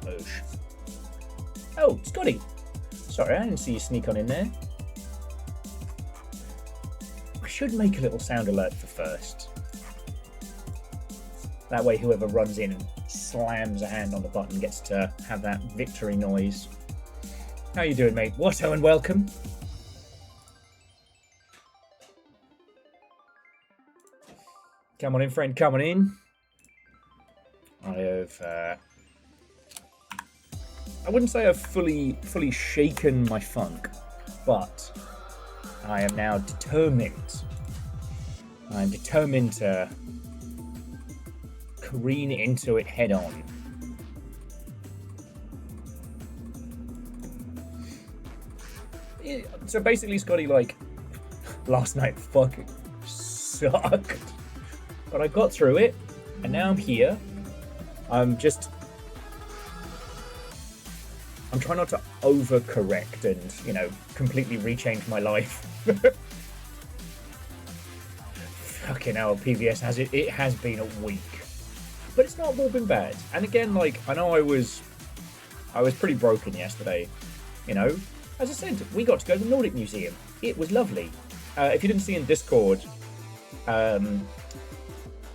Silverfish. Oh, Scotty. Sorry, I didn't see you sneak on in there. I should make a little sound alert for first. That way whoever runs in and slams a hand on the button gets to have that victory noise. How you doing, mate? Watto and welcome. Come on in, friend, come on in. I have... I wouldn't say I've fully shaken my funk, but I am now determined. I'm determined to careen into it head on. So basically, Scotty, like, last night fucking sucked. But I got through it, and now I'm here. I'm trying not to overcorrect and, you know, completely rechange my life. Fucking hell, PVS it has been a week. But it's not all been bad. And again, like, I know I was pretty broken yesterday. You know, as I said, we got to go to the Nordic Museum. It was lovely. If you didn't see in Discord,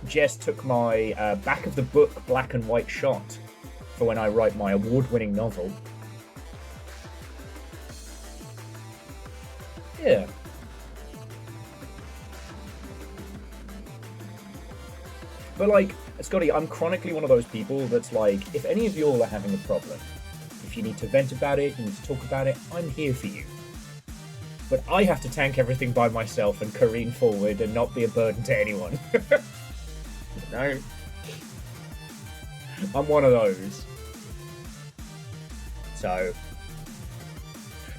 Jess took my back of the book black and white shot for when I write my award-winning novel. Yeah. But, like, Scotty, I'm chronically one of those people that's like, if any of y'all are having a problem, if you need to vent about it, you need to talk about it, I'm here for you. But I have to tank everything by myself and careen forward and not be a burden to anyone. No. I'm one of those. So,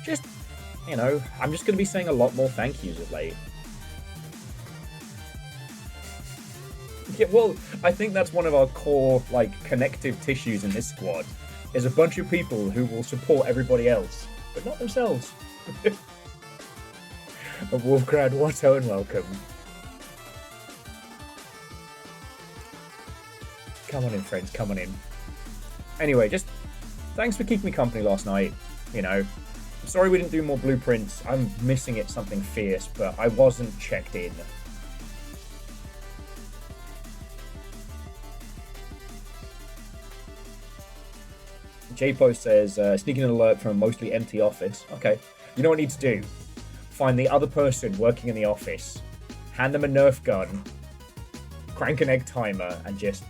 just, you know, I'm just going to be saying a lot more thank yous of late. Yeah, well, I think that's one of our core, like, connective tissues in this squad, is a bunch of people who will support everybody else, but not themselves. A Wolfcrowd, Watto, and welcome. Come on in, friends, come on in. Anyway, just thanks for keeping me company last night, you know. I'm sorry we didn't do more blueprints. I'm missing it something fierce, but I wasn't checked in. JPO says, sneaking an alert from a mostly empty office. Okay. You know what I need to do? Find the other person working in the office, hand them a Nerf gun, crank an egg timer, and just...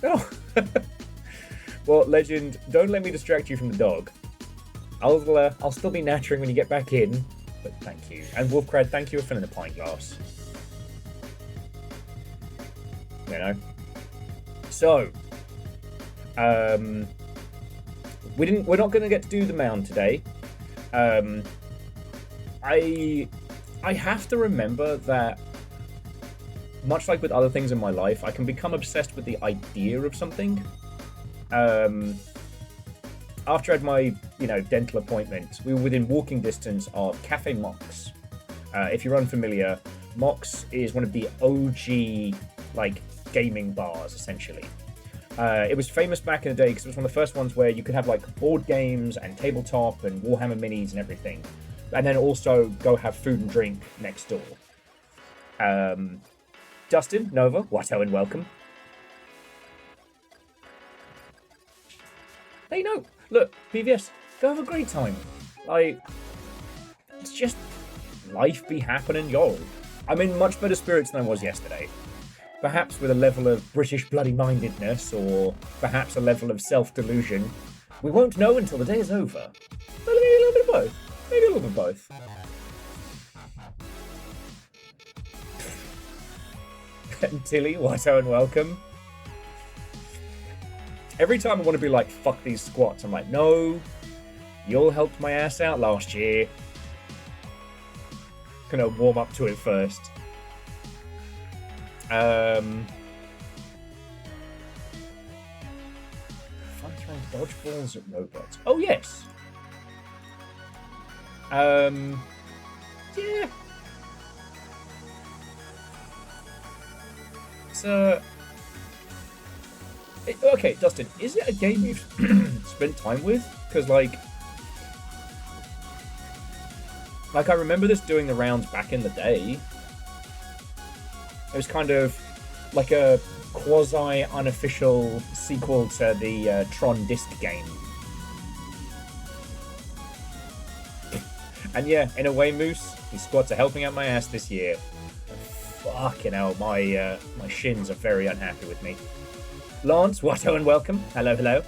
Oh. Well, Legend, don't let me distract you from the dog. I'll still be nattering when you get back in, but thank you. And Wolfcrad, thank you for filling the pint glass. You know? So, we're not going to get to do the mound today. I have to remember that, much like with other things in my life, I can become obsessed with the idea of something. After I had my, dental appointment, we were within walking distance of Cafe Mox. If you're unfamiliar, Mox is one of the OG, gaming bars, essentially. It was famous back in the day because it was one of the first ones where you could have, board games and tabletop and Warhammer minis and everything. And then also go have food and drink next door. Dustin, Nova, Watto, and welcome. Hey, no, look, PVS, go have a great time. It's just life be happening, yo. I'm in much better spirits than I was yesterday. Perhaps with a level of British bloody-mindedness, or perhaps a level of self-delusion. We won't know until the day is over. Maybe a little bit of both. Maybe a little bit of both. Tilly, Watto, and welcome. Every time I want to be like, fuck these squats, I'm like, no, you all helped my ass out last year. Gonna warm up to it first. Fun throwing dodgeballs at robots. Oh, yes. Yeah. Okay, Dustin, is it a game you've spent time with? Because like I remember this doing the rounds back in the day. It was kind of like a quasi-unofficial sequel to the Tron disc game. And yeah, in a way, Moose, these squats are helping out my ass this year. Fucking hell, my shins are very unhappy with me. Lance, Watto, and welcome. Hello, hello.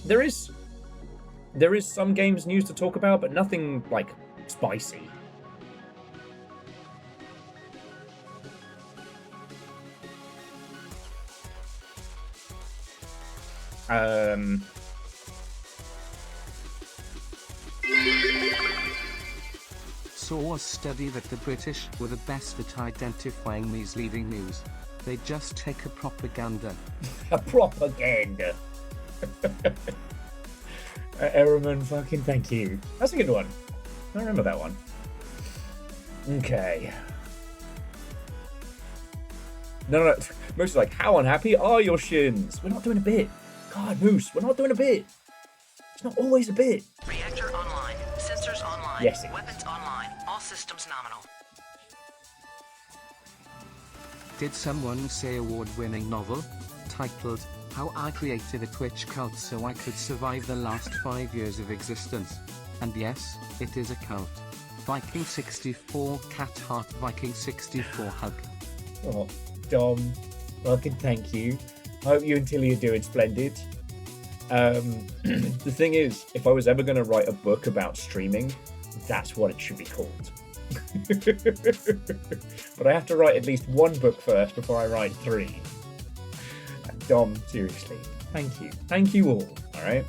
There is some games news to talk about, but nothing like spicy. Saw a study that the British were the best at identifying misleading news. They just take a propaganda. A propaganda. Errorman, fucking thank you. That's a good one. I remember that one. Okay. No. Moose is like, how unhappy are your shins? We're not doing a bit. God, Moose, we're not doing a bit. It's not always a bit. Reactor online. Sensors online. Yes. Weapons online. All systems nominal. Did someone say award-winning novel? Titled, How I Created a Twitch Cult So I Could Survive the Last 5 Years of Existence. And yes, it is a cult. Viking 64 cat heart Viking 64 hug. Oh, Dom, fucking thank you. I hope you and Tilly are doing splendid. The thing is, if I was ever going to write a book about streaming, that's what it should be called. But I have to write at least one book first before I write 3. And Dom, seriously, thank you. Thank you all, alright?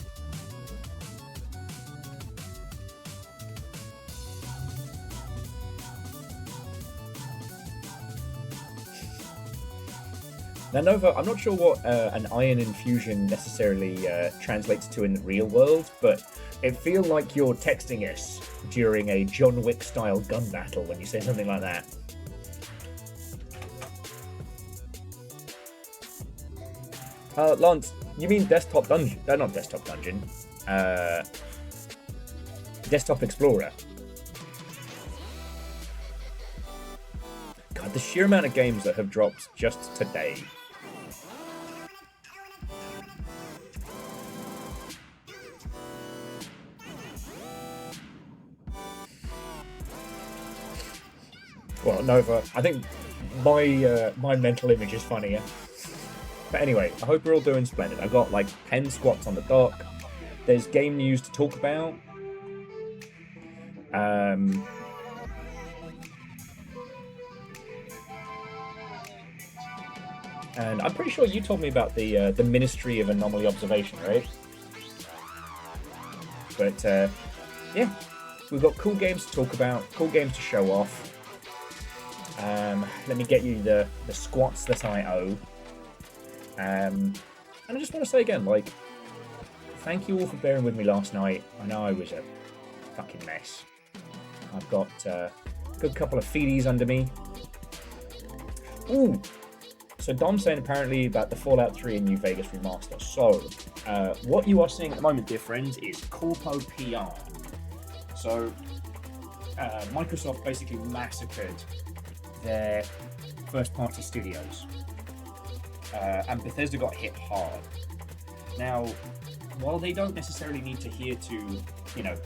Now, Nova, I'm not sure what an iron infusion necessarily translates to in the real world, but it feels like you're texting us during a John Wick-style gun battle when you say something like that. Lance, you mean Desktop Dungeon? Not Desktop Dungeon. Desktop Explorer. God, the sheer amount of games that have dropped just today. Well, Nova, I think my mental image is funnier. But anyway, I hope we're all doing splendid. I've got like 10 squats on the dock. There's game news to talk about. And I'm pretty sure you told me about the Ministry of Anomaly Observation, right? But yeah, we've got cool games to talk about, cool games to show off. Let me get you the squats that I owe. And I just want to say again, like, thank you all for bearing with me last night. I know I was a fucking mess. I've got a good couple of feedies under me. Ooh! So Dom's saying apparently about the Fallout 3 and New Vegas remaster. So, what you are seeing at the moment, dear friends, is Corpo PR. So, Microsoft basically massacred their first-party studios. And Bethesda got hit hard. Now, while they don't necessarily need to adhere to,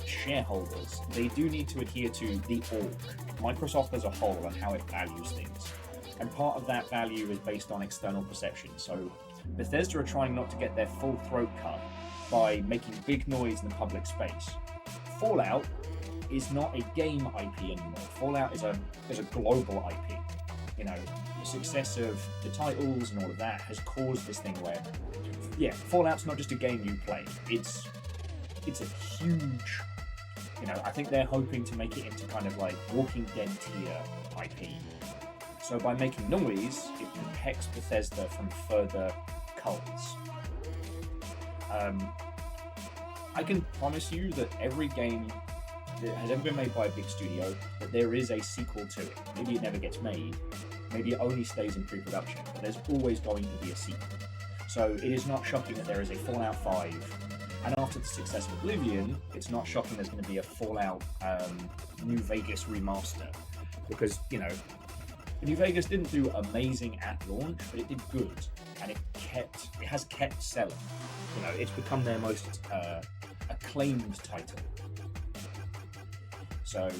shareholders, they do need to adhere to the org, Microsoft as a whole, and how it values things. And part of that value is based on external perception. So Bethesda are trying not to get their full throat cut by making big noise in the public space. Fallout is not a game IP anymore. Fallout is a global IP. The success of the titles and all of that has caused this thing where, yeah, Fallout's not just a game you play. It's a huge, I think they're hoping to make it into kind of like Walking Dead tier IP. So by making noise, it protects Bethesda from further cults. I can promise you that every game that has ever been made by a big studio, but there is a sequel to it. Maybe it never gets made, maybe it only stays in pre-production, but there's always going to be a sequel. So it is not shocking that there is a Fallout 5, and after the success of Oblivion, it's not shocking there's going to be a Fallout New Vegas remaster, because, you know, New Vegas didn't do amazing at launch, but it did good, and it has kept selling. You know, it's become their most acclaimed title. So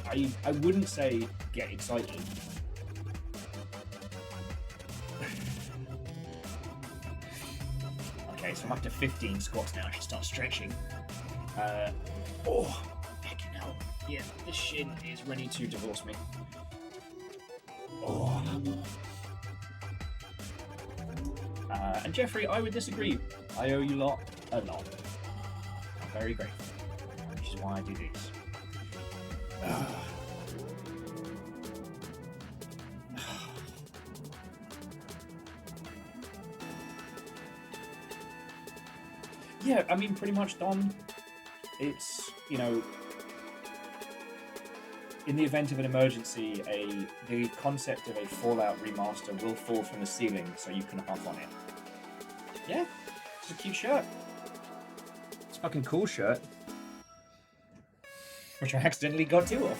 I wouldn't say get excited. Okay, so I'm up to 15 squats now. I should start stretching. Oh, fucking hell. Yeah, this shin is ready to divorce me. Oh. And Jeffrey, I would disagree. I owe you lot a lot. I'm very grateful, which is why I do these. Yeah, I mean, pretty much done. It's, you know, in the event of an emergency, the concept of a Fallout remaster will fall from the ceiling so you can hop on it. Yeah, it's a cute shirt. It's a fucking cool shirt. Which I accidentally got two of.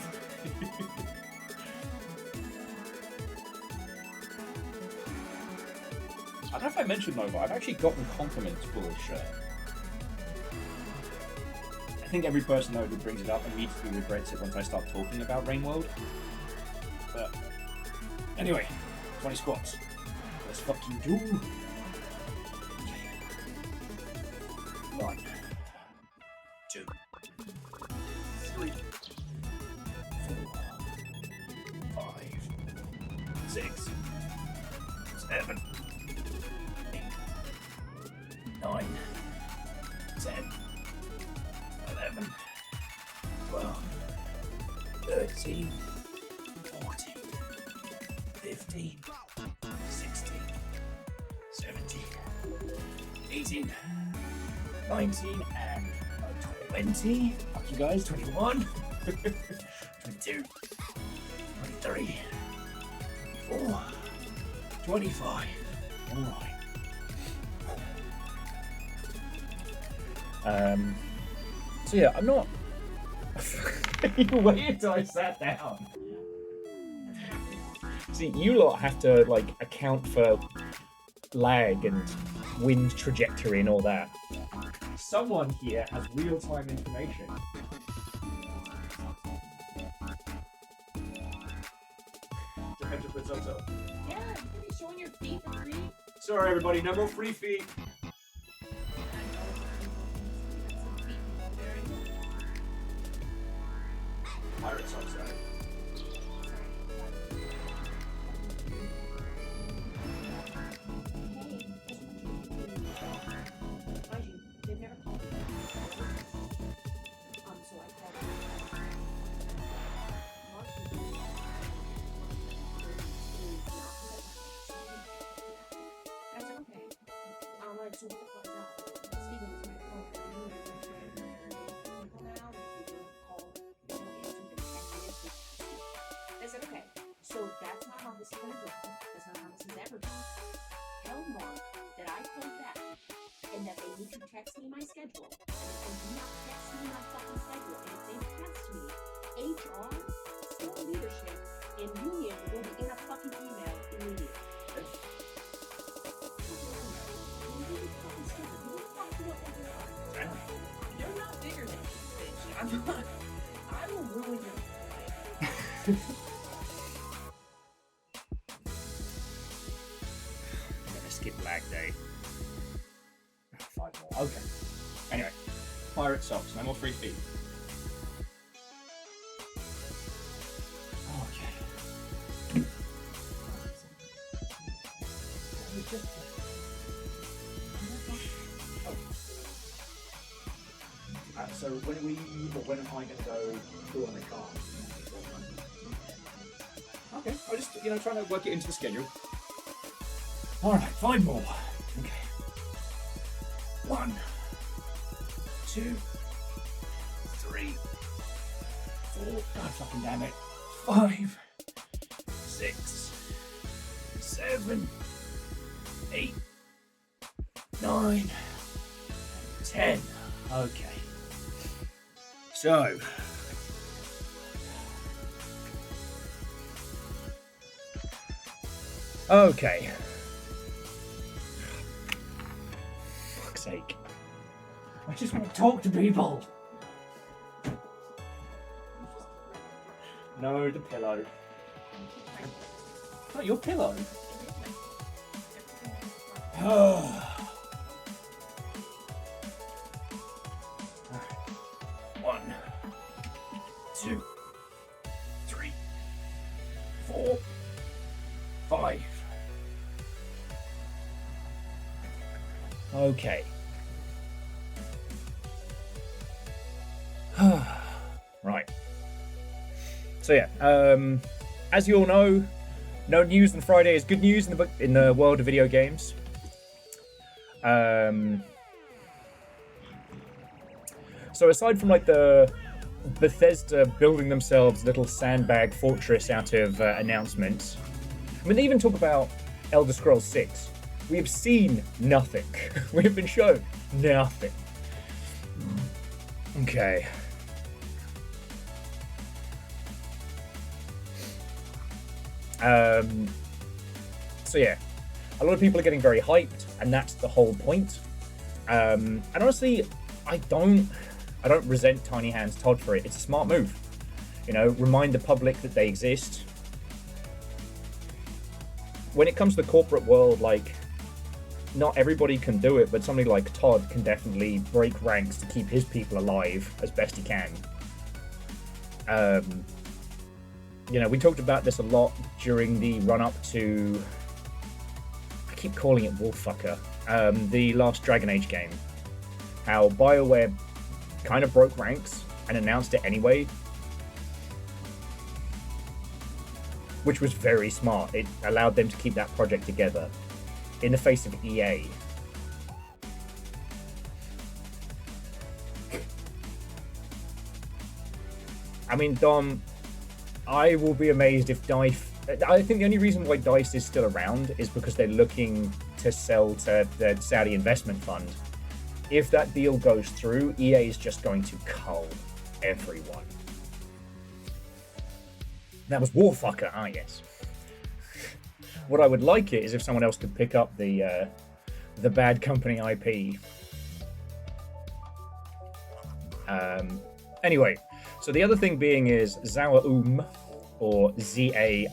I don't know if I mentioned though, but I've actually gotten compliments for this shirt. I think every person though who brings it up immediately regrets it once I start talking about Rainworld. But anyway, 20 squats. Let's fucking do. 1, 2, 3, 4, 5, 6, 7, 8, 9, 10, 11, 12, 13, 14, 15, 16, 17, 18, 19, and 20. Fuck you guys, 21, 22, 23, 24, 25. Alright. So yeah, I'm not. Wait until I sat down. See, you lot have to like account for lag and wind trajectory and all that. Someone here has real-time information. Depends if it's up. Yeah, you're showing your feet for free. Sorry, everybody, no more free feet. Pirates outside. They've never called me. So I called I said, okay. I'm like, so what the fuck now? Steven was my phone. I said, okay, so that's not how this is gonna go. That's not how this has ever been. Tell Mark that I called back and that they need to text me my schedule. And if they do not text me my fucking schedule, and if they text me, HR, store leadership, and union will be in a fucking email immediately. You're not bigger than me, bitch. I'm not. I will ruin your life. I'm gonna skip lag day. 5 more. Okay. Anyway, pirate socks, no more free feet. Okay. So when am I going to go pull on the car? Okay, I'll just, trying to work it into the schedule. Alright, 5 more. Okay. 1, 2, 3, God fucking damn it. 5, 6, 7, 8, 9, 10. Okay. So. Okay. Fuck's sake. I just want to talk to people. No, the pillow. Not your pillow. One, 2, 3, 4, 5. Okay. Right. So yeah, as you all know, no news on Friday is good news in the world of video games. So aside from like the Bethesda building themselves little sandbag fortress out of announcements, I mean they even talk about Elder Scrolls 6. We have seen nothing. We have been shown nothing. Okay. So yeah, a lot of people are getting very hyped, and that's the whole point. And honestly, I don't resent Tiny Hands Todd for it. It's a smart move. You know, remind the public that they exist. When it comes to the corporate world, like, not everybody can do it, but somebody like Todd can definitely break ranks to keep his people alive as best he can. You know, we talked about this a lot during the run-up to, I keep calling it Wolffucker, the last Dragon Age game. How BioWare kind of broke ranks and announced it anyway, which was very smart. It allowed them to keep that project together in the face of EA. I mean, Dom, I will be amazed if DICE... I think the only reason why DICE is still around is because they're looking to sell to the Saudi investment fund. If that deal goes through, EA is just going to cull everyone. That was Warfucker, ah yes. What I would like it is if someone else could pick up the Bad Company IP. Anyway, so the other thing being is Zawa or ZA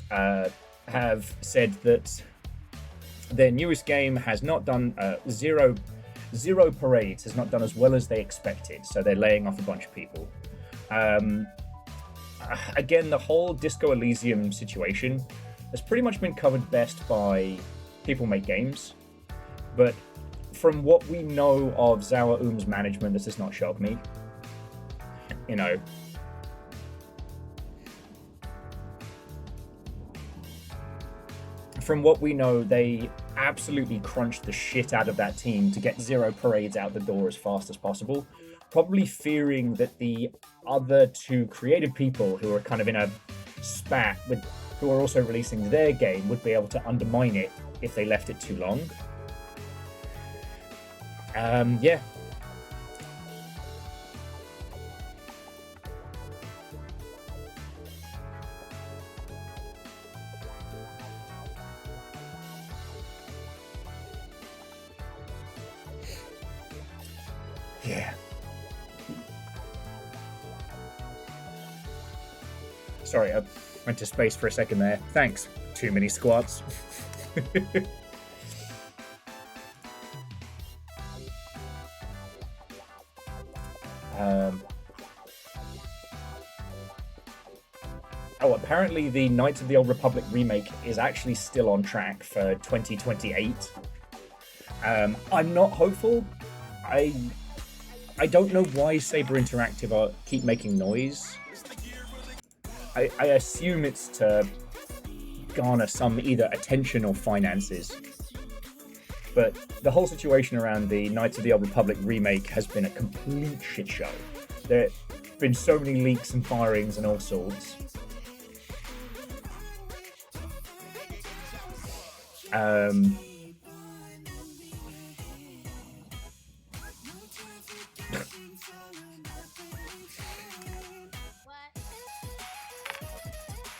have said that their newest game has not done Zero Parades has not done as well as they expected, so they're laying off a bunch of people. Again, the whole Disco Elysium situation has pretty much been covered best by People Make Games, but from what we know of Zawa management, this does not shock me. You know, from what we know, they absolutely crunched the shit out of that team to get Zero Parades out the door as fast as possible, probably fearing that the other two creative people who are kind of in a spat with, who are also releasing their game, would be able to undermine it if they left it too long. Yeah. Yeah. Sorry, I went to space for a second there. Thanks. Too many squats. Oh, apparently the Knights of the Old Republic remake is actually still on track for 2028. I'm not hopeful. I don't know why Saber Interactive keep making noise. I assume it's to garner some either attention or finances. But the whole situation around the Knights of the Old Republic remake has been a complete shit show. There've been so many leaks and firings and all sorts.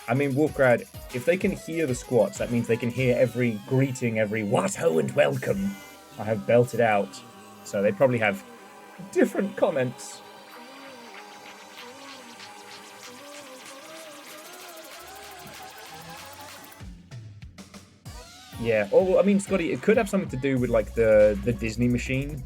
I mean, Wolfgrad, if they can hear the squats, that means they can hear every greeting, every what ho and welcome I have belted out. So they probably have different comments. Yeah, oh, I mean, Scotty, it could have something to do with, like, the Disney machine.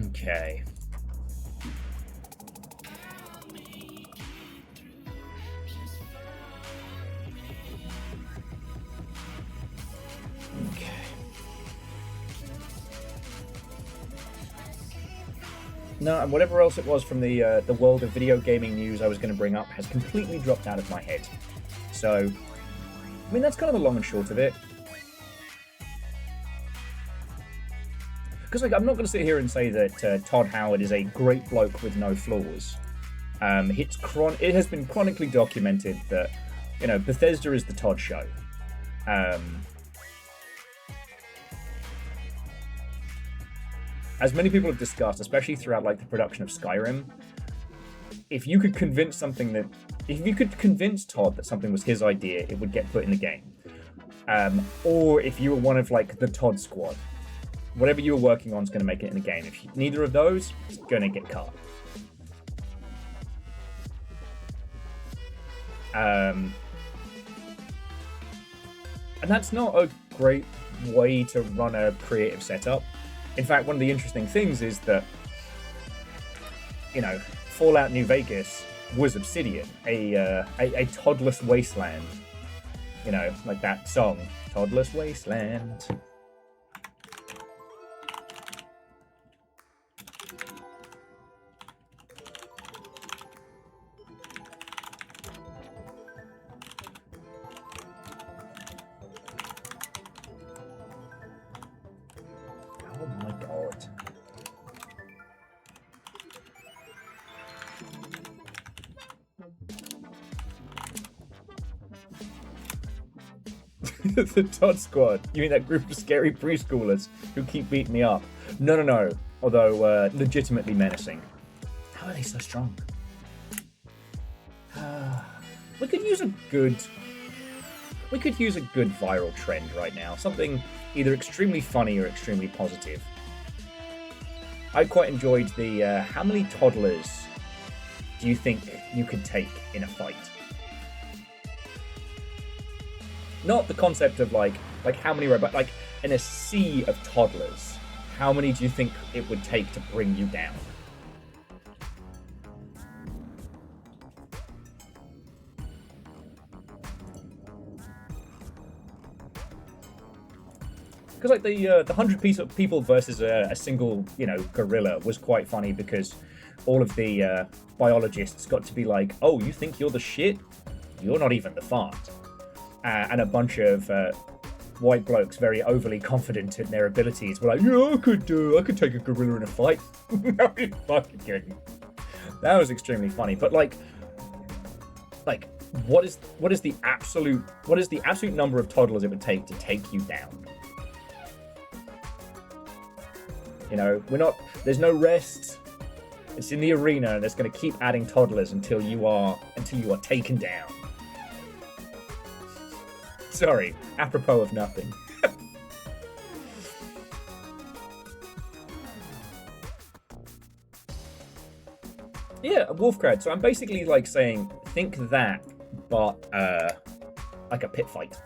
Okay. Okay. No, and whatever else it was from the world of video gaming news I was going to bring up has completely dropped out of my head. So, I mean, that's kind of the long and short of it. Because, like, I'm not going to sit here and say that Todd Howard is a great bloke with no flaws. It has been chronically documented that, you know, Bethesda is the Todd show. As many people have discussed, especially throughout, like, the production of Skyrim, if you could convince Todd that something was his idea, it would get put in the game. Or if you were one of, like, the Todd squad, whatever you were working on is going to make it in the game. If neither of those, it's going to get cut. And that's not a great way to run a creative setup. In fact, one of the interesting things is that, you know, Fallout New Vegas was Obsidian, a Toddless Wasteland. You know, like that song, Toddless Wasteland. Oh my god. The Todd Squad. You mean that group of scary preschoolers who keep beating me up? No. Although, legitimately menacing. How are they so strong? We could use a good viral trend right now. Something either extremely funny or extremely positive. I quite enjoyed the, how many toddlers do you think you could take in a fight? Not the concept of like how many, but like in a sea of toddlers, how many do you think it would take to bring you down? Because like the 100 people versus a single, you know, gorilla was quite funny because all of the biologists got to be like, "Oh, you think you're the shit? You're not even the fart." And a bunch of white blokes, very overly confident in their abilities, were like, "Yeah, I could take a gorilla in a fight." No, you fucking kidding. That was extremely funny. But like, what is the absolute number of toddlers it would take to take you down? You know, there's no rest. It's in the arena, and it's going to keep adding toddlers until you are taken down. Sorry, apropos of nothing. Yeah, Wolfcrad. So I'm basically like saying, think that, but like a pit fight.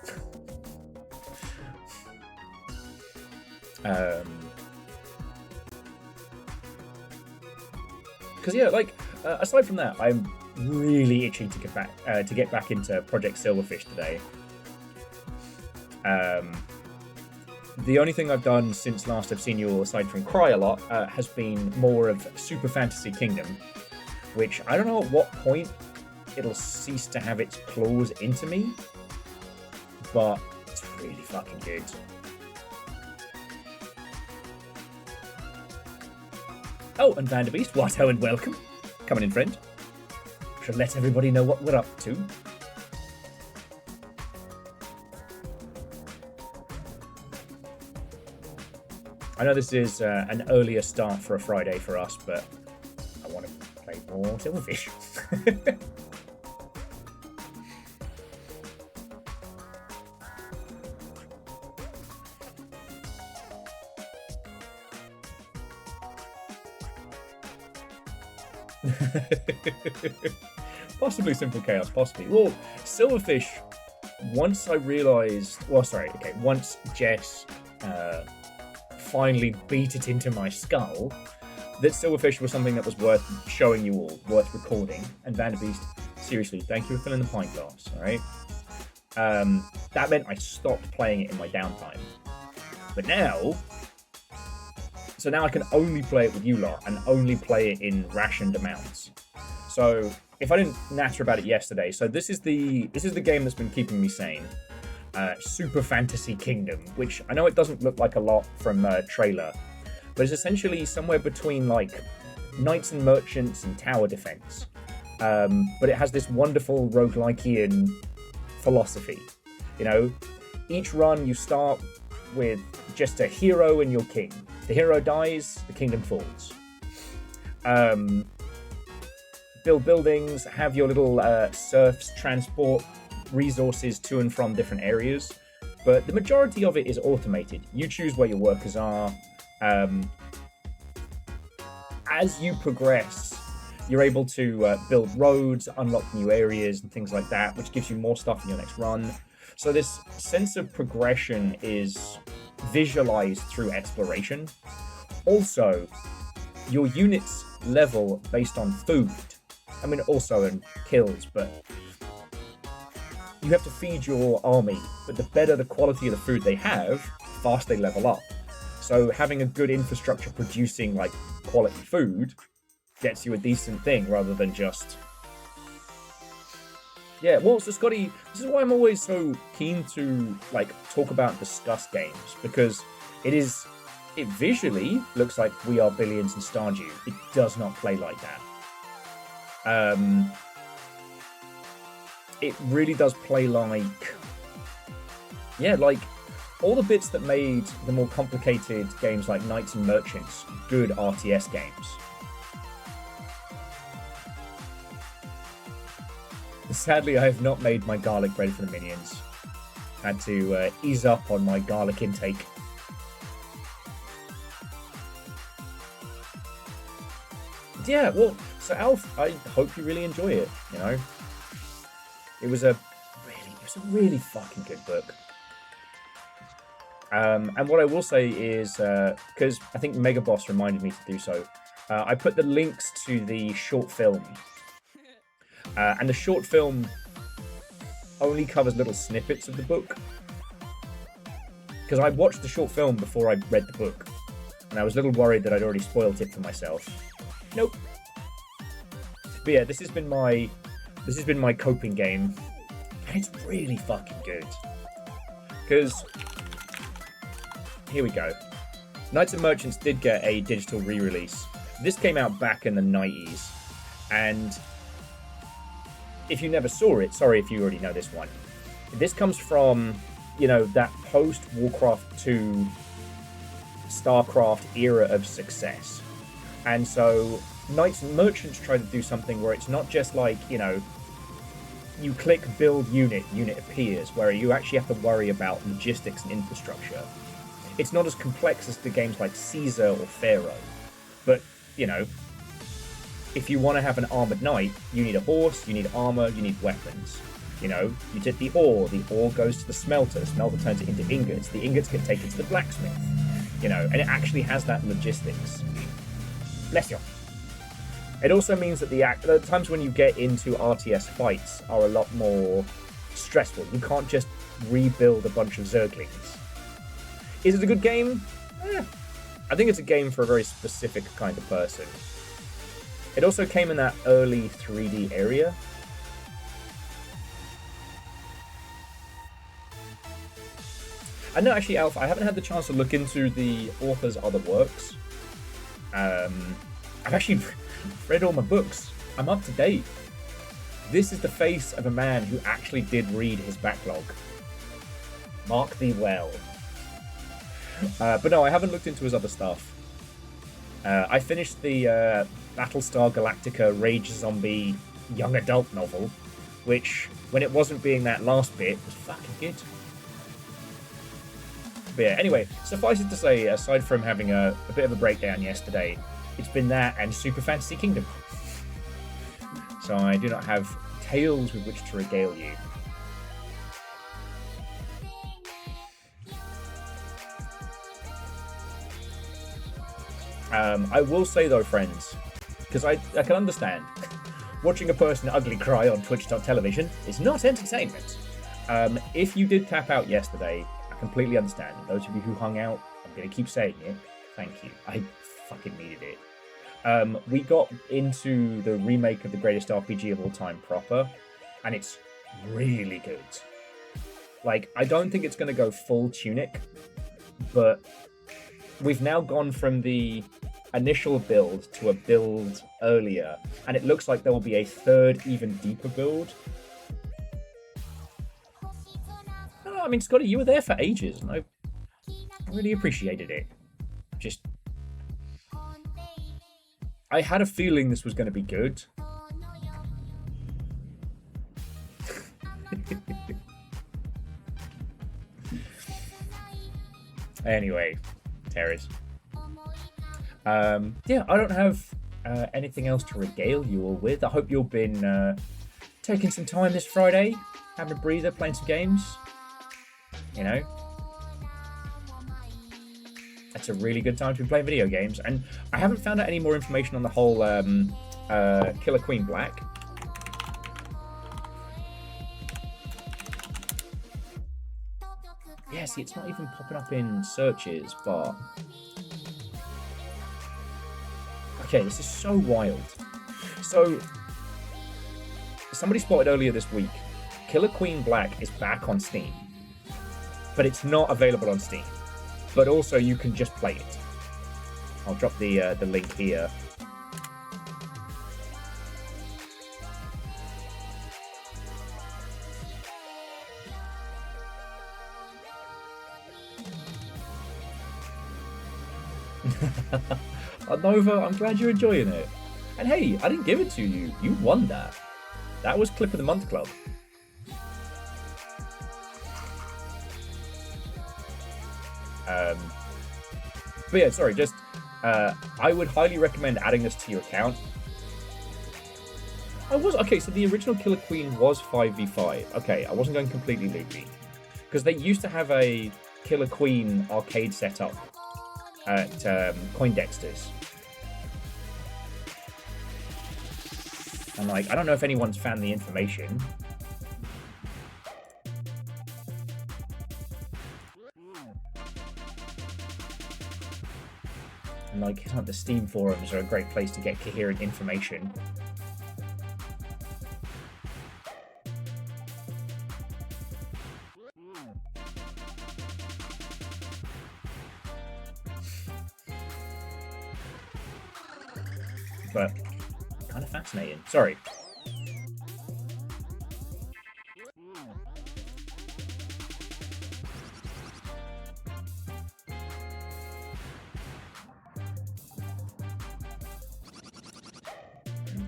Because yeah, like aside from that, I'm really itching to get back into Project Silverfish today. The only thing I've done since last I've seen you, aside from cry a lot, has been more of Super Fantasy Kingdom, which I don't know at what point it'll cease to have its claws into me, but it's really fucking good. Oh, and Vanderbeest, what ho and welcome. Come on in, friend. Should let everybody know what we're up to. I know this is an earlier start for a Friday for us, but I want to play more Silverfish. Possibly Simple Chaos, possibly. Well, Silverfish, once Jess finally beat it into my skull, that Silverfish was something that was worth showing you all, worth recording. And Vanderbeest, seriously, thank you for filling the pint glass, alright? That meant I stopped playing it in my downtime. But now, so now I can only play it with you lot, and only play it in rationed amounts. So, if I didn't natter about it yesterday, so this is the game that's been keeping me sane. Super Fantasy Kingdom, which I know it doesn't look like a lot from trailer, but it's essentially somewhere between like Knights and Merchants and Tower Defense. But it has this wonderful roguelikean philosophy. You know, each run you start with just a hero and your king. The hero dies, the kingdom falls. Build buildings, have your little serfs transport resources to and from different areas, but the majority of it is automated. You choose where your workers are. As you progress, you're able to build roads, unlock new areas and things like that, which gives you more stuff in your next run. So this sense of progression is visualized through exploration. Also, your units level based on food. I mean, also in kills, but you have to feed your army, but the better the quality of the food they have, the faster they level up. So having a good infrastructure producing like quality food gets you a decent thing rather than just... Yeah, well, so Scotty, this is why I'm always so keen to like talk about and discuss games, because it visually looks like We Are Billions and Stardew. It does not play like that. It really does play like, yeah, like all the bits that made the more complicated games like Knights and Merchants good RTS games. Sadly, I have not made my garlic bread for the minions. Had to ease up on my garlic intake. Yeah, well, so Alf, I hope you really enjoy it, you know? It was a really fucking good book. And what I will say is, because I think Megaboss reminded me to do so, I put the links to the short film. And the short film only covers little snippets of the book. Because I watched the short film before I read the book. And I was a little worried that I'd already spoiled it for myself. Nope. But yeah, this has been my coping game. And it's really fucking good. Because, here we go. Knights and Merchants did get a digital re-release. This came out back in the 90s. And if you never saw it, sorry if you already know this one. This comes from, you know, that post-Warcraft 2 StarCraft era of success. And so Knights and Merchants try to do something where it's not just like, you know, you click build unit appears, where you actually have to worry about logistics and infrastructure. It's not as complex as the games like Caesar or Pharaoh. But, you know, if you want to have an armored knight, you need a horse, you need armor, you need weapons. You know, you take the ore goes to the smelter turns it into ingots, the ingots get taken to the blacksmith. You know, and it actually has that logistics. Bless you. It also means that the times when you get into RTS fights are a lot more stressful. You can't just rebuild a bunch of Zerglings. Is it a good game? I think it's a game for a very specific kind of person. It also came in that early 3D area, And no, actually, Alf, I haven't had the chance to look into the author's other works. I've actually read all my books. I'm up to date. This is the face of a man who actually did read his backlog. Mark thee well. But no, I haven't looked into his other stuff. I finished the Battlestar Galactica Rage Zombie young adult novel, which, when it wasn't being that last bit, was fucking good. But yeah, anyway, suffice it to say, aside from having a bit of a breakdown yesterday, it's been that and Super Fantasy Kingdom. So I do not have tales with which to regale you. I will say though, friends, because I can understand, watching a person ugly cry on Twitch.television is not entertainment. If you did tap out yesterday, I completely understand. And those of you who hung out, I'm going to keep saying it, thank you. I fucking needed it. We got into the remake of the greatest RPG of all time proper, and it's really good. Like, I don't think it's going to go full Tunic, but we've now gone from the initial build to a build earlier, and it looks like there will be a third, even deeper build. Oh, I mean, Scotty, you were there for ages, and I really appreciated it. Just, I had a feeling this was going to be good. Anyway, Terrace. Yeah, I don't have anything else to regale you all with. I hope you've been taking some time this Friday, having a breather, playing some games. You know, that's a really good time to be playing video games. And I haven't found out any more information on the whole Killer Queen Black. Yeah, see, it's not even popping up in searches, but... Okay, this is so wild. So, somebody spotted earlier this week, Killer Queen Black is back on Steam. But it's not available on Steam. But also, you can just play it. I'll drop the link here. Nova, I'm glad you're enjoying it. And hey, I didn't give it to you. You won that. That was Clip of the Month Club. But yeah, sorry, just I would highly recommend adding this to your account. Okay, so the original Killer Queen was 5v5. Okay, I wasn't going completely loopy. Because they used to have a Killer Queen arcade setup at Coindexter's. I'm like, I don't know if anyone's found the information. And like, the Steam forums are a great place to get coherent information. But kind of fascinating. Sorry.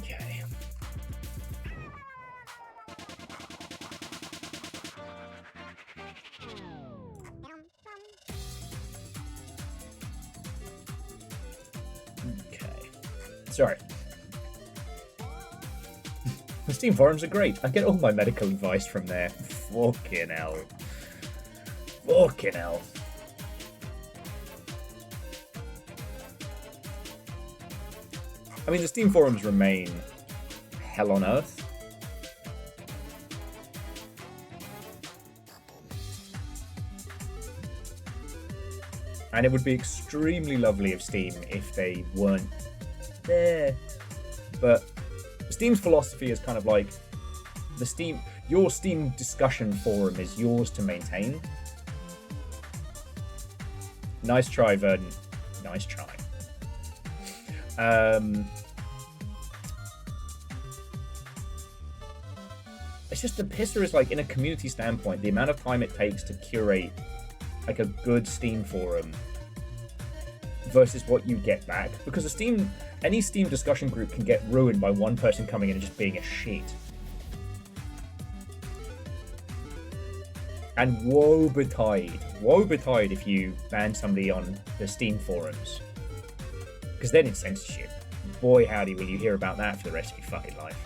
Okay. Okay. Sorry. The Steam forums are great. I get all my medical advice from there. Fucking hell. Fucking hell. I mean, the Steam forums remain hell on earth. And it would be extremely lovely of Steam if they weren't there. But Steam's philosophy is kind of like your Steam discussion forum is yours to maintain. Nice try, Verdon. Nice try. It's just the pisser is like, in a community standpoint, the amount of time it takes to curate like a good Steam forum versus what you get back, because any Steam discussion group can get ruined by one person coming in and just being a shit. And woe betide if you ban somebody on the Steam forums, because then it's censorship. Boy howdy will you hear about that for the rest of your fucking life.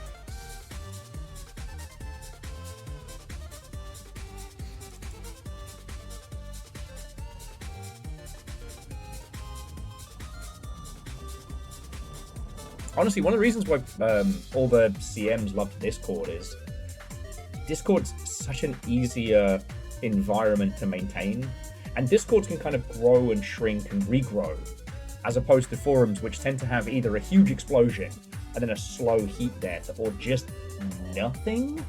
Honestly, one of the reasons why all the CMs love Discord is Discord's such an easier environment to maintain, and Discords can kind of grow and shrink and regrow, as opposed to forums, which tend to have either a huge explosion and then a slow heat death, or just nothing.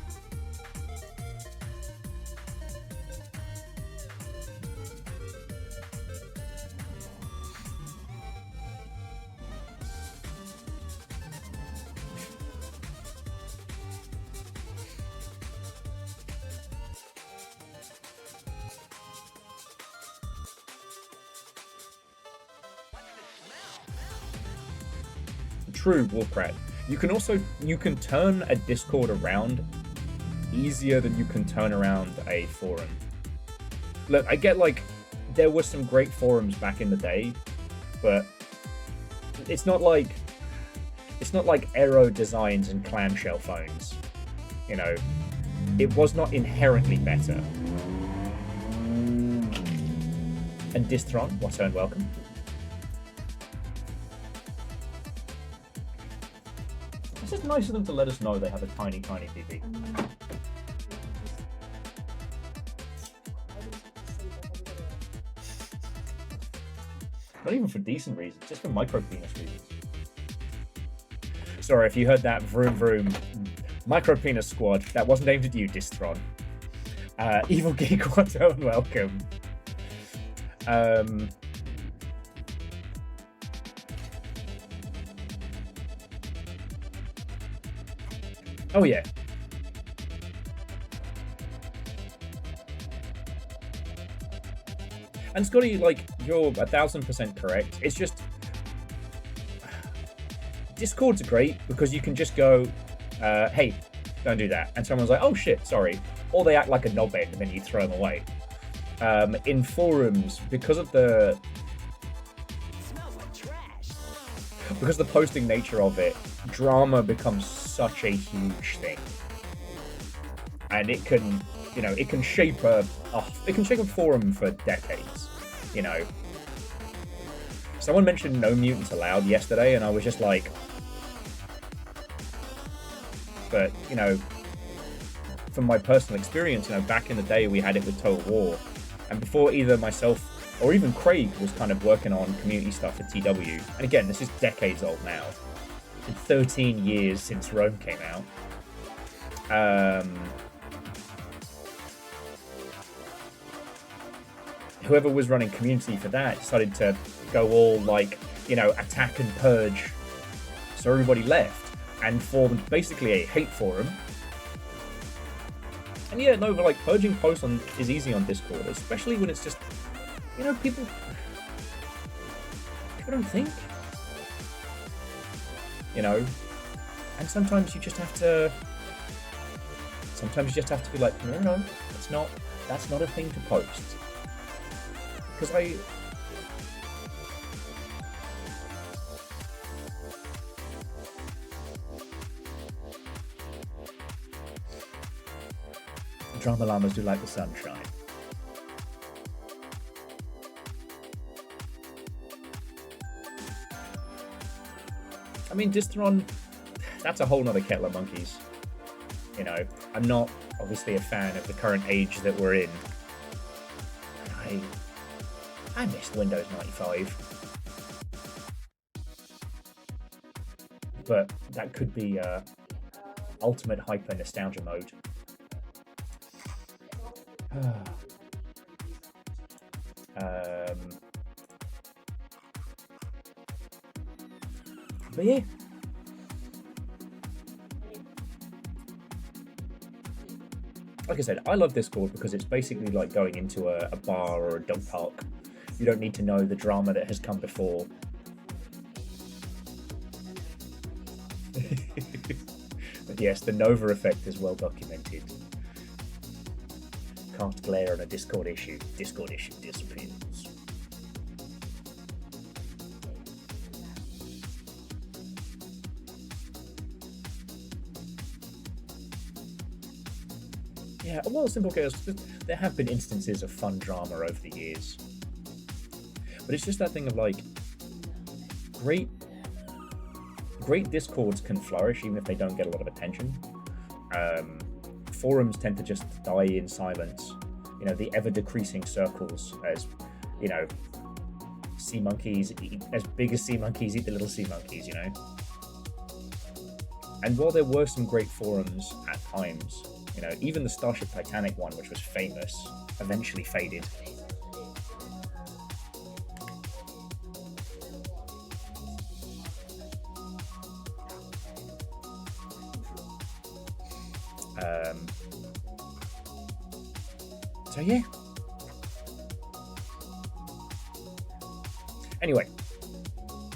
True, Wolfrat. You can turn a Discord around easier than you can turn around a forum. Look, I get like there were some great forums back in the day, but it's not like Aero designs and clamshell phones. You know, it was not inherently better. And Distron, what's and welcome. It's just nice of them to let us know they have a tiny, tiny PP. Not even for decent reasons, just for micro penis reasons. Sorry if you heard that vroom vroom. Micro penis squad, that wasn't aimed at you, Distron. Evil Geek, what's and welcome. Oh yeah. And Scotty, like, you're 1000% correct. It's just Discord's great because you can just go, hey, don't do that. And someone's like, oh shit, sorry. Or they act like a knobhead and then you throw them away. In forums, because the posting nature of it, drama becomes such a huge thing, and it can shape a forum for decades. You know, someone mentioned no mutants allowed yesterday, and I was just like, but you know, from my personal experience, you know, back in the day we had it with Total War, and before either myself or even Craig was kind of working on community stuff at TW, and again, this is decades old now. 13 years since Rome came out. Whoever was running community for that decided to go all like, you know, attack and purge. So everybody left and formed basically a hate forum. And yeah, no, but like purging posts is easy on Discord, especially when it's just, you know, people don't think. You know, and sometimes you just have to be like, no, that's not a thing to post. Because drama llamas do like the sunshine. I mean, Distron, that's a whole nother kettle of monkeys. You know, I'm not obviously a fan of the current age that we're in. I missed Windows 95. But that could be ultimate hyper nostalgia mode. But yeah. Like I said, I love Discord because it's basically like going into a bar or a dog park. You don't need to know the drama that has come before. But yes, the Nova effect is well documented. Cast glare on a Discord issue. Discord issue disappears. Yeah, well, Simple Chaos, there have been instances of fun drama over the years. But it's just that thing of like, great Discords can flourish even if they don't get a lot of attention. Forums tend to just die in silence. You know, the ever-decreasing circles as, you know, sea monkeys, as big as sea monkeys eat the little sea monkeys, you know? And while there were some great forums at times, you know, even the Starship Titanic one, which was famous, eventually faded. So yeah. Anyway,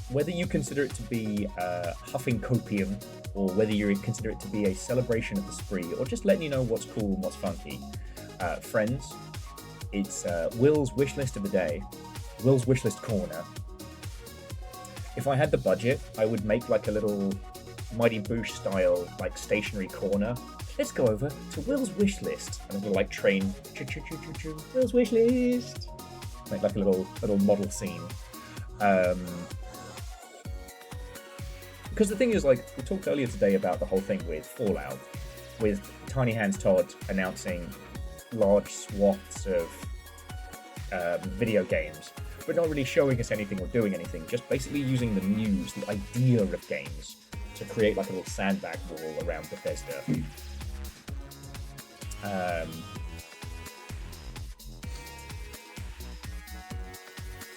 whether you consider it to be huffing copium, or whether you consider it to be a celebration of the spree, or just letting you know what's cool and what's funky, friends, it's Will's wishlist of the day, Will's wishlist corner. If I had the budget, I would make like a little Mighty Boosh style, like stationary corner. Let's go over to Will's wish list, and it'll like train Will's wish list. Make like a little model scene. Because the thing is, like, we talked earlier today about the whole thing with Fallout, with Tiny Hands Todd announcing large swaths of video games, but not really showing us anything or doing anything, just basically using the muse, the idea of games, to create like a little sandbag wall around Bethesda.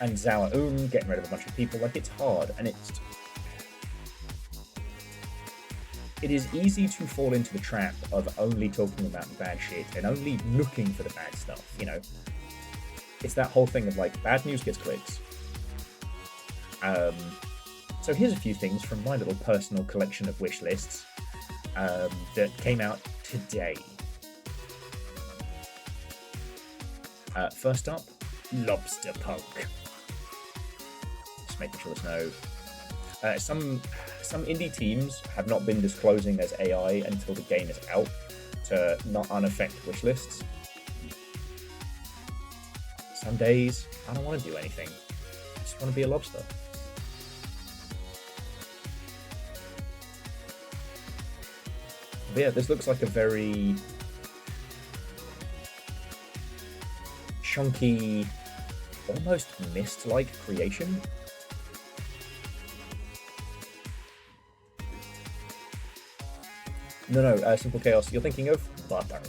And Zawaun getting rid of a bunch of people, like, it's hard, and it is easy to fall into the trap of only talking about the bad shit and only looking for the bad stuff, you know? It's that whole thing of, like, bad news gets clicks. So here's a few things from my little personal collection of wish lists that came out today. First up, Lobster Punk. Just making sure there's no... Some indie teams have not been disclosing as AI until the game is out to not unaffect wish lists. Some days, I don't want to do anything. I just want to be a lobster. But yeah, this looks like a very chunky, almost mist-like creation. No, Simple Chaos, you're thinking of butter.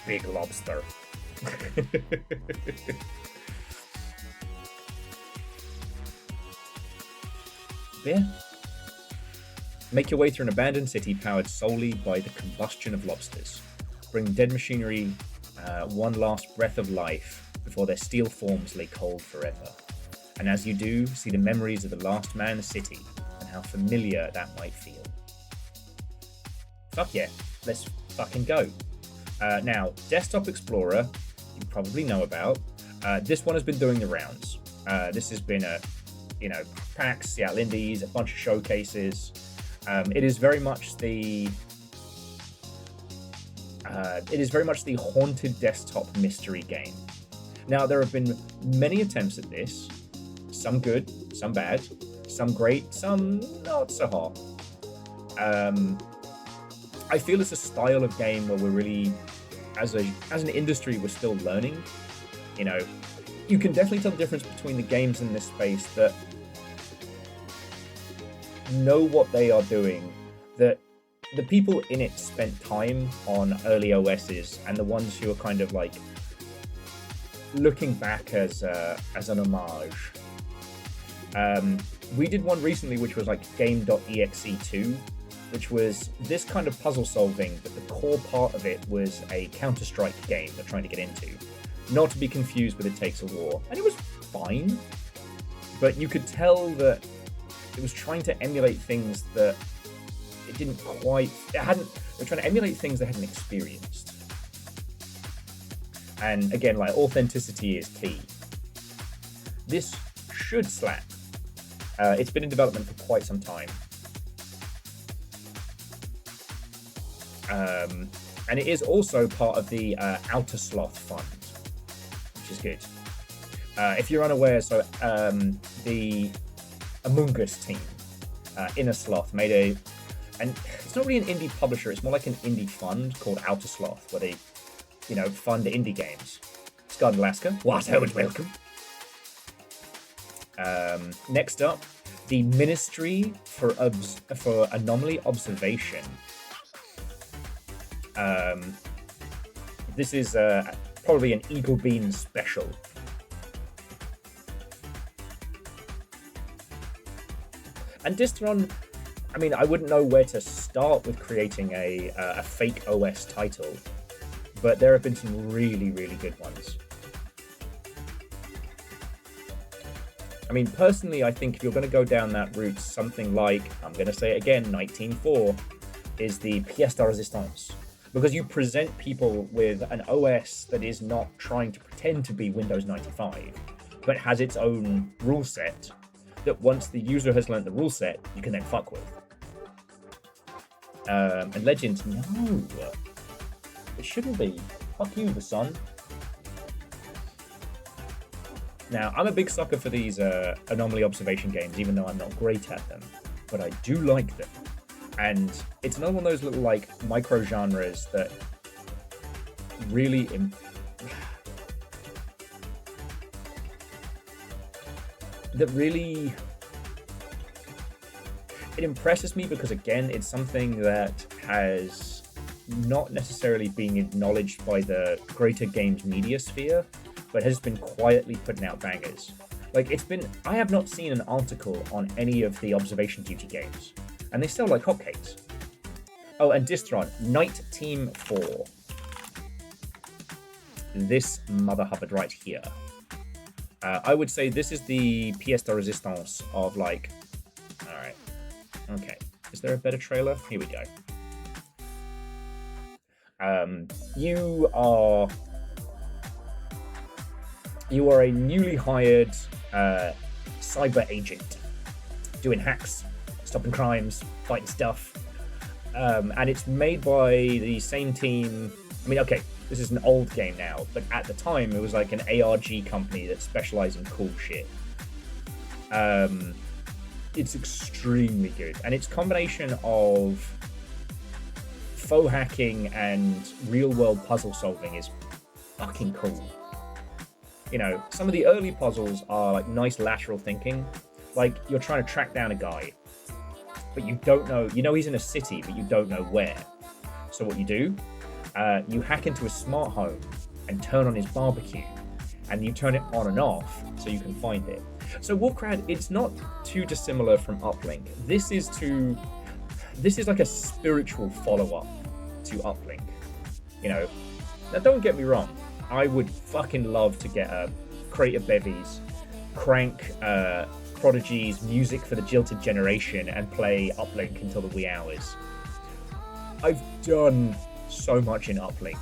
Big lobster. Yeah. Make your way through an abandoned city powered solely by the combustion of lobsters. Bring dead machinery one last breath of life before their steel forms lay cold forever. And as you do, see the memories of the last man city and how familiar that might feel. Fuck yeah, let's fucking go. Now, Desktop Explorer, you probably know about. This one has been doing the rounds. This has been PAX, Seattle Indies, a bunch of showcases. It is very much the haunted desktop mystery game. Now, there have been many attempts at this, some good, some bad, some great, some not so hot. I feel it's a style of game where we're really, as an industry, we're still learning. You know, you can definitely tell the difference between the games in this space that know what they are doing, that the people in it spent time on early OSs, and the ones who are kind of like looking back as an homage. We did one recently which was like game.exe2, which was this kind of puzzle solving, but the core part of it was a Counter-Strike game they're trying to get into. Not to be confused with It Takes a War. And it was fine, but you could tell that it was trying to emulate things that it didn't quite... They're trying to emulate things they hadn't experienced. And again, like, authenticity is key. This should slap. It's been in development for quite some time. And it is also part of the Outer Sloth Fund, which is good. If you're unaware, so the Among Us team, Inner Sloth, made a... And it's not really an indie publisher, it's more like an indie fund called Outer Sloth, where they, fund indie games. Scarred Alaska, what a welcome. Next up, the Ministry for Anomaly Observation. This is probably an Eagle Bean special. And Distron, I mean, I wouldn't know where to start with creating a fake OS title, but there have been some really, really good ones. I mean, personally, I think if you're going to go down that route, something like, I'm going to say it again, 19.4 is the pièce de résistance. Because you present people with an OS that is not trying to pretend to be Windows 95, but has its own rule set, that once the user has learned the rule set, you can then fuck with. And Legends, no. It shouldn't be. Fuck you, the sun. Now, I'm a big sucker for these anomaly observation games, even though I'm not great at them, but I do like them. And it's another one of those little, like, micro-genres that really... It impresses me because, again, it's something that has not necessarily been acknowledged by the greater games media sphere, but has been quietly putting out bangers. Like, I have not seen an article on any of the Observation Duty games, and they sell like hotcakes. Oh, and Distron, Night Team 4. This mother hubbard right here. I would say this is the pièce de résistance of, like... Alright. Okay. Is there a better trailer? Here we go. You are a newly hired cyber agent doing hacks, stopping crimes, fighting stuff, and it's made by the same team. I mean, okay, this is an old game now, but at the time it was like an ARG company that specialized in cool shit. It's extremely good, and its combination of faux hacking and real-world puzzle solving is fucking cool. Some of the early puzzles are like nice lateral thinking, like you're trying to track down a guy, but you don't know, he's in a city, but you don't know where. So what you do, you hack into a smart home and turn on his barbecue, and you turn it on and off so you can find it. So Warcrad, it's not too dissimilar from Uplink. This is like a spiritual follow-up to Uplink. Now don't get me wrong, I would fucking love to get a crate of bevies, crank Prodigy's Music for the Jilted Generation, and play Uplink until the wee hours. I've done so much in Uplink,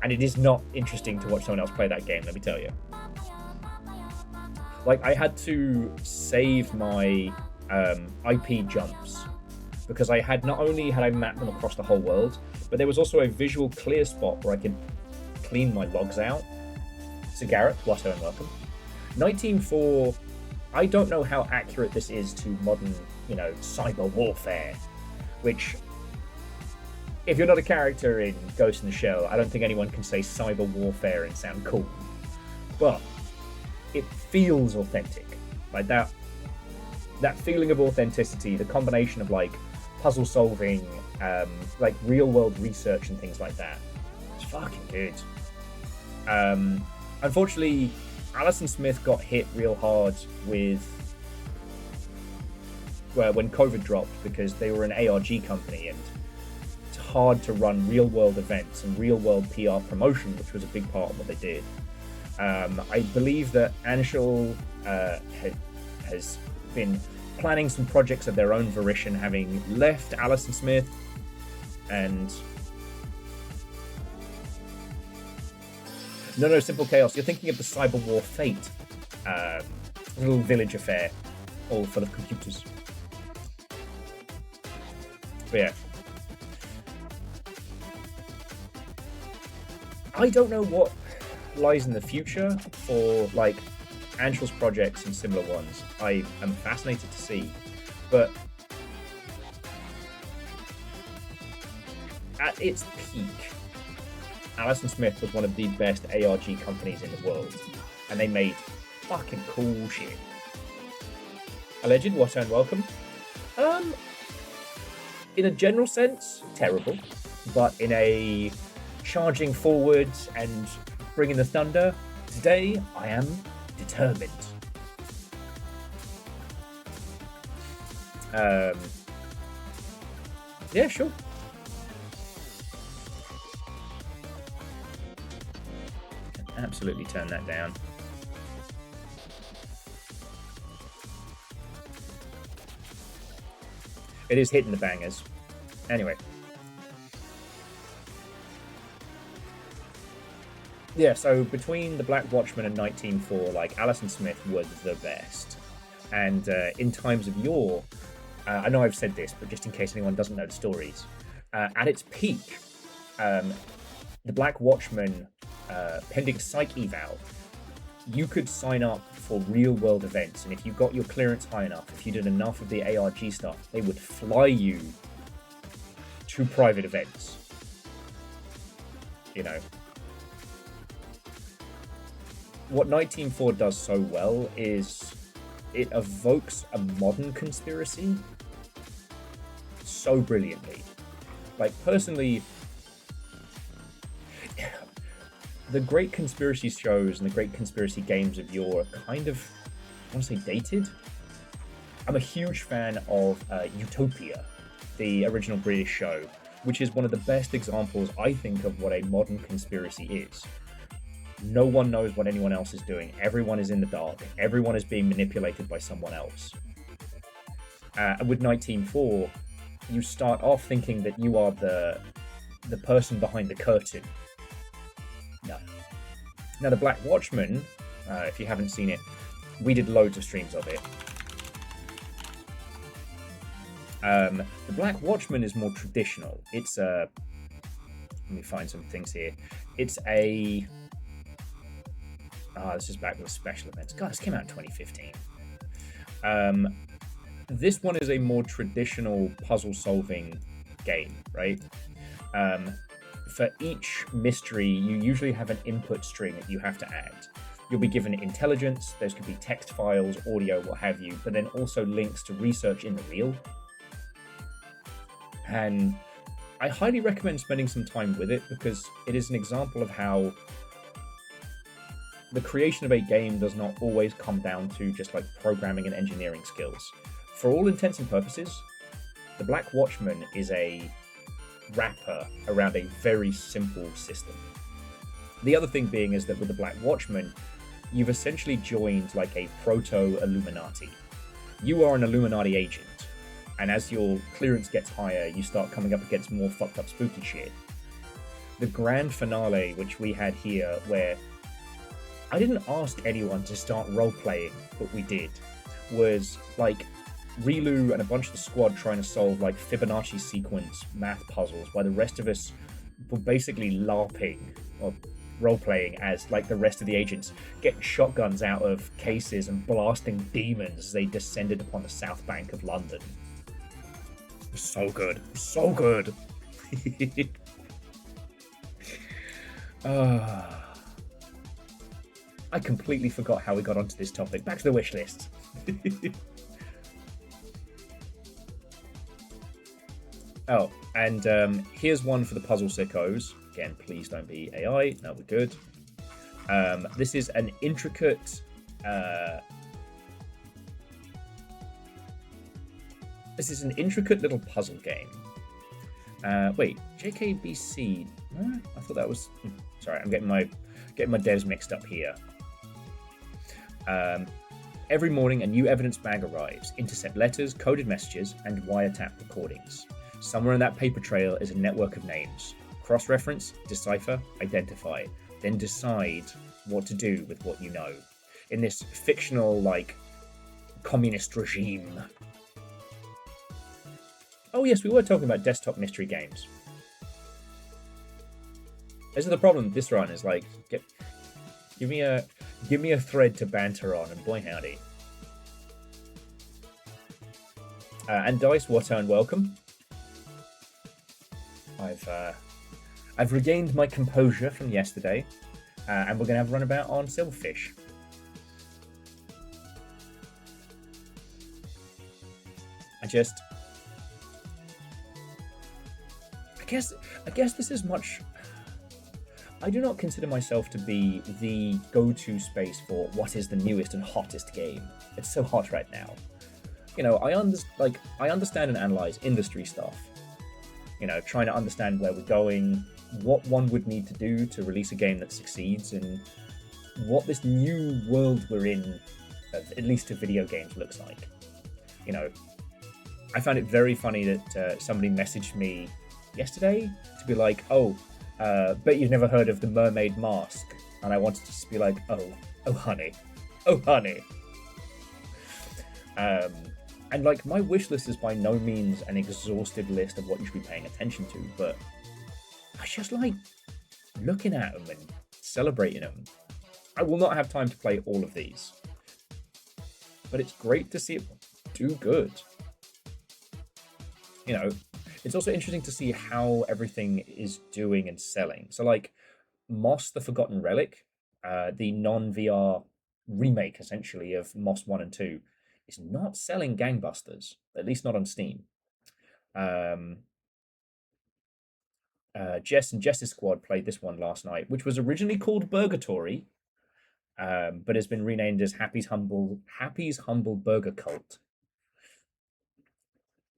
and it is not interesting to watch someone else play that game, let me tell you. Like, I had to save my IP jumps, because not only had I mapped them across the whole world, but there was also a visual clear spot where I could clean my logs out. So Garrett, Watto and welcome. 19.4, I don't know how accurate this is to modern, cyber warfare, which, if you're not a character in Ghost in the Shell, I don't think anyone can say cyber warfare and sound cool. But it feels authentic. Like that, that feeling of authenticity, the combination of like puzzle solving, like real world research and things like that. It's fucking good. Unfortunately, Alison Smith got hit real hard with when COVID dropped, because they were an ARG company and it's hard to run real world events and real world PR promotion, which was a big part of what they did. I believe that Anshul has been planning some projects of their own volition, having left Alison Smith, and no, Simple Chaos. You're thinking of the Cyber War Fate, little village affair, all full of computers. But yeah, I don't know what lies in the future for like Anshul's projects and similar ones. I am fascinated to see, but at its peak, Alison Smith was one of the best ARG companies in the world, and they made fucking cool shit. Alleged, what and welcome. In a general sense, terrible, but in a charging forward and bringing the thunder, today I am determined. Yeah, sure. Absolutely turn that down. It is hitting the bangers. Anyway. Yeah, so between The Black Watchman and 1904, like, Alison Smith was the best. And in times of yore, I know I've said this, but just in case anyone doesn't know the stories, at its peak, The Black Watchman, pending psych eval, you could sign up for real-world events, and if you got your clearance high enough, if you did enough of the ARG stuff, they would fly you to private events. You know. What 1904 does so well is it evokes a modern conspiracy so brilliantly. Like, personally, the great conspiracy shows and the great conspiracy games of yore are kind of, I want to say, dated. I'm a huge fan of Utopia, the original British show, which is one of the best examples, I think, of what a modern conspiracy is. No one knows what anyone else is doing. Everyone is in the dark. Everyone is being manipulated by someone else. And with 1904, you start off thinking that you are the person behind the curtain. No. Now, The Black Watchman, if you haven't seen it, we did loads of streams of it. The Black Watchman is more traditional. It's a... Let me find some things here. It's a... this is back with special events. God, this came out in 2015. This one is a more traditional puzzle-solving game, right? For each mystery, you usually have an input string that you have to add. You'll be given intelligence, those could be text files, audio, what have you, but then also links to research in the real. And I highly recommend spending some time with it, because it is an example of how the creation of a game does not always come down to just like programming and engineering skills. For all intents and purposes, The Black Watchman is a wrapper around a very simple system. The other thing being is that with The Black Watchman, you've essentially joined like a proto-Illuminati. You are an Illuminati agent, and as your clearance gets higher, you start coming up against more fucked up spooky shit. The grand finale, which we had here, where I didn't ask anyone to start role-playing, but we did, was like Rilu and a bunch of the squad trying to solve like Fibonacci sequence math puzzles, while the rest of us were basically LARPing or role-playing as like the rest of the agents, getting shotguns out of cases and blasting demons as they descended upon the south bank of London. It was so good. So good. I completely forgot how we got onto this topic. Back to the wish list. Oh, and here's one for the puzzle sickos. Again, please don't be AI. No, we're good. This is an intricate. This is an intricate little puzzle game. Wait, JKBC? Huh? I thought that was. Sorry, I'm getting my devs mixed up here. Every morning, a new evidence bag arrives. Intercept letters, coded messages, and wiretap recordings. Somewhere in that paper trail is a network of names. Cross-reference, decipher, identify, then decide what to do with what you know. In this fictional, like, communist regime. Oh yes, we were talking about desktop mystery games. This is the problem with this run, is like, give me a thread to banter on, and boy howdy. And Dice, what and welcome. I've regained my composure from yesterday, and we're gonna have a runabout on Silverfish. I guess this is much. I do not consider myself to be the go-to space for what is the newest and hottest game. It's so hot right now. You know, I understand and analyze industry stuff. You know, trying to understand where we're going, what one would need to do to release a game that succeeds, and what this new world we're in, at least to video games, looks like. You know, I found it very funny that somebody messaged me yesterday to be like, "Oh, bet you've never heard of the Mermaid Mask," and I wanted to just be like, "Oh, honey, oh, honey." And like, my wish list is by no means an exhaustive list of what you should be paying attention to, but I just like looking at them and celebrating them. I will not have time to play all of these, but it's great to see it do good. You know, it's also interesting to see how everything is doing and selling. So like Moss the Forgotten Relic, the non-VR remake essentially of Moss 1 and 2, is not selling gangbusters, at least not on Steam. Jess and Jess's squad played this one last night, which was originally called Burgatory, but has been renamed as Happy's Humble Burger Cult,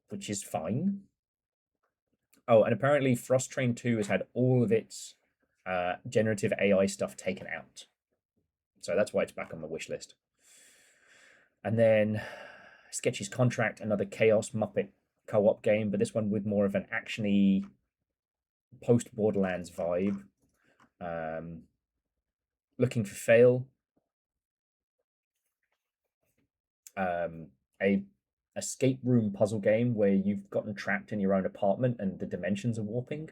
which is fine. Oh, and apparently Frost Train 2 has had all of its generative AI stuff taken out. So that's why it's back on the wish list. And then Sketchy's Contract, another Chaos Muppet co-op game, but this one with more of an actiony post-Borderlands vibe. Looking for Fail. A escape room puzzle game where you've gotten trapped in your own apartment and the dimensions are warping.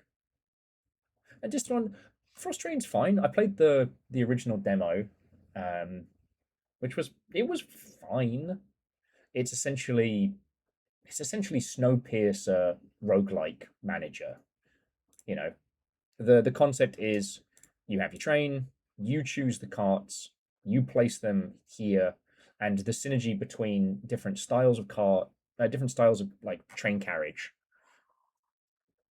And just on Frost Train's fine. I played the original demo, which was fine. It's essentially Snowpiercer roguelike manager. You know, the concept is you have your train, you choose the carts, you place them here, and the synergy between different styles of like train carriage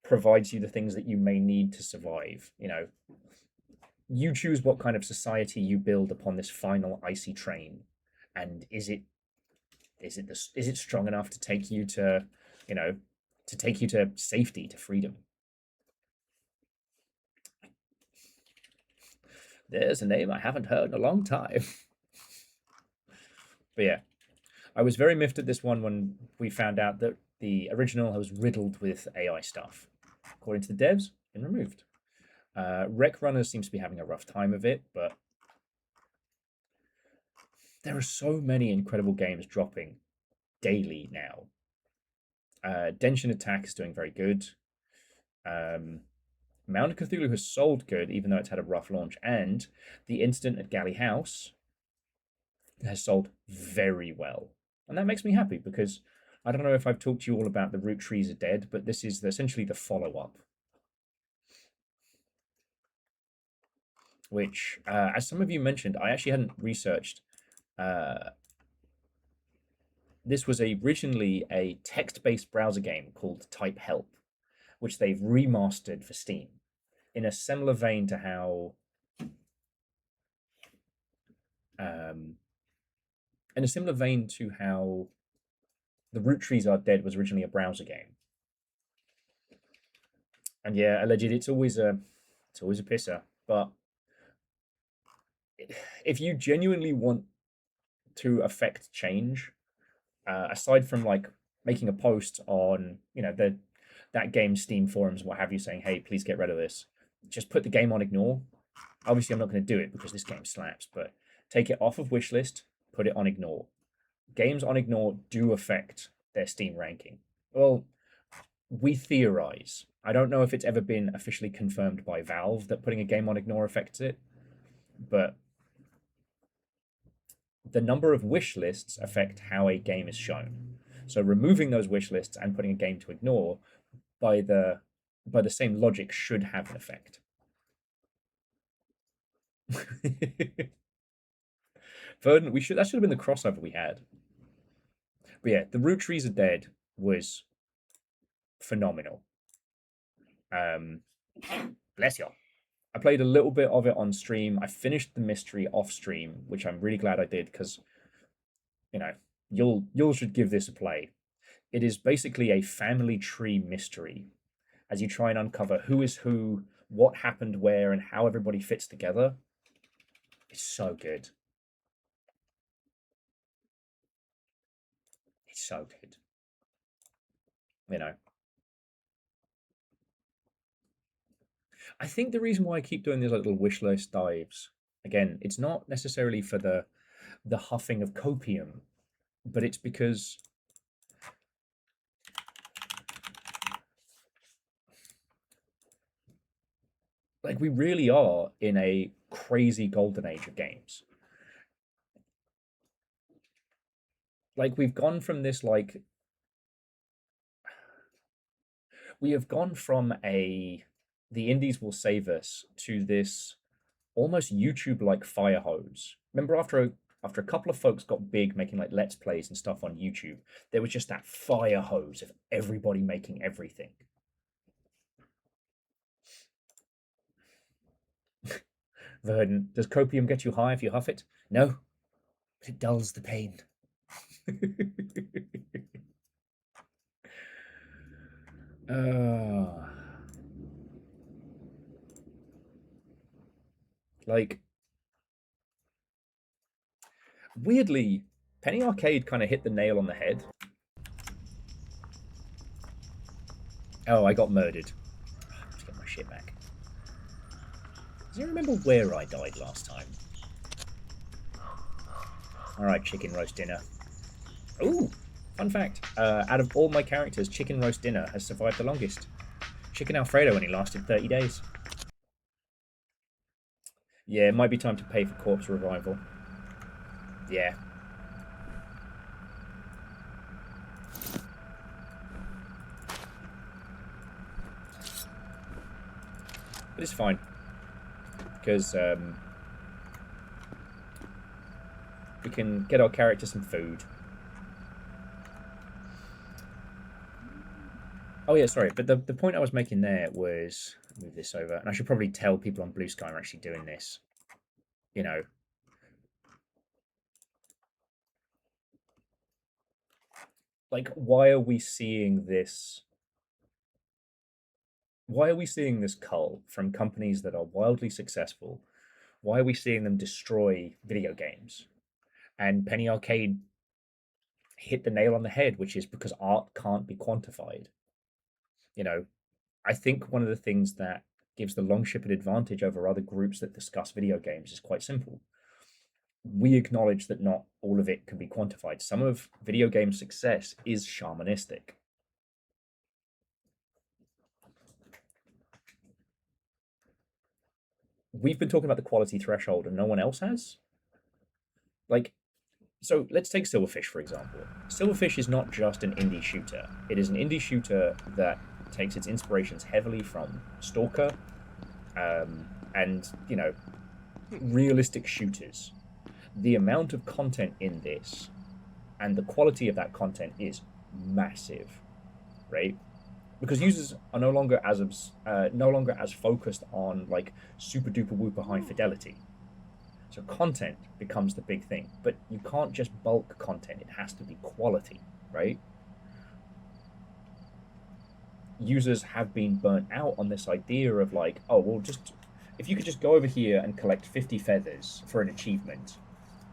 provides you the things that you may need to survive. You know, you choose what kind of society you build upon this final icy train, and is it strong enough to take you to, you know, safety, to freedom? There's a name I haven't heard in a long time. But yeah, I was very miffed at this one when we found out that the original was riddled with AI stuff. According to the devs, been removed. Rec Runners seems to be having a rough time of it, but there are so many incredible games dropping daily now. Denshin Attack is doing very good. Mount of Cthulhu has sold good, even though it's had a rough launch, and The Incident at Galley House has sold very well. And that makes me happy, because I don't know if I've talked to you all about The Root Trees Are Dead, but this is essentially the follow-up. Which, as some of you mentioned, I actually hadn't researched. This was originally a text-based browser game called Type Help, which they've remastered for Steam in a similar vein to how in a similar vein to how The Root Trees Are Dead was originally a browser game. And yeah, alleged it's always a pisser. But if you genuinely want to affect change, aside from like making a post on that game's Steam forums, what have you, saying, "Hey, please get rid of this," just put the game on ignore. Obviously, I'm not going to do it because this game slaps, but take it off of wishlist, put it on ignore. Games on ignore do affect their Steam ranking. Well, we theorize. I don't know if it's ever been officially confirmed by Valve that putting a game on ignore affects it, but the number of wish lists affect how a game is shown. So removing those wish lists and putting a game to ignore by the same logic should have an effect. Verdant, that should have been the crossover we had. But yeah, The Root Trees Are Dead was phenomenal. Bless you. I played a little bit of it on stream. I finished the mystery off stream, which I'm really glad I did because, you'll should give this a play. It is basically a family tree mystery as you try and uncover who is who, what happened where, and how everybody fits together. It's so good. It's so good. I think the reason why I keep doing these little wish list dives, again, it's not necessarily for the huffing of copium, but it's because like we really are in a crazy golden age of games. Like we've gone from this we have gone from the indies will save us to this almost YouTube like fire hose. Remember after a couple of folks got big making like let's plays and stuff on YouTube, there was just that fire hose of everybody making everything. Verdant, does copium get you high if you huff it? No, but it dulls the pain. Like, weirdly, Penny Arcade kind of hit the nail on the head. Oh, I got murdered. Let's get my shit back. Do you remember where I died last time? Alright, chicken roast dinner. Ooh, fun fact. Out of all my characters, chicken roast dinner has survived the longest. Chicken Alfredo only lasted 30 days. Yeah, it might be time to pay for corpse revival. Yeah. But it's fine. Because we can get our character some food. Oh yeah, sorry, but the point I was making there was, move this over, and I should probably tell people on Blue Sky I'm actually doing this. Like, why are we seeing this? Why are we seeing this cull from companies that are wildly successful? Why are we seeing them destroy video games? And Penny Arcade hit the nail on the head, which is because art can't be quantified. I think one of the things that gives the Longship an advantage over other groups that discuss video games is quite simple. We acknowledge that not all of it can be quantified. Some of video game success is shamanistic. We've been talking about the quality threshold and no one else has. So let's take Silverfish, for example. Silverfish is not just an indie shooter. It is an indie shooter that takes its inspirations heavily from Stalker and, realistic shooters. The amount of content in this and the quality of that content is massive, right? because users are no longer as focused on like super duper whooper high fidelity. So content becomes the big thing, but you can't just bulk content; it has to be quality, right? Users have been burnt out on this idea of like, oh, well, just if you could just go over here and collect 50 feathers for an achievement,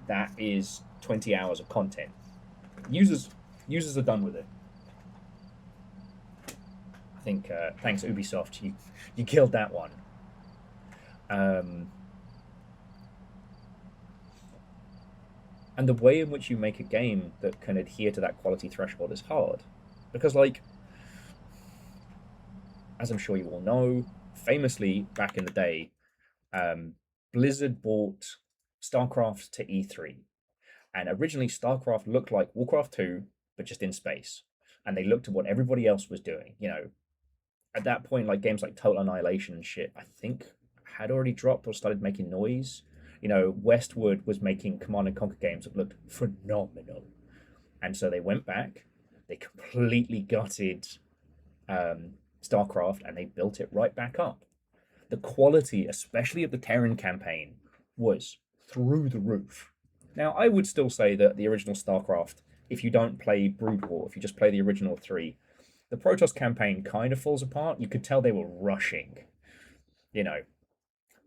that is 20 hours of content. Users users are done with it. I think thanks Ubisoft, you killed that one. Um, and the way in which you make a game that can adhere to that quality threshold is hard, because like as I'm sure you all know, famously back in the day, um, Blizzard bought StarCraft to E3, and originally StarCraft looked like Warcraft 2, but just in space. And they looked at what everybody else was doing. At that point, like games like Total Annihilation and shit, I think had already dropped or started making noise. Westwood was making Command and Conquer games that looked phenomenal, and so they went back, they completely gutted StarCraft, and they built it right back up. The quality, especially of the Terran campaign, was through the roof. Now, I would still say that the original StarCraft, if you don't play Brood War, if you just play the original three, the Protoss campaign kind of falls apart. You could tell they were rushing, you know.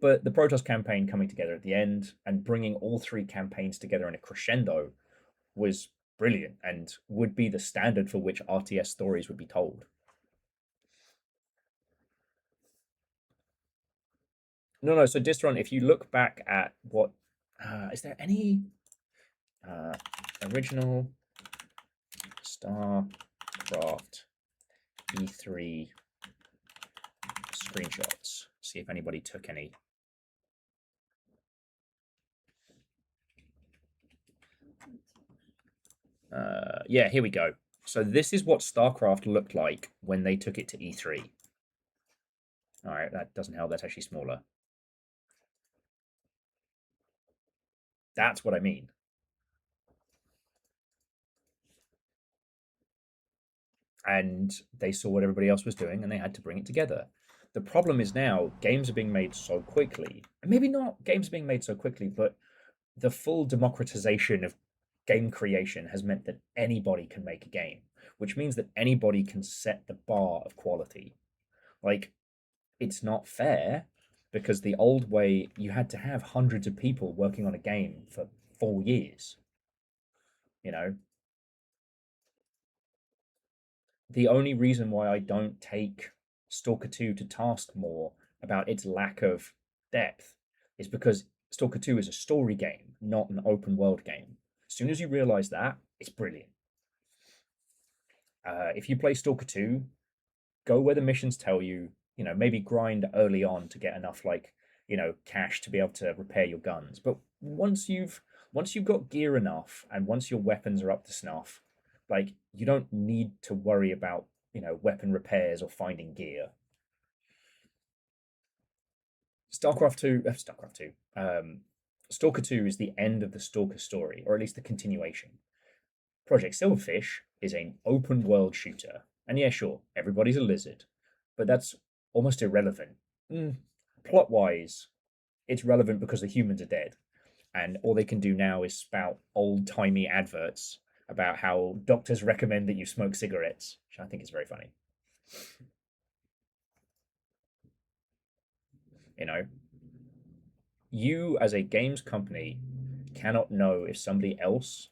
But the Protoss campaign coming together at the end and bringing all three campaigns together in a crescendo was brilliant and would be the standard for which RTS stories would be told. No, no. So Distron, if you look back at what is there any uh, original StarCraft E3 screenshots? See if anybody took any. Yeah, here we go. So this is what StarCraft looked like when they took it to E3. All right, that doesn't help. That's actually smaller. That's what I mean. And they saw what everybody else was doing and they had to bring it together. The problem is now games are being made so quickly. And maybe not games being made so quickly, but the full democratization of game creation has meant that anybody can make a game, which means that anybody can set the bar of quality. Like, it's not fair because the old way you had to have hundreds of people working on a game for 4 years, you know? The only reason why I don't take Stalker 2 to task more about its lack of depth is because Stalker 2 is a story game, not an open world game. As soon as you realize that, it's brilliant. If you play Stalker 2, go where the missions tell you, maybe grind early on to get enough cash to be able to repair your guns. But once you've got gear enough and once your weapons are up to snuff, like you don't need to worry about, weapon repairs or finding gear. StarCraft 2, StarCraft 2. Stalker 2 is the end of the Stalker story, or at least the continuation. Project Silverfish is an open world shooter. And yeah, sure, everybody's a lizard, but that's almost irrelevant. Plot wise, it's relevant because the humans are dead, and all they can do now is spout old timey adverts about how doctors recommend that you smoke cigarettes, which I think is very funny. You know, you as a games company cannot know if somebody else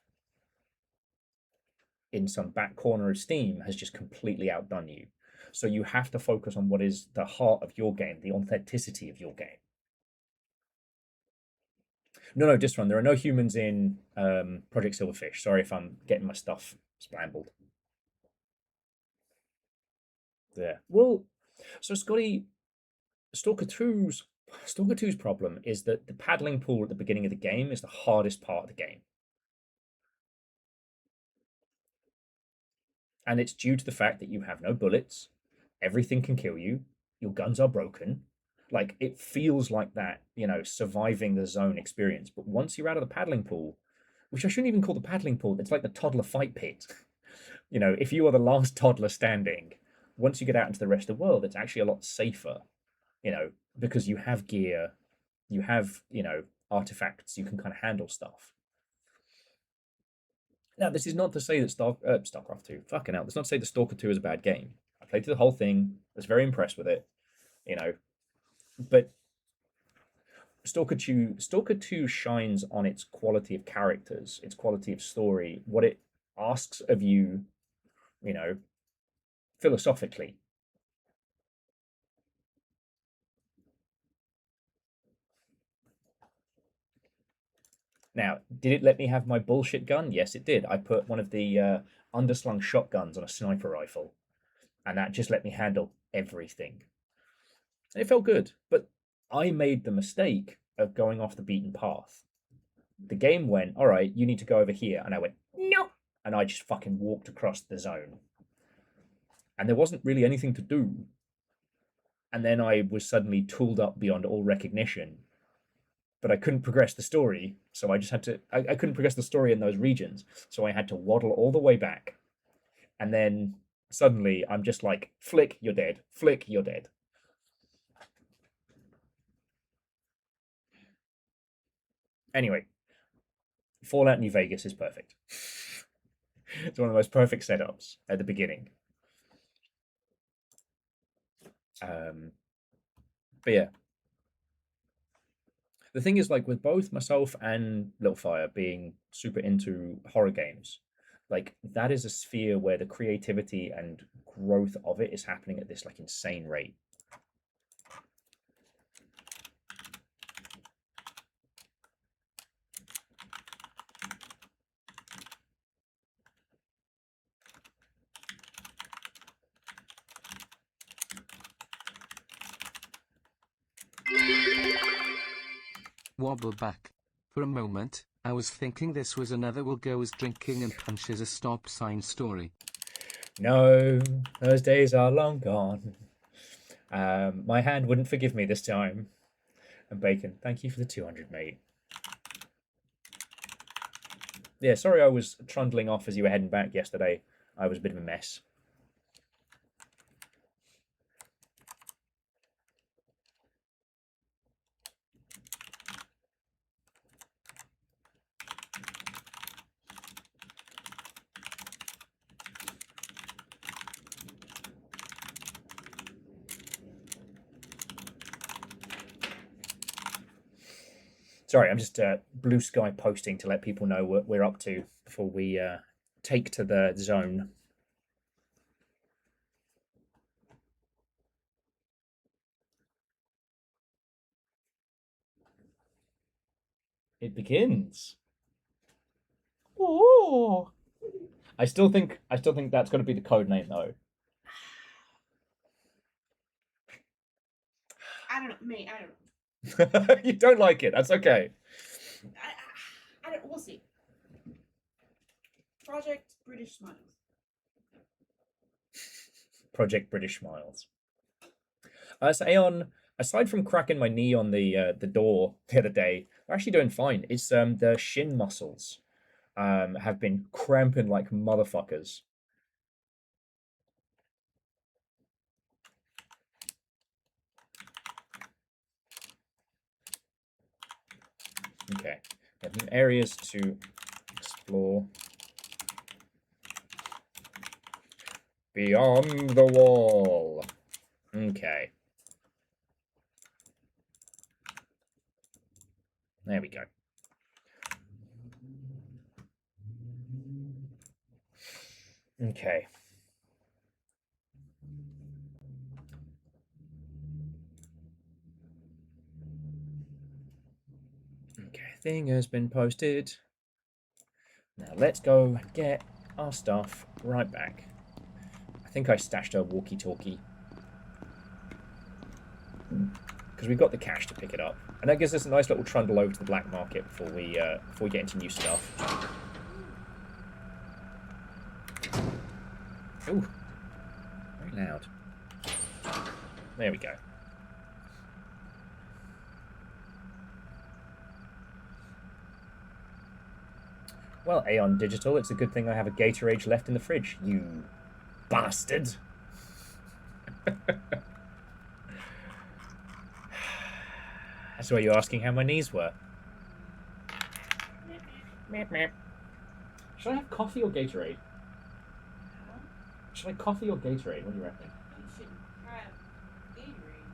in some back corner of Steam has just completely outdone you. So you have to focus on what is the heart of your game, the authenticity of your game. No, no, just run. There are no humans in Project Silverfish. Sorry if I'm getting my stuff splambled. There. Well, so Scotty, Stalker 2's Stalker 2's problem is that the paddling pool at the beginning of the game is the hardest part of the game. And it's due to the fact that you have no bullets, everything can kill you, your guns are broken. Like it feels like that, surviving the zone experience. But once you're out of the paddling pool, which I shouldn't even call the paddling pool, it's like the toddler fight pit. If you are the last toddler standing, once you get out into the rest of the world, it's actually a lot safer, because you have gear, you have, artifacts, you can kind of handle stuff. Now, this is not to say that StarCraft 2, fucking hell, that's not to say that Stalker 2 is a bad game. I played through the whole thing, I was very impressed with it, but Stalker 2 shines on its quality of characters, its quality of story, what it asks of you, philosophically. Now, did it let me have my bullshit gun? Yes, it did. I put one of the underslung shotguns on a sniper rifle, and that just let me handle everything. And it felt good, but I made the mistake of going off the beaten path. The game went, all right, you need to go over here. And I went, no. And I just fucking walked across the zone. And there wasn't really anything to do. And then I was suddenly tooled up beyond all recognition. But I couldn't progress the story, so I just had to. I couldn't progress the story in those regions, so I had to waddle all the way back. And then suddenly I'm just like, flick, you're dead. Flick, you're dead. Anyway, Fallout New Vegas is perfect. It's one of the most perfect setups at the beginning. But yeah. The thing is, like, with both myself and Littlefire being super into horror games, like, that is a sphere where the creativity and growth of it is happening at this, like, insane rate. Wobble back. For a moment, I was thinking this was another Will Goes Drinking and Punches a Stop Sign story. No, those days are long gone. My hand wouldn't forgive me this time. And Bacon, thank you for the 200, mate. Yeah, sorry I was trundling off as you were heading back yesterday. I was a bit of a mess. Sorry, I'm just blue sky posting to let people know what we're up to before we take to the zone. It begins. Ooh. I still think that's going to be the code name though. I don't know, mate. I don't know. You don't like it. That's okay. I don't. We'll see. Project British Smiles. Project British Smiles. So Aeon, aside from cracking my knee on the door the other day, they're actually doing fine. It's the shin muscles have been cramping like motherfuckers. Okay, we have new areas to explore. Beyond the wall. Okay. There we go. Okay. Okay, thing has been posted. Now let's go get our stuff right back. I think I stashed a walkie-talkie. Because we've got the cash to pick it up. And that gives us a nice little trundle over to the black market before we get into new stuff. Ooh. Very loud. There we go. Well, Aeon Digital, it's a good thing I have a Gatorade left in the fridge, you bastard. That's why you're asking how my knees were. Meep, meep. Should I have coffee or Gatorade? Should I coffee or Gatorade? What do you reckon? You should have Gatorade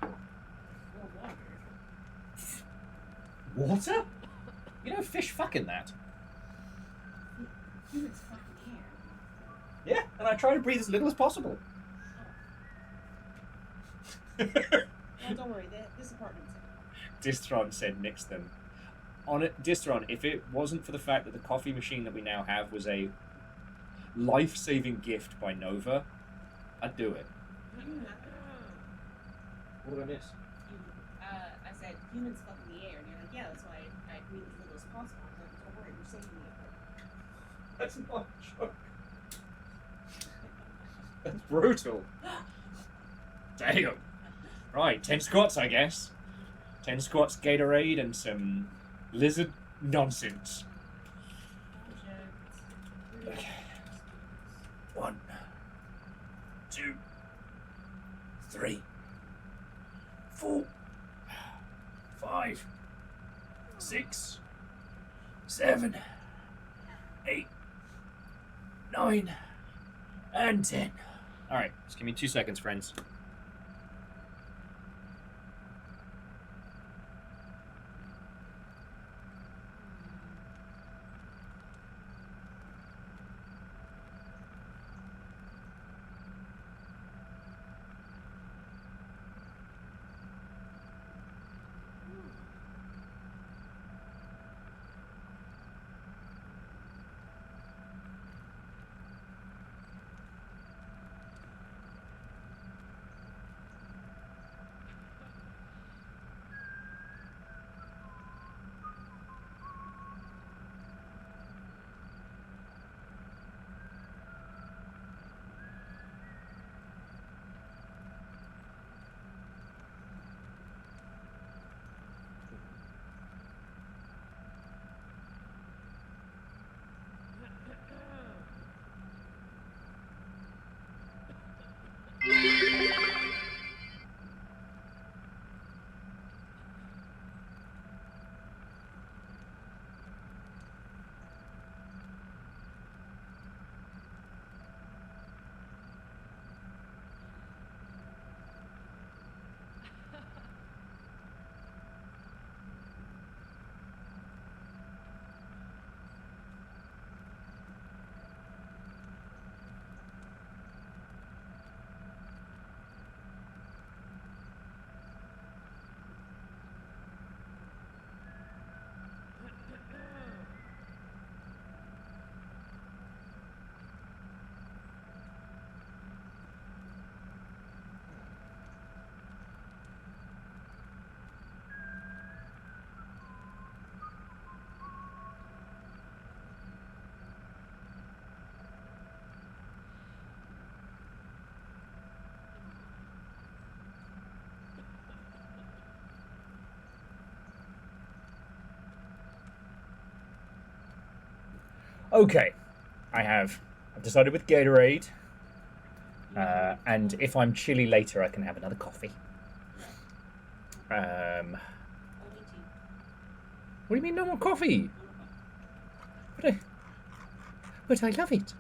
or water. Water? You know, fish fuck in that. Humans fucking air. Yeah, and I try to breathe as little as possible. Well, don't worry. This apartment's in. Distron said nix them. On it, Distron, if it wasn't for the fact that the coffee machine that we now have was a life-saving gift by Nova, I'd do it. What did I miss? I said humans fuck in the air, and you're like, yeah, that's why I breathe as little as possible. I'm like, don't worry, we're saving the apartment. That's not a joke. That's brutal. Damn. Right, 10 squats, I guess. 10 squats, Gatorade, and some lizard nonsense. Okay. 1, 2, 3, 4, 5, 6, 7, 8, 9, and 10. Alright, just give me 2 seconds, friends. Okay, I've decided with Gatorade, and if I'm chilly later, I can have another coffee. Only two. What do you mean no more coffee? But I love it.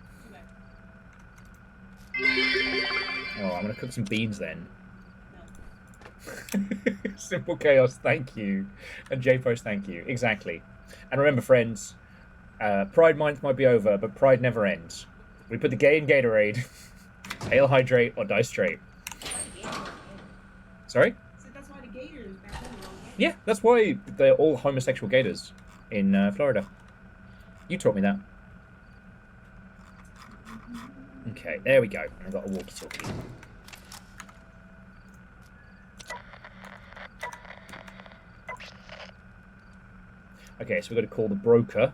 Oh, I'm gonna cook some beans then. No. Simple Chaos, thank you. And JPost, thank you. Exactly. And remember, friends, Pride Month might be over, but Pride never ends. We put the gay in Gatorade. Ale hydrate or die straight. Sorry? So that's why the gators back then were all gay. Yeah, that's why they're all homosexual gators in Florida. You taught me that. Okay, there we go. I've got a walkie-talkie. Okay, so we've got to call the broker.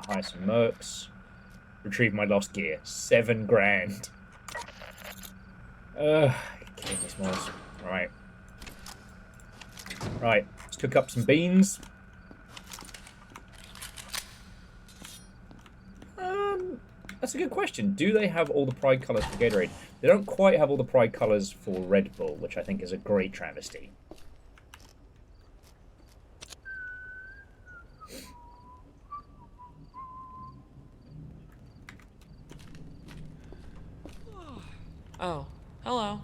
Hire some mercs. Retrieve my lost gear. 7 grand. Killing me, Smalls. Right. Right, let's cook up some beans. That's a good question. Do they have all the Pride colours for Gatorade? They don't quite have all the Pride colours for Red Bull, which I think is a great travesty. Oh, hello.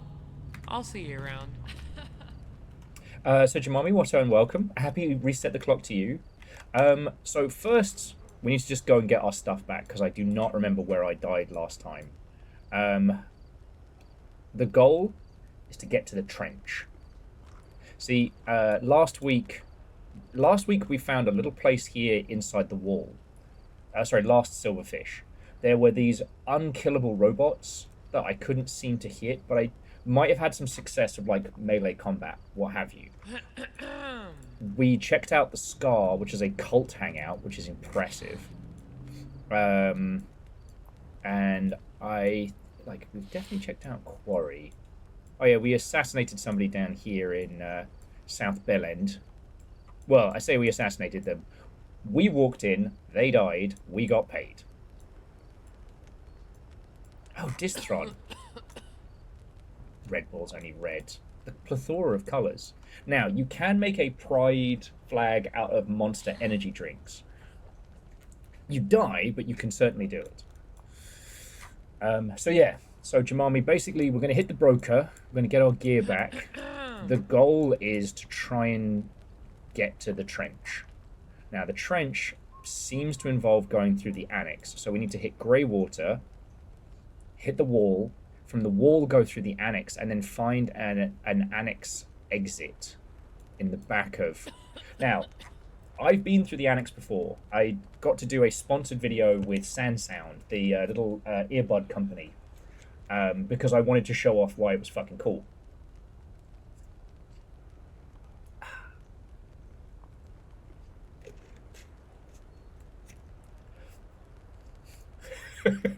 I'll see you around. So Jamami, Watto, and welcome. Happy reset the clock to you. So first, we need to just go and get our stuff back, because I do not remember where I died last time. The goal is to get to the trench. See, last week we found a little place here inside the wall. Sorry, last Silverfish. There were these unkillable robots that I couldn't seem to hit, but I might have had some success of like melee combat, what have you. We checked out the Scar, which is a cult hangout, which is impressive. And we've definitely checked out Quarry. Oh yeah, we assassinated somebody down here in South Bellend. Well, I say we assassinated them. We walked in, they died, we got paid. Oh, Distron. Red Bull's only red. The plethora of colours. Now, you can make a pride flag out of Monster energy drinks. You die, but you can certainly do it. So yeah, so Jamami, basically we're going to hit the broker, we're going to get our gear back. The goal is to try and get to the trench. Now, the trench seems to involve going through the annex, so we need to hit grey water, hit the wall, from the wall go through the annex, and then find an annex exit in the back of... Now, I've been through the annex before. I got to do a sponsored video with Sound, the little earbud company, because I wanted to show off why it was fucking cool.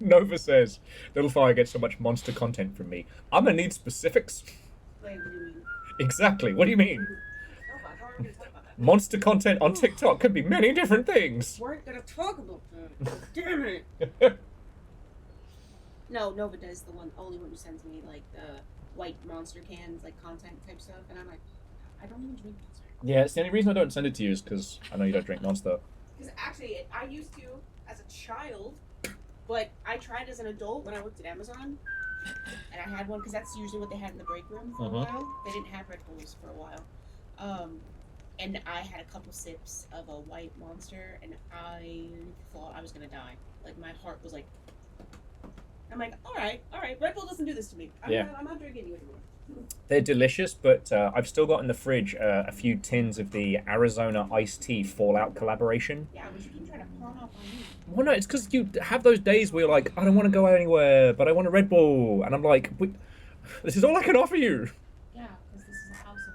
Nova says, Little Fire gets so much monster content from me. I'm gonna need specifics. Wait, what do you mean? Exactly, what do you mean? No, I thought we were gonna talk about that. Monster content on TikTok could be many different things. We weren't gonna talk about that. Damn it. No, Nova does the only one who sends me like the white monster cans, like content type stuff, and I'm like, I don't even drink monster. Yeah, it's the only reason I don't send it to you is because I know you don't drink Monster. Because actually, I used to as a child, but I tried as an adult when I worked at Amazon, and I had one because that's usually what they had in the break room for a while. They didn't have Red Bulls for a while, and I had a couple sips of a white monster, and I thought I was gonna die. Like my heart was like. I'm like, all right, Red Bull doesn't do this to me. I'm not drinking you anymore. They're delicious, but I've still got in the fridge a few tins of the Arizona iced tea Fallout collaboration. Yeah, but you can try to pawn off on me. Well, no, it's because you have those days where you're like, I don't want to go anywhere, but I want a Red Bull. And I'm like, this is all I can offer you. Yeah, because this is a house of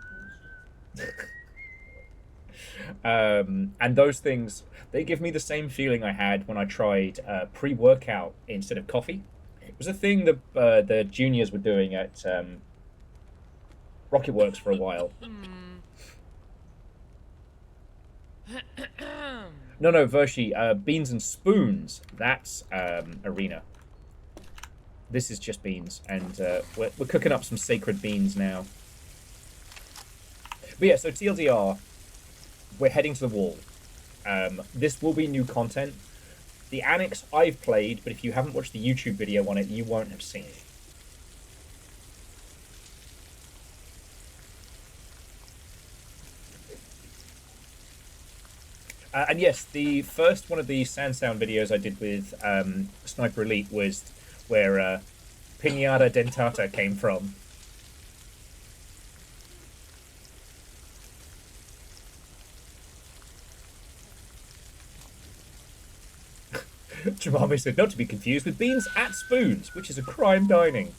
bullshit. And those things, they give me the same feeling I had when I tried pre-workout instead of coffee. It was a thing that the juniors were doing at Rocketworks for a while. No, Vershi, beans and spoons. That's Arena. This is just beans, and we're cooking up some sacred beans now. But yeah, so TLDR, we're heading to the wall. This will be new content. The Annex I've played, but if you haven't watched the YouTube video on it, you won't have seen it. And yes, the first one of the Sound videos I did with Sniper Elite was where Pinata Dentata came from. Jamami said, not to be confused with beans at spoons, which is a crime dining.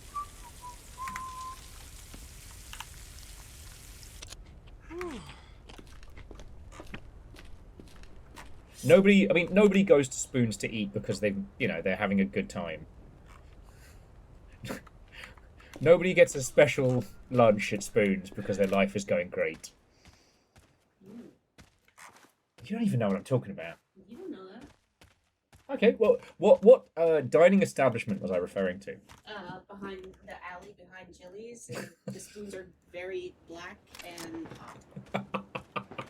Nobody goes to Spoons to eat because they're having a good time. Nobody gets a special lunch at Spoons because their life is going great. You don't even know what I'm talking about. You don't know that. Okay, well, what dining establishment was I referring to? Behind the alley behind Chili's, and the spoons are very black and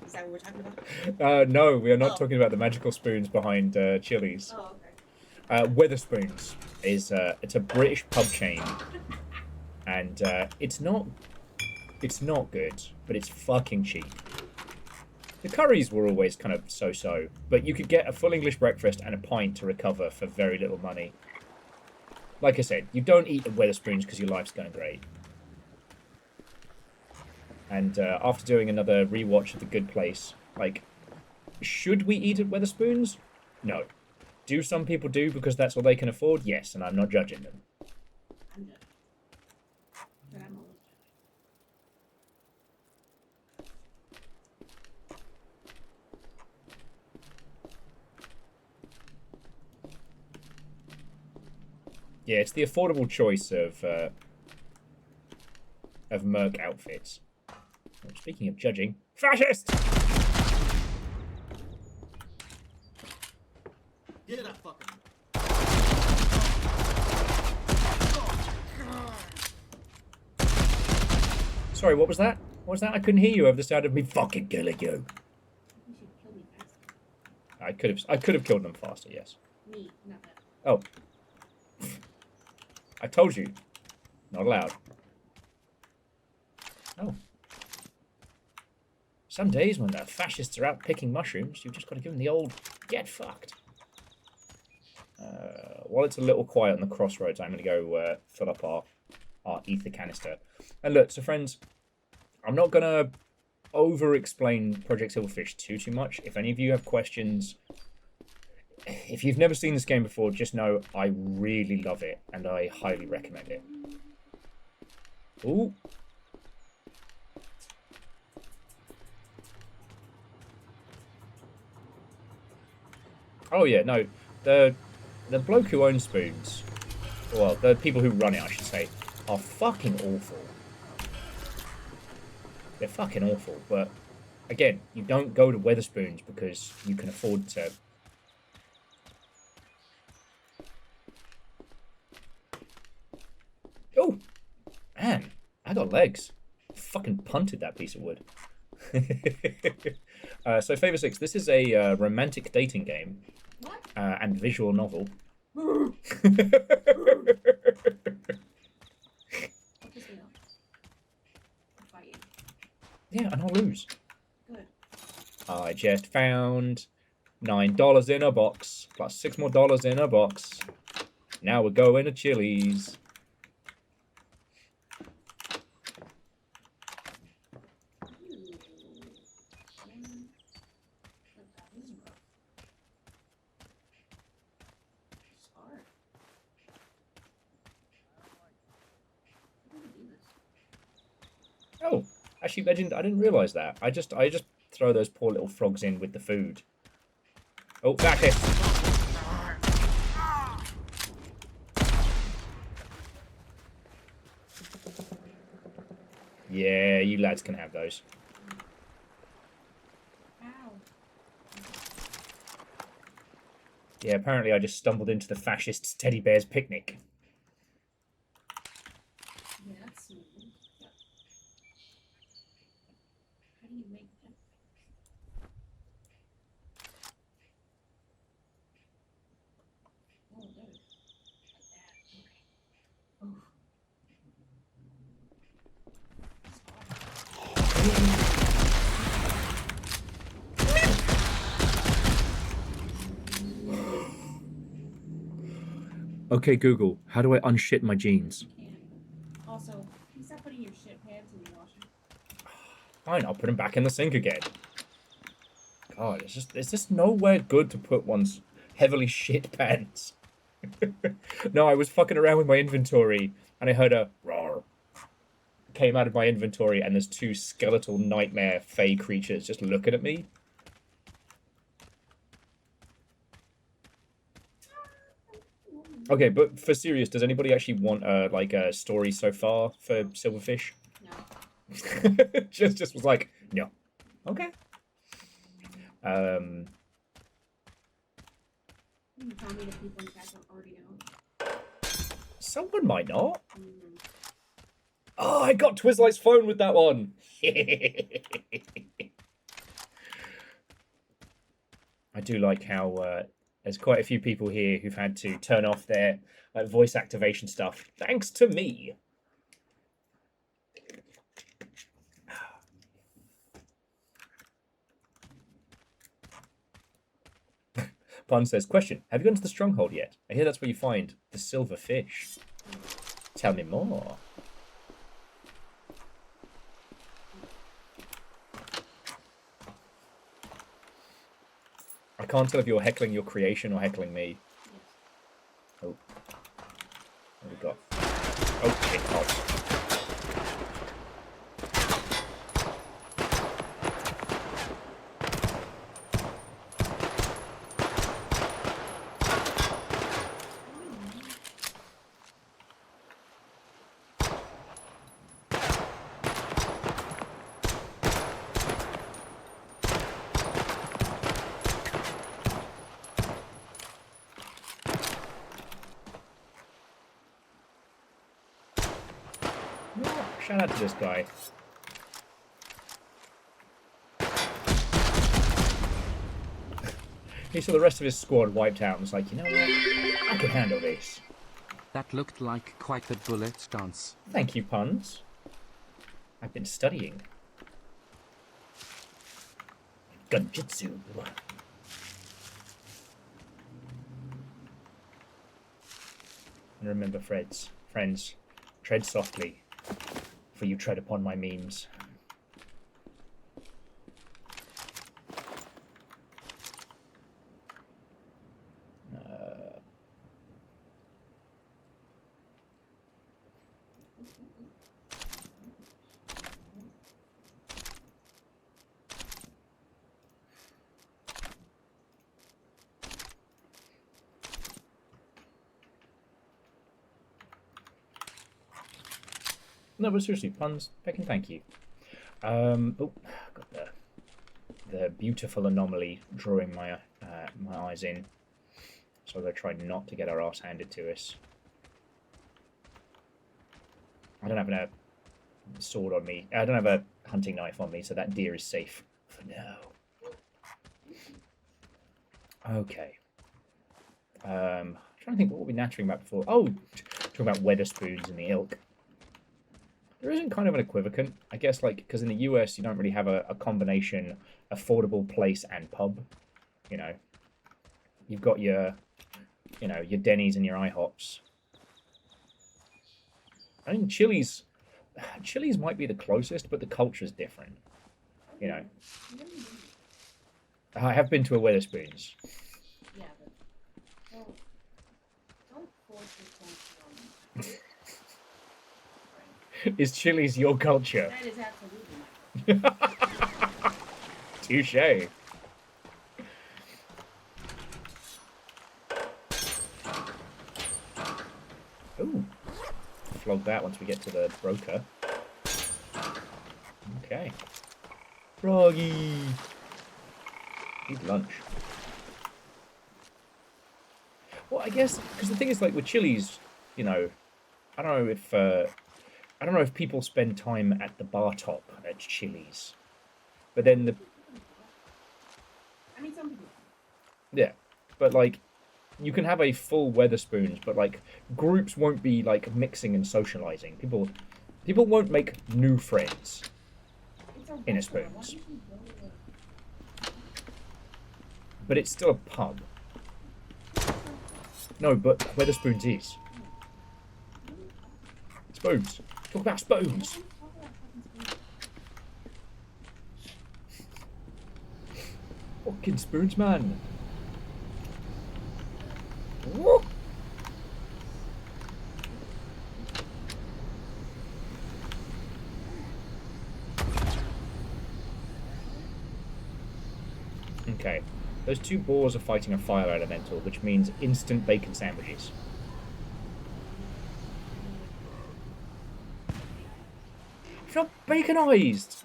is that what we're talking about? No, we are not Oh. talking about the magical spoons behind Chili's. Oh, okay. Weatherspoons is it's a British pub chain, and it's not good, but it's fucking cheap. The curries were always kind of so-so, but you could get a full English breakfast and a pint to recover for very little money. Like I said, you don't eat at Weatherspoons because your life's going great. And after doing another rewatch of The Good Place, like, should we eat at Weatherspoons? No. Do some people do because that's all they can afford? Yes, and I'm not judging them. I'm done. But I'm always Yeah, it's the affordable choice of Merc outfits. Oh, speaking of judging, fascist! Get that fucking. Sorry, what was that? What was that? I couldn't hear you over the sound of me fucking killing you. You should kill me faster. I could have killed them faster, yes. Me, not that. Oh. I told you. Not allowed. Oh. Some days when the fascists are out picking mushrooms, you've just got to give them the old get fucked. While it's a little quiet on the crossroads, I'm going to go fill up our ether canister. And look, so friends, I'm not going to over-explain Project Silverfish too much. If any of you have questions, if you've never seen this game before, just know I really love it, and I highly recommend it. Ooh. Oh yeah, no, the bloke who owns Spoons, well, the people who run it, I should say, are fucking awful. They're fucking awful, but again, you don't go to Weatherspoons because you can afford to. Oh, man, I got legs. Fucking punted that piece of wood. So, Favor 6, this is a romantic dating game. What? And visual novel. Just me up. Fight you. Yeah, and I'll lose. Good. I just found $9 in a box, plus $6 more in a box. Now we're going to Chili's. Oh, actually, Legend, I didn't realize that. I just throw those poor little frogs in with the food. Oh, back it. Yeah, you lads can have those. Ow. Yeah, apparently I just stumbled into the fascists' teddy bears picnic. Yeah, that's smooth. How do you make that? Oh, there. Like that. Okay. Oh. Okay, Google, how do I unshit my jeans? Can. Also, can you stop putting your shit pants in the washer? Fine, I'll put them back in the sink again. God, it's just nowhere good to put one's heavily shit pants. No, I was fucking around with my inventory, and I heard a roar. Came out of my inventory, and there's two skeletal nightmare fey creatures just looking at me. Okay, but for serious, does anybody actually want like a story so far for Silverfish? No. just was like, no. Okay. You tell me the people in chat don't already know. Someone might not. Mm. Oh, I got Twizzlight's phone with that one. I do like how there's quite a few people here who've had to turn off their voice activation stuff thanks to me. Pun says, question, have you gone to the stronghold yet? I hear that's where you find the Silverfish. Tell me more. I can't tell if you're heckling your creation or heckling me. Oh. What have we got? Oh, shit, hot. Shout out to this guy. He saw the rest of his squad wiped out and was like, you know what? I can handle this. That looked like quite a bullet dance. Thank you, puns. I've been studying. Gunjitsu. And remember, friends, tread softly, for you tread upon my memes. No, but seriously, puns, Beck and thank you. Oh, got the beautiful anomaly drawing my my eyes in. So I tried not to get our ass handed to us. I don't have a sword on me. I don't have a hunting knife on me, so that deer is safe for now. Okay. I'm trying to think what were we nattering about before. Oh, talking about Weatherspoons and the ilk. There isn't kind of an equivocant, I guess, like, because in the US you don't really have a combination affordable place and pub. You know, you've got your, you know, your Denny's and your IHOPs. I think Chili's might be the closest, but the culture's different. You know, I have been to a Weatherspoons. Yeah, but don't force your culture on me. Is Chili's your culture? That is absolutely my culture. Touche. Ooh. Flog that once we get to the broker. Okay. Froggy! Eat lunch. Well, I guess, because the thing is, like, with Chili's, you know, I don't know if people spend time at the bar top at Chili's. But then the... I mean, some people. Yeah. But, like, you can have a full Weatherspoons, but, like, groups won't be, like, mixing and socializing. People won't make new friends in a Spoons. But it's still a pub. No, but Weatherspoons is. Spoons. Talk about Spoons. Fucking Spoons, man. Woo! Okay. Those two boars are fighting a fire elemental, which means instant bacon sandwiches. It's not baconized!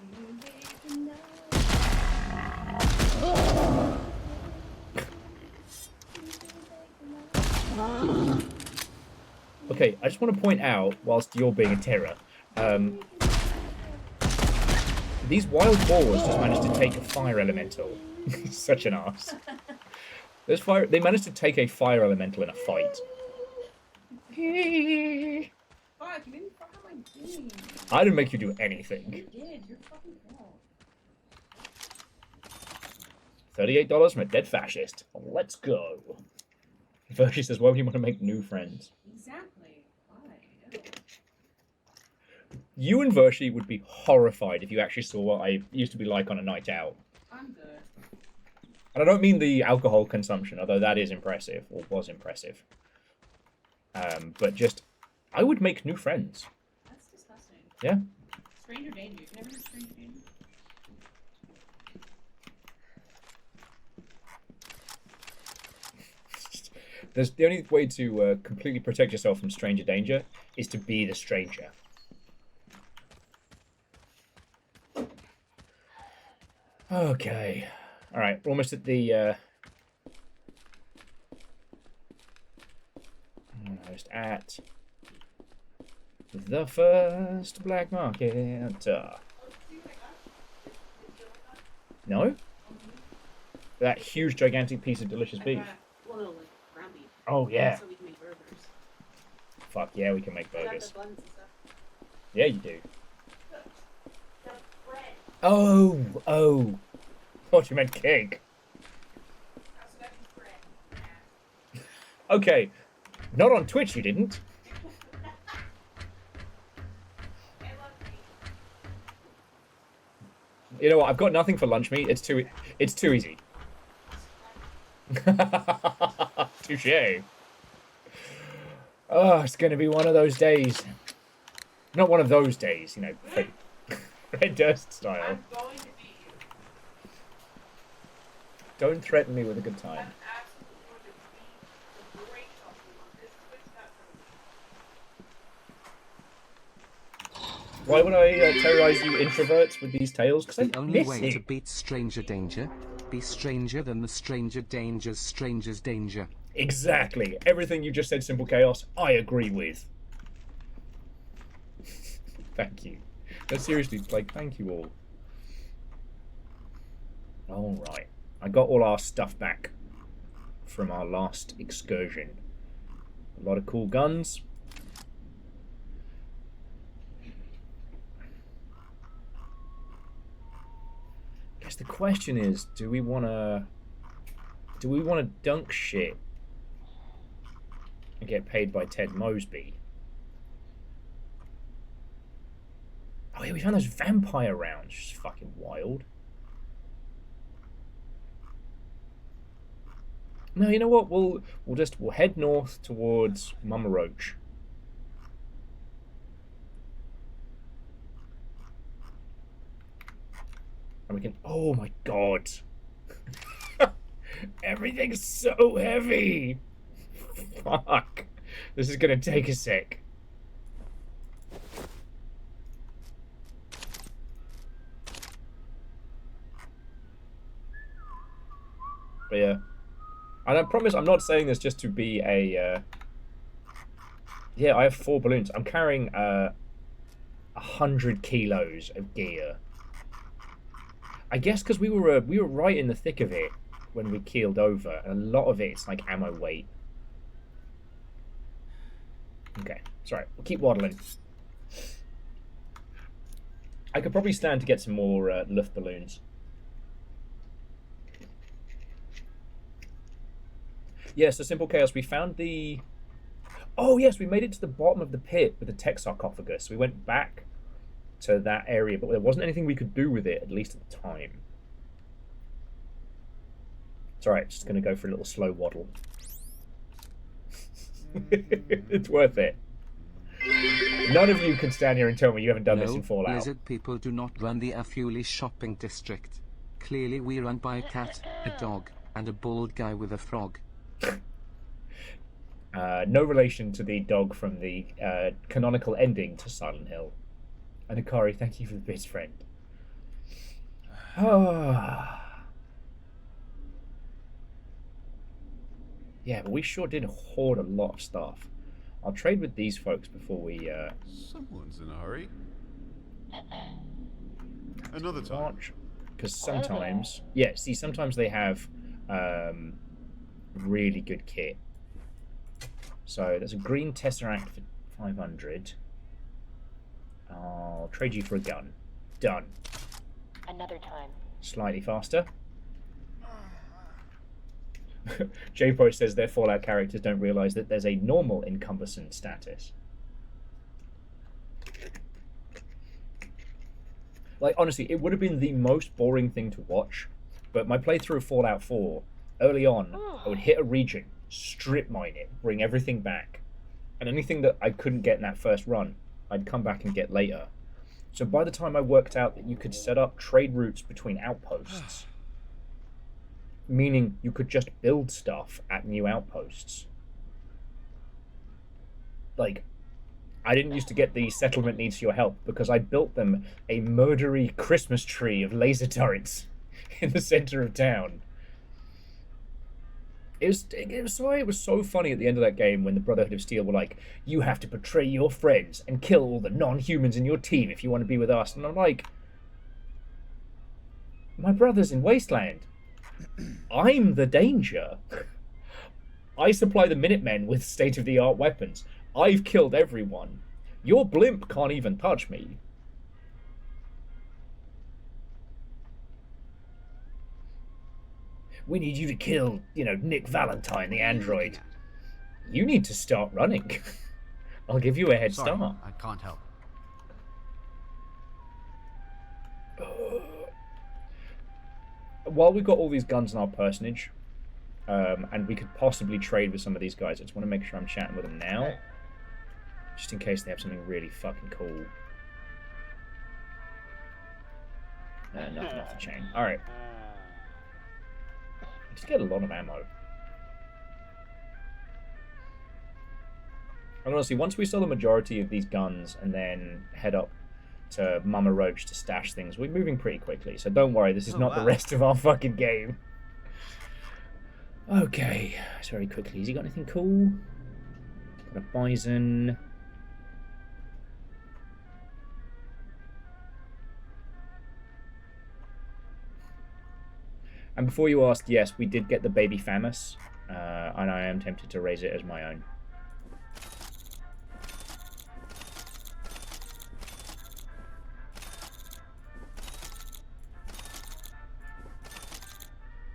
Okay, I just want to point out, whilst you're being a terror, these wild boars just managed to take a fire elemental. Such an arse. They managed to take a fire elemental in a fight. Fuck, you made me fuck up my game. I didn't make you do anything. You did, you're fucking fault. $38 from a dead fascist. Let's go. Virtue says, why would you want to make new friends? Exactly. Why? Ew. You and Virtue would be horrified if you actually saw what I used to be like on a night out. I'm good. And I don't mean the alcohol consumption, although that is impressive, or was impressive. But just, I would make new friends. That's disgusting. Yeah. Stranger danger. You never heard of stranger danger? The only way to completely protect yourself from stranger danger is to be the stranger. Okay. Alright, we're almost at the... almost at... the first black market. No? That huge, gigantic piece of delicious beef. Well, no, like ground beef. Oh, yeah. So we can make burgers. Fuck yeah, we can make I got burgers. the buns and stuff. Yeah, you do. The bread. Oh. Thought you meant cake. I also got these bread. Okay. Not on Twitch, you didn't. I love meat. You know what? I've got nothing for lunch meat. It's too easy. Touche. Oh, it's gonna be one of those days. Not one of those days, you know, Red Durst style. I'm going to beat you. Don't threaten me with a good I'm time. absolutely going to beat the brakes off you on this Twitch platform. Why would I terrorize you introverts with these tales? Because The I only miss way to it. beat stranger danger, be stranger than the stranger danger's stranger's danger. Exactly. Everything you just said, Simple Chaos, I agree with. Thank you. No, seriously, like, thank you all. Alright. I got all our stuff back from our last excursion. A lot of cool guns. I guess the question is, do we want to dunk shit and get paid by Ted Mosby? Oh yeah, we found those vampire rounds, which is fucking wild. No, you know what? We'll head north towards Mama Roach. And we can... Oh my god. Everything's so heavy. Fuck. This is gonna take a sec. But yeah. And I promise I'm not saying this just to be a... Yeah, I have 4 balloons. I'm carrying 100 kilos of gear. I guess because we were right in the thick of it when we keeled over, and a lot of it's like ammo weight. Okay, sorry, we'll keep waddling. I could probably stand to get some more Luft balloons. Yeah, so Simple Chaos, we found the... Oh yes, we made it to the bottom of the pit with the tech sarcophagus. We went back to that area, but there wasn't anything we could do with it, at least at the time. It's alright, just going to go for a little slow waddle. It's worth it. None of you can stand here and tell me you haven't done this in Fallout. Lizard people do not run the Afuli shopping district. Clearly we run by a cat, a dog, and a bald guy with a frog. No relation to the dog from the canonical ending to Silent Hill. And Akari, thank you for the bits, friend. Yeah, but we sure did hoard a lot of stuff. I'll trade with these folks before we Someone's in a hurry. Another time. launch. Because sometimes, yeah, see, sometimes they have really good kit. So there's a green Tesseract for 500. I'll trade you for a gun. Done. Another time. Slightly faster. J-Po says their Fallout characters don't realise that there's a normal incumbency status. Like, honestly, it would have been the most boring thing to watch, but my playthrough of Fallout 4, early on, I would hit a region, strip mine it, bring everything back, and anything that I couldn't get in that first run, I'd come back and get later. So by the time I worked out that you could set up trade routes between outposts, meaning you could just build stuff at new outposts. Like, I didn't used to get the settlement needs your help because I built them a murdery Christmas tree of laser turrets in the center of town. It was so funny at the end of that game when the Brotherhood of Steel were like, you have to betray your friends and kill all the non-humans in your team if you want to be with us. And I'm like, my brother's in Wasteland. I'm the danger. I supply the Minutemen with state-of-the-art weapons. I've killed everyone. Your blimp can't even touch me. We need you to kill, Nick Valentine, the android. You need to start running. I'll give you a head Sorry, start. I can't help. While we've got all these guns in our personage, and we could possibly trade with some of these guys, I just want to make sure I'm chatting with them now. Just in case they have something really fucking cool. Nothing off the chain. Alright. I just get a lot of ammo. And honestly, once we sell the majority of these guns and then head up to Mama Roach to stash things, we're moving pretty quickly. So don't worry, this is not the rest of our fucking game. Okay, so very quickly. Has he got anything cool? Got a bison. And before you ask, yes, we did get the baby Famus, and I am tempted to raise it as my own.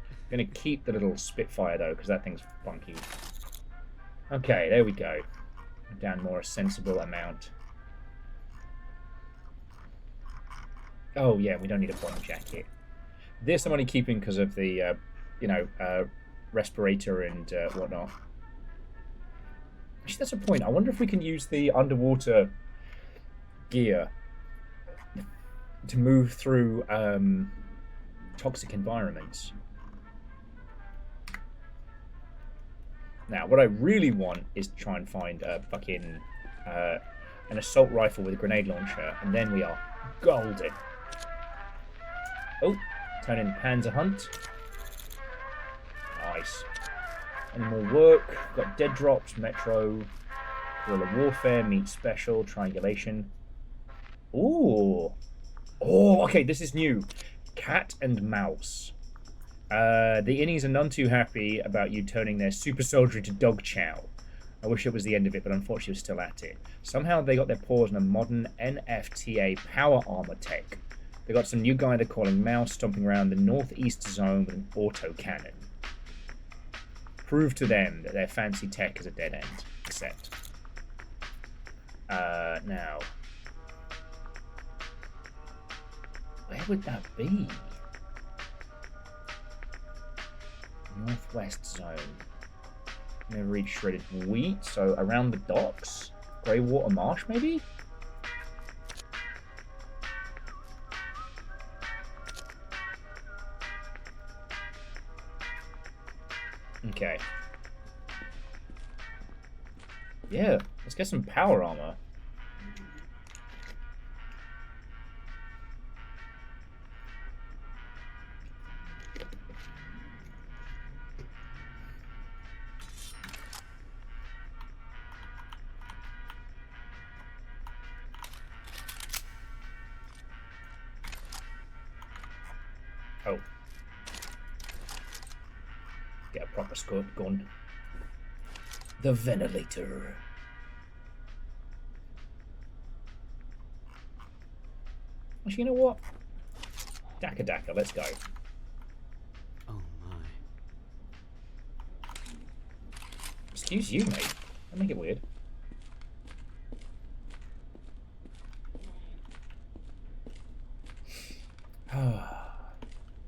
I'm going to keep the little Spitfire, though, because that thing's funky. Okay, there we go. Down more a sensible amount. Oh, yeah, we don't need a bomb jacket. This I'm only keeping because of the, respirator and whatnot. Actually, that's a point. I wonder if we can use the underwater gear to move through toxic environments. Now, what I really want is to try and find a fucking an assault rifle with a grenade launcher, and then we are golden. Oh, turn in Panzer Hunt. Nice. Any more work? Got dead drops, metro, guerrilla warfare, meat special, triangulation. Ooh. Oh, okay, this is new. Cat and mouse. The innies are none too happy about you turning their super soldier into dog chow. I wish it was the end of it, but unfortunately we're still at it. Somehow they got their paws on a modern NFTA power armor tech. They got some new guy they're calling Mouse stomping around the northeast zone with an auto cannon. Prove to them that their fancy tech is a dead end. Accept. Now. Where would that be? Northwest zone. Never reach shredded wheat, so around the docks? Greywater Marsh, maybe? Okay. Yeah, let's get some power armor. Get a proper scope gun. The ventilator. Actually, you know what? Daka Daka, let's go. Oh my. Excuse you, mate. Don't make it weird.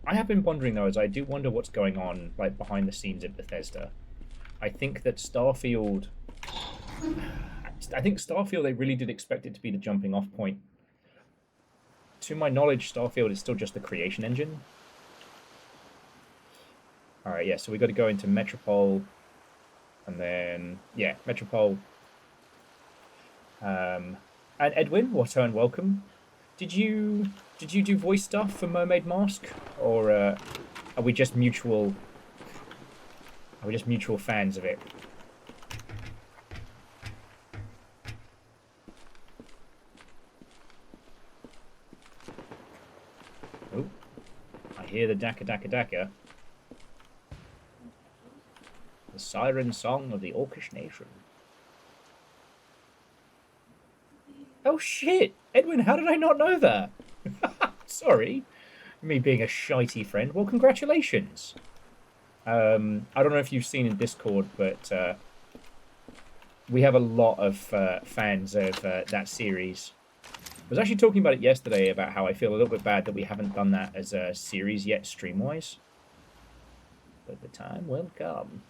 I have been wondering though, as I do wonder what's going on, like behind the scenes at Bethesda. I think that Starfield, they really did expect it to be the jumping off point. To my knowledge, Starfield is still just the creation engine. Alright, yeah, so we got to go into Metropole, and then, yeah, Metropole. And Edwin, what and welcome. Did you do voice stuff for Mermaid Mask, or are we just mutual? Are we just mutual fans of it? Oh, I hear the Daka Daka Daka. The siren song of the Orcish nation. Oh shit! Edwin, how did I not know that? Sorry. Me being a shitey friend. Well, congratulations. I don't know if you've seen in Discord, but we have a lot of fans of that series. I was actually talking about it yesterday, about how I feel a little bit bad that we haven't done that as a series yet, stream-wise. But the time will come.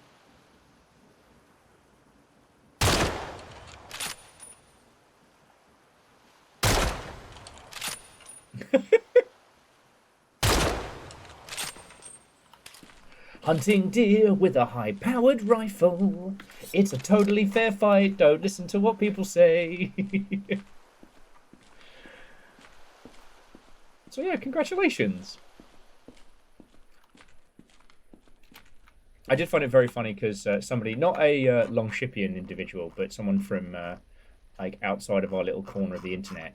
Hunting deer with a high-powered rifle. It's a totally fair fight. Don't listen to what people say. So yeah, congratulations. I did find it very funny because somebody, not a Longshipian individual, but someone from like outside of our little corner of the internet,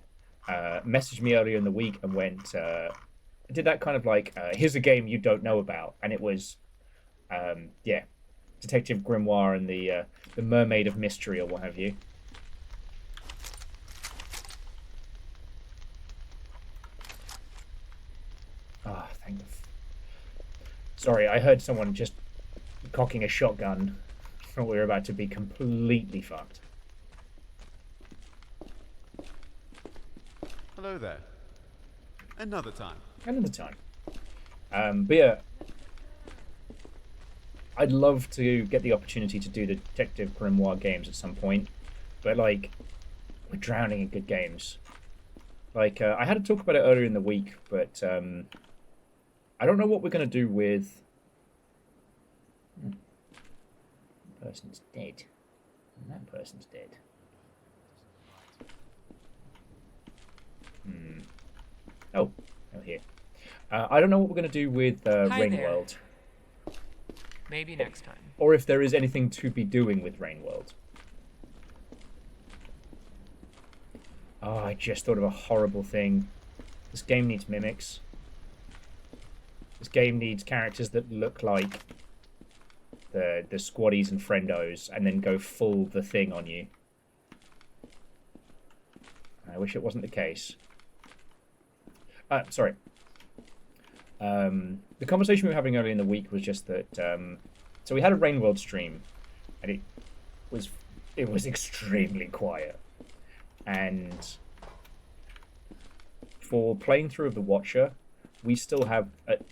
messaged me earlier in the week and went, did that kind of like, here's a game you don't know about, and it was, yeah, Detective Grimoire and the Mermaid of Mystery or what have you. Ah, oh, thank you. Sorry, I heard someone just cocking a shotgun. We were about to be completely fucked. Hello there. Another time. Another time. But yeah, I'd love to get the opportunity to do the Detective Grimoire games at some point, but like, we're drowning in good games. Like, I had to talk about it earlier in the week, but I don't know what we're going to do with... That person's dead. And that person's dead. Oh, here. I don't know what we're going to do with Hi there. Rainworld. Maybe next time. Or if there is anything to be doing with Rainworld. Oh, I just thought of a horrible thing. This game needs mimics. This game needs characters that look like the squaddies and friendos, and then go full the thing on you. I wish it wasn't the case. Sorry. The conversation we were having earlier in the week was just that. So we had a Rainworld stream, and it was extremely quiet. And for playing through of the Watcher, we still have, let's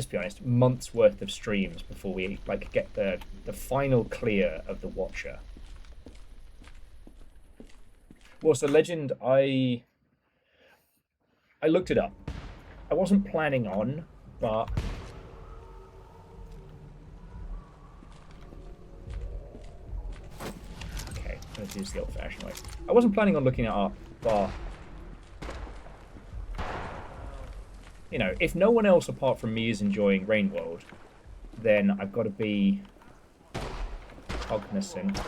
be honest, months worth of streams before we like get the final clear of the Watcher. Well, so Legend, I looked it up. I wasn't planning on, but okay, let's use the old-fashioned way. I wasn't planning on looking it up, but you know, if no one else apart from me is enjoying Rainworld, then I've got to be cognizant.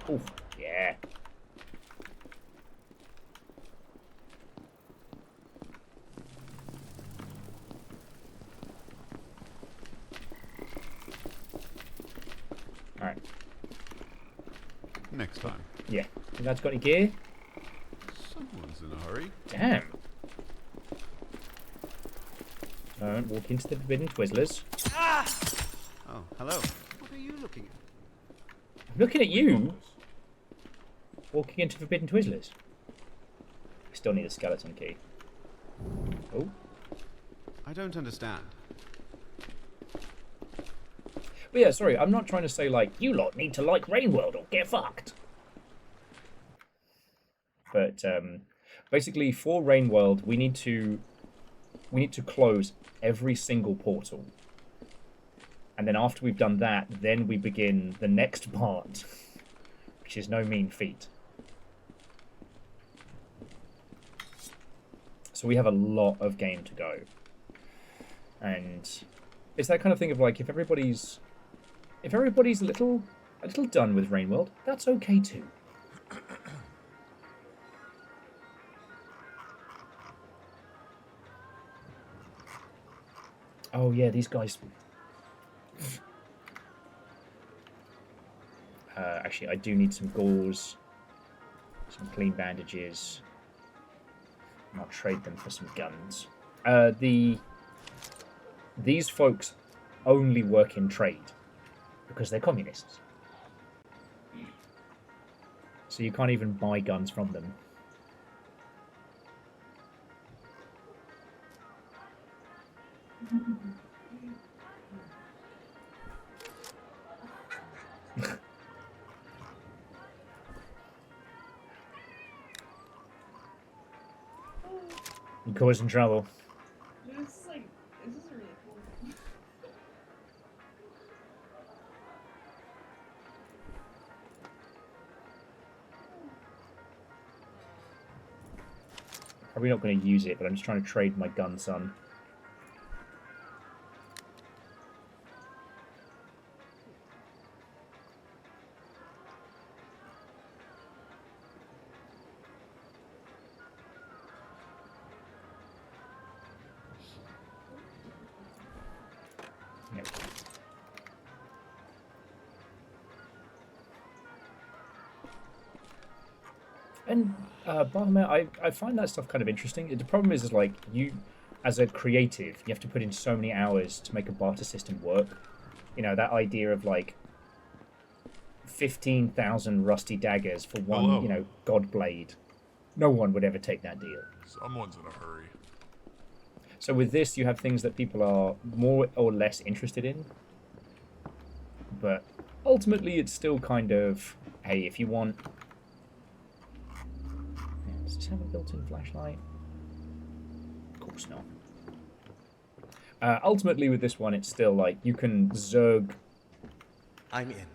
Oh, yeah. Alright. Next time. Yeah. You guys got any gear? Someone's in a hurry. Damn. Alright, walk into the Forbidden Twizzlers. Oh, hello. What are you looking at? I'm looking at you. Walking into Forbidden Twizzlers. I still need a skeleton key. Oh. I don't understand. But yeah, sorry, I'm not trying to say, like, you lot need to like Rainworld or get fucked. But, basically, for Rainworld, we need to close every single portal. And then after we've done that, then we begin the next part, which is no mean feat. So we have a lot of game to go. And it's that kind of thing of like, if everybody's a little done with Rainworld, that's okay too. Oh yeah, these guys. Actually, I do need some gauze, some clean bandages, and I'll trade them for some guns. These folks only work in trade because they're communists, so you can't even buy guns from them. You're causing trouble. This is like, this is really cool. Probably not going to use it, but I'm just trying to trade my gun, son. Yep. And Barman, I find that stuff kind of interesting. The problem is like you, as a creative, you have to put in so many hours to make a barter system work. You know, that idea of like 15,000 rusty daggers for one, Hello. you know, god blade. No one would ever take that deal. Someone's in a hurry. So with this, you have things that people are more or less interested in. But ultimately, it's still kind of, hey, if you want... Does this have a built-in flashlight? Of course not. Ultimately, with this one, it's still like, you can Zerg... I'm in.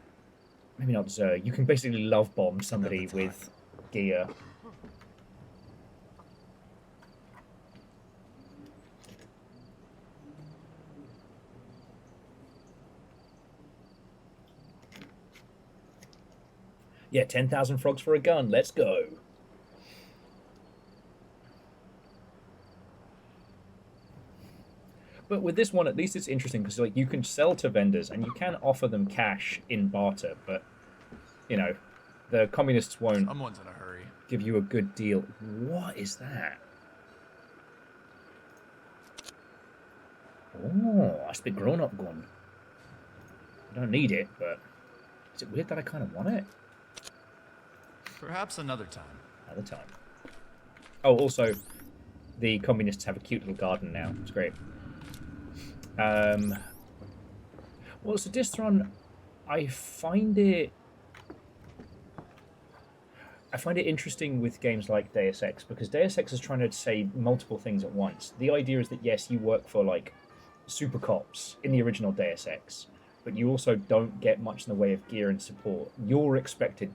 Maybe not Zerg. You can basically love bomb somebody with gear. Yeah, 10,000 frogs for a gun. Let's go. But with this one, at least it's interesting because like you can sell to vendors and you can offer them cash in barter, but you know, the communists won't Someone's in a hurry. give you a good deal. What is that? Oh, that's the grown-up gun. I don't need it, but is it weird that I kind of want it? Perhaps another time. Another time. Oh, also, the communists have a cute little garden now. It's great. Well, so Distron, I find it interesting with games like Deus Ex, because Deus Ex is trying to say multiple things at once. The idea is that, yes, you work for, like, super cops in the original Deus Ex, but you also don't get much in the way of gear and support. You're expected...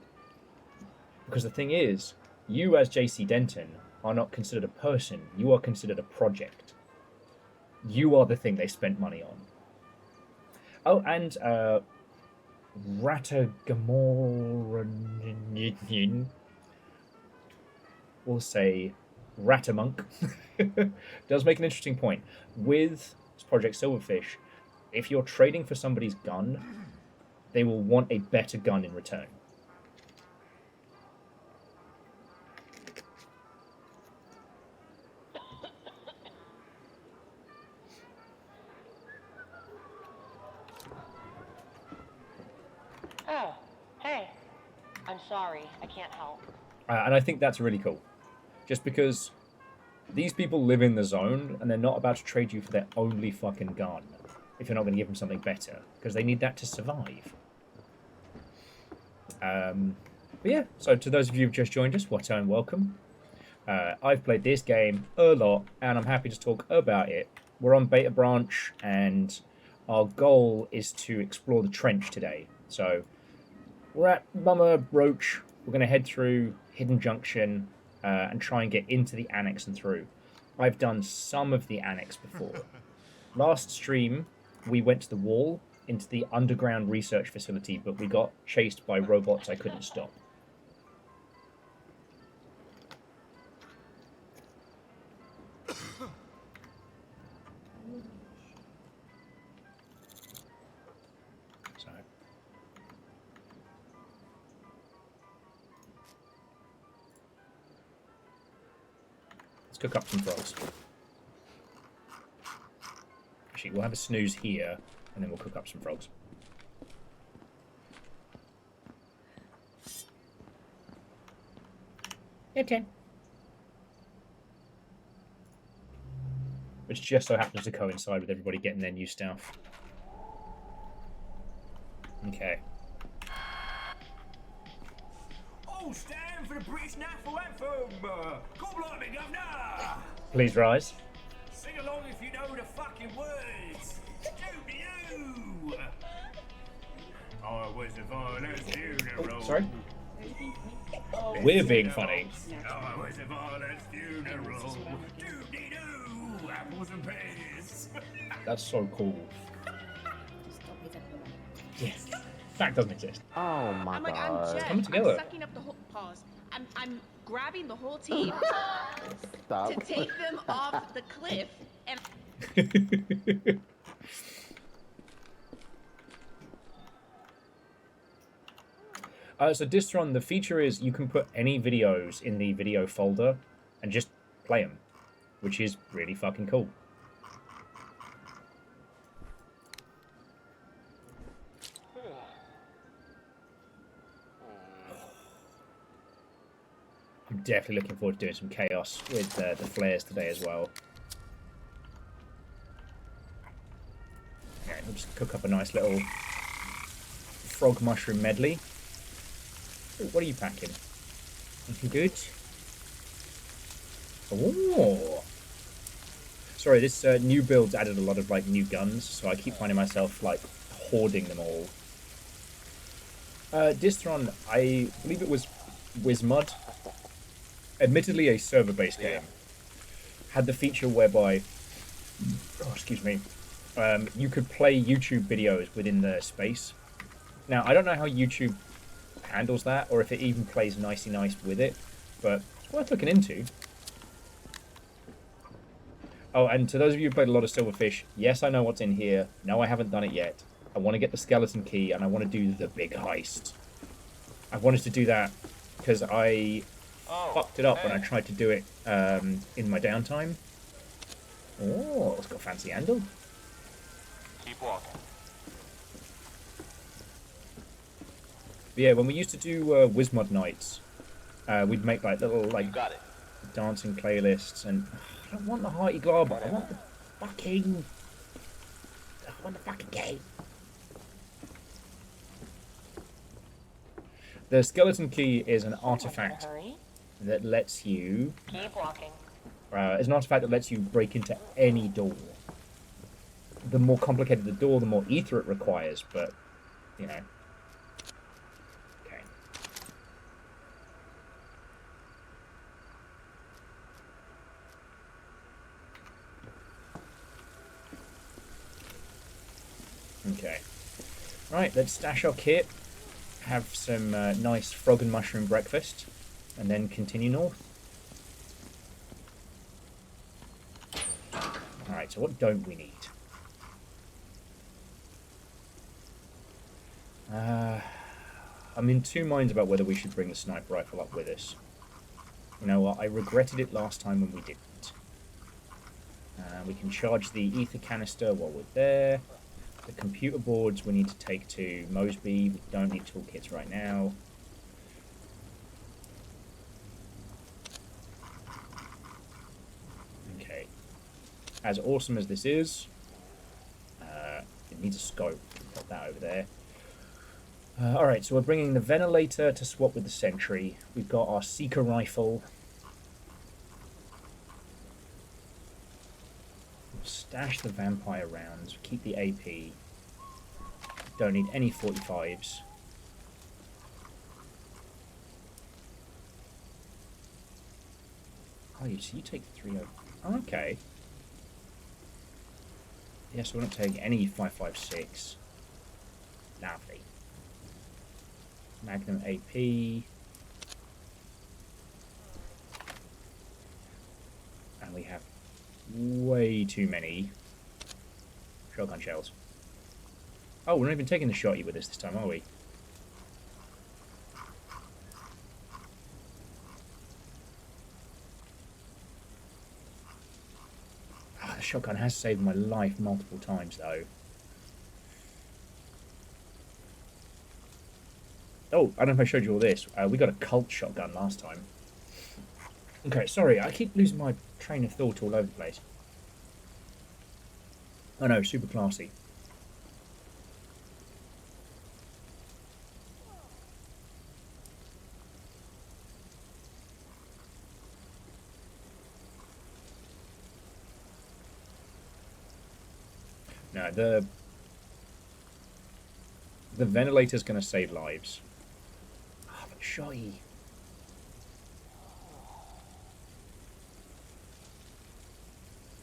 Because the thing is, you as JC Denton are not considered a person, you are considered a project. You are the thing they spent money on. Oh, and Ratagamorn... We'll say Ratamunk does make an interesting point. With Project Silverfish, if you're trading for somebody's gun, they will want a better gun in return. Oh, hey. I'm sorry. I can't help. And I think that's really cool. Just because these people live in the zone and they're not about to trade you for their only fucking gun if you're not going to give them something better, because they need that to survive. But yeah, so to those of you who've just joined us, what and welcome. I've played this game a lot, and I'm happy to talk about it. We're on Beta Branch, and our goal is to explore the trench today. So we're at Mama Roach. We're going to head through Hidden Junction and try and get into the Annex and through. I've done some of the Annex before. Last stream, we went to the wall into the underground research facility, but we got chased by robots I couldn't stop. So. Let's cook up some frogs. Actually, we'll have a snooze here, and then we'll cook up some frogs. Okay. Which just so happens to coincide with everybody getting their new stuff. Okay. Oh, stand for the British National Anthem! God blimey, governor! Please rise. Sing along if you know the fucking words! Doo-doo! I was a violent funeral. Oh, sorry? We're being funny. I was a violent funeral. Doo-dee-doo! Apples and pears! That's so cool. Yes. That doesn't exist. Oh my god. I'm Jet. Coming together. I'm sucking up the whole pause. I'm grabbing the whole team Stop. to take them off the cliff and So Distron, the feature is you can put any videos in the video folder and just play them, which is really fucking cool. I'm definitely looking forward to doing some chaos with the flares today as well. Okay, we'll just cook up a nice little frog mushroom medley. Ooh, what are you packing? Anything good? Oh! Sorry, this new build's added a lot of like new guns, so I keep finding myself like hoarding them all. Distron, I believe it was Wizmud, admittedly a server-based game, had the feature whereby, oh, excuse me, you could play YouTube videos within the space. Now, I don't know how YouTube handles that, or if it even plays nicey nice with it, but it's worth looking into. Oh, and to those of you who played a lot of Silverfish, yes, I know what's in here. No, I haven't done it yet. I want to get the skeleton key, and I want to do the big heist. I wanted to do that because I fucked it up when I tried to do it in my downtime. Oh, it's got a fancy handle. Keep walking. But yeah, when we used to do Wizmod nights, we'd make like little like dancing playlists, and I don't want the hearty globber. I want the fucking game. The skeleton key is an artifact that lets you. Keep walking. It's an artifact that lets you break into any door. The more complicated the door, the more ether it requires, but you know. Okay. Okay. Right, let's stash our kit, have some nice frog and mushroom breakfast, and then continue north. Alright, so what don't we need? I'm in two minds about whether we should bring the sniper rifle up with us. You know what? I regretted it last time when we didn't. We can charge the ether canister while we're there. The computer boards we need to take to Mosby. We don't need toolkits right now. Okay. As awesome as this is, it needs a scope. Put that over there. Alright, so we're bringing the ventilator to swap with the sentry. We've got our seeker rifle. We'll stash the vampire rounds. Keep the AP. Don't need any 45s. Oh, so you take 3 over. Oh, okay. Yeah, so we're not taking any 5.56. Lovely. Magnum AP. And we have way too many shotgun shells. Oh, we're not even taking the shotty with us this time, are we? Oh, the shotgun has saved my life multiple times, though. Oh, I don't know if I showed you all this. We got a cult shotgun last time. Okay, sorry, I keep losing my train of thought all over the place. Oh no, super classy. No, the ventilator's going to save lives. Ah, but shy.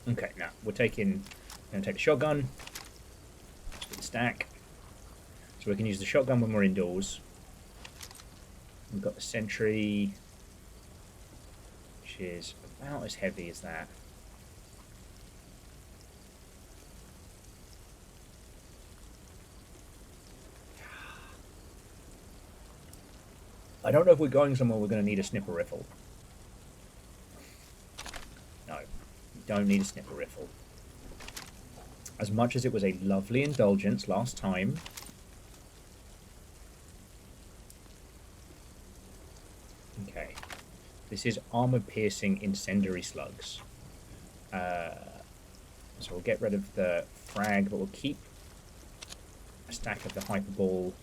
Okay, now we're going to take the shotgun. Split the stack. So we can use the shotgun when we're indoors. We've got the sentry, which is about as heavy as that. I don't know if we're going somewhere we're going to need a snipper rifle. No, we don't need a snipper rifle. As much as it was a lovely indulgence last time. Okay. This is armor-piercing incendiary slugs. So we'll get rid of the frag, but we'll keep a stack of the hyperball.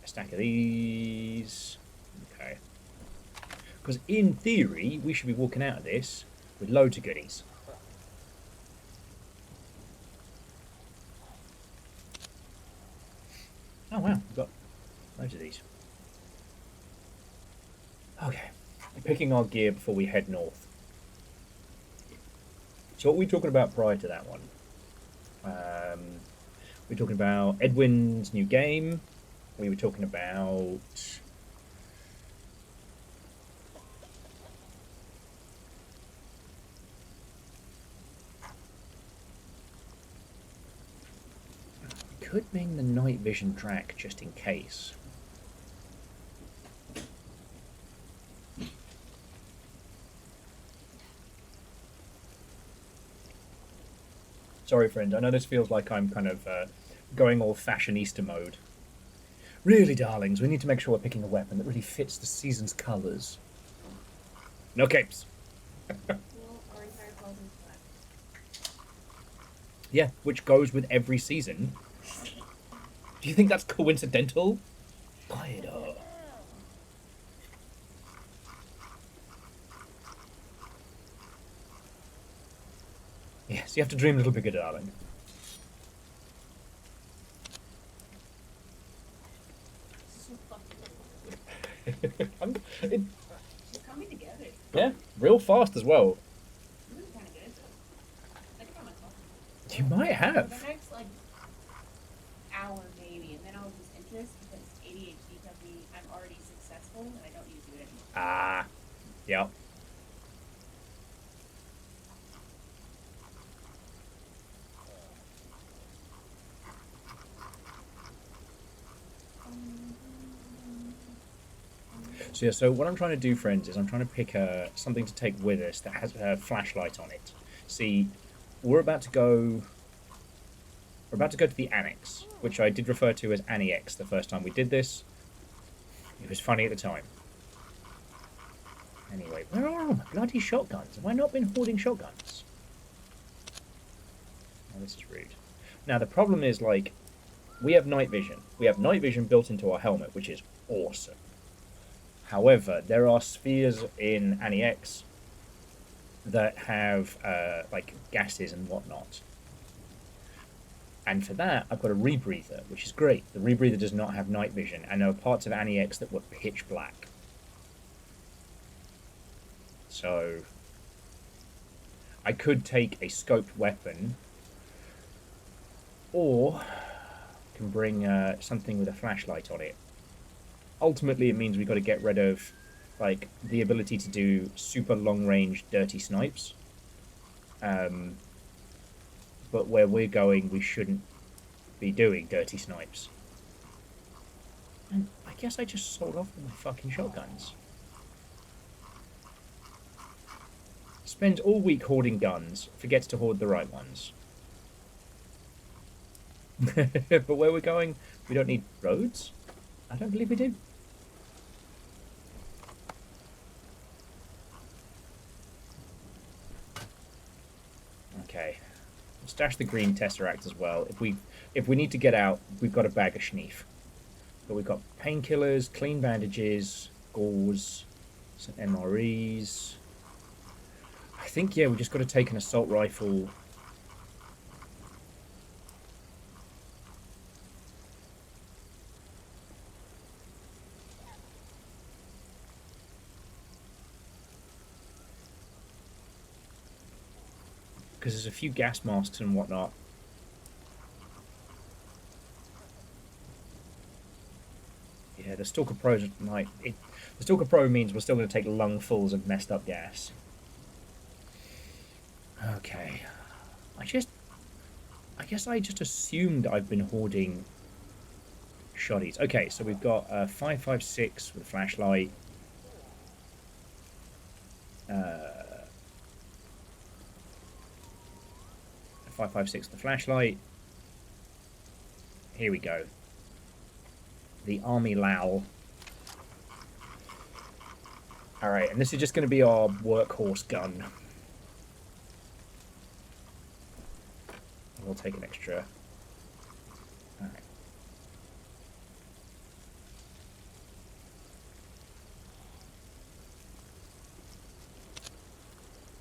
A stack of these. Okay. Because in theory, we should be walking out of this with loads of goodies. Oh wow, we've got loads of these. Okay. Picking our gear before we head north. So what were we talking about prior to that one? We're talking about Edwin's new game. We were talking about... We could bring the night vision track just in case. Sorry, friend. I know this feels like I'm kind of going all fashionista mode. Really, darlings, we need to make sure we're picking a weapon that really fits the season's colours. No capes. Yeah, which goes with every season. Do you think that's coincidental? Spider. Yes, you have to dream a little bigger, darling. It's coming together. Yeah, real fast as well. Really kind of good. Like, I'm not talking. You might have. The next, like, hour maybe, and then I'll lose interest because ADHD tells me I'm already successful and I don't need to do it anymore. Ah, yep. So yeah, so what I'm trying to do, friends, is I'm trying to pick something to take with us that has a flashlight on it. See, we're about to go to the annex, which I did refer to as Anniex the first time we did this. It was funny at the time. Anyway, where are all my bloody shotguns? Have I not been hoarding shotguns? Oh, this is rude. Now, the problem is, like, we have night vision. We have night vision built into our helmet, which is awesome. However, there are spheres in Anniex that have, like, gases and whatnot. And for that, I've got a rebreather, which is great. The rebreather does not have night vision, and there are parts of Anniex that were pitch black. So, I could take a scoped weapon, or can bring something with a flashlight on it. Ultimately, it means we've got to get rid of, like, the ability to do super long-range dirty snipes. But where we're going, we shouldn't be doing dirty snipes. And I guess I just sold off all my fucking shotguns. Spends all week hoarding guns, forgets to hoard the right ones. But where we're going, we don't need roads? I don't believe we do. Okay. Stash the green tesseract as well. If we need to get out, we've got a bag of schneef. But we've got painkillers, clean bandages, gauze, some MREs. I think, yeah, we just got to take an assault rifle. Because there's a few gas masks and whatnot. Yeah, the Stalker Pro's like the Stalker Pro means we're still going to take lungfuls of messed up gas. Okay, I guess I just assumed I've been hoarding shotties. Okay, so we've got 5.56 with a flashlight. 5.56 with the flashlight. Here we go. The Army Lal. Alright, and this is just going to be our workhorse gun. We'll take an extra. Alright.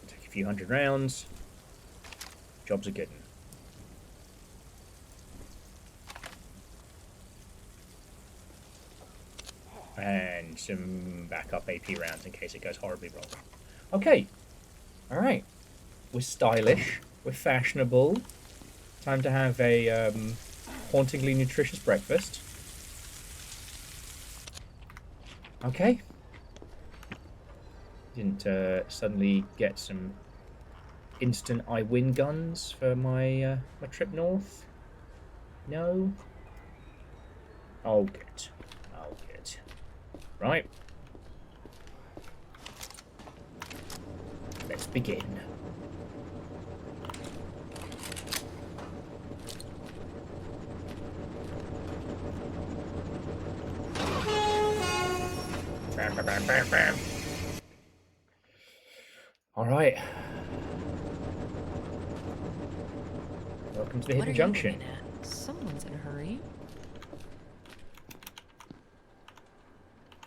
Take a few hundred rounds. Job's a good one. And some backup AP rounds in case it goes horribly wrong. Okay. Alright. We're stylish. We're fashionable. Time to have a hauntingly nutritious breakfast. Okay. Didn't suddenly get some instant I win guns for my my trip north? No? Oh, good. Oh, good. Right. Let's begin. Bam, bam, bam, bam, bam. All right. Welcome to the Hidden Junction. Someone's in a hurry.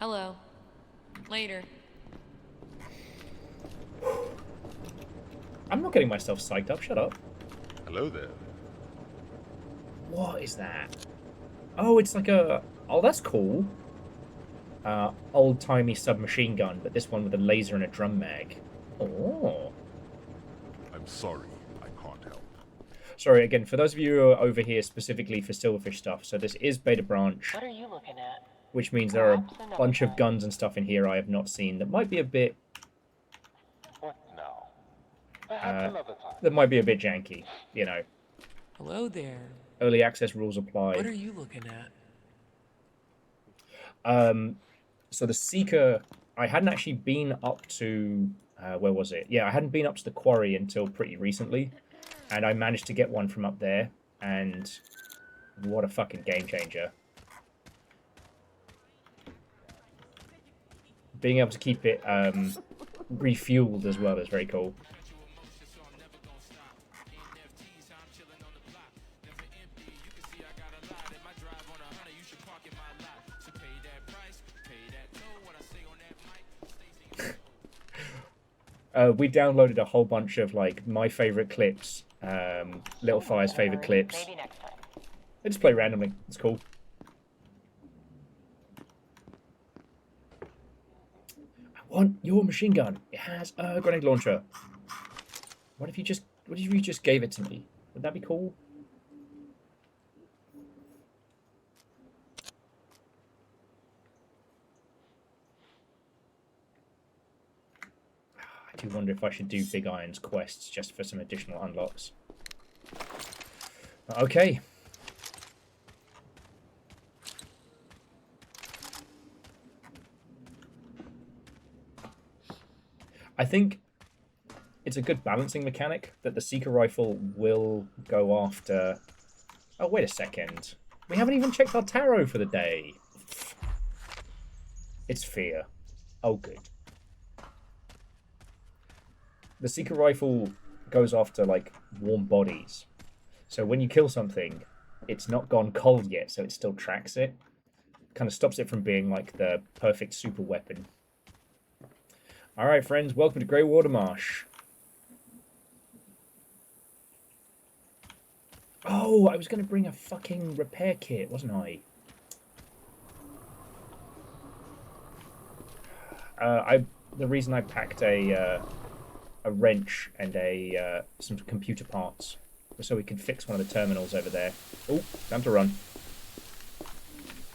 Hello. Later. I'm not getting myself psyched up. Shut up. Hello there. What is that? Oh, it's like a... Oh, that's cool. Old-timey submachine gun, but this one with a laser and a drum mag. Oh. I'm sorry, I can't help. Sorry, again, for those of you who are over here specifically for Silverfish stuff, so this is Beta Branch. What are you looking at? Which means there are a bunch of guns and stuff in here I have not seen that might be a bit... What now? Perhaps another time. That might be a bit janky, you know. Hello there. Early access rules apply. What are you looking at? So the Seeker, I hadn't actually been up to, where was it? Yeah, I hadn't been up to the quarry until pretty recently, and I managed to get one from up there, and what a fucking game changer. Being able to keep it refueled as well is very cool. We downloaded a whole bunch of like my favorite clips, Little Fire's favorite clips. Maybe next time. They just play randomly. It's cool. I want your machine gun. It has a grenade launcher. What if you just gave it to me? Would that be cool? I do wonder if I should do Big Iron's quests just for some additional unlocks. Okay. I think it's a good balancing mechanic that the Seeker rifle will go after... Oh, wait a second. We haven't even checked our tarot for the day. It's fear. Oh, good. The Seeker rifle goes after, like, warm bodies. So when you kill something, it's not gone cold yet, so it still tracks it. Kind of stops it from being, like, the perfect super weapon. Alright, friends, welcome to Greywater Marsh. Oh, I was going to bring a fucking repair kit, wasn't I? The reason I packed a wrench and some computer parts was so we could fix one of the terminals over there. Oh, time to run.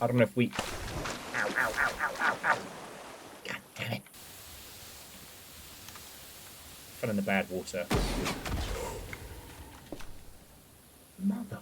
I don't know if we... Ow, ow, ow, ow, ow, ow. God damn it. Fell in the bad water. Mother.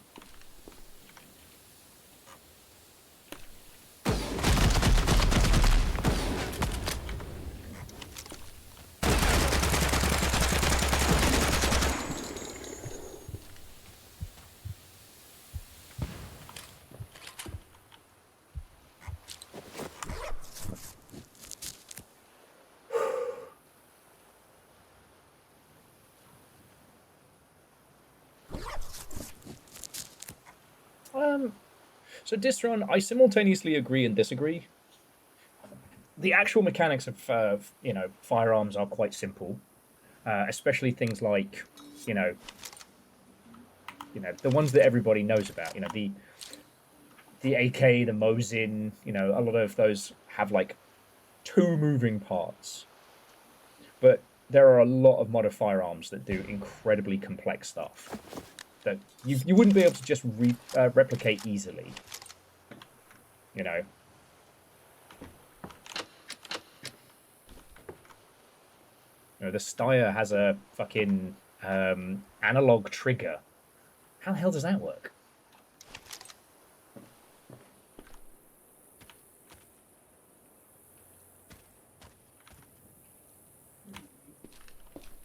So Distron, I simultaneously agree and disagree. The actual mechanics of firearms are quite simple, especially things like the ones that everybody knows about. The AK, the Mosin. A lot of those have like 2 moving parts, but there are a lot of modern firearms that do incredibly complex stuff that you wouldn't be able to just replicate easily. The Steyr has a fucking analog trigger. How the hell does that work?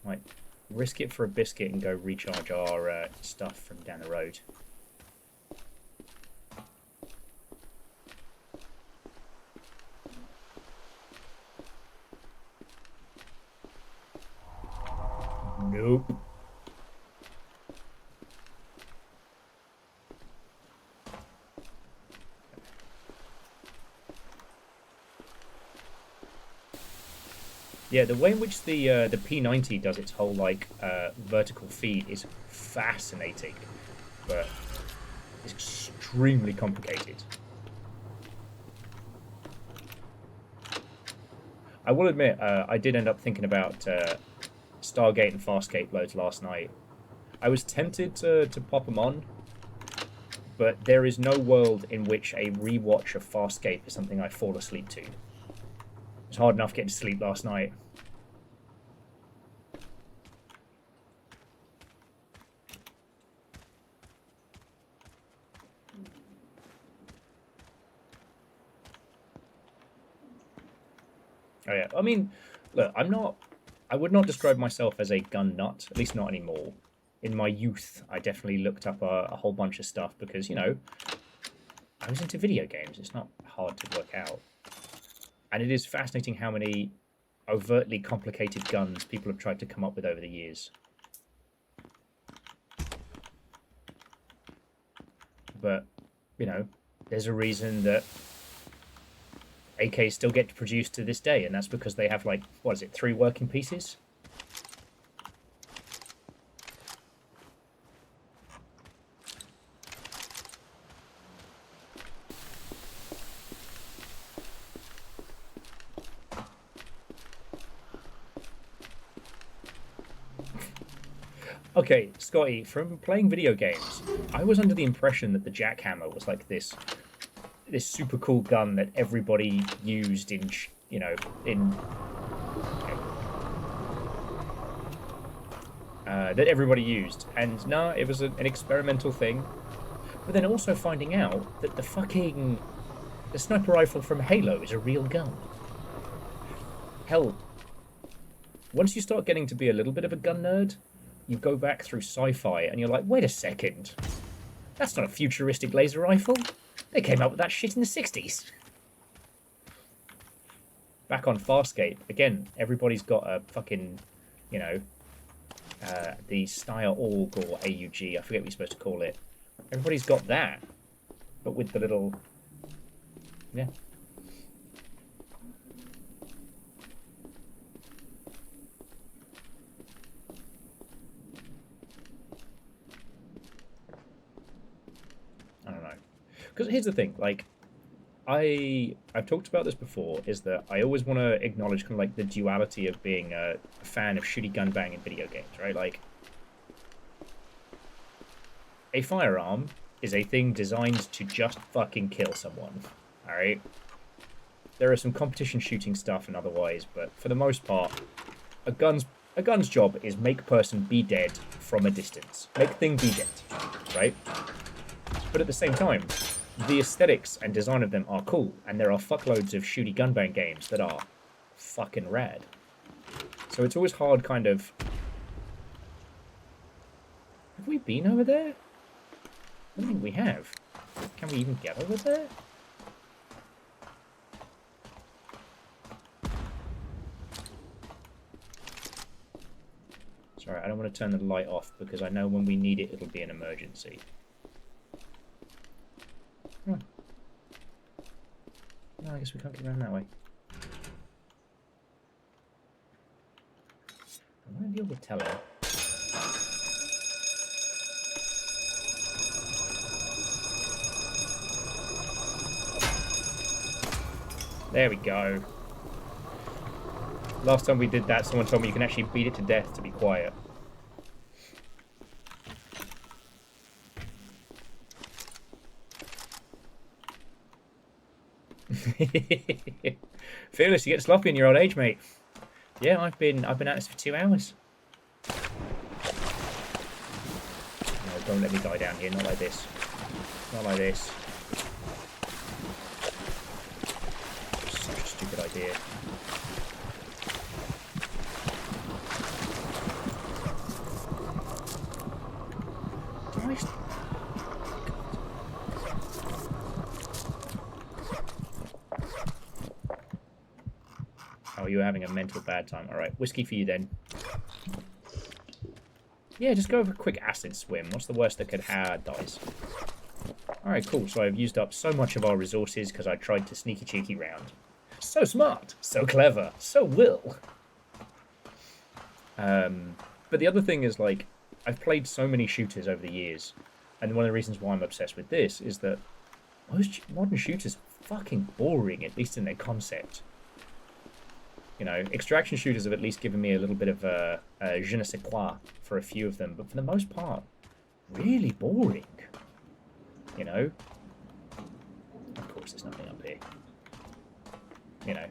Right, risk it for a biscuit and go recharge our stuff from down the road. Nope. Yeah, the way in which the P90 does its whole vertical feed is fascinating, but it's extremely complicated. I will admit, I did end up thinking about Stargate and Farscape loads last night. I was tempted to pop them on, but there is no world in which a rewatch of Farscape is something I fall asleep to. It's hard enough getting to sleep last night. Oh yeah, I mean, look, I would not describe myself as a gun nut, at least not anymore. In my youth, I definitely looked up a whole bunch of stuff because, you know, I was into video games. It's not hard to work out. And it is fascinating how many overtly complicated guns people have tried to come up with over the years. But, you know, there's a reason that AKs still get produced to this day, and that's because they have, like, what is it, 3 working pieces? Okay, Scotty, from playing video games, I was under the impression that the jackhammer was like this super cool gun that everybody used in, you know, that everybody used. And no, it was an experimental thing. But then also finding out that the sniper rifle from Halo is a real gun. Hell, once you start getting to be a little bit of a gun nerd, you go back through sci-fi and you're like, wait a second. That's not a futuristic laser rifle. They came up with that shit in the 60s. Back on Farscape, again, everybody's got a fucking, you know, the Steyr AUG or AUG, I forget what you're supposed to call it. Everybody's got that, but with the little, yeah. I don't know. Because here's the thing, like, I've talked about this before, is that I always want to acknowledge kind of like the duality of being a fan of shooty gun bang in video games, right? Like, a firearm is a thing designed to just fucking kill someone, alright? There are some competition shooting stuff and otherwise, but for the most part, a gun's job is make person be dead from a distance. Make thing be dead, right? But at the same time, the aesthetics and design of them are cool, and there are fuckloads of shooty gunbang games that are fucking rad. So it's always hard kind of... Have we been over there? I don't think we have. Can we even get over there? Sorry, I don't want to turn the light off because I know when we need it, it'll be an emergency. Oh. No, I guess we can't get around that way. I want to deal with telling. There we go. Last time we did that, someone told me you can actually beat it to death to be quiet. Fearless, you get sloppy in your old age, mate. Yeah, I've been at this for 2 hours. No, don't let me die down here. Not like this. Not like this. Such a stupid idea. Christ. Oh, you're having a mental bad time. Alright, whiskey for you then. Yeah, just go for a quick acid swim. What's the worst that could happen? Dies. Alright, cool. So I've used up so much of our resources because I tried to sneaky cheeky round. So smart, so clever, so will. But the other thing is, like, I've played so many shooters over the years, and one of the reasons why I'm obsessed with this is that most modern shooters are fucking boring, at least in their concept. You know, extraction shooters have at least given me a little bit of a je ne sais quoi for a few of them, but for the most part, really boring. You know? Of course, there's nothing up here. You know.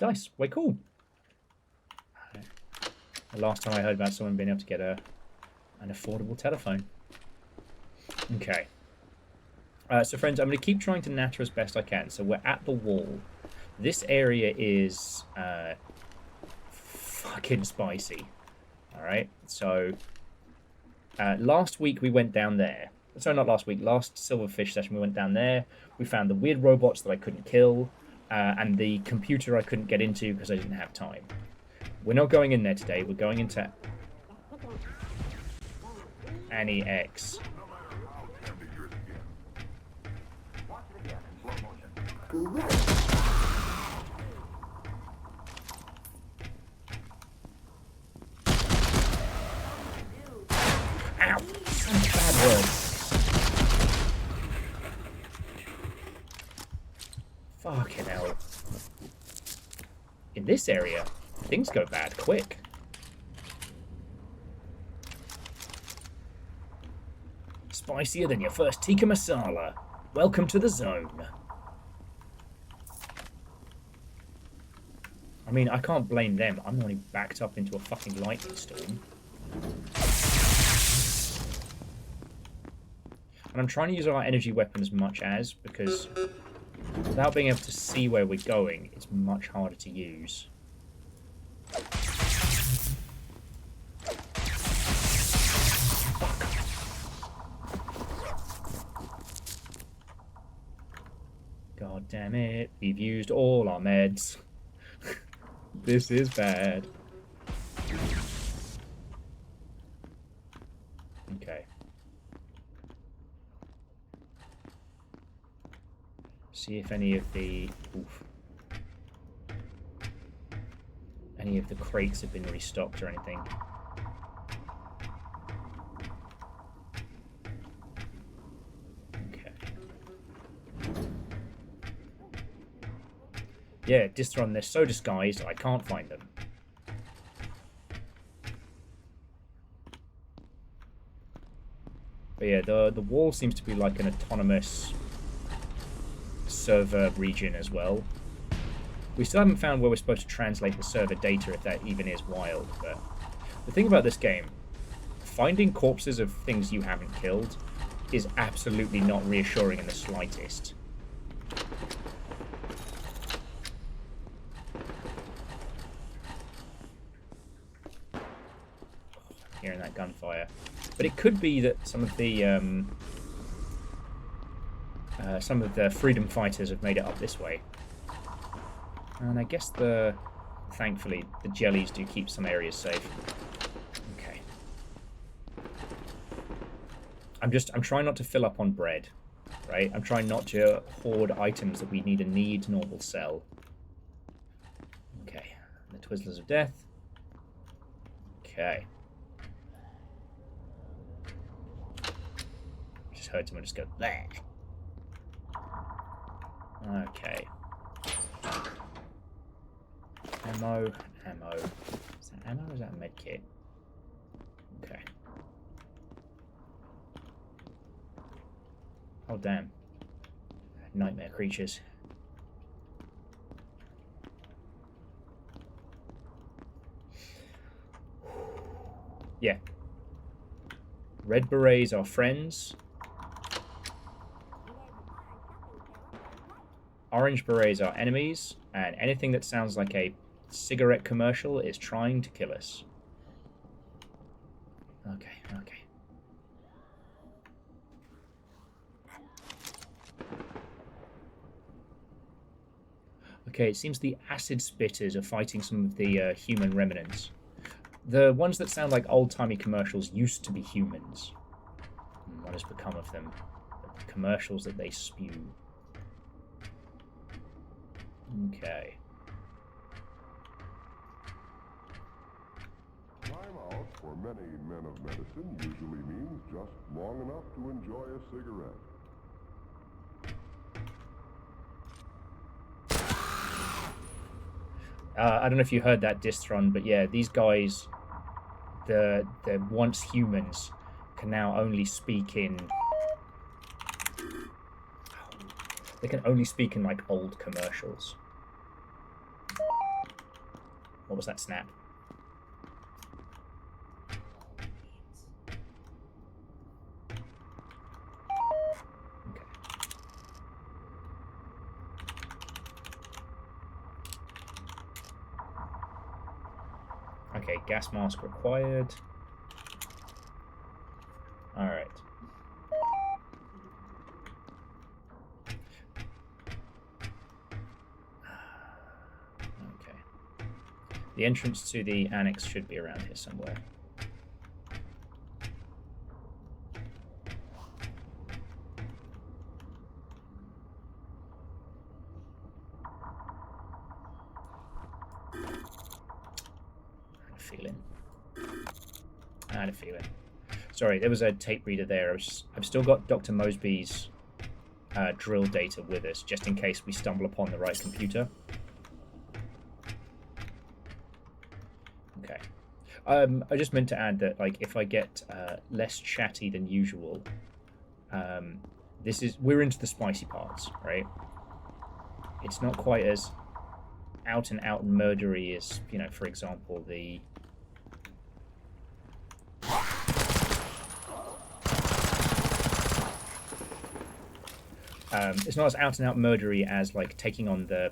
dice. Way cool. The last time I heard about someone being able to get an affordable telephone. Okay. So friends, I'm going to keep trying to natter as best I can. So we're at the wall. This area is fucking spicy. Alright, so last week we went down there. Sorry, not last week. Last Silverfish session we went down there. We found the weird robots that I couldn't kill. And the computer I couldn't get into because I didn't have time. We're not going in there today. We're going into Annie X. Ow! Such bad words. Fucking hell. In this area, things go bad quick. Spicier than your first tikka masala. Welcome to the zone. I mean, I can't blame them. I'm only backed up into a fucking lightning storm. And I'm trying to use our energy weapon as much as, because without being able to see where we're going, it's much harder to use. Fuck. God damn it. We've used all our meds. This is bad. Okay. See if any of the... Oof. Any of the crates have been restocked or anything. Okay. Yeah, Distron, they're so disguised, I can't find them. But yeah, the wall seems to be like an autonomous server region as well. We still haven't found where we're supposed to translate the server data, if that even is wild, but the thing about this game, finding corpses of things you haven't killed is absolutely not reassuring in the slightest. Hearing that gunfire. But it could be that some of the freedom fighters have made it up this way. And I guess thankfully, the jellies do keep some areas safe. Okay. I'm trying not to fill up on bread, right? I'm trying not to hoard items that we neither need nor will sell. Okay. The Twizzlers of Death. Okay. Just heard someone just go, bleh. Okay. Ammo. Is that ammo or is that a med kit? Okay. Oh, damn. Nightmare creatures. Yeah. Red berets are friends. Orange berets are enemies, and anything that sounds like a cigarette commercial is trying to kill us. Okay. Okay, it seems the acid spitters are fighting some of the human remnants. The ones that sound like old-timey commercials used to be humans. What has become of them? The commercials that they spew. Okay. Time out for many men of medicine usually means just long enough to enjoy a cigarette. I don't know if you heard that, Distron, but yeah, these guys, the once humans, can now only speak in... They can only speak in, like, old commercials. What was that snap? Okay, gas mask required. Alright. Okay. The entrance to the annex should be around here somewhere. I had a feeling. Sorry, there was a tape reader there. I've still got Dr. Mosby's drill data with us, just in case we stumble upon the right computer. Okay. I just meant to add that, like, if I get less chatty than usual, we're into the spicy parts, right? It's not quite as out and out murdery as, you know, for example, the it's not as out and out murdery as, like, taking on the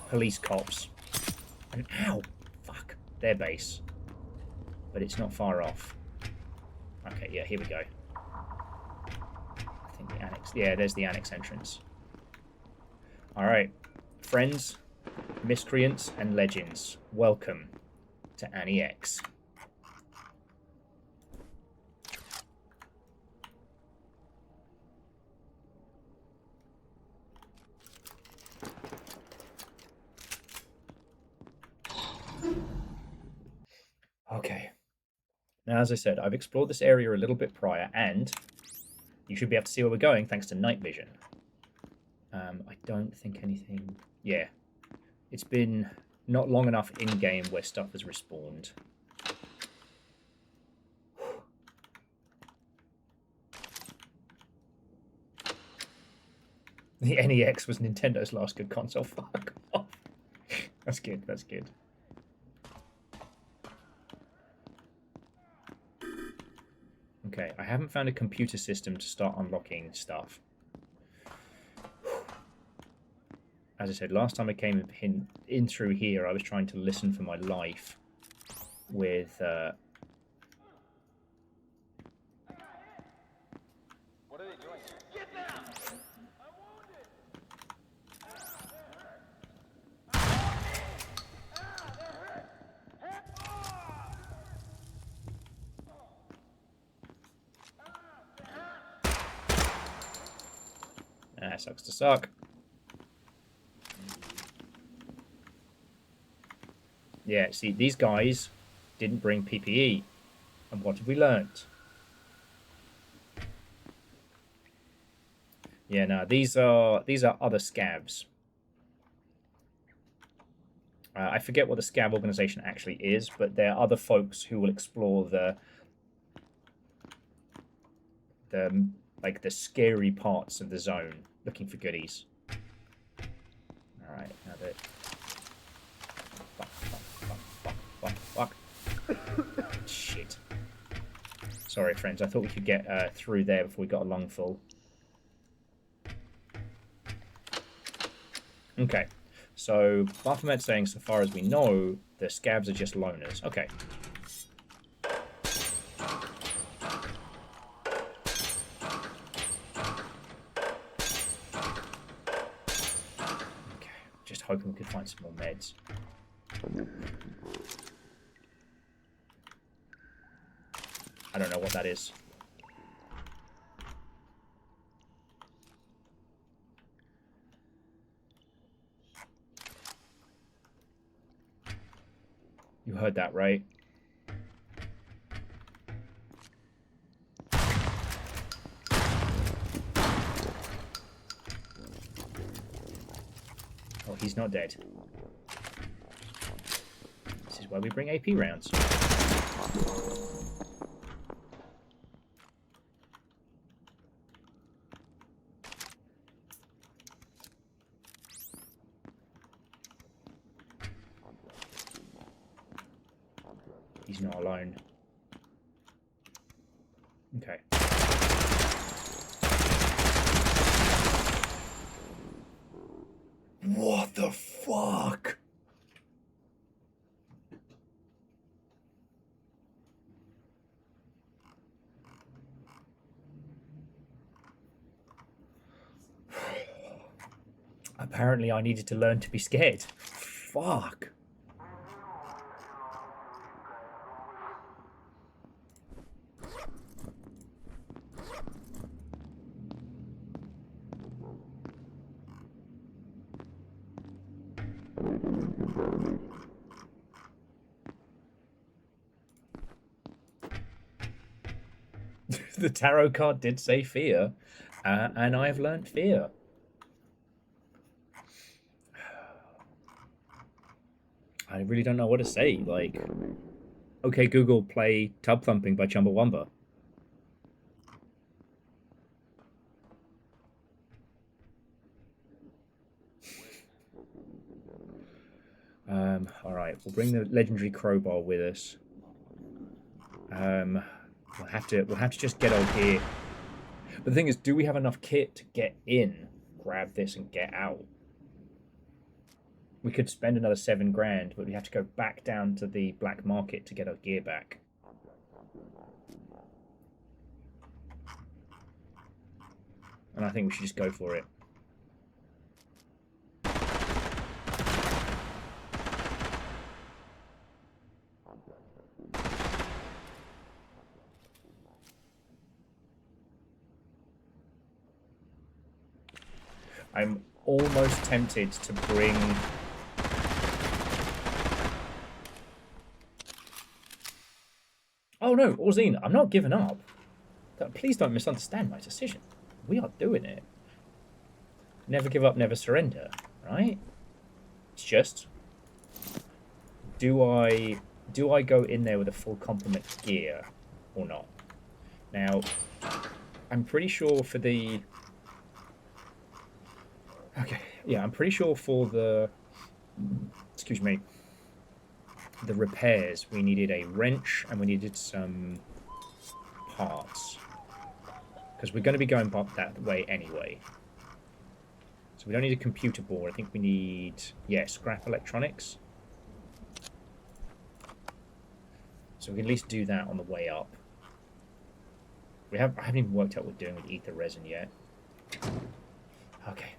police cops and ow, fuck, their base. But it's not far off. Okay, yeah, here we go. I think the annex. Yeah, there's the annex entrance. All right, friends, miscreants, and legends, welcome to Annie X. Okay. Now, as I said, I've explored this area a little bit prior, and you should be able to see where we're going thanks to night vision. I don't think anything... Yeah. It's been not long enough in-game where stuff has respawned. The NEX was Nintendo's last good console. Fuck off. That's good, that's good. Okay, I haven't found a computer system to start unlocking stuff. As I said, last time I came in through here, I was trying to listen for my life with... What are they doing? Get down! I'm wounded! Ah, sucks to suck. Yeah, see, these guys didn't bring PPE. And what have we learnt? Yeah, no, these are other scabs. I forget what the scab organization actually is, but they're other folks who will explore the scary parts of the zone, looking for goodies. All right, now that. Fuck. Shit. Sorry, friends. I thought we could get through there before we got a lungful. Okay. So, Baphomet's saying, so far as we know, the scabs are just loners. Okay. Okay. Just hoping we could find some more meds. I don't know what that is. You heard that, right? Oh, he's not dead. This is why we bring AP rounds. He's not alone. Okay. What the fuck? Apparently I needed to learn to be scared. Fuck. The tarot card did say fear, and I have learnt fear. I really don't know what to say. Like, okay, Google, play Tub Thumping by Chumbawamba. Alright, we'll bring the legendary crowbar with us. We'll have to just get over here. But the thing is, do we have enough kit to get in, grab this, and get out? We could spend another 7 grand, but we have to go back down to the black market to get our gear back. And I think we should just go for it. I'm almost tempted to bring... Oh no, Orzine, I'm not giving up. Please don't misunderstand my decision. We are doing it. Never give up, never surrender, right? It's just... Do I go in there with a full complement of gear or not? Now, I'm pretty sure for the... Okay, yeah, I'm pretty sure for the... Excuse me. The repairs, we needed a wrench and we needed some parts. Because we're going to be going that way anyway. So we don't need a computer board. I think we need, yeah, scrap electronics. So we can at least do that on the way up. I haven't even worked out what we're doing with ether resin yet. Okay.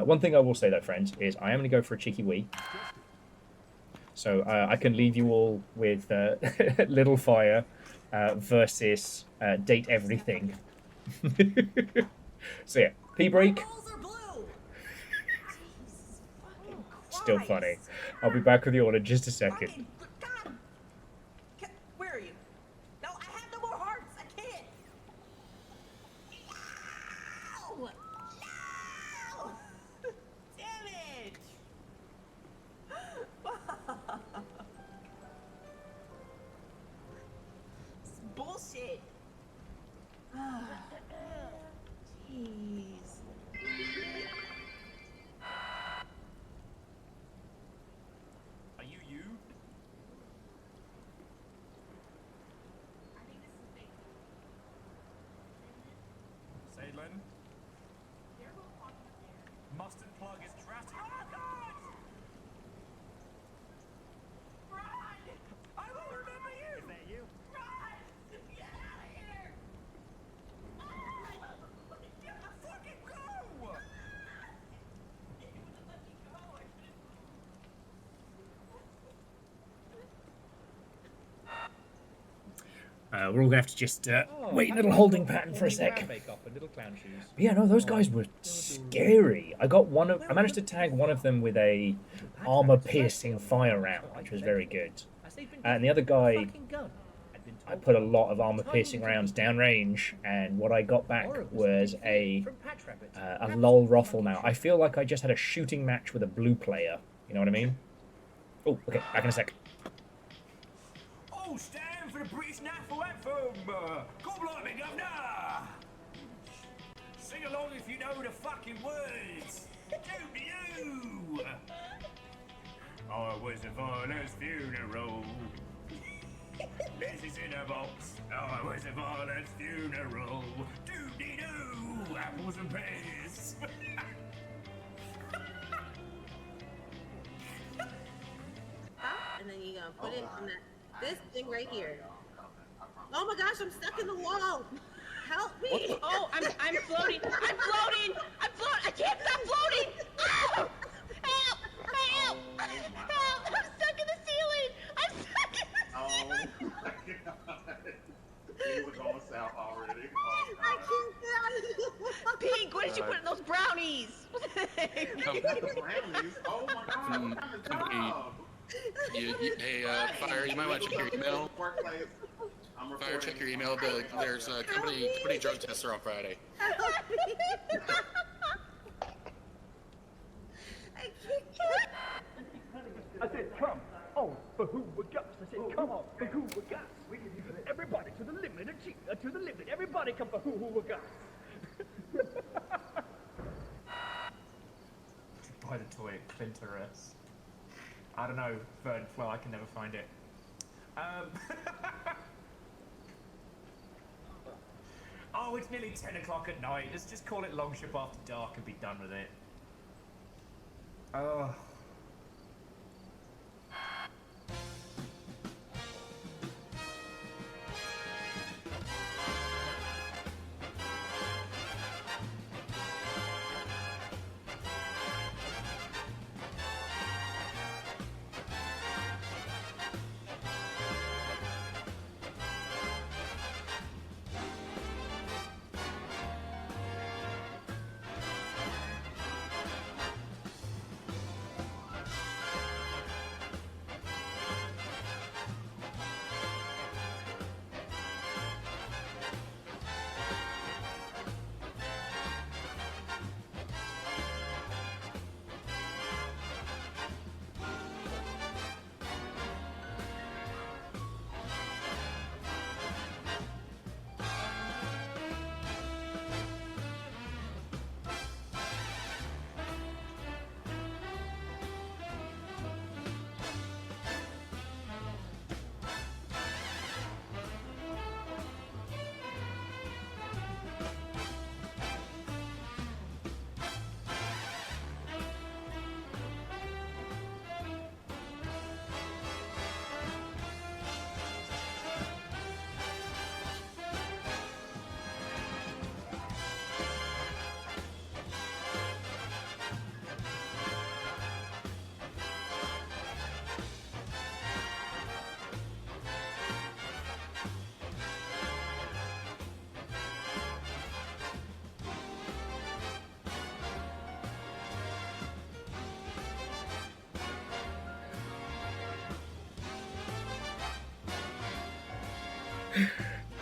One thing I will say though, friends, is I am going to go for a cheeky wee. So I can leave you all with Little Fire versus Date Everything. So yeah, pee break. Still funny. I'll be back with you all in just a second. Where are you? No, I have no more hearts. I can't. No! No! Damn it! It's bullshit. Jeez. Are you? Sadlin? Mustard plug is drastic. Oh my god! Run! I will remember you! Is that you? Run! Get out of here! Get the fucking go! We're all gonna have to just wait in a little holding pattern for a sec. But yeah, no, those guys were scary. I managed to tag one of them with a armor-piercing fire round, which was very good. And the other guy, I put a lot of armor-piercing rounds downrange, and what I got back was a lol ruffle. Now I feel like I just had a shooting match with a blue player. You know what I mean? Oh, okay, back in a sec. Oh, stand for the British National Anthem! God bless me, Governor! Sing along if you know the fucking words! Don't you! I was a foreigner's funeral. box. Oh, it was a violent funeral. Doo-dee-doo, apples and pears. And then you're gonna put it on this thing right here. Oh my gosh, I'm stuck in the wall. Help me! Oh, I'm floating. I'm floating. I'm floating. I can't stop floating. Help! Help! Help! Help! I'm stuck in the ceiling. I'm stuck in the ceiling. Oh my god. He was going south already. I can't get out of the Pink, what did you put in those brownies? Brownies? Oh my god, what kind of job? Hey, Fire, you might want to check your email. Workplace. Fire, check your email. There's a company drug tester on Friday. I said, come on, for who we got? I said, come on, for who we got? Everybody to the limit, to the limit. Everybody come for who we got. By the toy clitoris. I don't know, Bird Flow, I can never find it. Oh, it's nearly 10 o'clock at night. Let's just call it Longship After Dark and be done with it. Oh.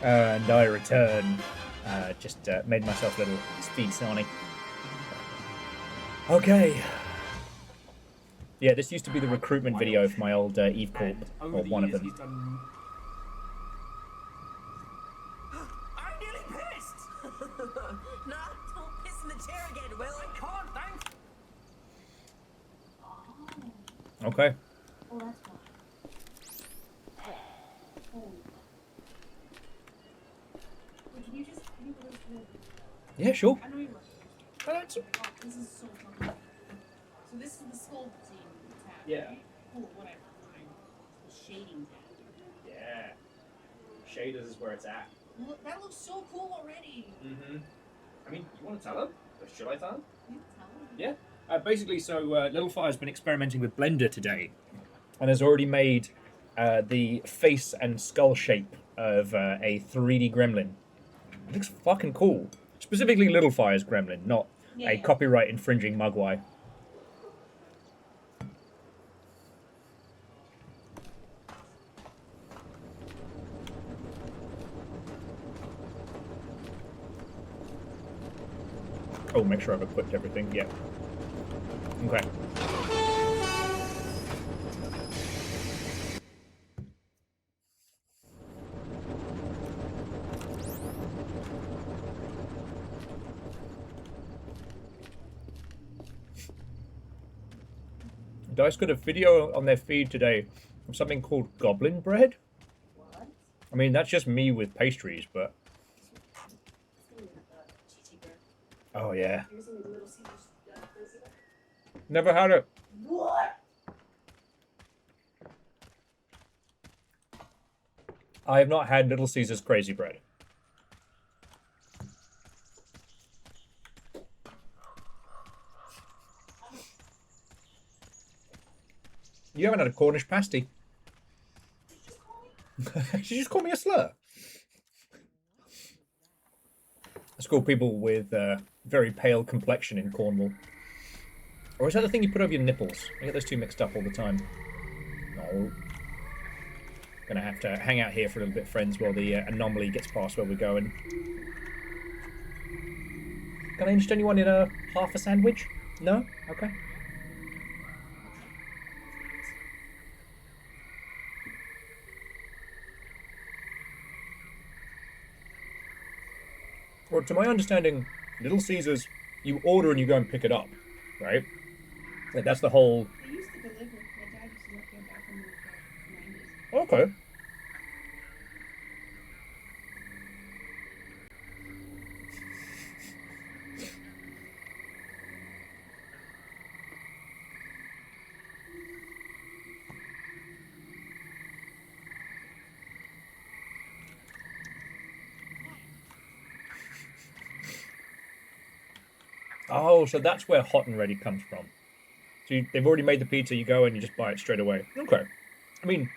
And I return. Just made myself a little speed Sonic. Okay. Yeah, this used to be the recruitment video for my old Eve Corp, or one of them. I'm nearly pissed. Nah, don't piss in the chair again, Will. I can't, thanks. Okay. Oh, that's fine. Oh. Wait, can you just go through? Yeah, sure. I know you love it. Oh, that's... This is so fucking. So this is the skull tab. Yeah. Right? Cool, whatever. Fine. The shading tab. Yeah. Shaders is where it's at. Look, that looks so cool already. Mm-hmm. I mean, you want to tell them? Or should I tell them? You tell them. Yeah. Basically, so Little Fire's been experimenting with Blender today, and has already made the face and skull shape of a 3D gremlin. It looks fucking cool. Specifically Little Fire's gremlin, not a copyright infringing Mugwai. Oh, make sure I've equipped everything. Yeah. Okay. Dice got a video on their feed today of something called goblin bread. What? I mean, that's just me with pastries, but... Oh, yeah. Never had it. What? I have not had Little Caesar's Crazy Bread. You haven't had a Cornish pasty. Did you just call me a slur? It's called people with very pale complexion in Cornwall. Or is that the thing you put over your nipples? I get those two mixed up all the time. No. Gonna have to hang out here for a little bit, friends, while the anomaly gets past where we're going. Can I interest anyone in a half a sandwich? No? Okay. Well, to my understanding, Little Caesars, you order and you go and pick it up, right? Like, that's the whole... They used to deliver. My dad used to work there back in the 90s. Okay. Oh, so that's where hot and ready comes from. So they've already made the pizza, you go and you just buy it straight away. Okay. I mean,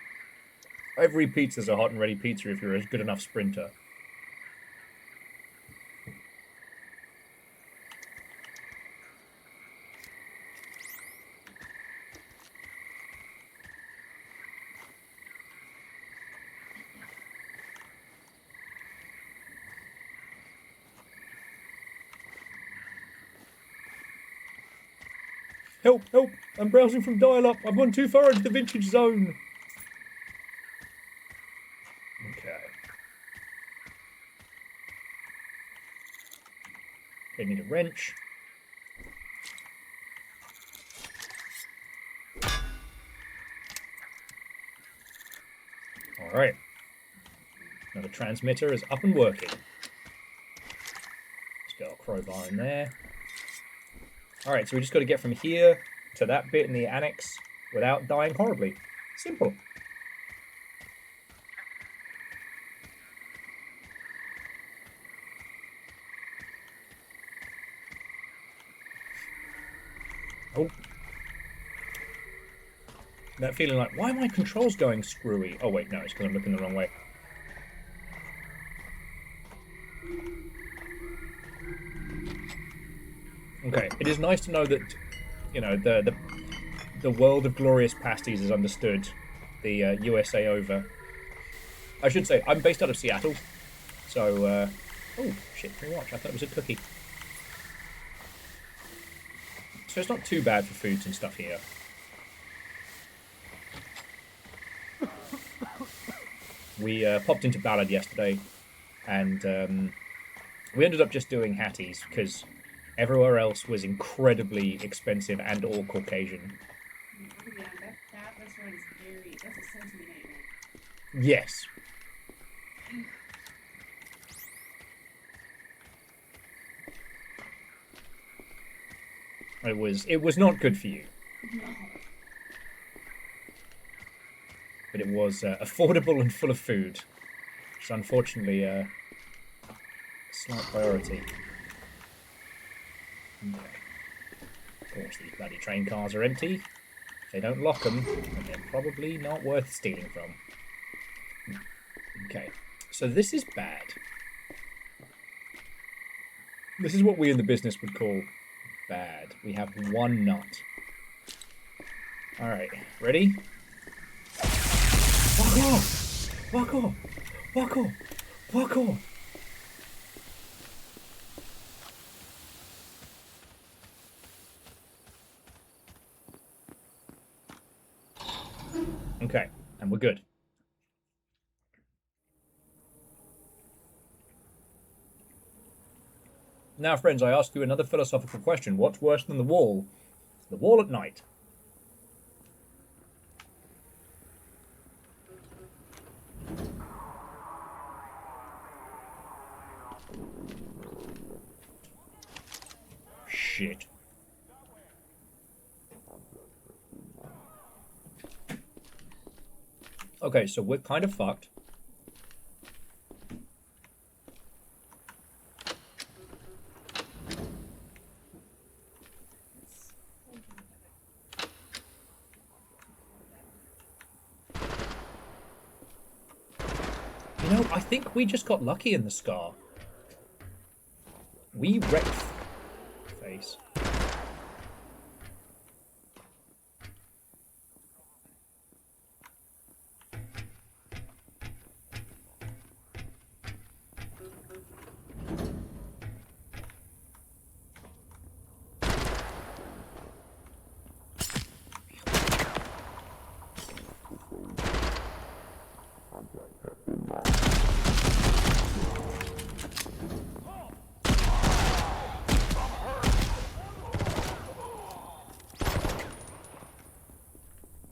every pizza's a hot and ready pizza if you're a good enough sprinter. Help, help! I'm browsing from dial-up. I've gone too far into the vintage zone. Okay. Okay, need a wrench. Alright. Now the transmitter is up and working. Let's get our crowbar in there. Alright, so we just got to get from here to that bit in the annex without dying horribly. Simple. Oh. That feeling like, why are my controls going screwy? Oh wait, no, it's because I'm looking the wrong way. Okay, it is nice to know that, you know, the world of glorious pasties is understood the USA over. I should say, I'm based out of Seattle, so, oh, shit, free watch, I thought it was a cookie. So it's not too bad for foods and stuff here. We popped into Ballard yesterday, and we ended up just doing Hatties, because everywhere else was incredibly expensive and all Caucasian. Yeah, that restaurant is very... That's a sensory nightmare. Yes. It was not good for you. No. But it was affordable and full of food, which is unfortunately a slight priority. Okay. Of course, these bloody train cars are empty. If they don't lock them, then they're probably not worth stealing from. Okay, so this is bad. This is what we in the business would call bad. We have one nut. Alright, ready? Walk off! Walk off! Walk off! Walk off! Okay, and we're good. Now, friends, I ask you another philosophical question. What's worse than the wall? The wall at night. shit. Okay, so we're kind of fucked. You know, I think we just got lucky in the scar. We wrecked face.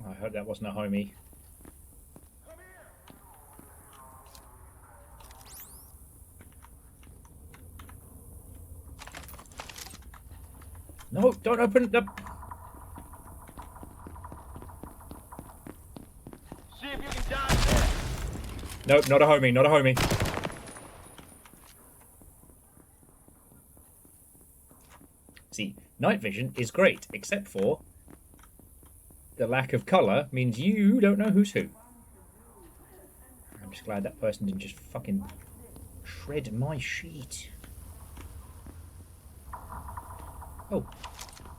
I hope that wasn't a homie. No, don't open the... See if you can dodge there. Nope, not a homie, not a homie. See, night vision is great, except for the lack of colour means you don't know who's who. I'm just glad that person didn't just fucking shred my sheet. Oh,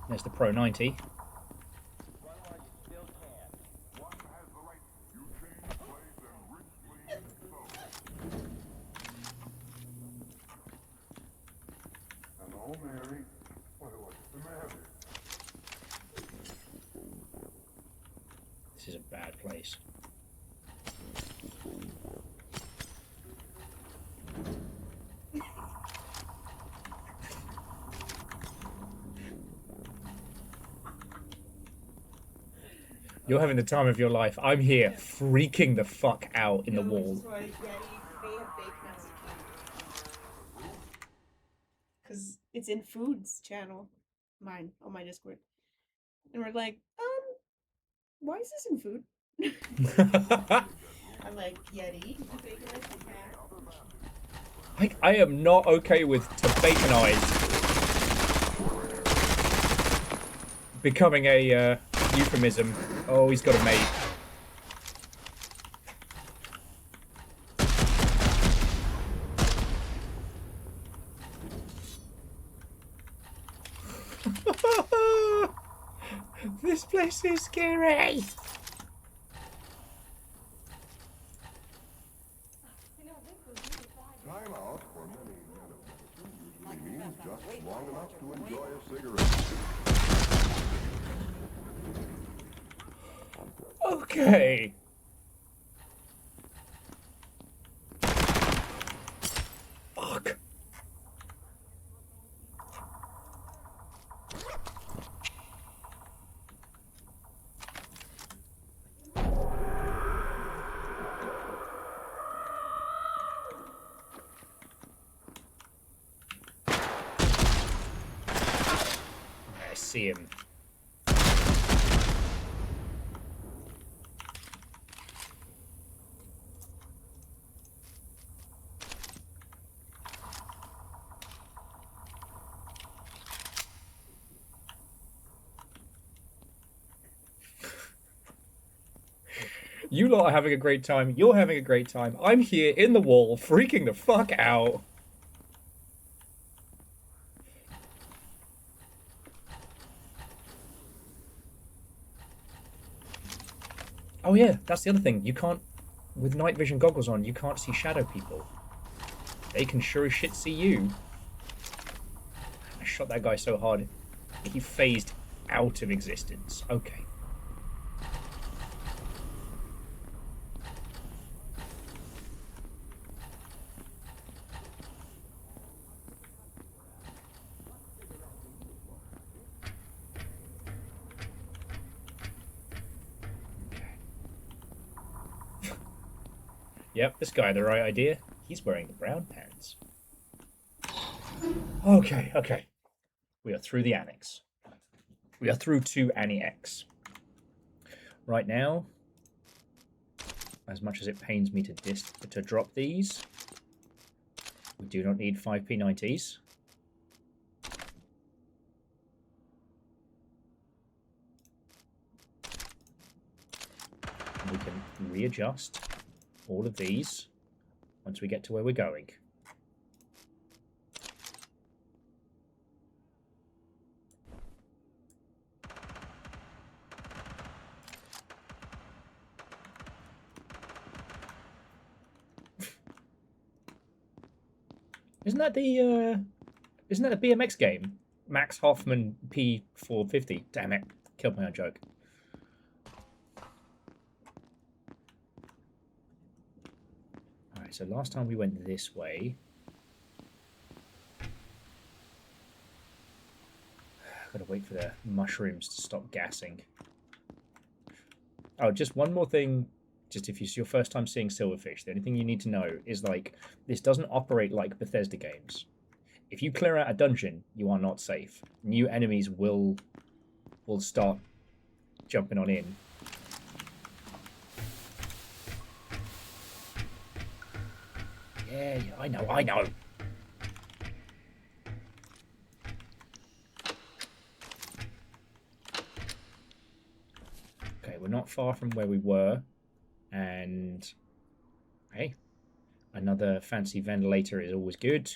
there's the Pro 90. Hello, Mary. What's the matter? This is a bad place. You're having the time of your life. I'm here freaking the fuck out in the wall. Because it's in Foods channel, mine, on my Discord. And we're like, why is this in food? I'm like, Yeti, bacon as a cat. I am not okay with to baconize becoming a euphemism. Oh, he's got a mate. This place is scary. Time out for many men of medicine usually means just long enough to enjoy a cigarette. Okay. Fuck. I see him. You lot are having a great time. You're having a great time. I'm here in the wall, freaking the fuck out. Oh yeah, that's the other thing. You can't, with night vision goggles on, you can't see shadow people. They can sure as shit see you. I shot that guy so hard, he phased out of existence. Okay. Yep, this guy had the right idea. He's wearing the brown pants. Okay, okay. We are through the annex. We are through to Annex. Right now, as much as it pains me to drop these, we do not need 5 P90s. We can readjust all of these once we get to where we're going. Isn't that the BMX game? Max Hoffman P450. Damn it. Killed my own joke. Alright, so last time we went this way. Gotta wait for the mushrooms to stop gassing. Oh, just one more thing. Just if it's your first time seeing Silverfish, the only thing you need to know is, like, this doesn't operate like Bethesda games. If you clear out a dungeon, you are not safe. New enemies will start jumping on in. Yeah, I know. Okay, we're not far from where we were. And, hey, another fancy ventilator is always good.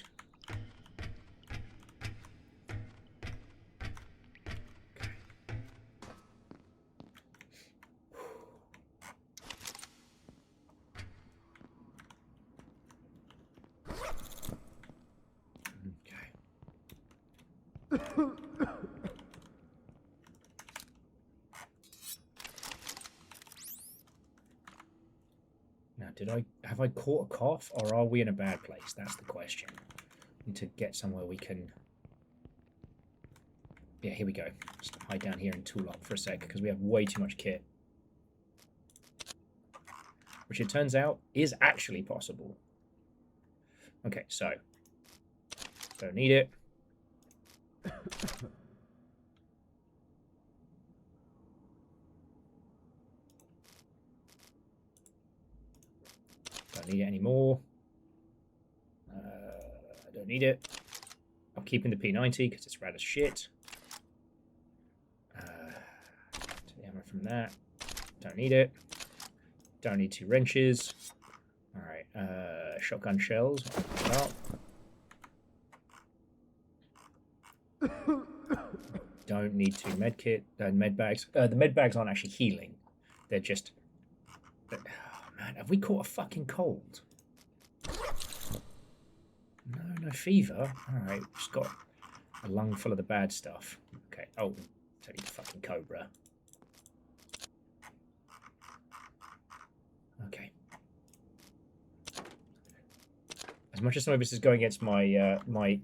Now, have I caught a cough, or are we in a bad place? That's the question. Need to get somewhere we can... Yeah, here we go. Just hide down here and tool up for a sec, because we have way too much kit. Which it turns out is actually possible. Okay, so... Don't need it. Don't need it anymore. Don't need it. I'm keeping the P90 because it's rad as shit. Take the ammo from that. Don't need it. Don't need 2 wrenches. Alright, shotgun shells. Don't need 2 med bags. The med bags aren't actually healing. They're just... Oh man, have we caught a fucking cold? No fever. Alright, just got a lung full of the bad stuff. Okay, oh, take the fucking cobra. Okay. As much as some of this is going against my my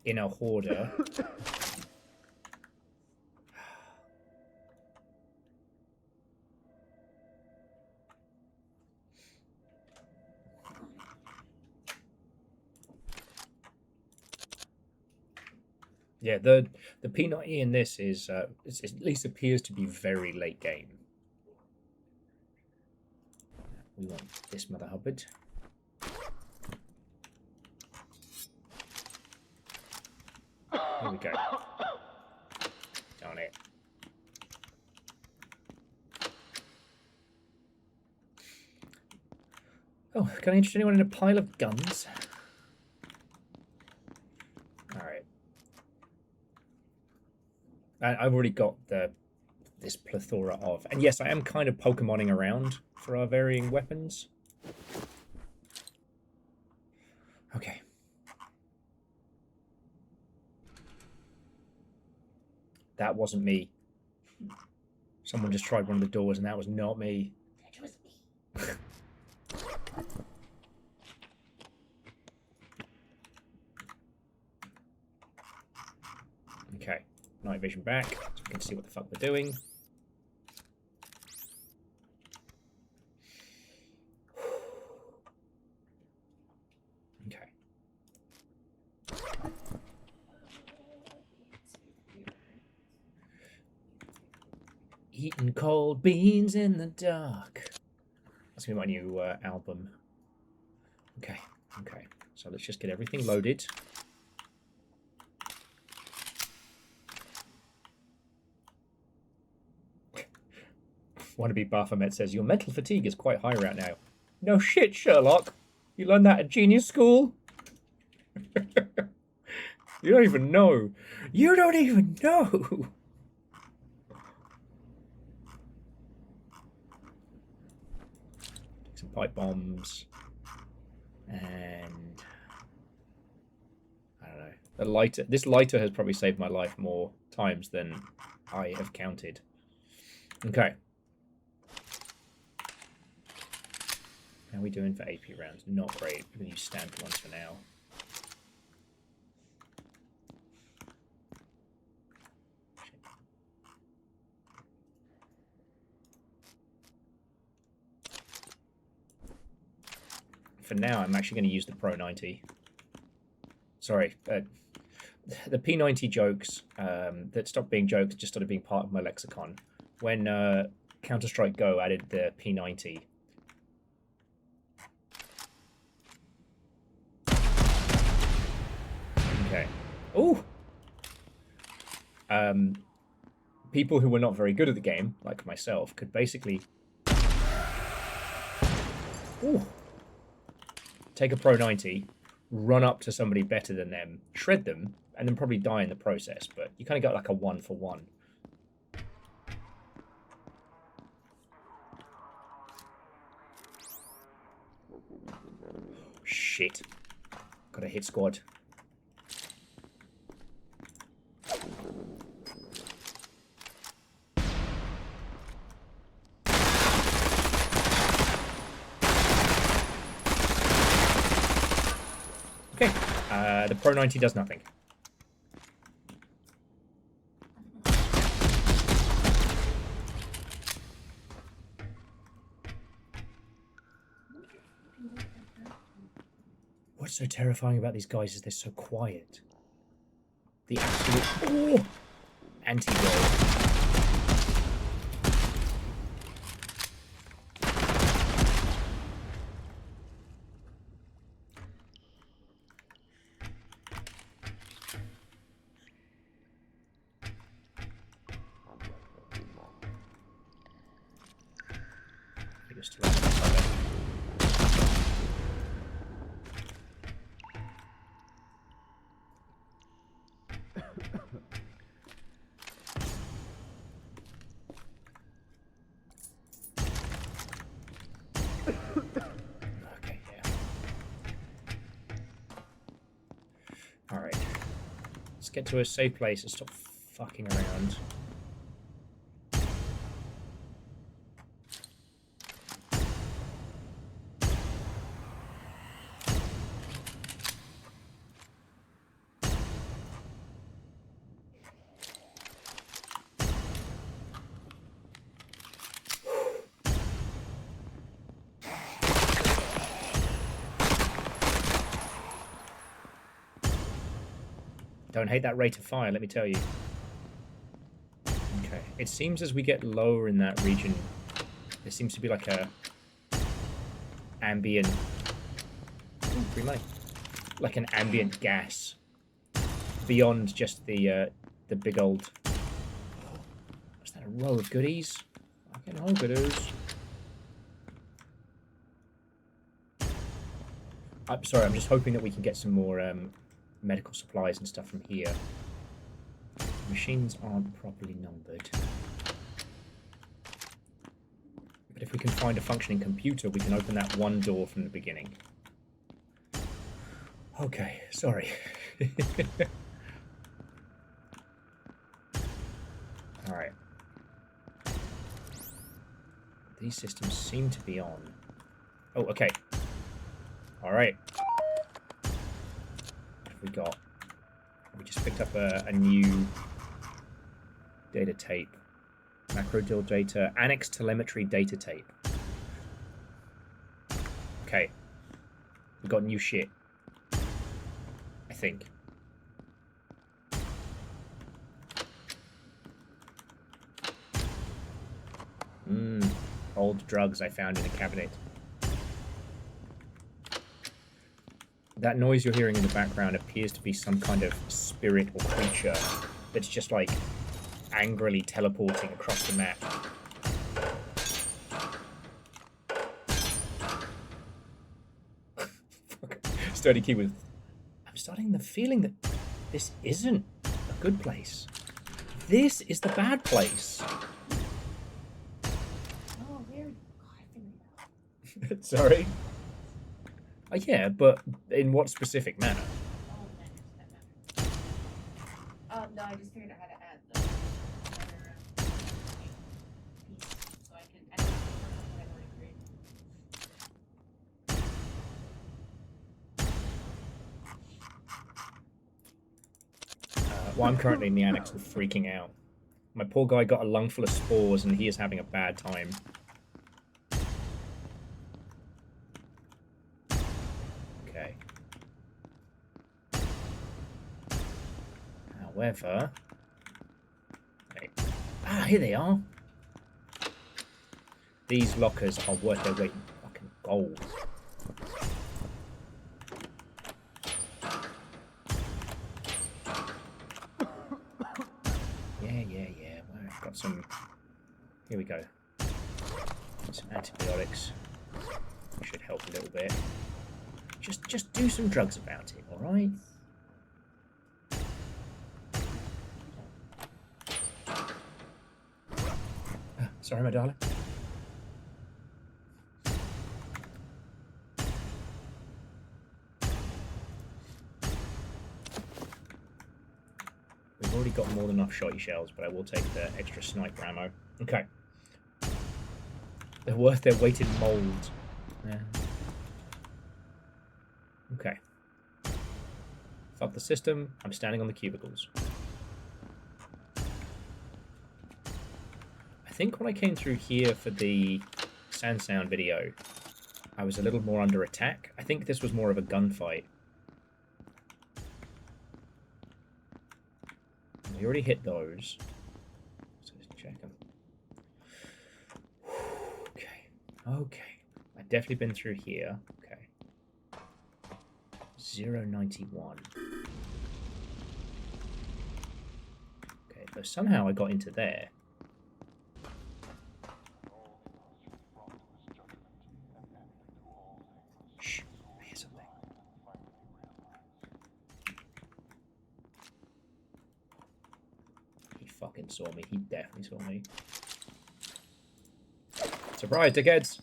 inner hoarder. Yeah, the P90 in this is it at least appears to be very late game. We want this mother hubbard. Here we go. Darn it. Oh, can I interest anyone in a pile of guns? Alright. I've already got this plethora of... And yes, I am kind of Pokemoning around for our varying weapons. Okay. That wasn't me. Someone just tried one of the doors and that was not me. It was me. Okay. Night vision back, so we can see what the fuck we're doing. Okay. Eating cold beans in the dark. That's gonna be my new album. Okay, okay. So let's just get everything loaded. Wannabe Baphomet says, your mental fatigue is quite high right now. No shit, Sherlock. You learned that at genius school? You don't even know. You don't even know. Some pipe bombs. And I don't know. The lighter. This lighter has probably saved my life more times than I have counted. Okay. How are we doing for AP rounds? Not great. We're going to use standard ones for now. For now, I'm actually going to use the Pro 90. Sorry. The P90 jokes that stopped being jokes just started being part of my lexicon. When Counter-Strike Go added the P90, okay. Ooh! People who were not very good at the game, like myself, could basically take a Pro 90, run up to somebody better than them, shred them, and then probably die in the process. But you kind of got like a 1-for-1. Shit. Got a hit squad. Okay. The Pro 90 does nothing. What's so terrifying about these guys is they're so quiet. The absolute anti-roll. Alright. Let's get to a safe place and stop fucking around. Don't hate that rate of fire, let me tell you. Okay. It seems as we get lower in that region, there seems to be like a ambient... Free money. Like an ambient gas beyond just the big old... What's that, a row of goodies? Fucking hell, goodies. I'm sorry, I'm just hoping that we can get some more medical supplies and stuff from here. Machines aren't properly numbered. But if we can find a functioning computer, we can open that one door from the beginning. Okay, sorry. Alright. These systems seem to be on. Oh, okay. Alright. We got, we just picked up a new data tape, macro deal data, annex telemetry data tape. Okay, we got new shit, I think. Old drugs I found in a cabinet. That noise you're hearing in the background appears to be some kind of spirit or creature that's just like angrily teleporting across the map. Sturdy key with. I'm starting the feeling that this isn't a good place. This is the bad place. Oh, weird. Oh, I figured it out. Sorry? Yeah, but in what specific manner? Oh, that matters. No, I just figured out how to add the other piece so I can edit what I've already created. Well, I'm currently in the annex and freaking out. My poor guy got a lung full of spores and he is having a bad time. Okay. However... Okay. Ah, here they are! These lockers are worth their weight in fucking gold. Yeah. Well, I've got some... Here we go. Some antibiotics. Should help a little bit. Just do some drugs about it, alright? Sorry, my darling. We've already got more than enough shotty shells, but I will take the extra sniper ammo. Okay. They're worth their weight in mold. Yeah. Okay. Fuck the system. I'm standing on the cubicles. I think when I came through here for the Sand Sound video, I was a little more under attack. I think this was more of a gunfight. We already hit those. So just check them. Okay. I've definitely been through here. Okay. 091. Okay, so somehow I got into there. Shh, I hear something. He fucking saw me. He definitely saw me. Surprise, dickheads!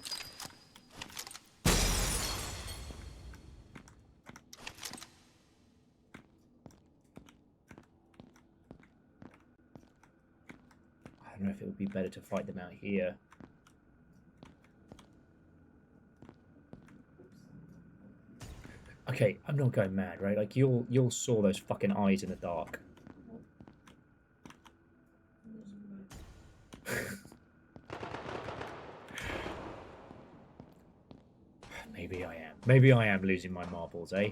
I don't know if it would be better to fight them out here. Okay, I'm not going mad, right? Like you'll saw those fucking eyes in the dark. Maybe I am. Maybe I am losing my marbles, eh?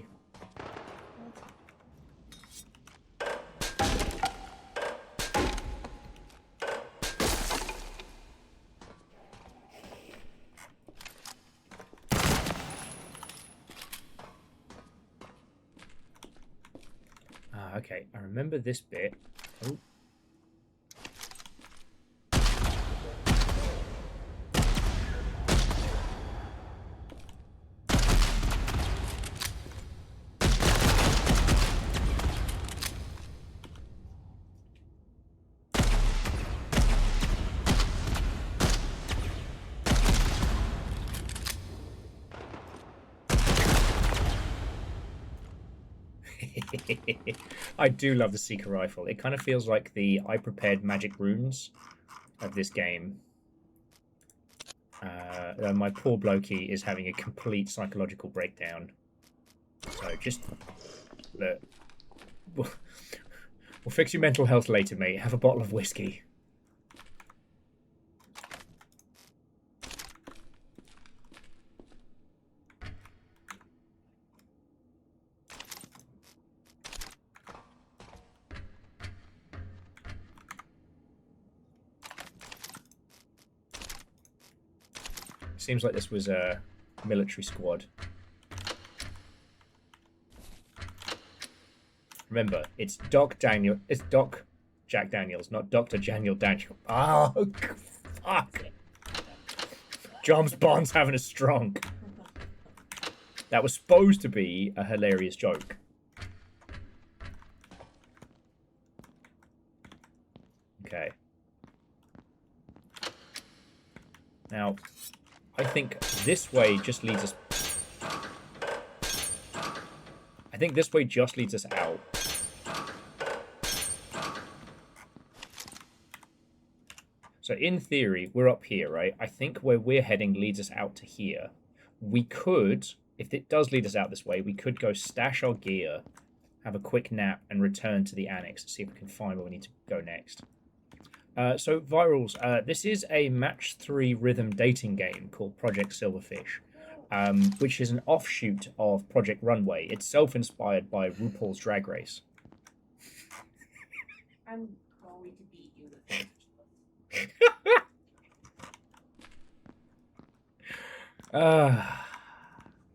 Okay, I remember this bit. Oh. I do love the Seeker rifle. It kind of feels like the I prepared magic runes of this game. My poor blokey is having a complete psychological breakdown. So just look. We'll fix your mental health later, mate. Have a bottle of whiskey. Seems like this was a military squad. Remember, it's Doc Jack Daniels, not Dr. Daniel Daniel. Oh, fuck. James Bond's having a strong. That was supposed to be a hilarious joke. Okay. Now, I think this way just leads us... I think this way just leads us out. So in theory, we're up here, right? I think where we're heading leads us out to here. We could, if it does lead us out this way, we could go stash our gear, have a quick nap, and return to the annex to see if we can find where we need to go next. So, Virals, this is a match 3 rhythm dating game called Project Silverfish, which is an offshoot of Project Runway. It's self-inspired by RuPaul's Drag Race. I'm going to beat you with this.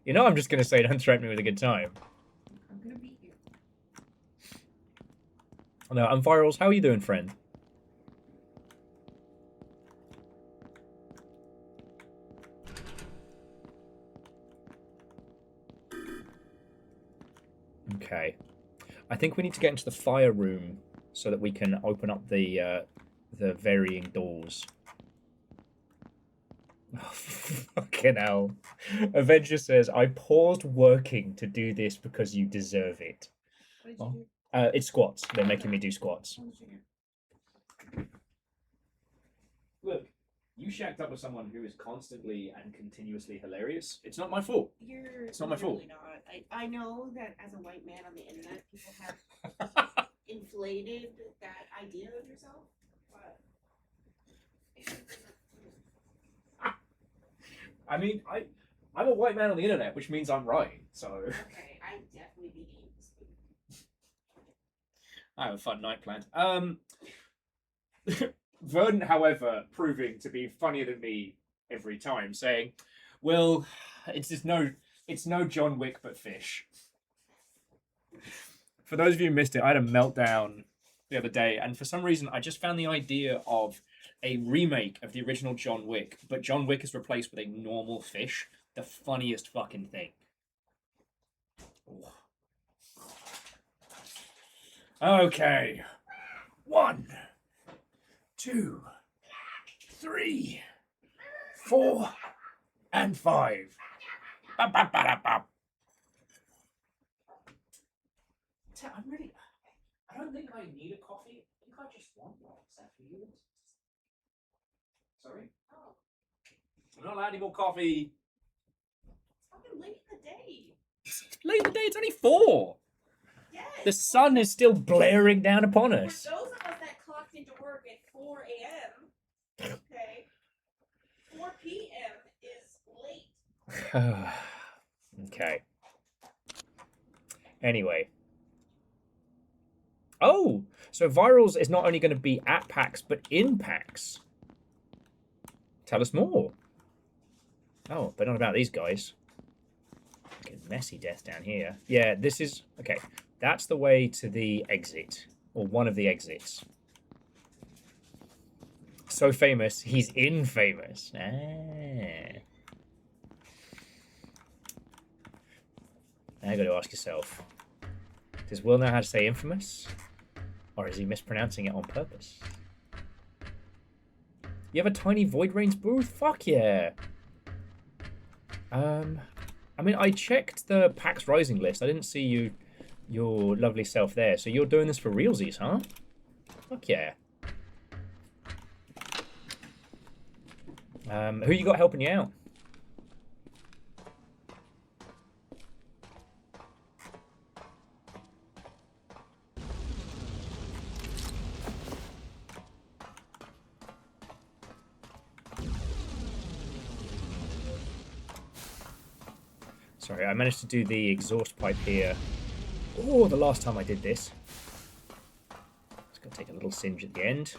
You know, I'm just going to say don't threaten me with a good time. I'm going to beat you. No, I'm Virals. How are you doing, friend? Okay. I think we need to get into the fire room so that we can open up the varying doors. Oh, fucking hell. Avenger says, I paused working to do this because you deserve it. What did you do? It's squats. They're making me do squats. Look, you shacked up with someone who is constantly and continuously hilarious. It's not my fault. It's not my fault. Really not. I know that as a white man on the internet, people have inflated that idea of yourself, but... I mean, I'm a white man on the internet, which means I'm right, so... Okay, I definitely beat you. I have a fun night planned. Verdant, however, proving to be funnier than me every time, saying, well, it's no John Wick but fish. For those of you who missed it, I had a meltdown the other day, and for some reason I just found the idea of a remake of the original John Wick, but John Wick is replaced with a normal fish, the funniest fucking thing. Okay. 1, 2, 3, 4, and 5. I'm ready. I don't think I need a coffee. I think I just want one. Is that for you? Sorry? Oh. I'm not allowed any more coffee. It's fucking late in the day. Late in the day, it's only 4. Yes. The sun is still blaring down upon us. For those of us that clocked into work at 4 a.m., okay, 4 p.m. is late. Okay. Anyway. Oh, so Virals is not only going to be at PAX, but in PAX. Tell us more. Oh, but not about these guys. Fucking messy death down here. Yeah, this is... Okay, that's the way to the exit. Or one of the exits. So famous, he's infamous. Ah. Now you got to ask yourself, does Will know how to say infamous? Or is he mispronouncing it on purpose? You have a tiny Void Rains booth? Fuck yeah. I mean, I checked the PAX Rising list. I didn't see your lovely self there. So you're doing this for realsies, huh? Fuck yeah. Who you got helping you out? Sorry, I managed to do the exhaust pipe here. Oh, the last time I did this. It's going to take a little singe at the end.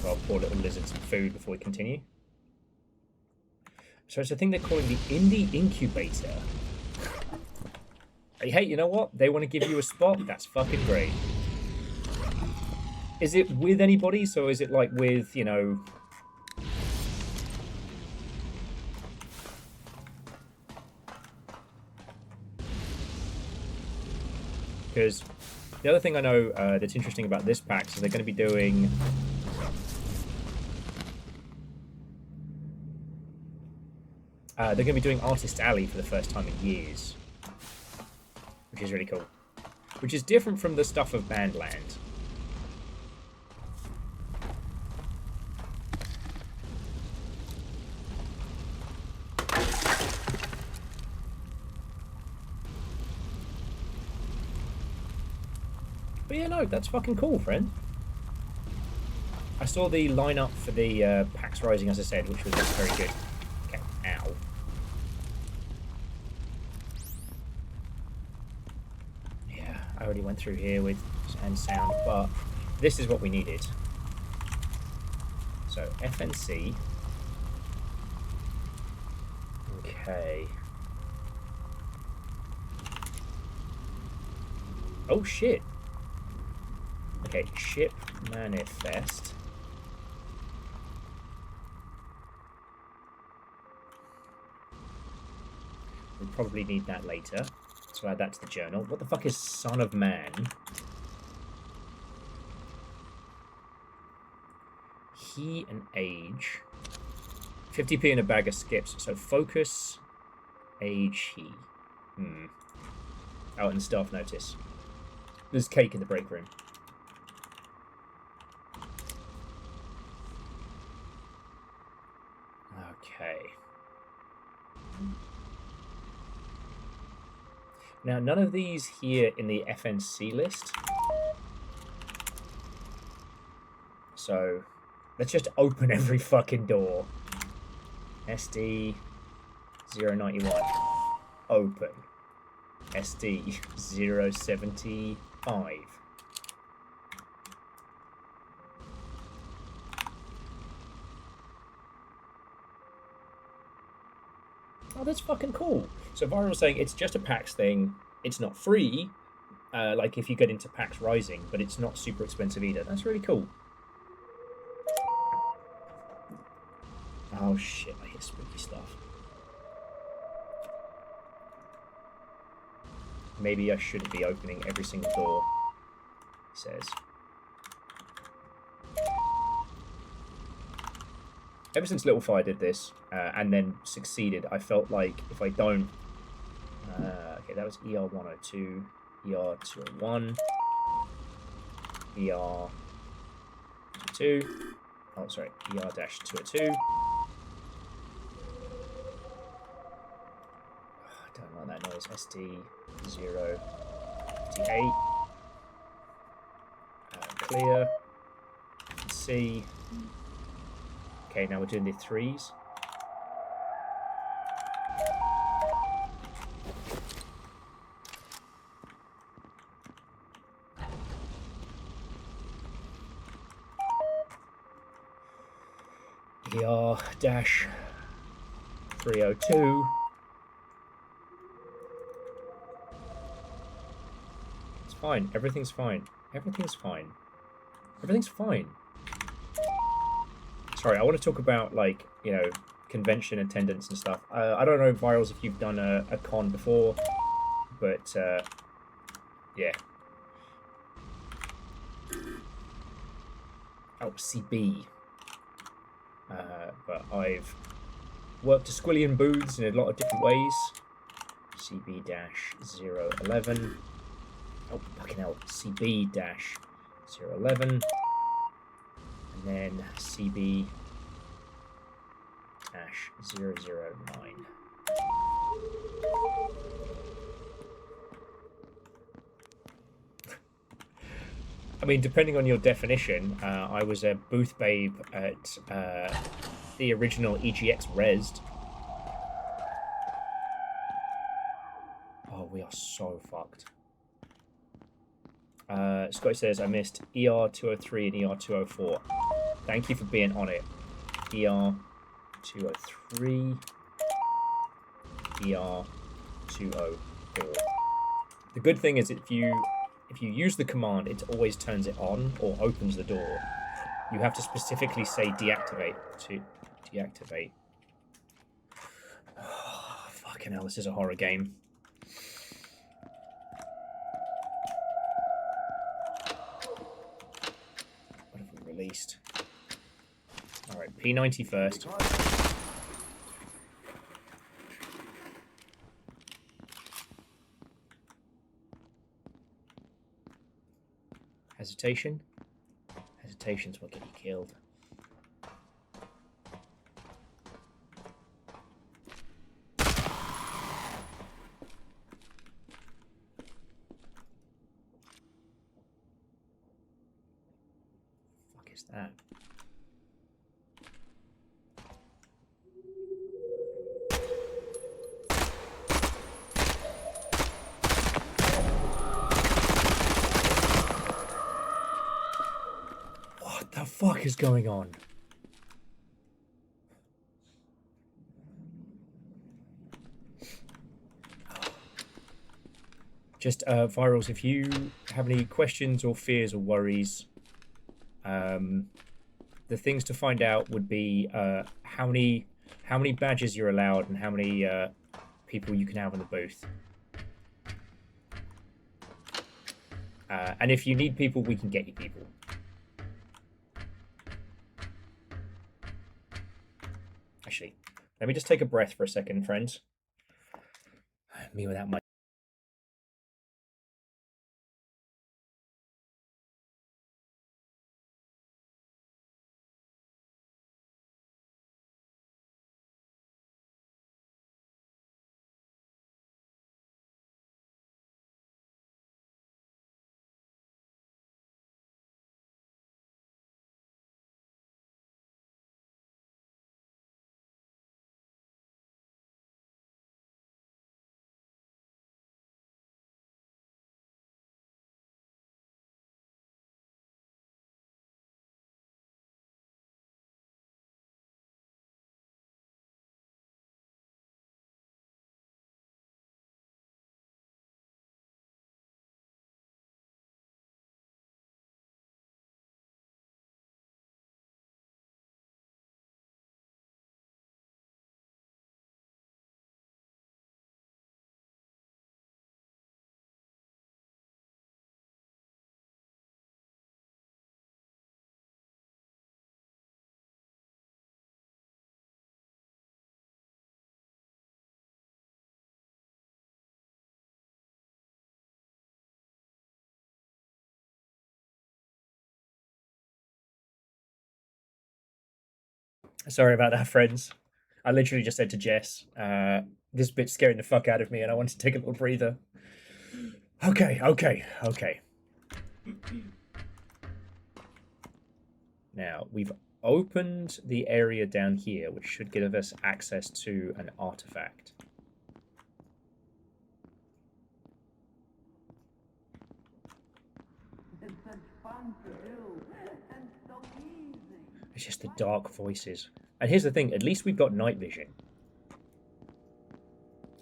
our poor little lizard some food before we continue. So it's a thing they're calling the Indie Incubator. Hey, you know what? They want to give you a spot? That's fucking great. Is it with anybody? So is it like with, you know... Because the other thing I know that's interesting about this pack is they're going to be doing... they're going to be doing Artist Alley for the first time in years. Which is really cool. Which is different from the stuff of Bandland. But yeah, no, that's fucking cool, friend. I saw the lineup for the PAX Rising, as I said, which was very good. Okay, ow. Yeah, I already went through here with and sound, but this is what we needed. So, FNC. Okay. Oh, shit. Okay, ship manifest. We'll probably need that later. So add that to the journal. What the fuck is Son of Man? He and age. 50p in a bag of skips. So focus, age, he. Oh, and staff notice. There's cake in the break room. Okay. Now, none of these here in the FNC list. So, let's just open every fucking door. SD 091. Open. SD 075. Oh, that's fucking cool. So Viral's saying it's just a PAX thing. It's not free, like if you get into PAX Rising, but it's not super expensive either. That's really cool. Oh shit, I hear spooky stuff. Maybe I shouldn't be opening every single door, he says. Ever since Little Fire did this, and then succeeded, I felt like if I don't... okay, that was ER102, ER201, ER202, oh, sorry, ER-202. I don't like that noise, SD058. Clear, C. Okay, now we're doing the threes. ER-302. It's fine. Everything's fine. Everything's fine. Everything's fine. Sorry, I want to talk about, like, you know, convention attendance and stuff. I don't know, Virals, if you've done a con before, but, yeah. Oh, CB. But I've worked a squillion booths in a lot of different ways. CB-011. Oh, fucking hell. CB-011. And then CB-009. I mean, depending on your definition, I was a booth babe at the original EGX Resd. Oh, we are so fucked. Scotty says, I missed ER203 and ER204. Thank you for being on it. ER 203. ER 204. The good thing is if you use the command, it always turns it on or opens the door. You have to specifically say deactivate to deactivate. Oh, fucking hell, this is a horror game. What have we released? Alright, P90 first. Hesitation. Hesitation's what get you killed. Fuck is that? What the fuck is going on? Just Virals, if you have any questions or fears or worries, the things to find out would be how many badges you're allowed and how many people you can have in the booth. And if you need people, we can get you people. Actually, let me just take a breath for a second, friends. Me without my... Sorry about that, friends. I literally just said to Jess, this bit's scaring the fuck out of me and I want to take a little breather. Okay. Now, we've opened the area down here, which should give us access to an artifact. It's just the dark voices. And here's the thing, at least we've got night vision.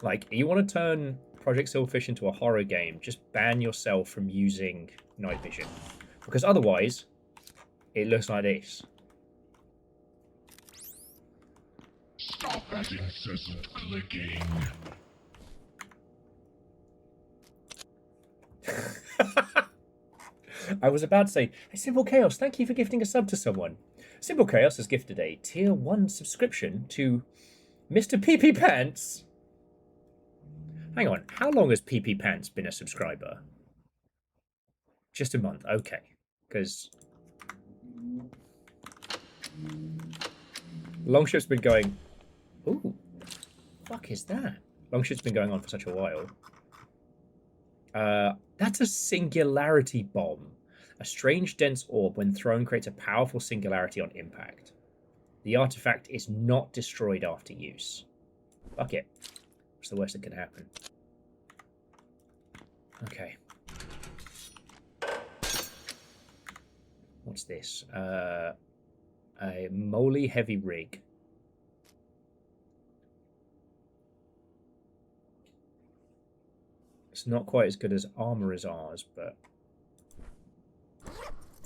Like, you want to turn Project Silverfish into a horror game, just ban yourself from using night vision. Because otherwise, it looks like this. Stop that incessant clicking. I was about to say, hey, Simple Chaos, thank you for gifting a sub to someone. Simple Chaos has gifted a tier 1 subscription to Mr. PP Pants. Hang on, how long has PP Pants been a subscriber? Just a month, okay. Because Longship's been going... Ooh, fuck is that? Longship's been going on for such a while. That's a singularity bomb. A strange dense orb when thrown creates a powerful singularity on impact. The artifact is not destroyed after use. Fuck it. What's the worst that can happen? Okay. What's this? A moly heavy rig. It's not quite as good as armor as ours, but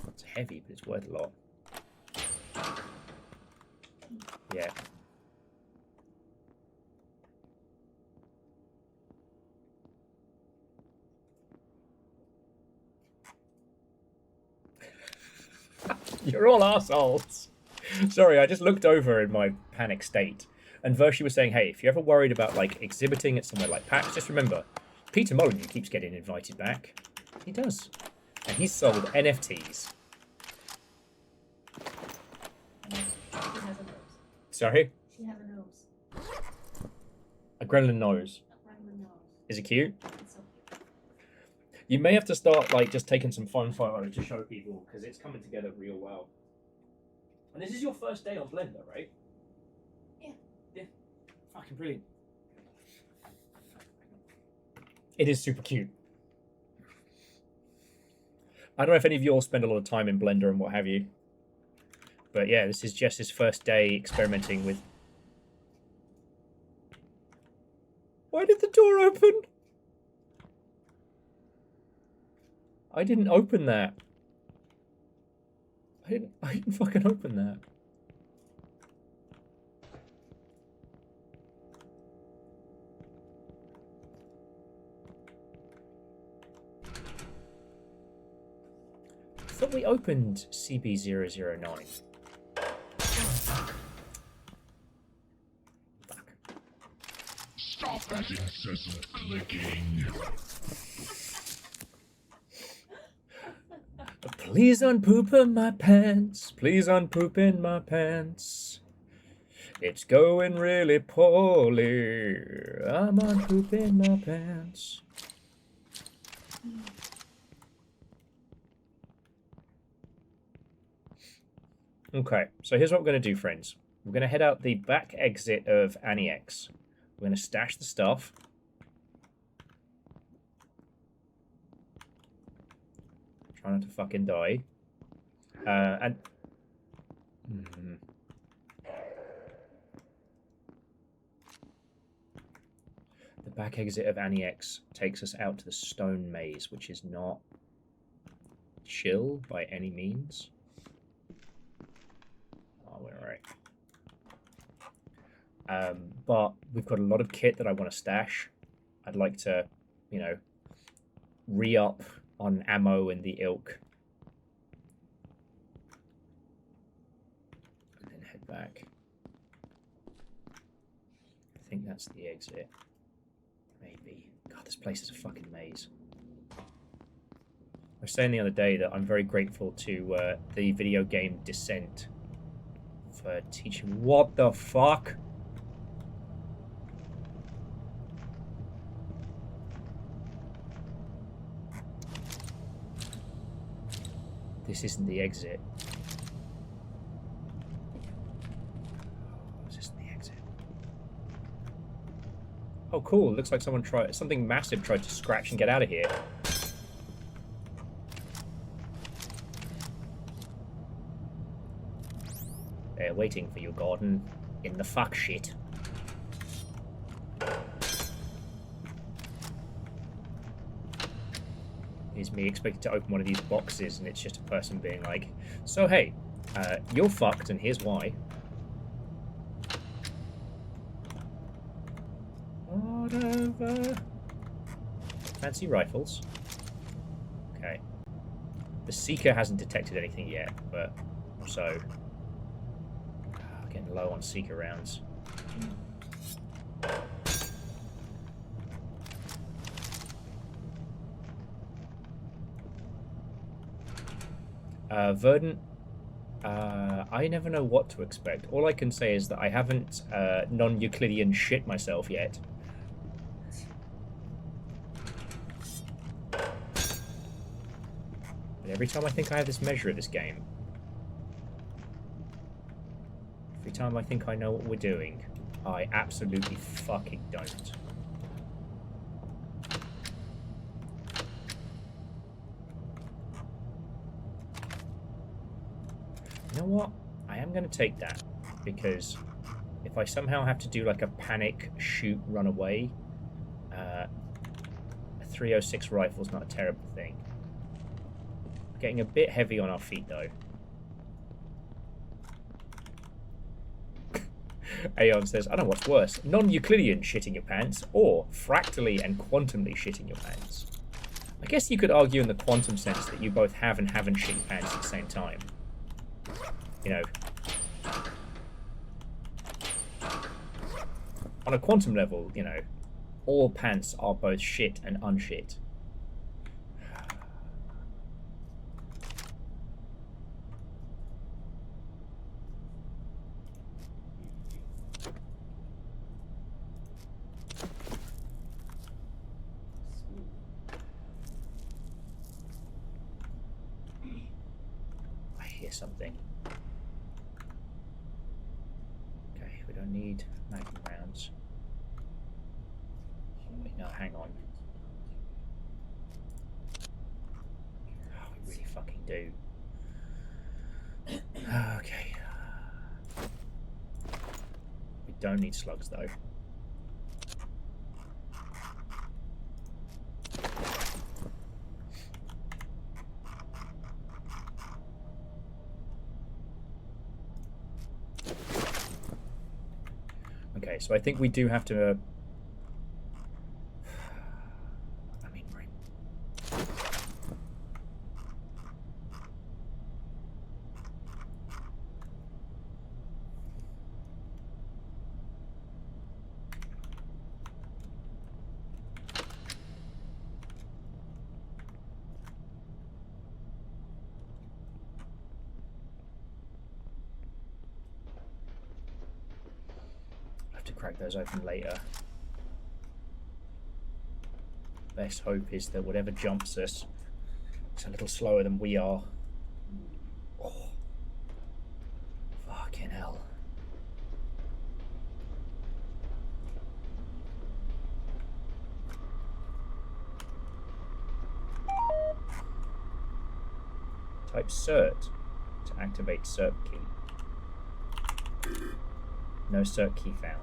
it's heavy, but it's worth a lot. Yeah. You're all assholes. Sorry, I just looked over in my panic state, and Vershi was saying, hey, if you're ever worried about, like, exhibiting at somewhere like PAX, just remember, Peter Molyneux keeps getting invited back. He does. And he's sold NFTs. She has a nose. Sorry? She has a nose. A gremlin nose. A gremlin nose. Is it cute? It's so cute. You may have to start, like, just taking some fun photos to show people, because it's coming together real well. And this is your first day on Blender, right? Yeah. Yeah. Fucking brilliant. It is super cute. I don't know if any of you all spend a lot of time in Blender and what have you. But yeah, this is Jess's first day experimenting with... Why did the door open? I didn't open that. I didn't fucking open that. I thought we opened CB009. Fuck. Stop that incessant clicking. Please unpoop in my pants. Please unpoop in my pants. It's going really poorly. I'm unpooping my pants. Okay, so here's what we're going to do, friends. We're going to head out the back exit of Annie X. We're going to stash the stuff. Try not to fucking die. And... The back exit of Annie X takes us out to the stone maze, which is not chill by any means. Oh, we're alright. But we've got a lot of kit that I want to stash. I'd like to, you know, re-up on ammo and the ilk. And then head back. I think that's the exit. Maybe. God, this place is a fucking maze. I was saying the other day that I'm very grateful to the video game Descent for teaching... What the fuck? This isn't the exit. Oh, is this the exit? Oh, cool. Looks like someone tried... Something massive tried to scratch and get out of here. They're waiting for you, Gordon. In the fuck shit. Is me expecting to open one of these boxes and it's just a person being like, so hey, you're fucked and here's why. Whatever. Fancy rifles. Okay. The Seeker hasn't detected anything yet, but also getting low on Seeker rounds. Verdant, I never know what to expect. All I can say is that I haven't non-Euclidean shit myself yet. But every time I think I have this measure of this game, every time I think I know what we're doing, I absolutely fucking don't. You know what? I am going to take that, because if I somehow have to do like a panic shoot run away, a 306 rifle's not a terrible thing. Getting a bit heavy on our feet though. Aeon says, I don't know what's worse, non-Euclidean shitting your pants, or fractally and quantumly shitting your pants. I guess you could argue in the quantum sense that you both have and haven't shit your pants at the same time. You know. On a quantum level, you know, all pants are both shit and unshit. I hear something. Okay, we don't need magnum rounds. Wait, no, hang on. Oh, we really fucking do. Okay. We don't need slugs though. Okay, so I think we do have to... I mean, right. I'll have to crack those open later. Best hope is that whatever jumps us is a little slower than we are. Oh. Fucking hell. Type cert to activate cert key. No cert key found.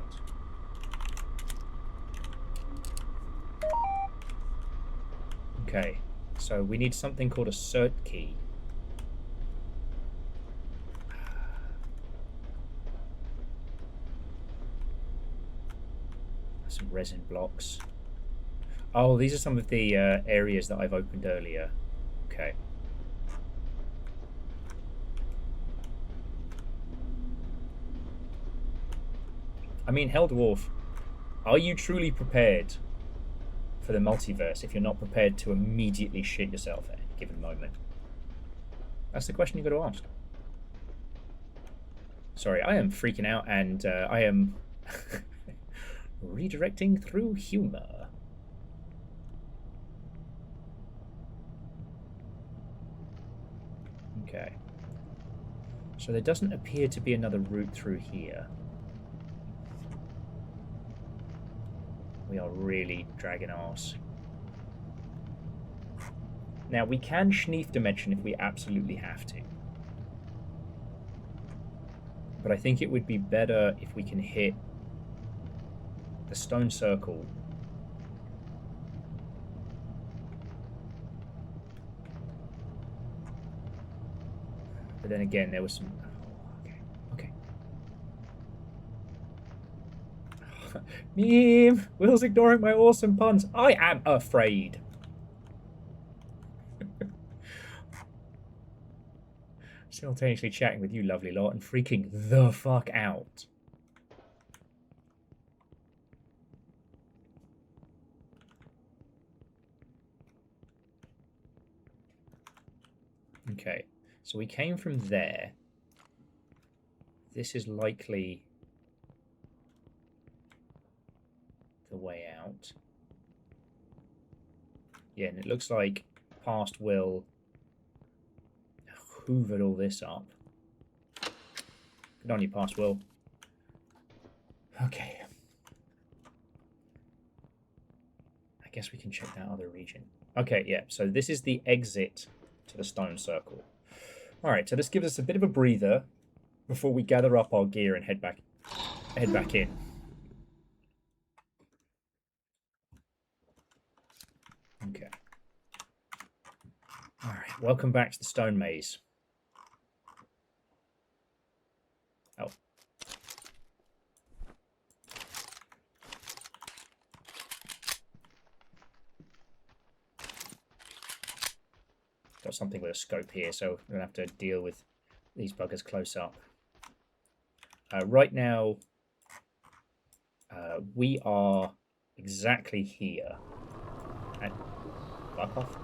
Okay, so we need something called a cert key. Some resin blocks. Oh, these are some of the areas that I've opened earlier. Okay. I mean, Hell Dwarf, are you truly prepared for the multiverse if you're not prepared to immediately shit yourself at a given moment? That's the question you've got to ask. Sorry, I am freaking out, and I am redirecting through humor. Okay. So there doesn't appear to be another route through here. We are really dragging arse. Now, we can Schneef Dimension if we absolutely have to. But I think it would be better if we can hit the stone circle. But then again, there was some... Okay. Meme! Will's ignoring my awesome puns. I am afraid. Simultaneously chatting with you, lovely lot, and freaking the fuck out. Okay, so we came from there. This is likely the way out. Yeah, and it looks like past Will hoovered all this up. Good on you, past Will. Okay. I guess we can check that other region. Okay, yeah, so this is the exit to the stone circle. Alright, so this gives us a bit of a breather. before we gather up our gear and head back in. Okay. All right. Welcome back to the Stone Maze. Oh. Got something with a scope here, so we're going to have to deal with these buggers close up. Right now, we are exactly here. And, fuck off.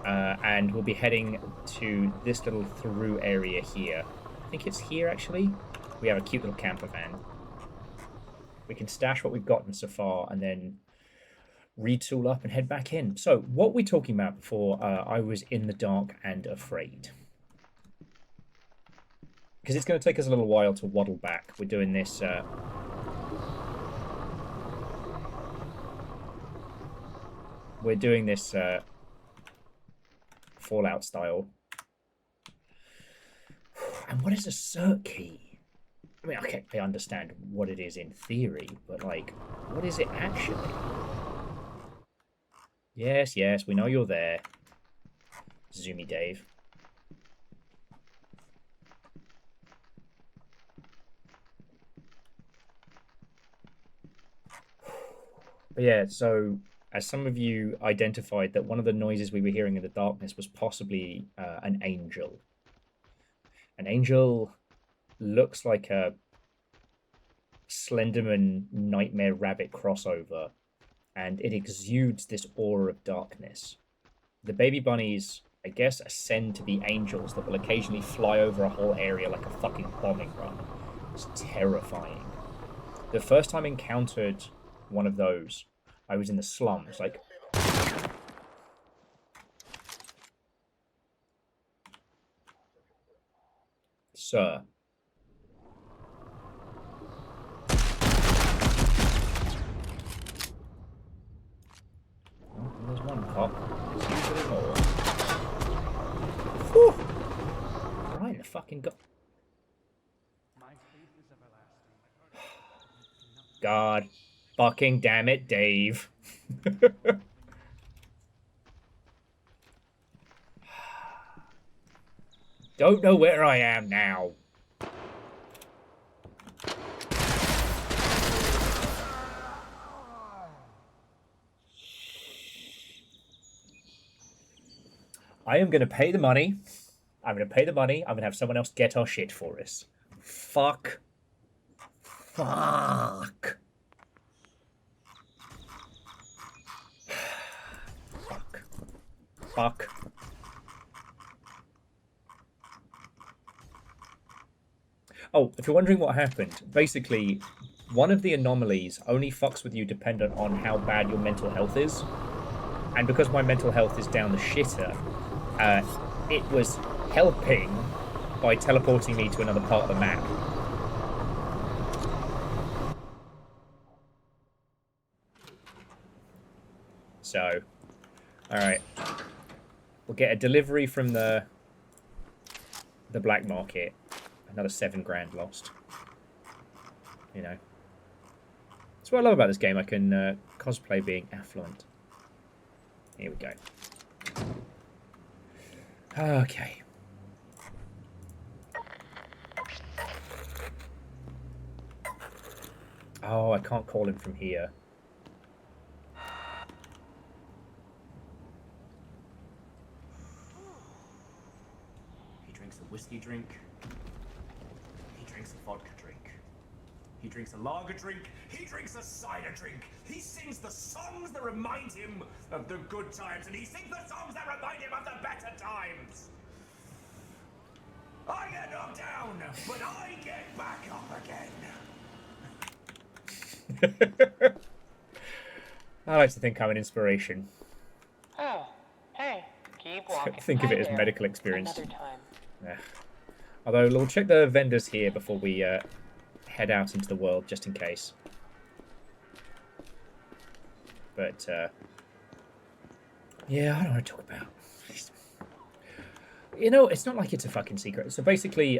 And we'll be heading to this little through area here. I think it's here, actually. We have a cute little camper van. We can stash what we've gotten so far and then retool up and head back in. So, what were we talking about before I was in the dark and afraid? Because it's going to take us a little while to waddle back. We're doing this... we're doing this Fallout style. And what is a cert key? I mean, okay, I understand what it is in theory, but, like, what is it actually? Yes, yes, we know you're there. Zoomy Dave. But yeah, so as some of you identified that one of the noises we were hearing in the darkness was possibly an angel. An angel looks like a Slenderman Nightmare Rabbit crossover, and it exudes this aura of darkness. The baby bunnies, I guess, ascend to be angels that will occasionally fly over a whole area like a fucking bombing run. It's terrifying. The first time I encountered one of those, I was in the slums, like... Sir. Oh, there's one cop. There's usually more. Whew! Right in the fucking gut. God fucking damn it, Dave. Don't know where I am now. I am going to pay the money. I'm going to pay the money. I'm going to have someone else get our shit for us. Fuck. Fuck. Fuck. Fuck. Oh, if you're wondering what happened, basically, one of the anomalies only fucks with you dependent on how bad your mental health is. And because my mental health is down the shitter, it was helping by teleporting me to another part of the map. So, alright. We'll get a delivery from the black market. Another 7 grand lost. You know. That's what I love about this game. I can cosplay being affluent. Here we go. Okay. Oh, I can't call him from here. He drinks a whiskey drink. He drinks a vodka drink. He drinks a lager drink. He drinks a cider drink. He sings the songs that remind him of the good times, and he sings the songs that remind him of the better times. I get knocked down, but I get back up again. I like to think I'm an inspiration. Oh, hey, keep walking. Think of Hi it as there. medical experience. Another time. Yeah. Although we'll check the vendors here before we head out into the world, just in case. But yeah, I don't want to talk about. You know, it's not like it's a fucking secret. So basically,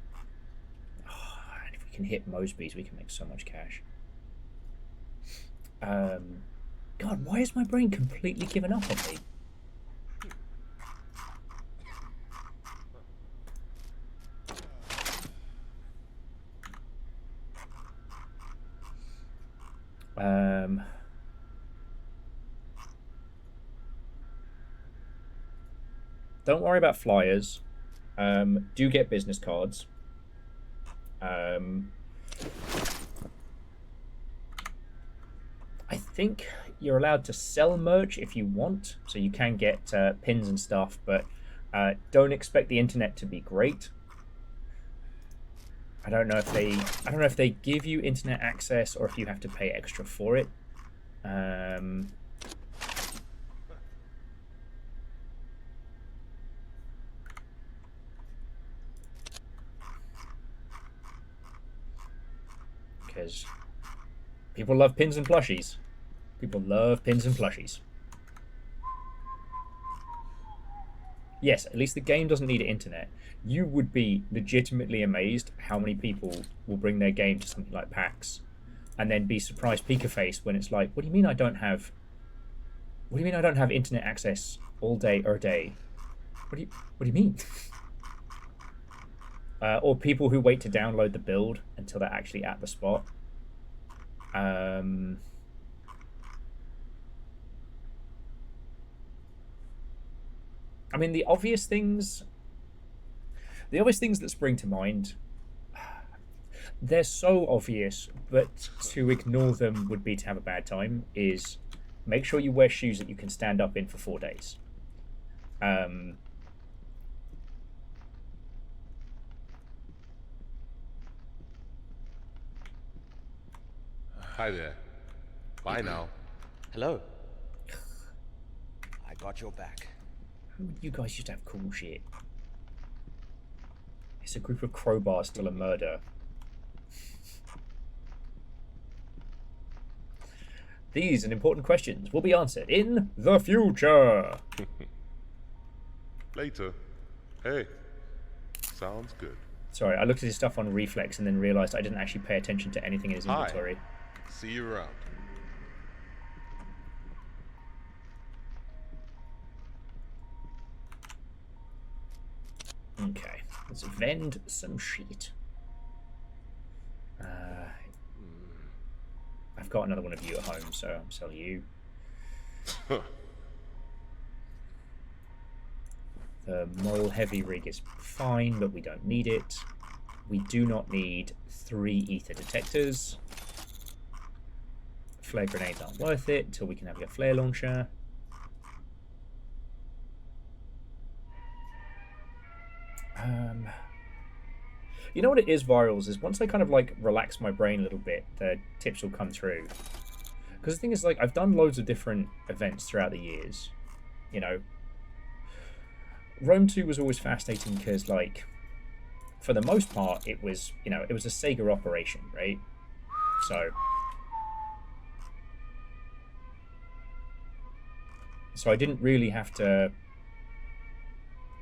We can hit Mosby's. We can make so much cash. God, why has my brain completely given up on me? Don't worry about flyers. Do get business cards. I think you're allowed to sell merch if you want, so you can get pins and stuff, but don't expect the internet to be great. I don't know if they give you internet access or if you have to pay extra for it. Because people love pins and plushies. People love pins and plushies. Yes, at least the game doesn't need internet. You would be legitimately amazed how many people will bring their game to something like PAX and then be surprised peek-a-face when it's like, what do you mean I don't have internet access all day or day? What do you mean? Or people who wait to download the build until they're actually at the spot. I mean, the obvious things that spring to mind, they're so obvious, but to ignore them would be to have a bad time, is make sure you wear shoes that you can stand up in for 4 days. Hi there. Bye now. Hello. I got your back. You guys used to have cool shit. It's a group of crowbars still a murder. These and important questions will be answered in the future. Later. Hey. Sounds good. Sorry, I looked at his stuff on Reflex and then realized I didn't actually pay attention to anything in his inventory. See you around. Okay, let's vend some shit. I've got another one of you at home, so I'll sell you. The Mole Heavy Rig is fine, but we don't need it. We do not need 3 ether detectors. Flare grenades aren't worth it until we can have a flare launcher. You know what it is, Virals, is once I kind of like relax my brain a little bit, the tips will come through. Because the thing is, like, I've done loads of different events throughout the years. You know, Rome 2 was always fascinating because, like, for the most part, it was, you know, it was a Sega operation, right? So I didn't really have to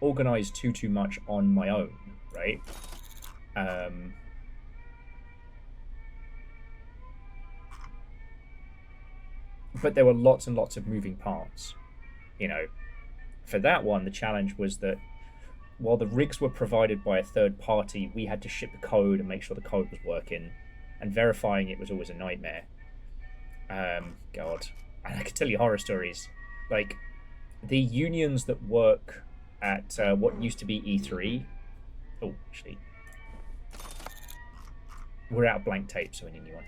organize too much on my own, right? But there were lots and lots of moving parts. You know, for that one, the challenge was that while the rigs were provided by a third party, we had to ship the code and make sure the code was working, and verifying it was always a nightmare. God, and I could tell you horror stories. Like, the unions that work at what used to be E3. Oh, actually, we're out of blank tape, so we need a new one.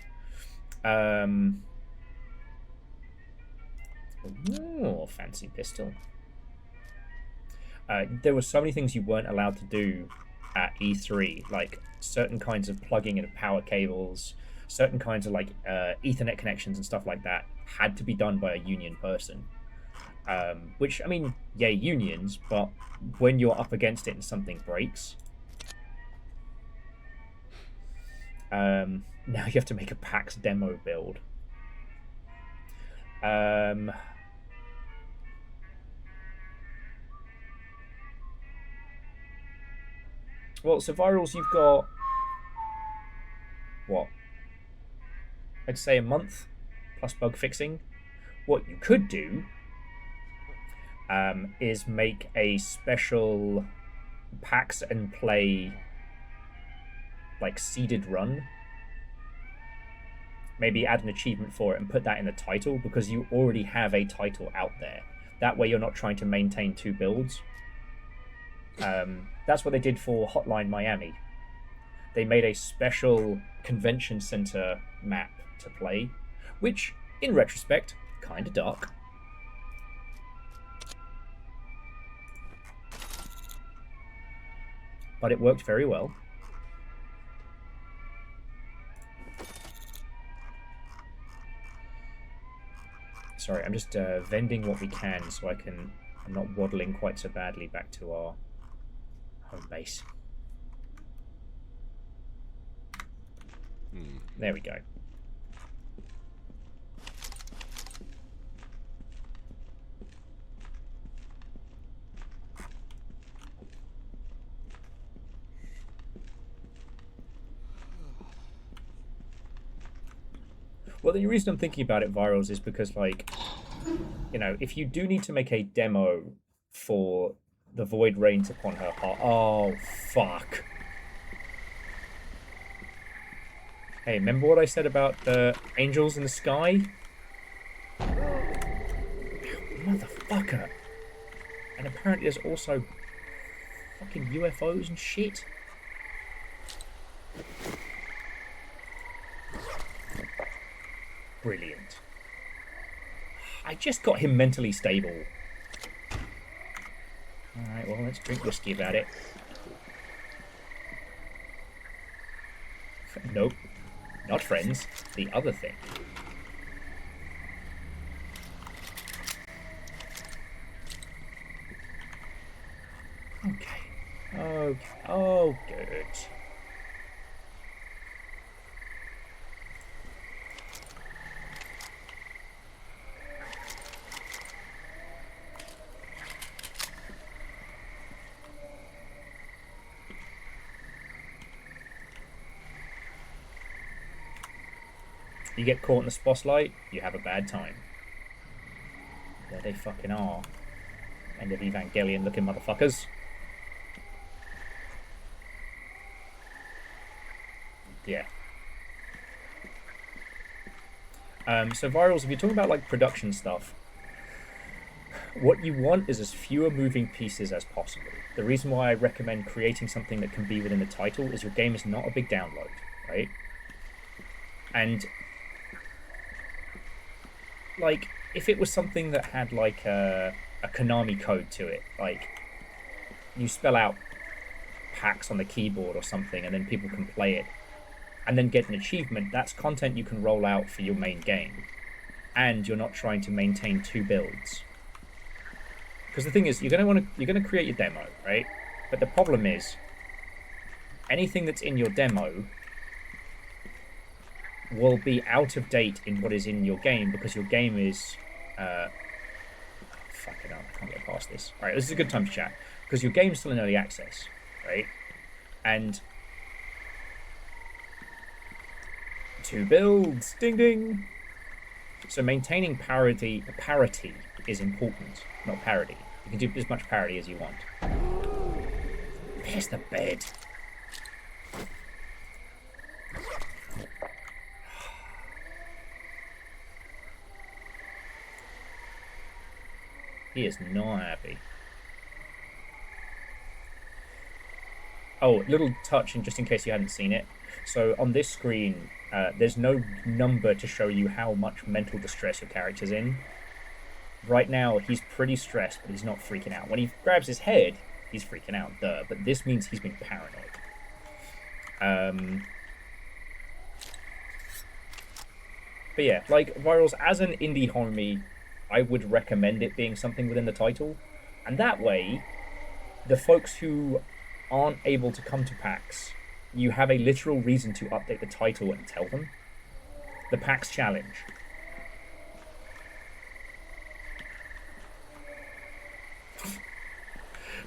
Oh, fancy pistol. There were so many things you weren't allowed to do at E3, like certain kinds of plugging in of power cables, certain kinds of like Ethernet connections and stuff like that had to be done by a union person. Which, I mean, yay unions, but when you're up against it and something breaks, now you have to make a PAX demo build. Well, so Virals, you've got what, I'd say a month plus bug fixing. What you could do is make a special PAX and play like seeded run. Maybe add an achievement for it and put that in the title, because you already have a title out there. That way you're not trying to maintain 2 builds. That's what they did for Hotline Miami. They made a special convention center map to play, which, in retrospect, kind of dark. But it worked very well. Sorry, I'm just vending what we can so I'm not waddling quite so badly back to our home base. There we go. Well, the reason I'm thinking about it, Virals, is because, like, you know, if you do need to make a demo for The Void Rains Upon Her Heart... Oh, fuck. Hey, remember what I said about the angels in the sky? Motherfucker. And apparently there's also fucking UFOs and shit. Brilliant. I just got him mentally stable. Alright, well, let's drink whiskey about it. Nope. Not friends. The other thing. Okay. Okay. Oh, good. You get caught in the spotlight, you have a bad time. There they fucking are. End of Evangelion looking motherfuckers. Yeah. So Virals, if you're talking about like production stuff, what you want is as fewer moving pieces as possible. The reason why I recommend creating something that can be within the title is your game is not a big download, right? And like, if it was something that had like a Konami code to it, like you spell out PAX on the keyboard or something and then people can play it and then get an achievement, that's content you can roll out for your main game. And you're not trying to maintain 2 builds. Because the thing is, you're gonna create your demo, right? But the problem is, anything that's in your demo will be out of date in what is in your game, because your game is fucking hell, I can't get past this. Alright, this is a good time to chat. Because your game's still in early access, right? And 2 builds, ding ding. So maintaining parity is important, not parody. You can do as much parody as you want. Piss the bed. He is not happy. Oh, little touch, and just in case you hadn't seen it. So on this screen, there's no number to show you how much mental distress your character's in. Right now, he's pretty stressed, but he's not freaking out. When he grabs his head, he's freaking out, duh. But this means he's been paranoid. But yeah, like, Virals, as an indie homie, I would recommend it being something within the title. And that way, the folks who aren't able to come to PAX, you have a literal reason to update the title and tell them. The PAX Challenge.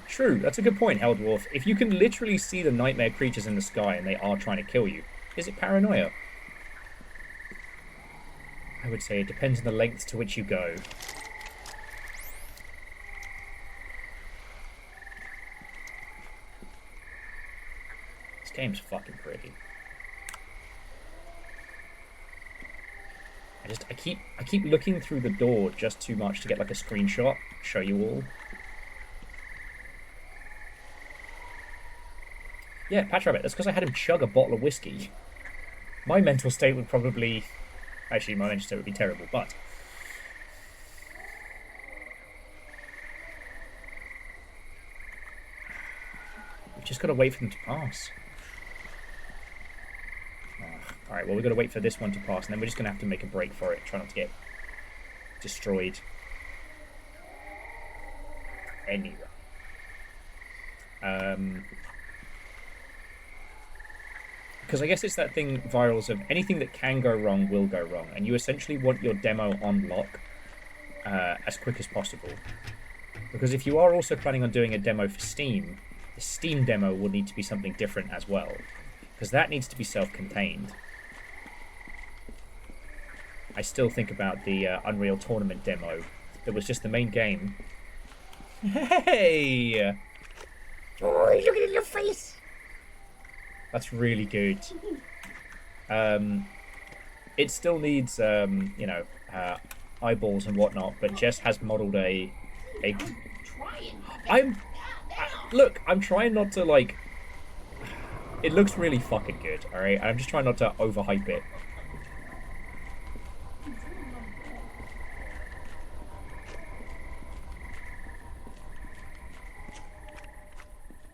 True, that's a good point, Heldwarf. If you can literally see the nightmare creatures in the sky and they are trying to kill you, Is it paranoia? I would say it depends on the length to which you go. This game's fucking pretty. I keep looking through the door just too much to get like a screenshot, show you all. Yeah, Patch Rabbit, that's because I had him chug a bottle of whiskey. My mental state would probably... Actually, my mental state would be terrible, but... We've just got to wait for them to pass. Alright, well, we've got to wait for this one to pass, and then we're just going to have to make a break for it. Try not to get destroyed. Anyway. Because I guess it's that thing, Virals, of anything that can go wrong will go wrong, and you essentially want your demo on lock as quick as possible. Because if you are also planning on doing a demo for Steam, the Steam demo will need to be something different as well. Because that needs to be self-contained. I still think about the Unreal Tournament demo that was just the main game. Hey! Oh, look at your face! That's really good. It still needs, you know, eyeballs and whatnot, but Jess has modeled a... Look, I'm trying not to, like... It looks really fucking good, alright? I'm just trying not to overhype it.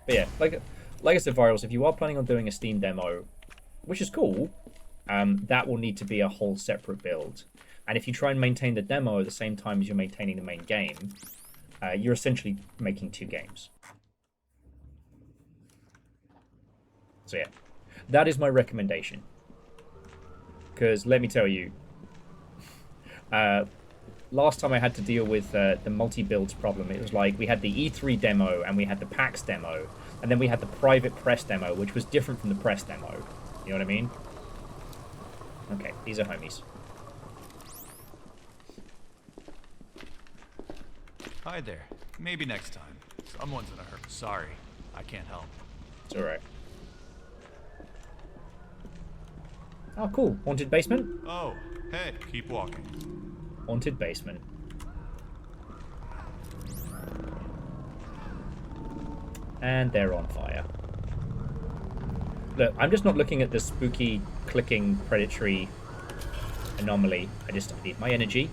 But yeah, like I said, Virals, if you are planning on doing a Steam demo, which is cool, that will need to be a whole separate build. And if you try and maintain the demo at the same time as you're maintaining the main game, you're essentially making two games. So yeah, that is my recommendation. Because let me tell you, last time I had to deal with the multi-builds problem, it was like we had the E3 demo and we had the PAX demo, and then we had the private press demo, which was different from the press demo. You know what I mean? Okay, these are homies. Hi there. Maybe next time. Someone's in a hurry. Sorry, I can't help. It's alright. Oh, cool. Haunted basement? Oh, hey, keep walking. Haunted basement. And they're on fire. Look, I'm just not looking at the spooky, clicking, predatory anomaly. I need my energy.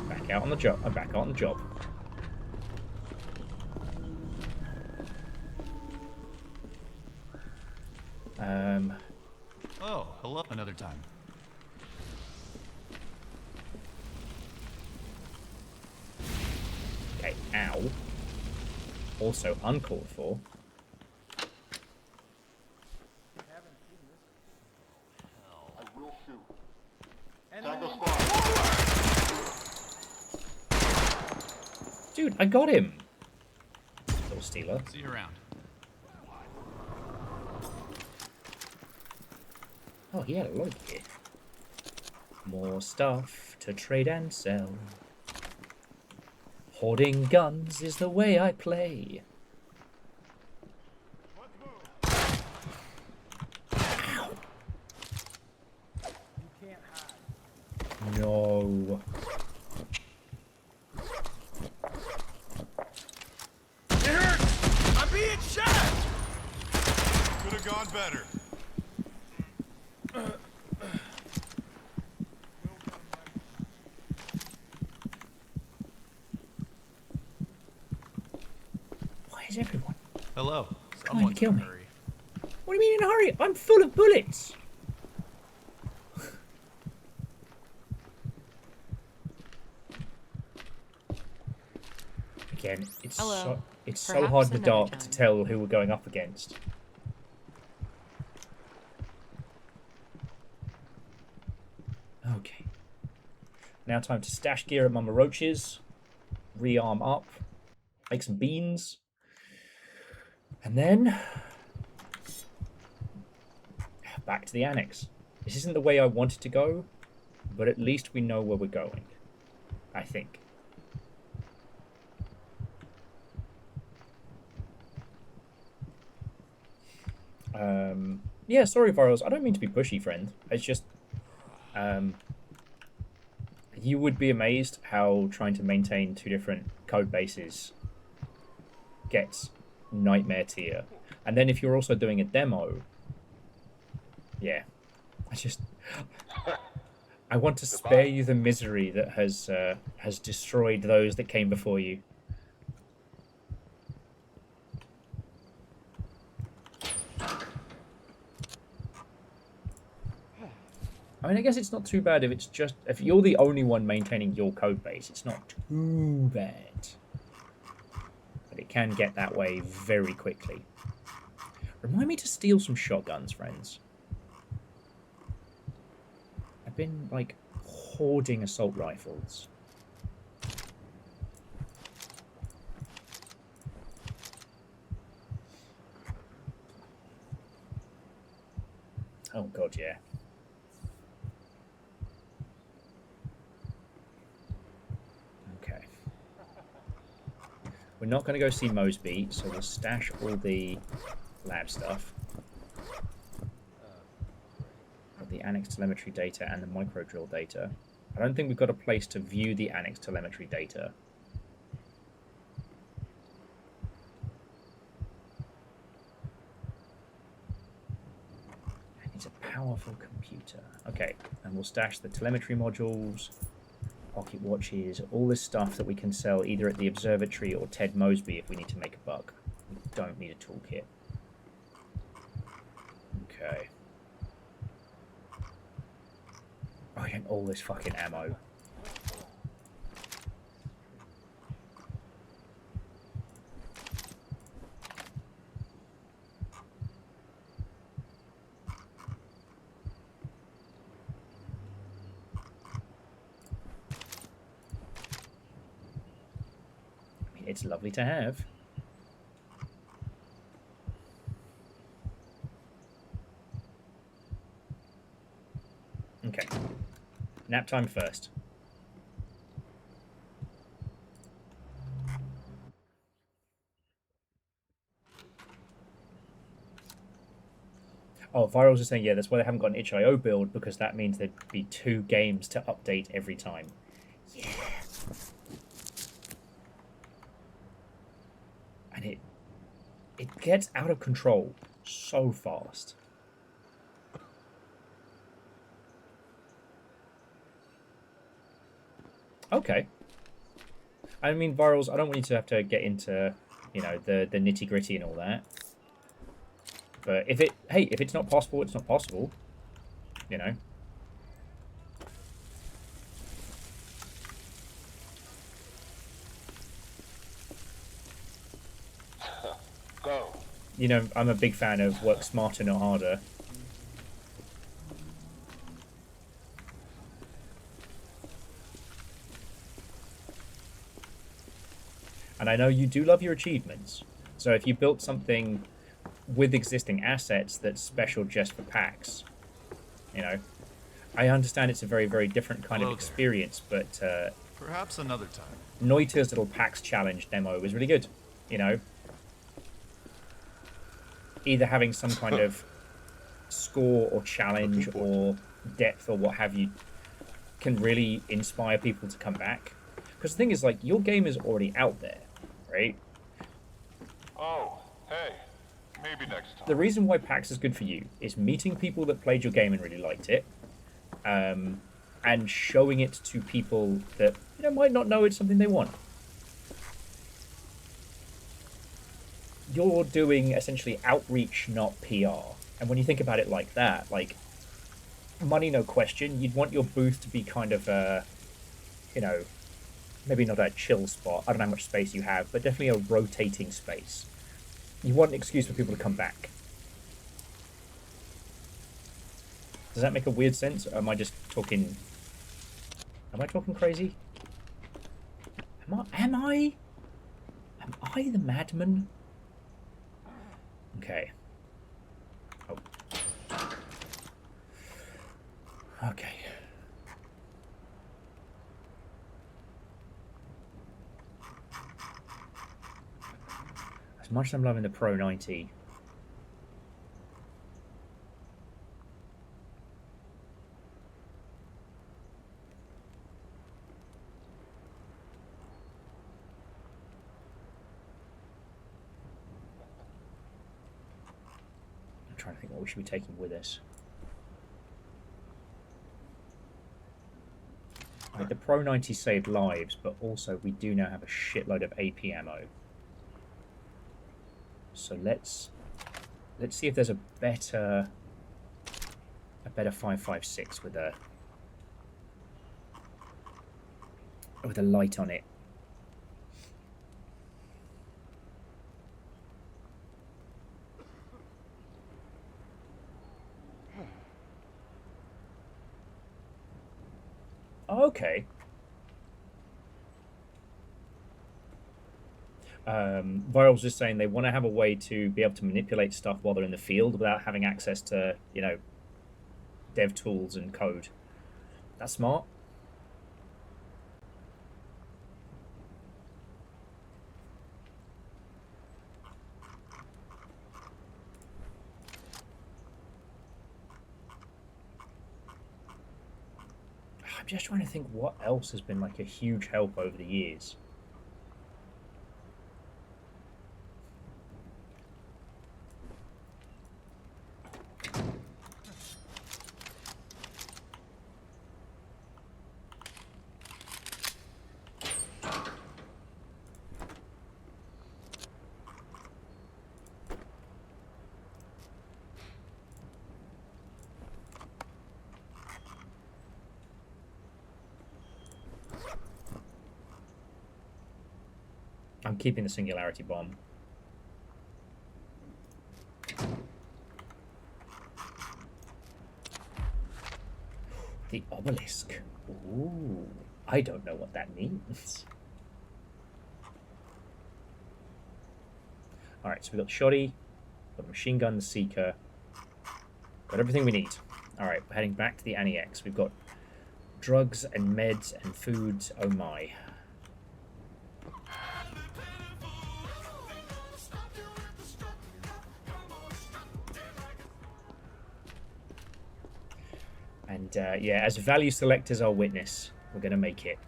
Back out on the job. I'm back out on the job. Oh, hello. Another time. Okay, ow. Also uncalled for. I will shoot. Dude, I got him. Little stealer. See you around. Oh, he had a lot of gear. More stuff to trade and sell. Hoarding guns is the way I play. Ow. No. It hurts! I'm being shot! Could have gone better. Why is everyone Hello. trying to Someone's kill in a me? hurry. What do you mean in a hurry? I'm full of bullets. Again, it's Hello. so Perhaps hard in the another dark time. to tell who we're going up against. Okay. Now time to stash gear at Mama Roach's, rearm up, make some beans, and then back to the annex. This isn't the way I wanted to go, but at least we know where we're going. I think. Yeah, sorry, Virals. I don't mean to be pushy, friend. It's just, you would be amazed how trying to maintain 2 different code bases gets nightmare tier. And then if you're also doing a demo, yeah, I want to spare you the misery that has destroyed those that came before you. I mean, I guess it's not too bad if you're the only one maintaining your code base, it's not too bad. But it can get that way very quickly. Remind me to steal some shotguns, friends. I've been, like, hoarding assault rifles. Oh god, yeah. Okay. We're not going to go see Mosby, so we'll stash all the lab stuff. Got the annex telemetry data and the micro drill data. I don't think we've got a place to view the annex telemetry data. It's a powerful computer. Okay, and we'll stash the telemetry modules, pocket watches, all this stuff that we can sell either at the observatory or Ted Mosby if we need to make a buck. We don't need a toolkit. Okay. Oh, and all this fucking ammo. It's lovely to have. Okay. Nap time first. Oh, Virals is saying, yeah, that's why they haven't got an itch.io build, because that means there'd be 2 games to update every time. Yeah. And it gets out of control so fast. Okay. I mean, Virals, I don't want you to have to get into, you know, the nitty-gritty and all that. But if it's not possible, it's not possible. You know? Go. You know, I'm a big fan of work smarter, not harder. And I know you do love your achievements. So if you built something with existing assets that's special just for packs, you know, I understand it's a very, very different kind of experience, but perhaps another time. Noita's little PAX challenge demo was really good, you know. Either having some kind of score or challenge or depth or what have you can really inspire people to come back. Because the thing is, like, your game is already out there, right? Oh, hey, maybe next time. The reason why PAX is good for you is meeting people that played your game and really liked it, and showing it to people that, you know, might not know it's something they want. You're doing essentially outreach, not PR. And when you think about it like that, like, money, no question, you'd want your booth to be kind of a, you know, maybe not a chill spot. I don't know how much space you have, but definitely a rotating space. You want an excuse for people to come back. Does that make a weird sense? Or am I just talking... Am I talking crazy? Am I the madman? Okay. Oh. Okay. As much as I'm loving the Pro 90, I'm trying to think what we should be taking with us. Like the Pro 90 saved lives, but also we do now have a shitload of AP ammo. So let's see if there's a better 5.56 with a light on it. Okay. Viral's just saying they want to have a way to be able to manipulate stuff while they're in the field without having access to, you know, dev tools and code. That's smart. I'm just trying to think what else has been like a huge help over the years. I'm keeping the singularity bomb. The obelisk. Ooh, I don't know what that means. Alright, so we've got the shoddy, got the machine gun, the seeker. Got everything we need. Alright, we're heading back to the Annie-X. We've got drugs and meds and foods. Oh my. And yeah, as value selectors are witness, we're going to make it.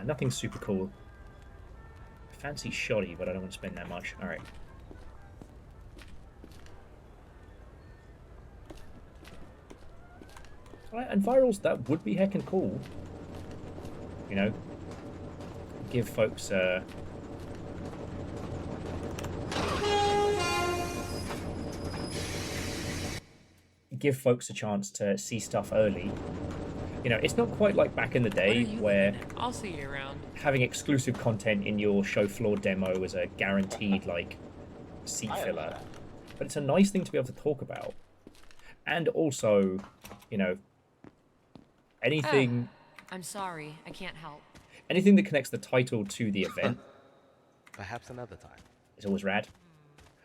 Nothing super cool. Fancy shoddy, but I don't want to spend that much. Alright. Alright, and virals, that would be heckin' cool. You know? Give folks, give folks a chance to see stuff early. You know, it's not quite like back in the day where I'll see you around. Having exclusive content in your show floor demo was a guaranteed, like, seat filler. But it's a nice thing to be able to talk about. And also, you know, anything... I'm sorry, I can't help. Anything that connects the title to the event... Perhaps another time. ...is always rad.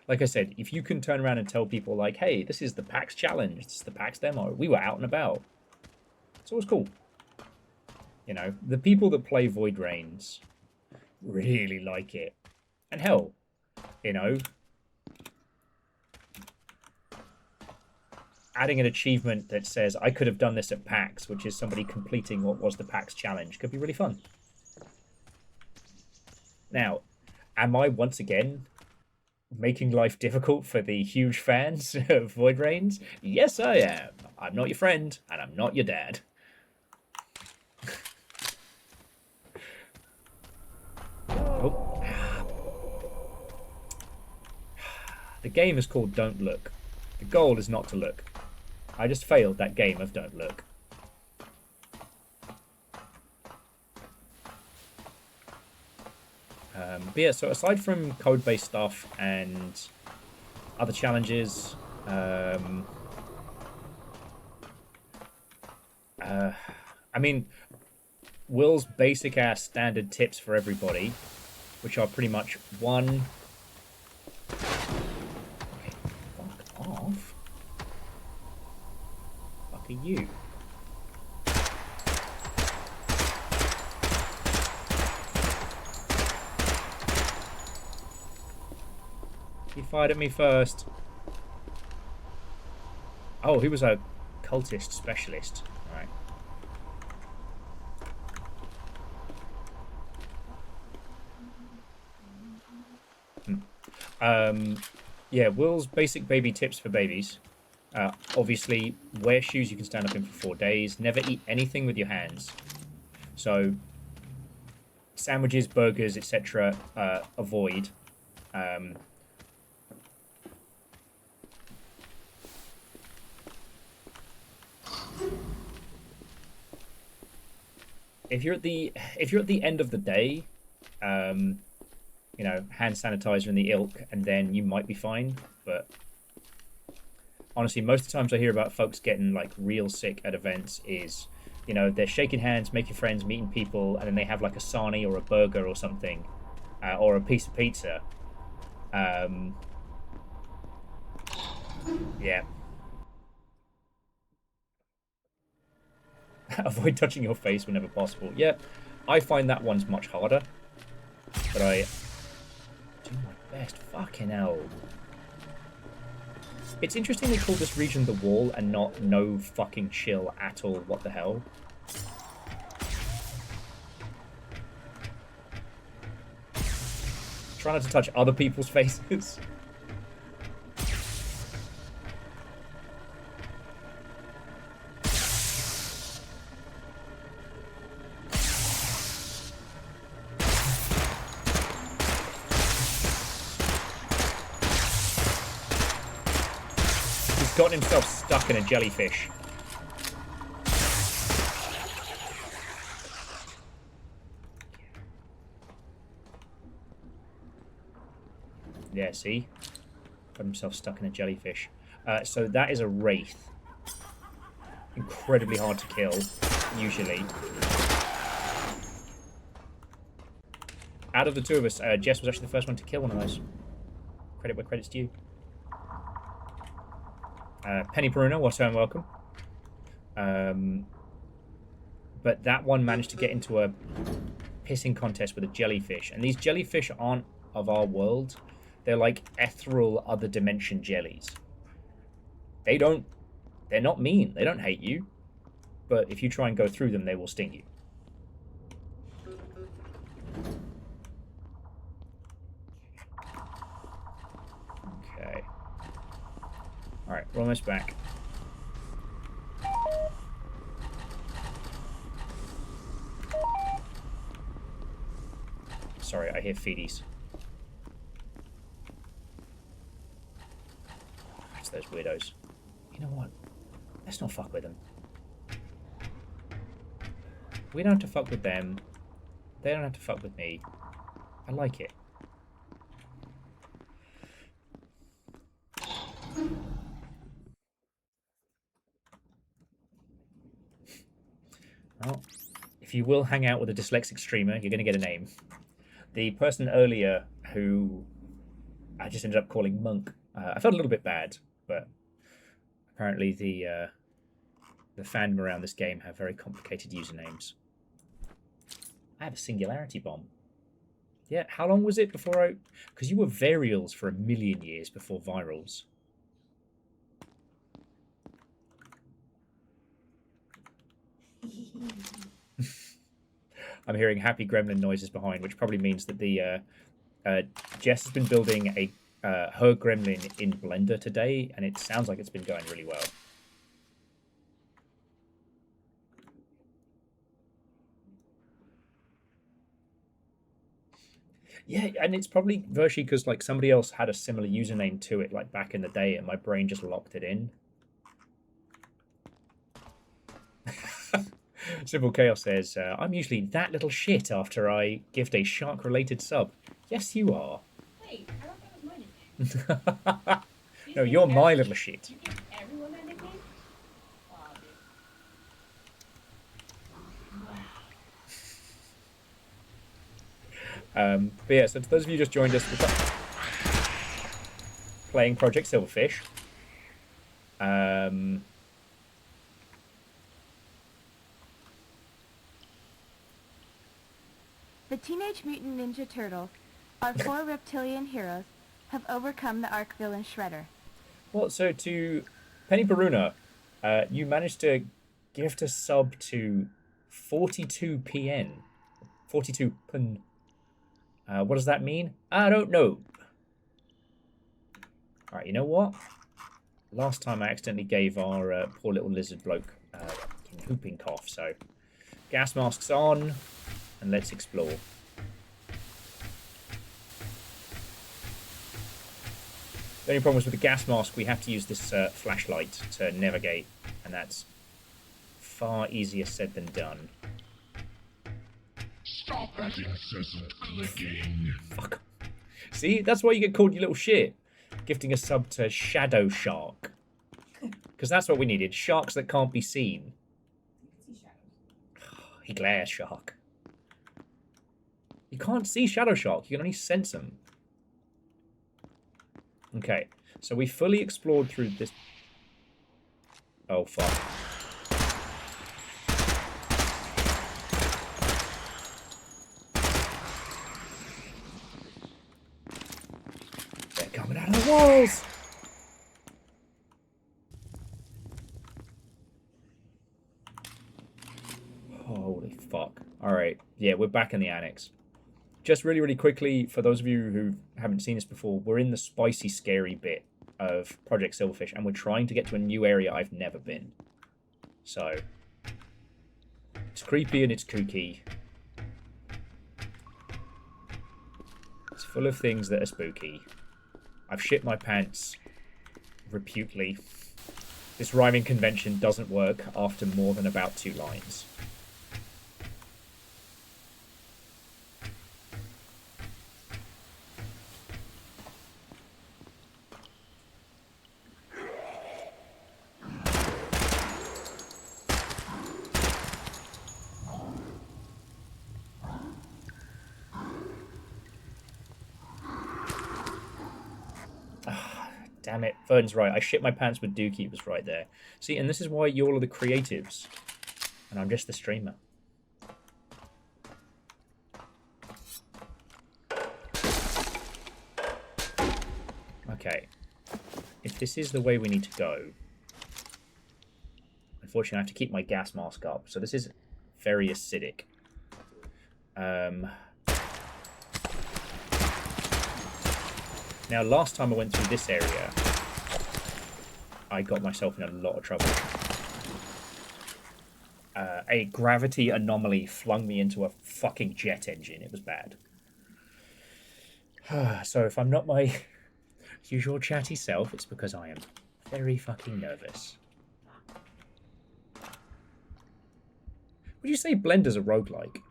Like I said, if you can turn around and tell people, like, hey, this is the PAX challenge, this is the PAX demo, we were out and about. It's always cool. You know, the people that play Void Reigns really like it. And hell, you know, adding an achievement that says, I could have done this at PAX, which is somebody completing what was the PAX challenge, could be really fun. Now, am I once again making life difficult for the huge fans of Void Reigns? Yes, I am. I'm not your friend, and I'm not your dad. Oh. The game is called Don't Look. The goal is not to look. I just failed that game of Don't Look. But yeah, so aside from code-based stuff and other challenges, I mean, Will's basic ass standard tips for everybody, which are pretty much one. Okay, fuck off. Fuck are you? He fired at me first. Oh, he was a cultist specialist. Alright. Yeah, Will's basic baby tips for babies. Obviously, wear shoes you can stand up in for 4 days. Never eat anything with your hands. So, sandwiches, burgers, etc. Avoid. If you're at the end of the day, you know, hand sanitizer in the ilk, and then you might be fine. But honestly, most of the times I hear about folks getting like real sick at events is, you know, they're shaking hands, making friends, meeting people, and then they have like a sarnie or a burger or something, or a piece of pizza. Yeah. Avoid touching your face whenever possible. Yeah, I find that one's much harder, but I do my best. Fucking hell. It's interesting they call this region the Wall and not no fucking chill at all. What the hell? Try not to touch other people's faces. Gotten himself stuck in a jellyfish. Yeah, see? Got himself stuck in a jellyfish. So that is a wraith. Incredibly hard to kill, usually. Out of the two of us, Jess was actually the first one to kill one of those. Credit where credit's due. Penny Bruno, what and welcome. But that one managed to get into a pissing contest with a jellyfish. And these jellyfish aren't of our world. They're like ethereal other dimension jellies. They're not mean. They don't hate you. But if you try and go through them, they will sting you. Okay. Alright, we're almost back. Sorry, I hear feedies. It's those weirdos. You know what? Let's not fuck with them. We don't have to fuck with them. They don't have to fuck with me. I like it. Well, if you will hang out with a dyslexic streamer, you're going to get a name. The person earlier who I just ended up calling Monk, I felt a little bit bad, but apparently the fandom around this game have very complicated usernames. I have a singularity bomb. Yeah, how long was it before I... Because you were varials for 1,000,000 years before virals. I'm hearing happy gremlin noises behind, which probably means that the Jess has been building a her gremlin in Blender today, and it sounds like it's been going really well. Yeah, and it's probably virtually because like somebody else had a similar username to it like back in the day, and my brain just locked it in. Simple Chaos says, I'm usually that little shit after I gift a shark-related sub. Yes, you are. Hey, I thought that was my nickname. No, you're my little shit. You give everyone that nickname? Wow. But yeah, so to those of you who just joined us, we're playing Project Silverfish. The Teenage Mutant Ninja Turtles, our 4 reptilian heroes, have overcome the arch villain Shredder. Well, so to Penny Baruna, you managed to gift a sub to 42 PN. 42 PN. What does that mean? I don't know. Alright, you know what? Last time I accidentally gave our poor little lizard bloke whooping cough, so gas masks on, and let's explore. The only problem is with the gas mask, we have to use this flashlight to navigate, and that's far easier said than done. Stop that incessant clicking. Fuck. See, that's why you get called you little shit. Gifting a sub to Shadow Shark. Because that's what we needed. Sharks that can't be seen. He glares shark. You can't see Shadow Shark. You can only sense them. Okay. So we fully explored through this... Oh, fuck. They're coming out of the walls! Holy fuck. Alright. Yeah, we're back in the annex. Just really, really quickly, for those of you who haven't seen this before, we're in the spicy, scary bit of Project Silverfish, and we're trying to get to a new area I've never been. So, it's creepy and it's kooky. It's full of things that are spooky. I've shit my pants reputely. This rhyming convention doesn't work after more than about 2 lines. Damn it, Vern's right. I shit my pants with Dookie was right there. See, and this is why you all are the creatives. And I'm just the streamer. Okay. If this is the way we need to go... Unfortunately, I have to keep my gas mask up. So this is very acidic. Now, last time I went through this area, I got myself in a lot of trouble. A gravity anomaly flung me into a fucking jet engine. It was bad. So if I'm not my usual chatty self, it's because I am very fucking nervous. Would you say Blender's a roguelike?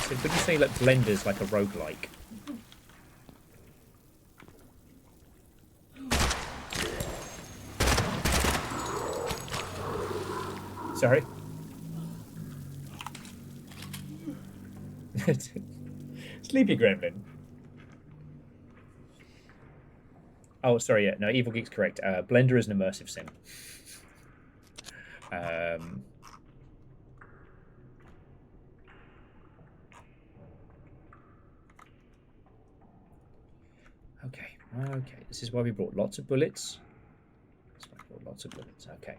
Would you say like Blender's like a roguelike? Sorry? Sleepy Gremlin. Oh, sorry, yeah. No, Evil Geek's correct. Blender is an immersive sim. Okay, okay. This is why we brought lots of bullets. That's why we brought lots of bullets. Okay.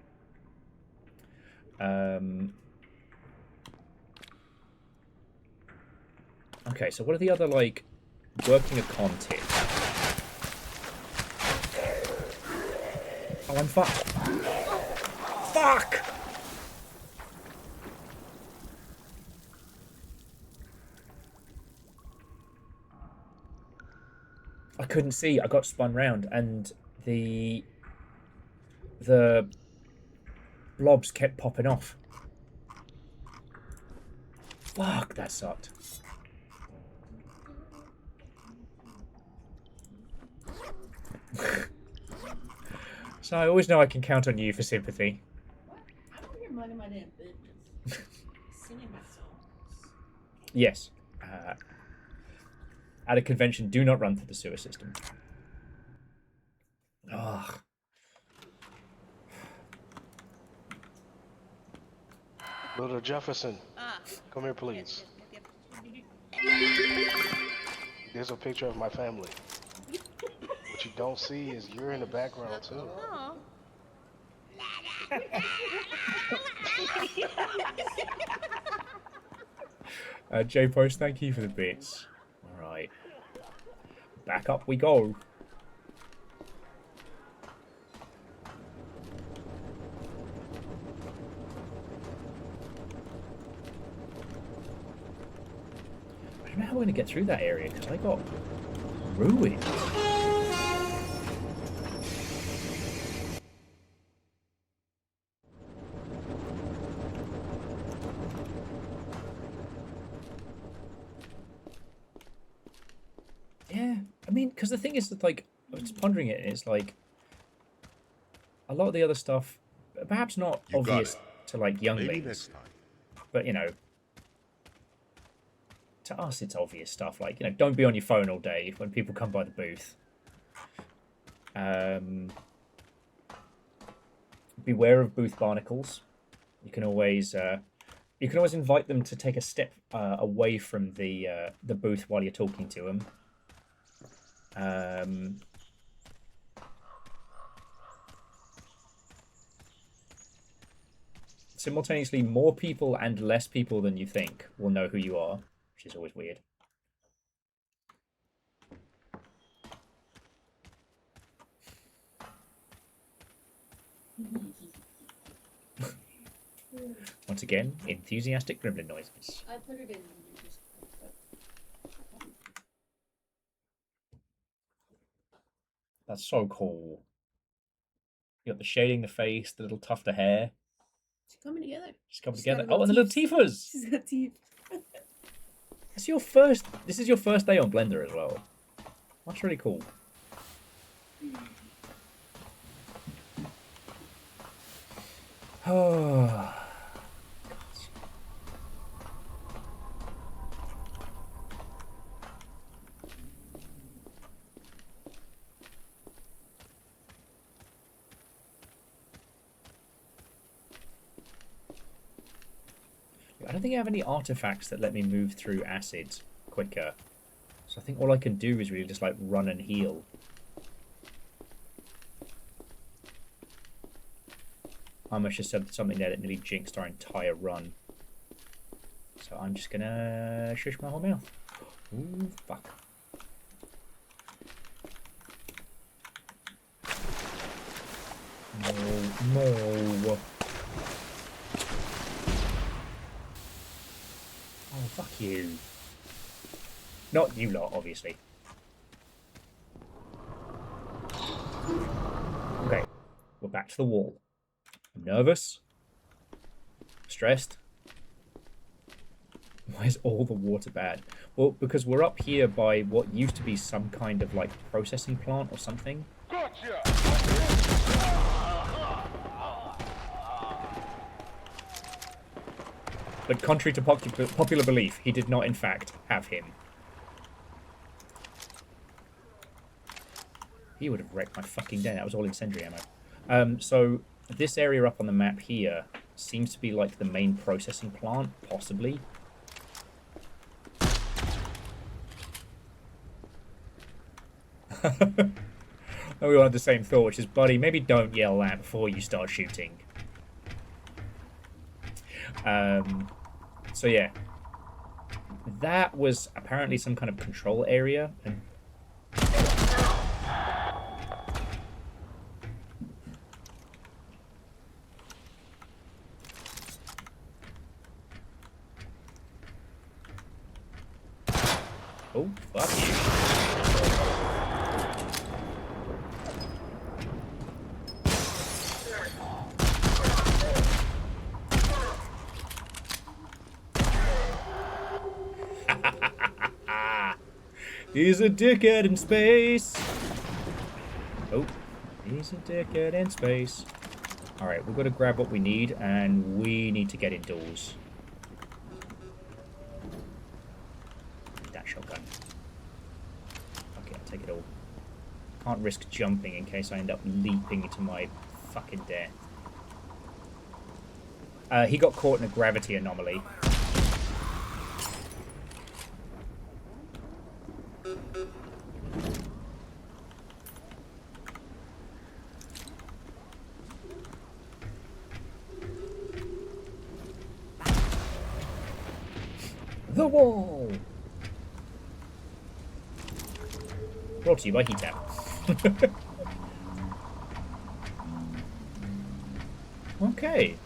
Okay, so what are the other, like, working a con tip? Oh, I'm fucked. Fuck! I couldn't see. I got spun round, and the blobs kept popping off. Fuck, that sucked. So I always know I can count on you for sympathy. I don't hear money in my damn business. Yes. At a convention, do not run through the sewer system. Ugh. Little Jefferson, come here, please. There's a picture of my family. What you don't see is you're in the background too. J Post, thank you for the bits. Alright. Back up we go. I don't know how we're going to get through that area, because I got ruined. Yeah, I mean, because the thing is that, like, I was pondering it, and it's like, a lot of the other stuff, perhaps not obvious to, like, younglings, but, you know, to us it's obvious stuff, like, you know, don't be on your phone all day when people come by the booth. Beware of booth barnacles. You can always invite them to take a step away from the booth while you're talking to them. Simultaneously, more people and less people than you think will know who you are, which is always weird. Once again, enthusiastic gremlin noises. I put it in. That's so cool. You got the shading, the face, the little tuft of hair. She's coming together. She's coming She's together. got Oh, and the little teethers. She's got teeth. This is your first day on Blender as well. That's really cool. Oh. I don't think I have any artifacts that let me move through acid quicker. So I think all I can do is really just like run and heal. I almost just said something there that nearly jinxed our entire run. So I'm just gonna shush my whole mouth. Ooh, fuck. No. Oh, fuck you. Not you lot, obviously. Okay, we're back to the wall. I'm nervous. Stressed. Why is all the water bad? Well, because we're up here by what used to be some kind of, like, processing plant or something. But contrary to popular belief, he did not, in fact, have him. He would have wrecked my fucking day. That was all incendiary ammo. So this area up on the map here seems to be like the main processing plant, possibly. We all had the same thought, which is, buddy, maybe don't yell that before you start shooting. So yeah, that was apparently some kind of control area. And oh, fuck you. He's a dickhead in space. Oh, he's a dickhead in space. Alright, we've got to grab what we need, and we need to get indoors. Can't risk jumping in case I end up leaping to my fucking death. He got caught in a gravity anomaly. The wall! Brought to you by Heat App. Okay.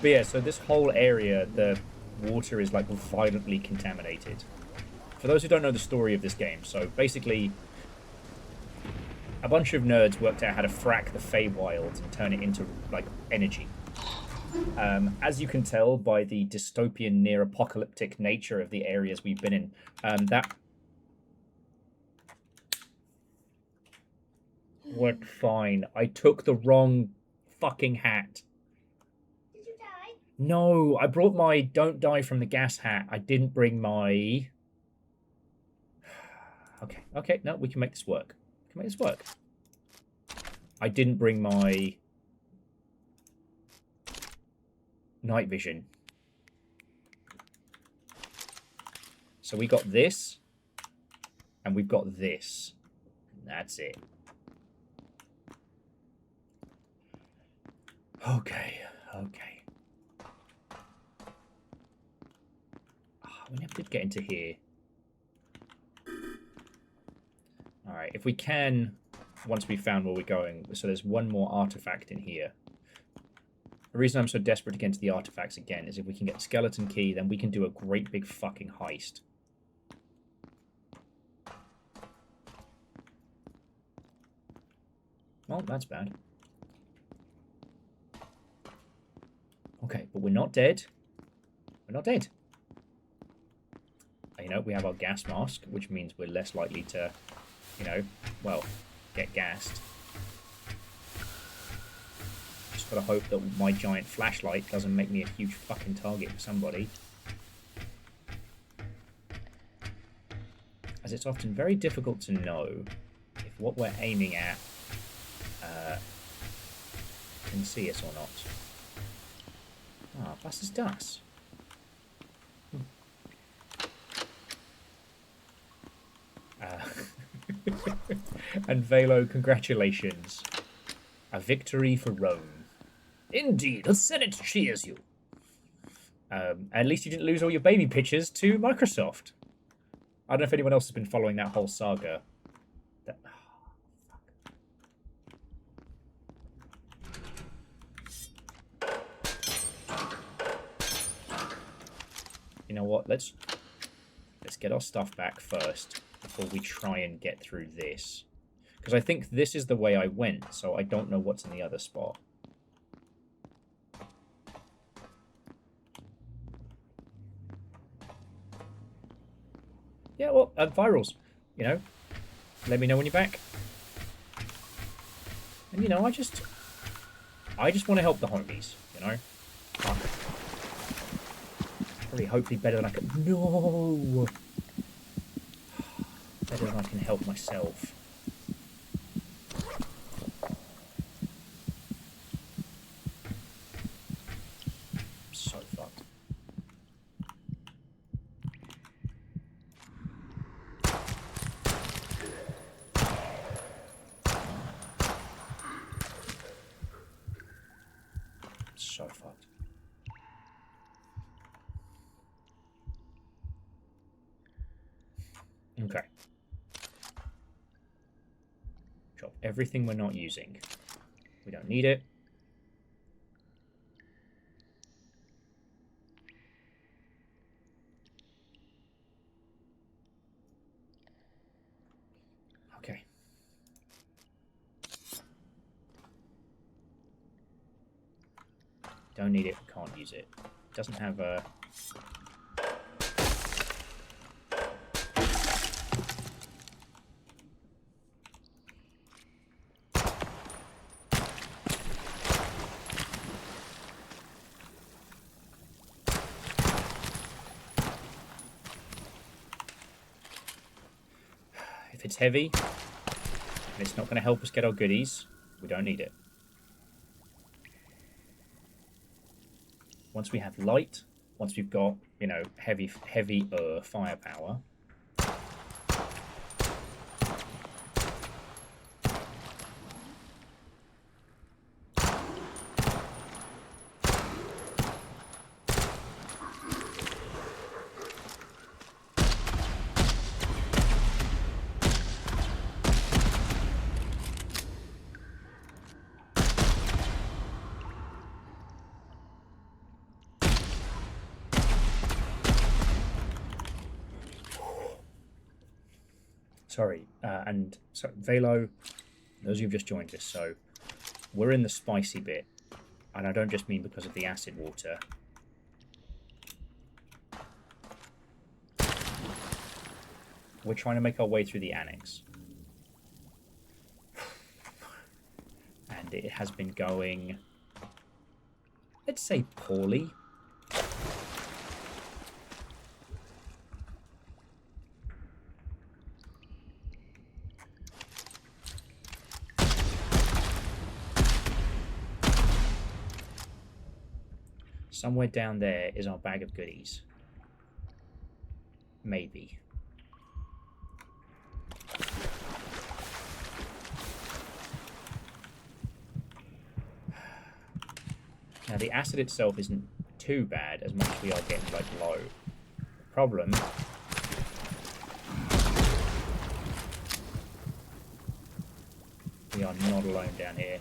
But yeah, so this whole area, the water is like violently contaminated. For those who don't know the story of this game, so basically a bunch of nerds worked out how to frack the Feywild and turn it into like energy. As you can tell by the dystopian near-apocalyptic nature of the areas we've been in, that worked fine. I took the wrong fucking hat. Did you die? No, I brought my don't die from the gas hat. I didn't bring my... Okay, no, we can make this work. We can make this work. I didn't bring my night vision. So we got this, and we've got this. That's it. Okay. We never did get into here. Alright, if we can, once we've found where we're going, so there's one more artifact in here. The reason I'm so desperate to get into the artifacts again is if we can get the skeleton key, then we can do a great big fucking heist. Well, that's bad. Okay, but we're not dead. We're not dead. You know, we have our gas mask, which means we're less likely to, you know, well, get gassed. Just gotta hope that my giant flashlight doesn't make me a huge fucking target for somebody. As it's often very difficult to know if what we're aiming at can see us or not. Ah, was ist das? And Velo, congratulations. A victory for Rome. Indeed, the Senate cheers you. At least you didn't lose all your baby pictures to Microsoft. I don't know if anyone else has been following that whole saga. You know what? Let's get our stuff back first before we try and get through this. Because I think this is the way I went, so I don't know what's in the other spot. Yeah, well, virals, you know, let me know when you're back. And, you know, I just want to help the homies, you know. Probably, hopefully better than I can... No! Better than I can help myself. So fucked. So fucked. Okay. Drop everything we're not using. We don't need it. Okay. Don't need it, can't use it. Doesn't have a... If it's heavy, And it's not going to help us get our goodies. We don't need it. Once we have light, once we've got, you know, heavy firepower. Sorry, and so Velo, those who've just joined us, so we're in the spicy bit, and I don't just mean because of the acid water. We're trying to make our way through the annex. And it has been going, let's say, poorly. Somewhere down there is our bag of goodies. Maybe. Now the acid itself isn't too bad as much as we are getting like low. The problem we are not alone down here.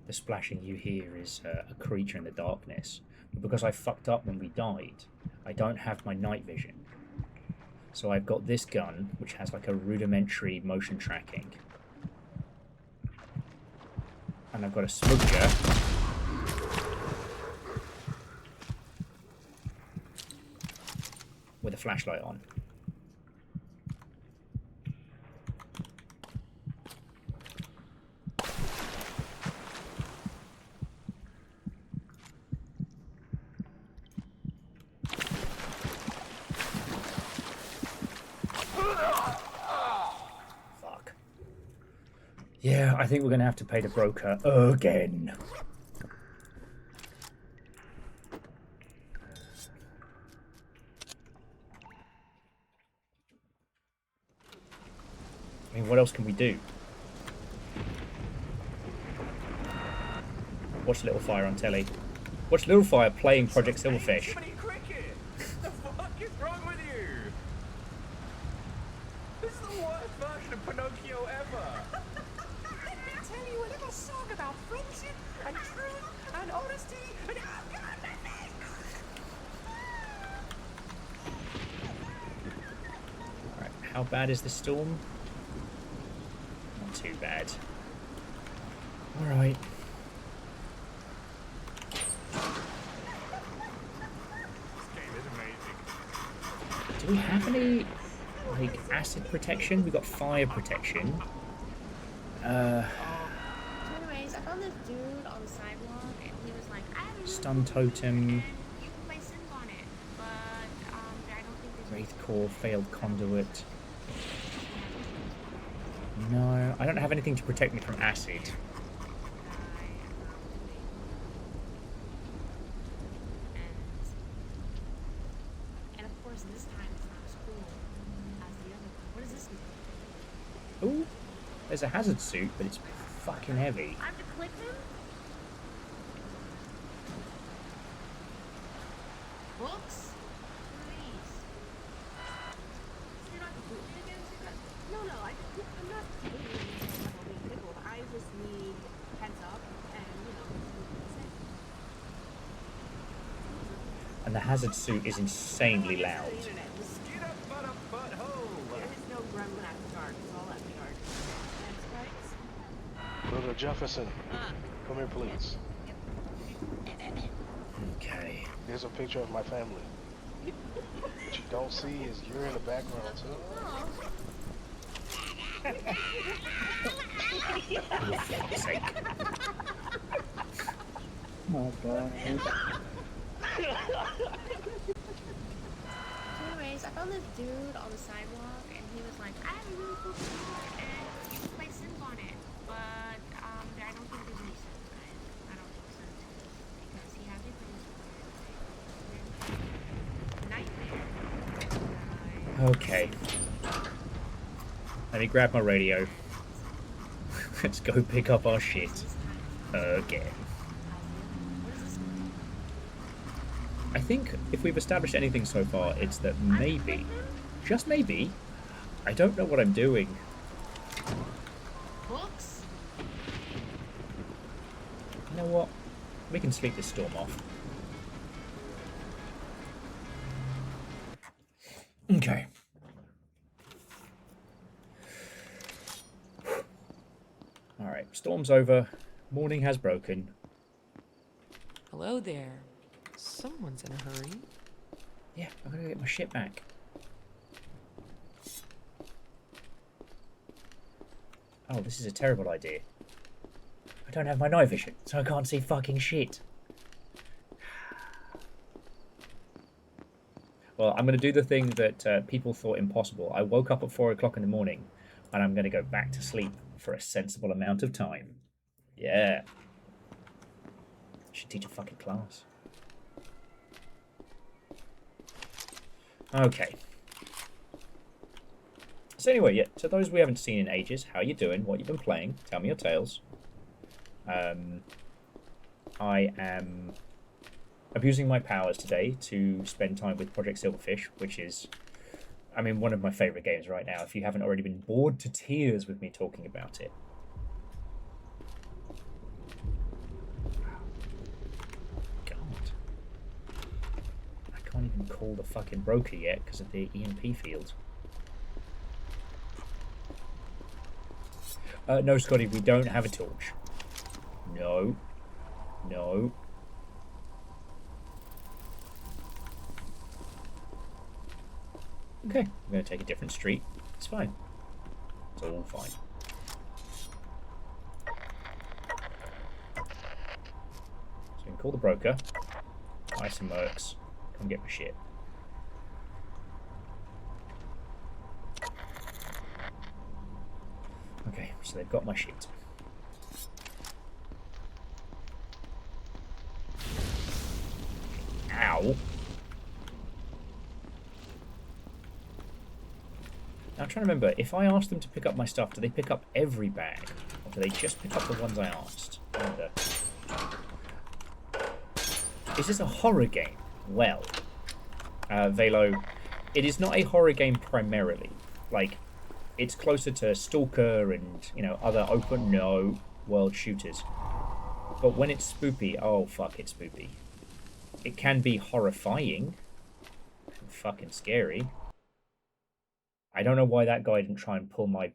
The splashing you hear is a creature in the darkness. But because I fucked up when we died, I don't have my night vision. So I've got this gun, which has like a rudimentary motion tracking. And I've got a smudger. With a flashlight on. Yeah, I think we're going to have to pay the broker again. I mean, what else can we do? Watch Little Fire on telly. Watch Little Fire playing Project Silverfish. What the fuck is wrong with you? This is the worst version of Pinocchio ever. I tell you a little song about friendship and truth and honesty and Alright, how bad is the storm? Not too bad. Alright. Do we have any, like, acid protection? We've got fire protection. Anyways, I found this dude on the sidewalk, and he was like, I have a Stun totem. you can play synth on it, but I don't think there's Wraith core, failed conduit. No, I don't have anything to protect me from acid. And of course, this time it's not as cool as the other one. What is this? Ooh, there's a hazard suit, but it's fucking heavy. I have to click him? Books? Please. You're not completely against it? No, I'm not completely against it. I'm being tickled. I just need heads up and, And the hazard suit is insanely loud. There is no gremlin after dark. It's all after dark. That's right. Brother Jefferson, come here, please. Okay. Here's a picture of my family. What you don't see is you're in the background too. For fuck's sake. Oh god. Anyways, I found this dude on the sidewalk, and he was like, I have a really cool computer, and you can play Sims on it, but I don't think there's any Sims, guys. I don't think so, because he has a place for it. Nightmare. Okay. Let me grab my radio. Let's go pick up our shit. Again. I think if we've established anything so far, it's that maybe, just maybe, I don't know what I'm doing. Books? You know what? We can sleep this storm off. Okay. Alright, storm's over. Morning has broken. Hello there. Someone's in a hurry. Yeah, I'm gonna get my shit back. Oh, this is a terrible idea. I don't have my night vision, so I can't see fucking shit. Well, I'm going to do the thing that people thought impossible. I woke up at 4 o'clock in the morning, and I'm going to go back to sleep for a sensible amount of time. Yeah. Should teach a fucking class. Okay. So anyway, yeah, so those we haven't seen in ages, how you doing? What you've been playing? Tell me your tales. I am abusing my powers today to spend time with Project Silverfish, which is, I mean, one of my favourite games right now, if you haven't already been bored to tears with me talking about it. God. I can't even call the fucking broker yet because of the EMP field. No, Scotty, we don't have a torch. No. No. Okay, I'm going to take a different street. It's fine. It's all fine. So we can call the broker. Buy some mercs. Come get my shit. Okay, so they've got my shit. Ow! Now I'm trying to remember, if I ask them to pick up my stuff, do they pick up every bag? Or do they just pick up the ones I asked? I wonder. Is this a horror game? Well, Velo, it is not a horror game primarily. Like, it's closer to Stalker and, you know, other open world shooters. But when it's spoopy, oh fuck, it's spoopy. It can be horrifying and fucking scary. I don't know why that guy didn't try and pull my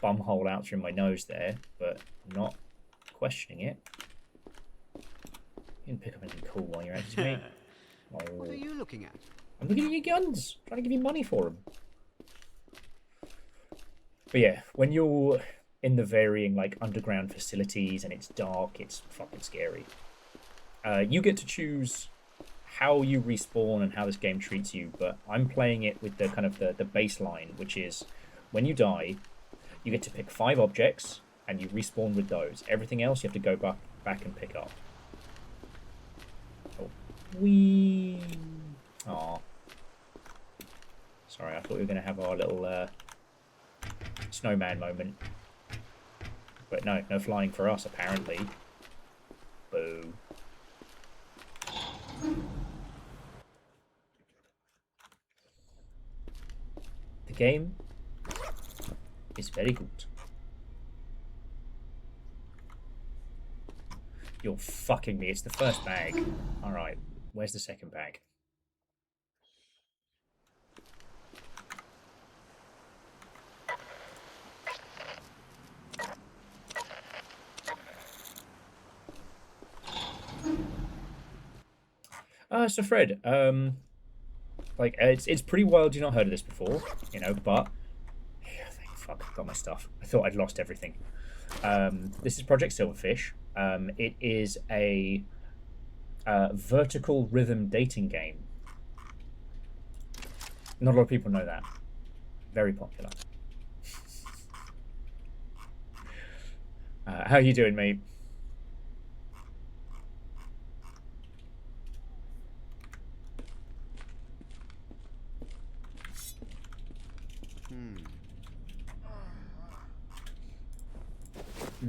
bumhole out through my nose there, but I'm not questioning it. You didn't pick up anything cool while you're at me. Oh. What are you looking at? I'm looking at your guns. I'm trying to give you money for them. But yeah, when you're in the varying like underground facilities and it's dark, it's fucking scary. You get to choose how you respawn and how this game treats you, but I'm playing it with the kind of the baseline, which is when you die, you get to pick 5 objects and you respawn with those. Everything else you have to go back and pick up. Oh, wee. Aw. Sorry, I thought we were going to have our little snowman moment. But no, no flying for us, apparently. Boo. The game is very good. You're fucking me. It's the first bag. Alright, where's the second bag? So Fred, Like, it's pretty wild. You've not heard of this before, you know, but... Yeah, thank fuck, got my stuff. I thought I'd lost everything. This is Project Silverfish. It is a vertical rhythm dating game. Not a lot of people know that. Very popular. How you doing, mate?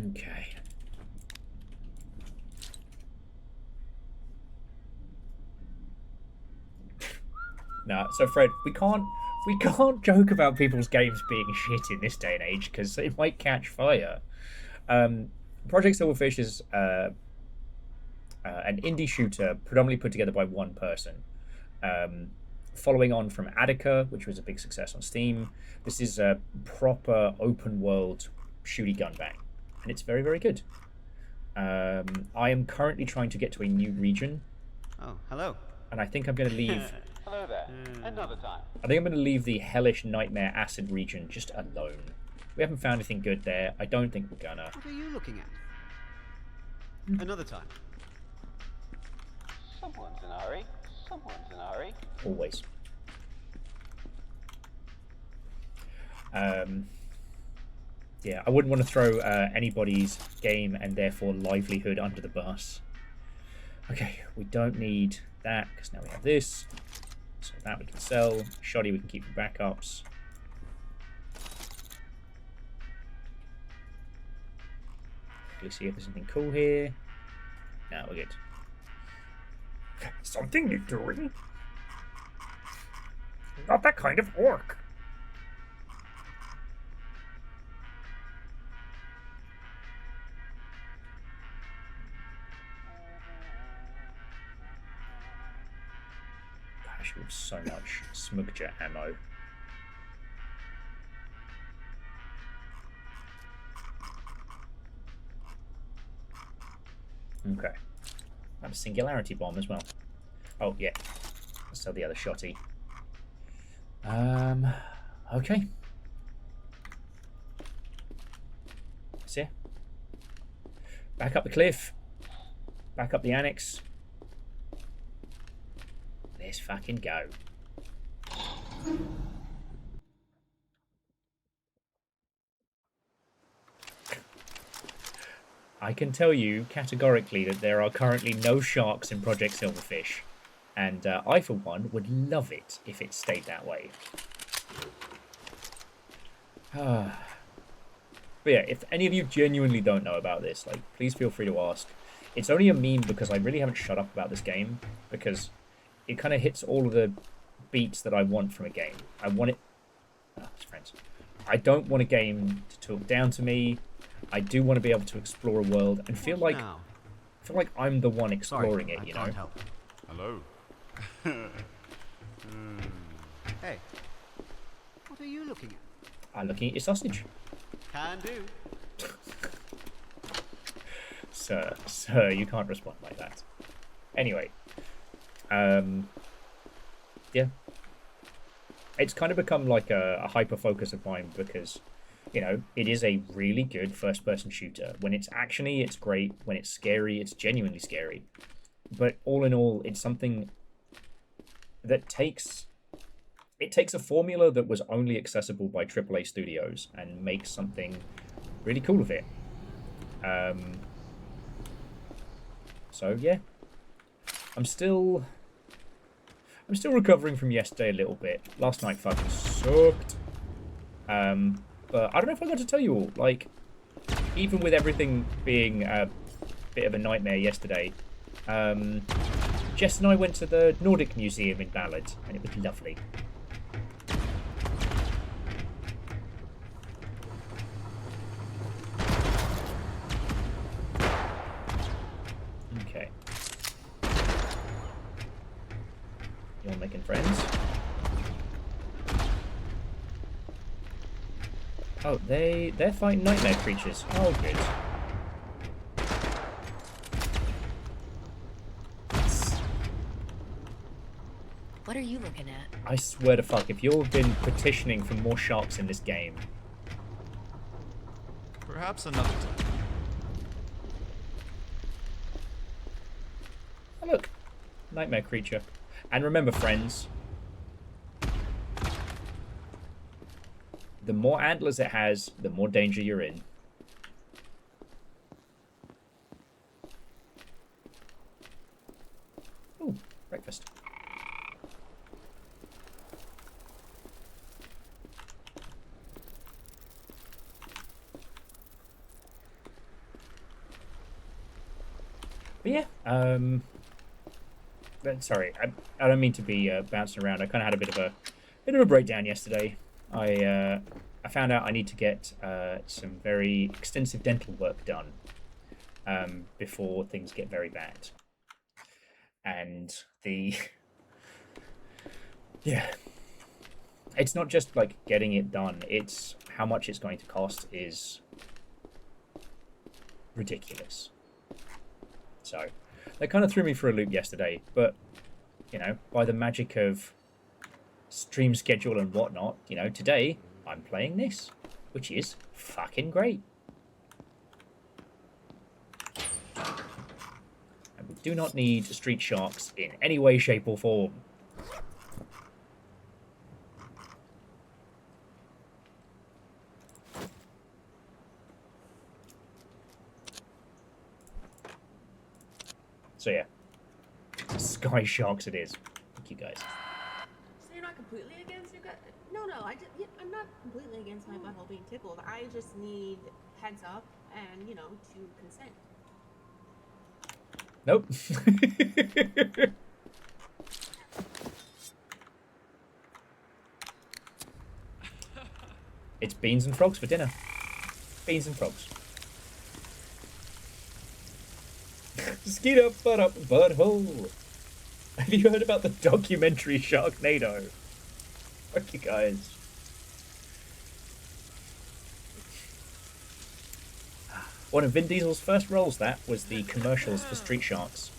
Okay. Nah, so Fred, we can't joke about people's games being shit in this day and age because it might catch fire. Project Silverfish is an indie shooter predominantly put together by one person. Following on from Attica, which was a big success on Steam, this is a proper open world shooty gun bang, and it's very, very good. I am currently trying to get to a new region. Oh, hello. And I think I'm going to leave... Hello there. Another time. I think I'm going to leave the hellish nightmare acid region just alone. We haven't found anything good there. I don't think we're gonna. What are you looking at? Another time. Someone's in a hurry. Someone's in a hurry. Always. Yeah, I wouldn't want to throw anybody's game and therefore livelihood under the bus. Okay, we don't need that because now we have this. So that we can sell. Shoddy we can keep for backups. Let's see if there's anything cool here. No, we're good. Something you're doing? Not that kind of orc. Gosh, we have so much smugger ammo. Okay. I have a singularity bomb as well. Oh, yeah. Let's sell the other shotty. Okay. See ya. Back up the cliff. Back up the annex. Let's fucking go. I can tell you categorically that there are currently no sharks in Project Silverfish. And I, for one, would love it if it stayed that way. But yeah, if any of you genuinely don't know about this, like, please feel free to ask. It's only a meme because I really haven't shut up about this game, because it kind of hits all of the beats that I want from a game. I want it... Oh, it's friends. I don't want a game to talk down to me. I do want to be able to explore a world and feel like I'm the one exploring it, you know? Help. Hello. Hey, what are you looking at? I'm looking at your sausage. Can do. Sir, you can't respond like that. Anyway, yeah. It's kind of become like a hyper-focus of mine because, you know, it is a really good first-person shooter. When it's actiony, it's great. When it's scary, it's genuinely scary. But all in all, it's something that takes a formula that was only accessible by AAA studios and makes something really cool of it. So yeah, I'm still recovering from yesterday a little bit. Last night fucking sucked. But I don't know if I got to tell you all. Like, even with everything being a bit of a nightmare yesterday, Jess and I went to the Nordic Museum in Ballard, and it was lovely. Okay. You're making friends? Oh, they're fighting nightmare creatures. Oh, good. What are are you looking at? I swear to fuck, if you've been petitioning for more sharks in this game... Perhaps another time. Oh, look. Nightmare creature. And remember, friends, the more antlers it has, the more danger you're in. Ooh, breakfast. But yeah, sorry, I don't mean to be bouncing around. I kind of had a bit of a breakdown yesterday. I found out I need to get some very extensive dental work done before things get very bad. And yeah, it's not just like getting it done. It's how much it's going to cost is ridiculous. So that kind of threw me for a loop yesterday, but you know, by the magic of stream schedule and whatnot, you know, today I'm playing this, which is fucking great. And we do not need street sharks in any way, shape, or form. So yeah, sky sharks it is. Thank you guys. So you're not completely against your gut? No, I'm not completely against my butthole being tickled. I just need heads up and, you know, to consent. Nope. It's beans and frogs for dinner. Beans and frogs. Skeet up, butt up, butthole. Have you heard about the documentary Sharknado? Fuck you guys. One of Vin Diesel's first roles, that was the commercials for Street Sharks.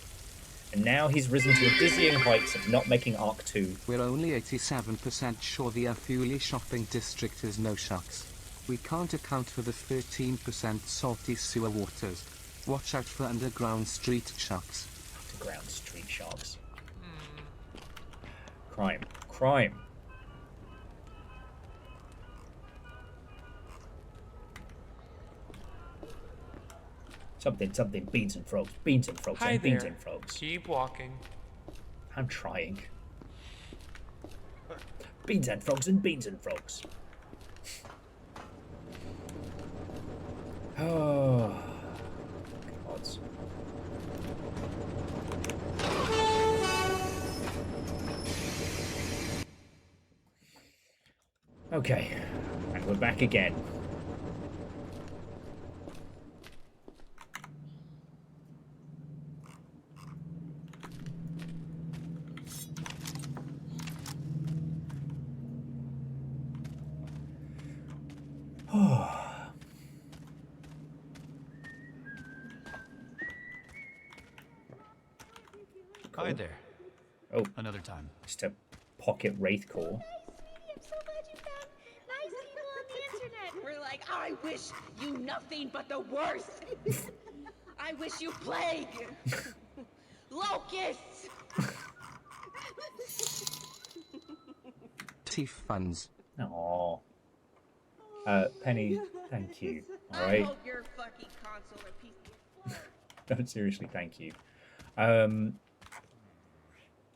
And now he's risen to the dizzying heights of not making Arc 2. We're only 87% sure the Afuli shopping district is no sharks. We can't account for the 13% salty sewer waters. Watch out for underground street sharks. Underground street sharks. Crime. Crime. Something, beans and frogs, beans and frogs, Hi and beans there. and frogs. Keep walking. I'm trying. Beans and frogs and beans and frogs. Oh, gods. Okay, and we're back again. Hi there. Oh, another time. Just a pocket wraith core. I'm so glad you found nice people on the internet. We're like, I wish you nothing but the worst. I wish you plague. Locusts. Teeth funds. Aww. Penny, thank you. I Alright? hope your fucking console or PC. No, seriously, thank you.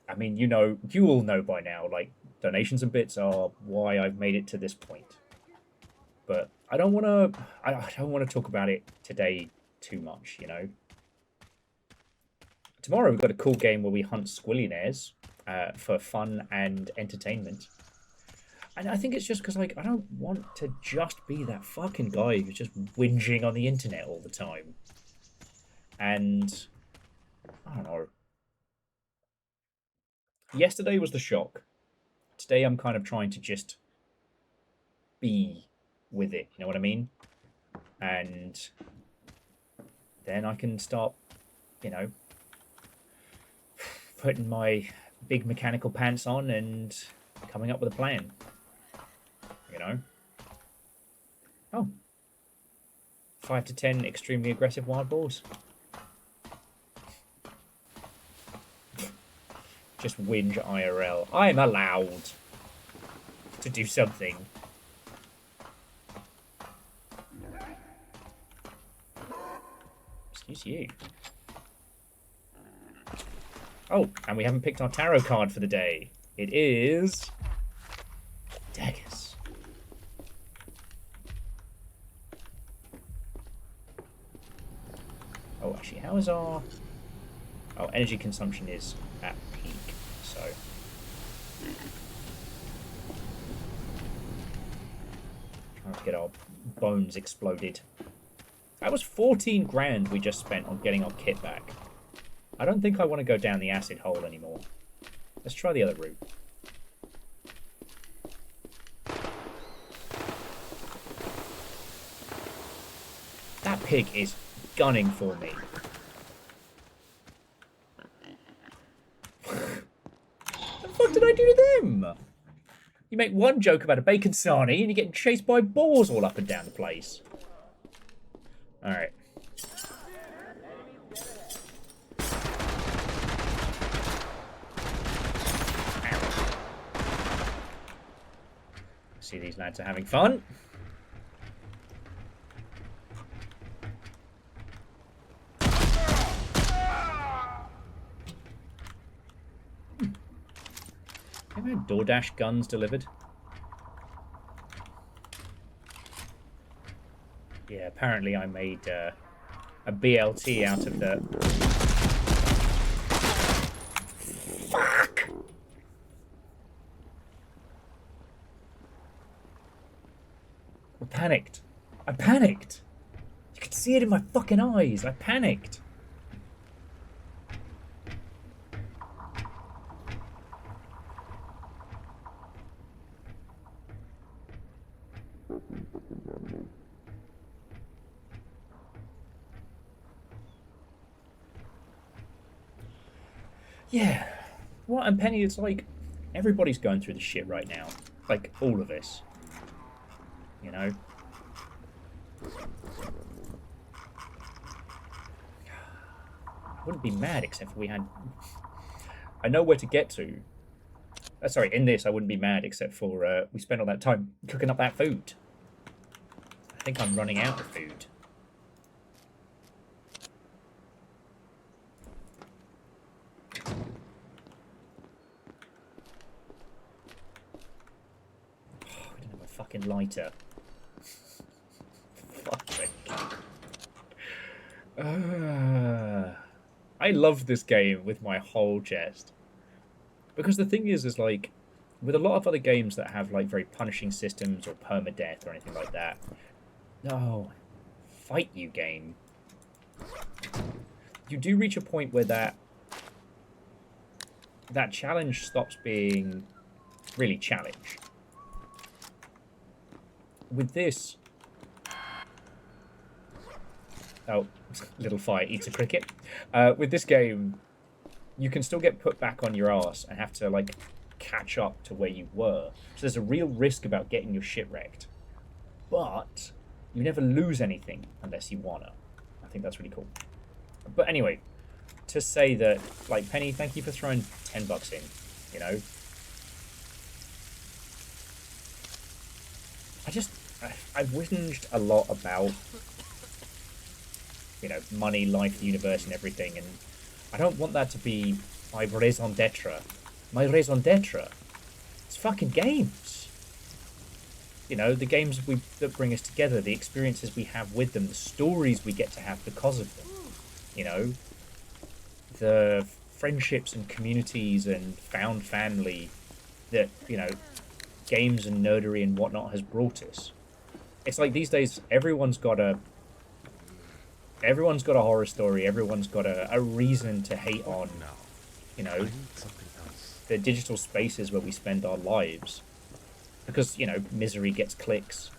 I mean, you all know by now, like, donations and bits are why I've made it to this point. But I don't want to talk about it today too much, you know? Tomorrow we've got a cool game where we hunt squillionaires for fun and entertainment. And I think it's just because, like, I don't want to just be that fucking guy who's just whinging on the internet all the time. And I don't know. Yesterday was the shock. Today I'm kind of trying to just be with it, you know what I mean? And then I can start, you know, putting my big mechanical pants on and coming up with a plan. You know? Oh. 5 to 10 extremely aggressive wild boars. Just whinge IRL. I'm allowed to do something. Excuse you. Oh, and we haven't picked our tarot card for the day. It is... daggers. Oh, actually, how is our... Oh, energy consumption is at peak, so... Trying to get our bones exploded. That was 14 grand we just spent on getting our kit back. I don't think I want to go down the acid hole anymore. Let's try the other route. That pig is gunning for me. What the fuck did I do to them? You make one joke about a bacon sarnie and you're getting chased by boars all up and down the place. Alright. See, these lads are having fun. Ever had DoorDash guns delivered? Yeah, apparently I made a BLT out of the... Fuck! I panicked. I panicked! You could see it in my fucking eyes. I panicked. Yeah. Well, and Penny, it's like everybody's going through the shit right now. Like, all of us. You know? I wouldn't be mad except for we had... I know where to get to. Sorry, in this I wouldn't be mad except for we spent all that time cooking up that food. I think I'm running out of food. I don't have a fucking lighter. Fuck sake. I love this game with my whole chest. Because the thing is like, with a lot of other games that have like very punishing systems or permadeath or anything like that, no, fight you game. You do reach a point where that challenge stops being really challenge. With this, oh, little fire eats a cricket. With this game, you can still get put back on your ass and have to like catch up to where you were. So there's a real risk about getting your shit wrecked. But you never lose anything unless you wanna. I think that's really cool. But anyway, to say that, like, Penny, thank you for throwing $10 in, you know? I've whinged a lot about, you know, money, life, the universe, and everything, and I don't want that to be my raison d'etre. My raison d'etre. It's fucking games. You know, the games that bring us together, the experiences we have with them, the stories we get to have because of them. You know, the friendships and communities and found family that, you know, games and nerdery and whatnot has brought us. It's like these days, everyone's got a horror story, everyone's got a reason to hate on, you know, the digital spaces where we spend our lives. Because, you know, misery gets clicks.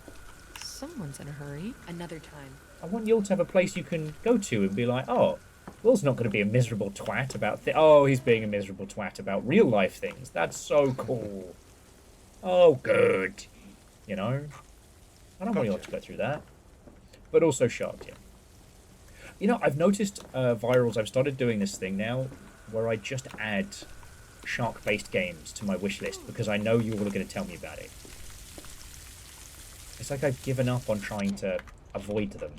Someone's in a hurry. Another time. I want you all to have a place you can go to and be like, oh, Will's not going to be a miserable twat about oh, he's being a miserable twat about real life things. That's so cool. Oh, good. You know? I don't want you all to go through that. But also shocked, yeah. You know, I've noticed virals, I've started doing this thing now where I just add shark-based games to my wish list because I know you all are going to tell me about it. It's like I've given up on trying to avoid them.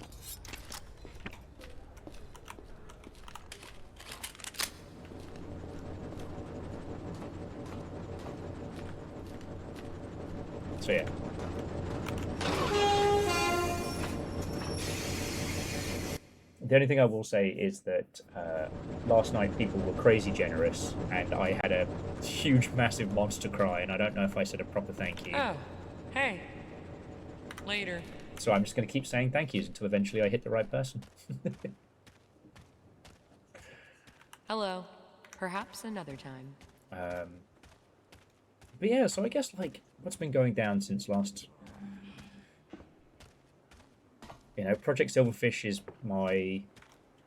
So yeah. The only thing I will say is that last night people were crazy generous, and I had a huge, massive monster cry, and I don't know if I said a proper thank you. Oh, hey. Later. So I'm just going to keep saying thank yous until eventually I hit the right person. Hello. Perhaps another time. But yeah, so I guess, like, what's been going down since last... You know, Project Silverfish is my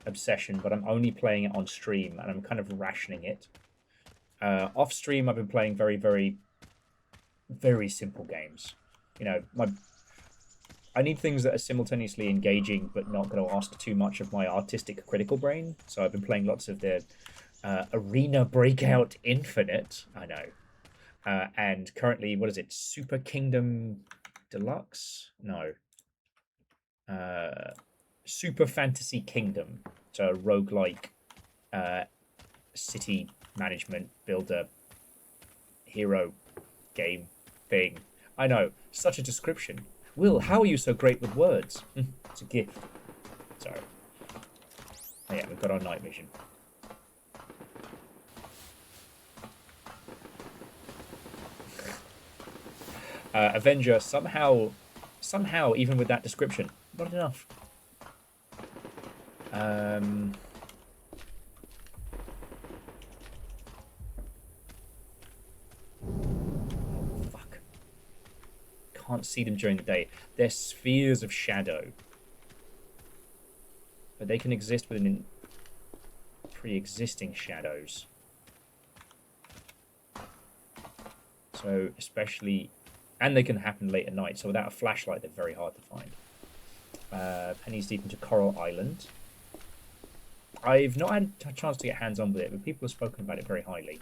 obsession, but I'm only playing it on stream, and I'm kind of rationing it. Off stream, I've been playing very, very, very simple games. You know, I need things that are simultaneously engaging, but not going to ask too much of my artistic critical brain. So I've been playing lots of the Arena Breakout Infinite, I know. And currently, what is it? Super Kingdom Deluxe? No. Super Fantasy Kingdom. So a roguelike city management builder hero game thing. I know, such a description. Will, how are you so great with words? It's a gift. Sorry. Oh, yeah, we've got our night vision. Avenger, somehow, even with that description, not enough. Oh, fuck. Can't see them during the day. They're spheres of shadow. But they can exist within pre-existing shadows. So, especially... And they can happen late at night, so without a flashlight, they're very hard to find. Penny's deep into Coral Island. I've not had a chance to get hands-on with it, but people have spoken about it very highly.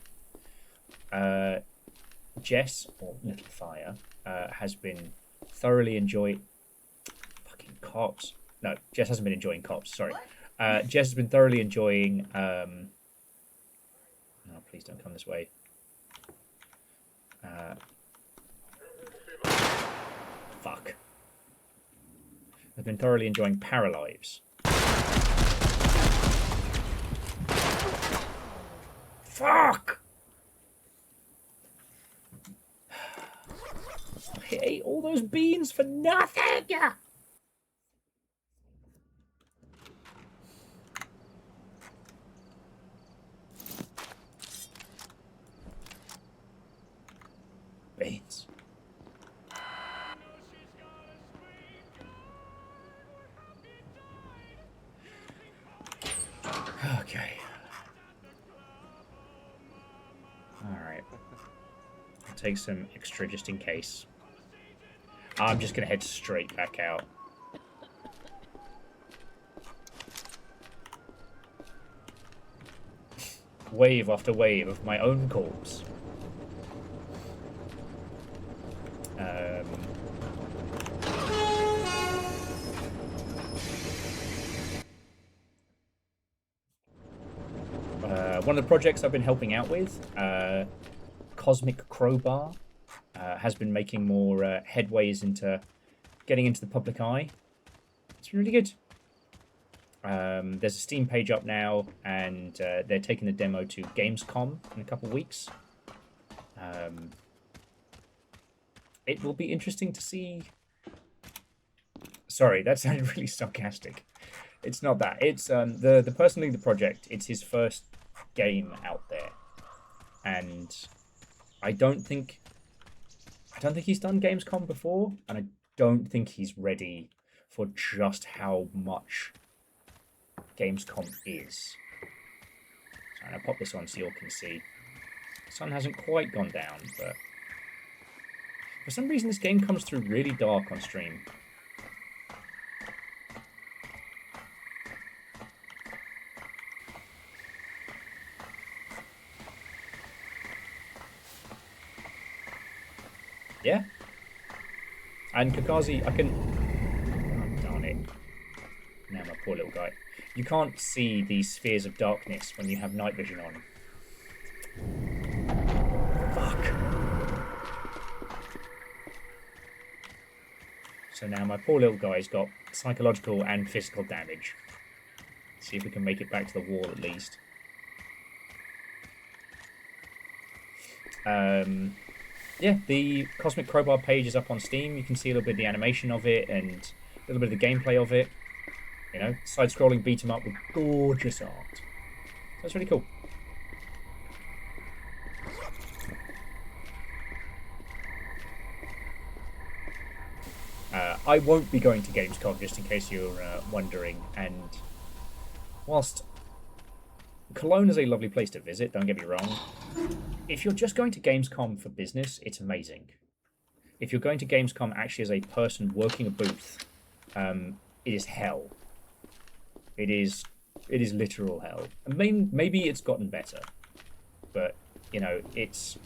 Jess, or Little Fire, has been thoroughly enjoying... Fucking cops. No, Jess hasn't been enjoying cops, sorry. Jess has been thoroughly enjoying... No, please don't come this way. Fuck. I've been thoroughly enjoying Paralives. Fuck! I ate all those beans for nothing! Beans. Okay. Alright. I'll take some extra just in case. I'm just going to head straight back out. Wave after wave of my own corpse. One of the projects I've been helping out with, Cosmic Crowbar, has been making more headways into getting into the public eye. It's really good. There's a Steam page up now, and they're taking the demo to Gamescom in a couple of weeks. It will be interesting to see... Sorry, that sounded really sarcastic. It's not that. It's the person leading the project, it's his first game out there. And I don't think he's done Gamescom before, and I don't think he's ready for just how much Gamescom is. So I'm going to pop this on so you all can see. The sun hasn't quite gone down, but for some reason this game comes through really dark on stream. Yeah. And Kakazi, I can... Oh, darn it. Now my poor little guy. You can't see these spheres of darkness when you have night vision on. Fuck. So now my poor little guy's got psychological and physical damage. See if we can make it back to the wall at least. Yeah, the Cosmic Crowbar page is up on Steam. You can see a little bit of the animation of it and a little bit of the gameplay of it. You know, side-scrolling beat 'em up with gorgeous art. That's really cool. I won't be going to Gamescom, just in case you're wondering. And whilst Cologne is a lovely place to visit, don't get me wrong, if you're just going to Gamescom for business, it's amazing. If you're going to Gamescom actually as a person working a booth, it is hell. It is literal hell. I mean, maybe it's gotten better, but you know, it's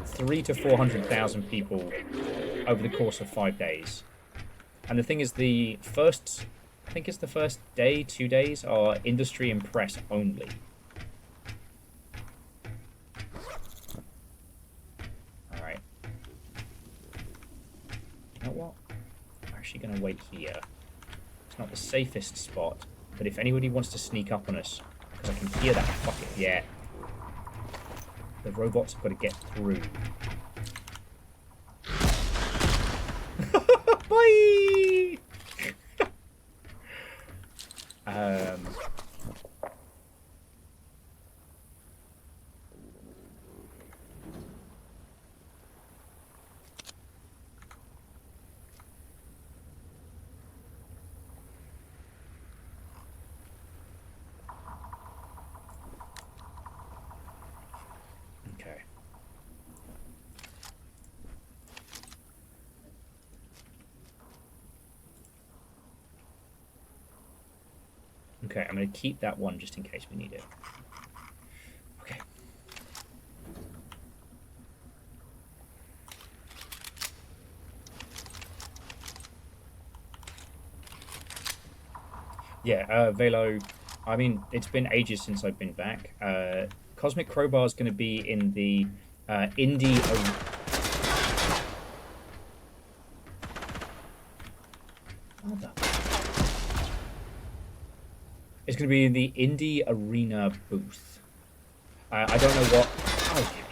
300,000 to 400,000 people over the course of 5 days. And the thing is, I think it's the first day, 2 days are industry and press only. Alright. You know what? I'm actually going to wait here. It's not the safest spot, but if anybody wants to sneak up on us, because I can hear that fucking... Yeah. The robots have got to get through. Bye! Okay. Okay, I'm going to keep that one just in case we need it. Okay. Yeah, Velo, I mean, it's been ages since I've been back. Cosmic Crowbar is going to be in the indie... It's going to be in the Indie Arena booth. I don't know what... Okay.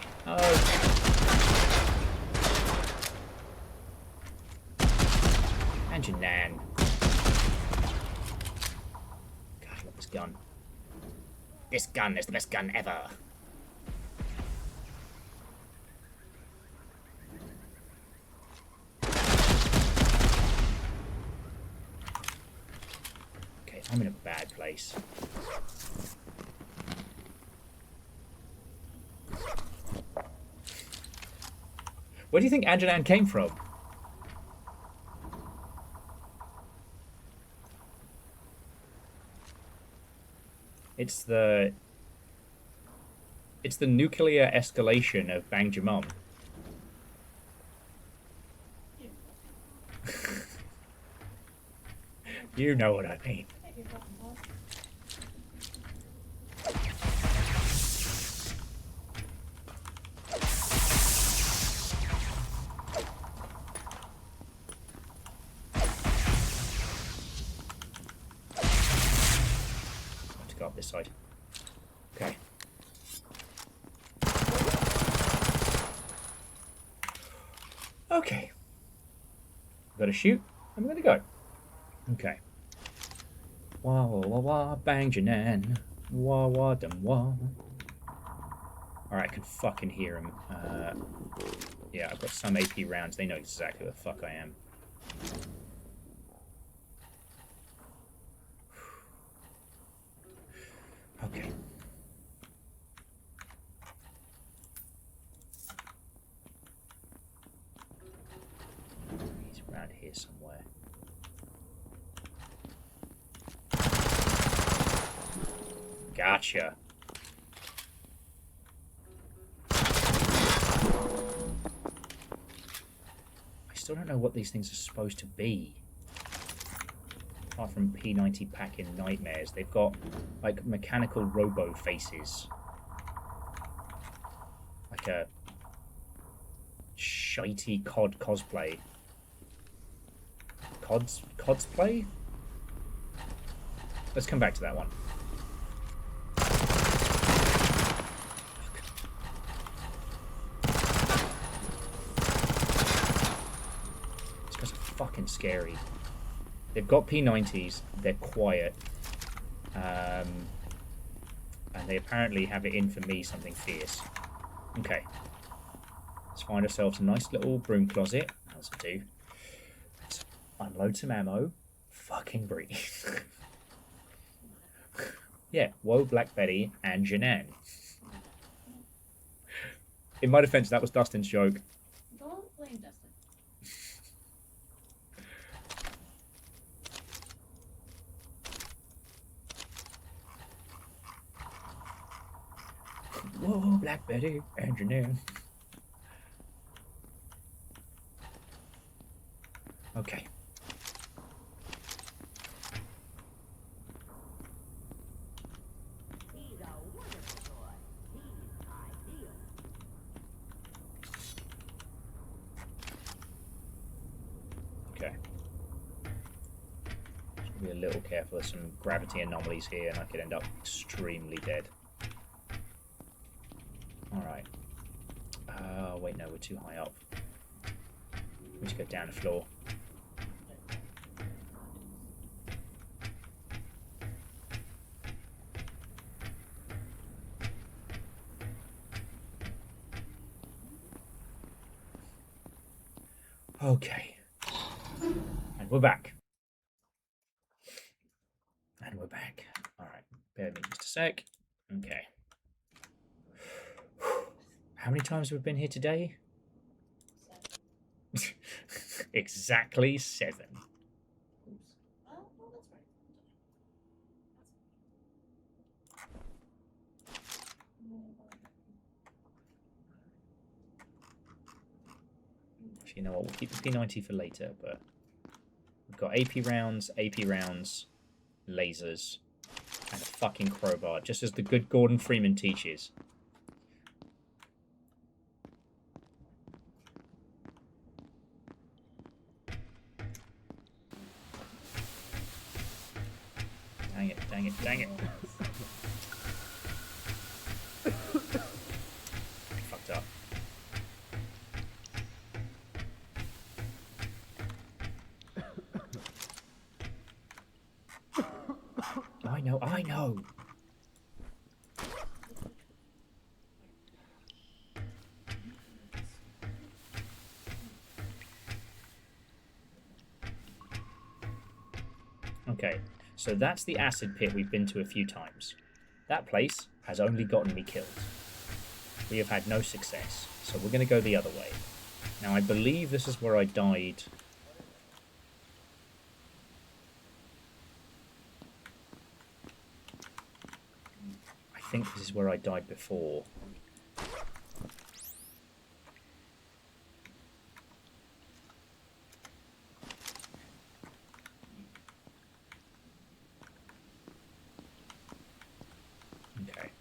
And your nan. God, I love this gun. This gun is the best gun ever. Okay, I'm in a bad place. Where do you think Anjanan came from? It's the nuclear escalation of Bang Jamum. You know what I mean. Let's go up this side. Okay. Okay. I've got to shoot. I'm going to go. Okay. Wah wah wah wah, bang Janan. Wah wah dum wah. Alright, I can fucking hear him. Yeah, I've got some AP rounds. They know exactly where the fuck I am. Okay. He's around here somewhere. Gotcha. I still don't know what these things are supposed to be. Apart from P90 pack in Nightmares, they've got like mechanical robo faces. Like a shitey COD cosplay. Cosplay? Let's come back to that one. These guys are fucking scary. They've got P90s, they're quiet. And they apparently have it in for me something fierce. Okay. Let's find ourselves a nice little broom closet. As we do. Let's unload some ammo. Fucking breathe. Yeah, whoa, Black Betty and Janan. In my defense, that was Dustin's joke. Don't blame Dustin. Whoa, Black Betty and Janan. Okay. He's a wonderful boy. He's ideal. Okay. Should be a little careful. There's some gravity anomalies here, and I could end up extremely dead. Alright. Wait, no, we're too high up. We need to go down the floor. Okay. And we're back. And we're back. Alright, bear with me just a sec. Okay. How many times have we been here today? 7. Exactly 7. Actually, you know what? We'll keep the P90 for later, but we've got AP rounds, lasers, and a fucking crowbar, just as the good Gordon Freeman teaches. Dang it, dang it, dang it. Fucked up. I know. Okay, so that's the acid pit we've been to a few times. That place has only gotten me killed. We have had no success, so we're going to go the other way. Now, I believe this is where I died. I think this is where I died before. Okay.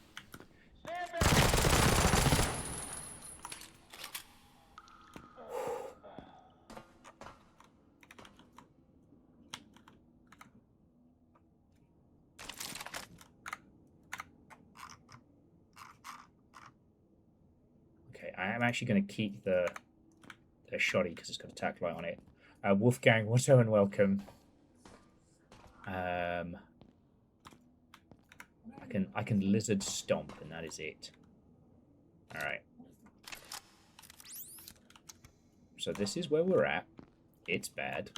Okay, I am actually going to keep the shoddy because it's got a tack light on it. Wolfgang, Watto, and welcome. I can lizard stomp, and that is it. All right. So this is where we're at. It's bad.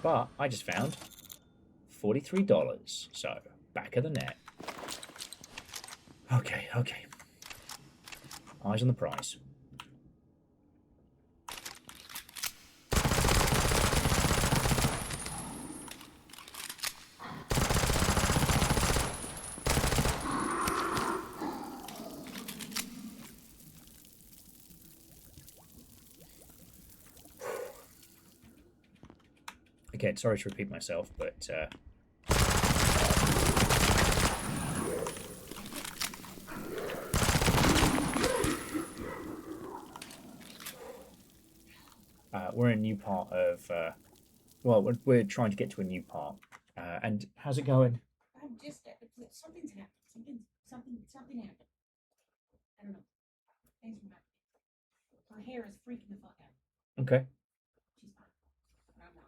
But I just found $43. So, back of the net. Okay, okay. Eyes on the prize. Again, sorry to repeat myself, but we're in a new part of. Well, we're trying to get to a new part. And how's it going? I'm just something's happened. Something happened. I don't know. Things were happening. Her hair is freaking the fuck out. Okay. She's fine. But I'm not.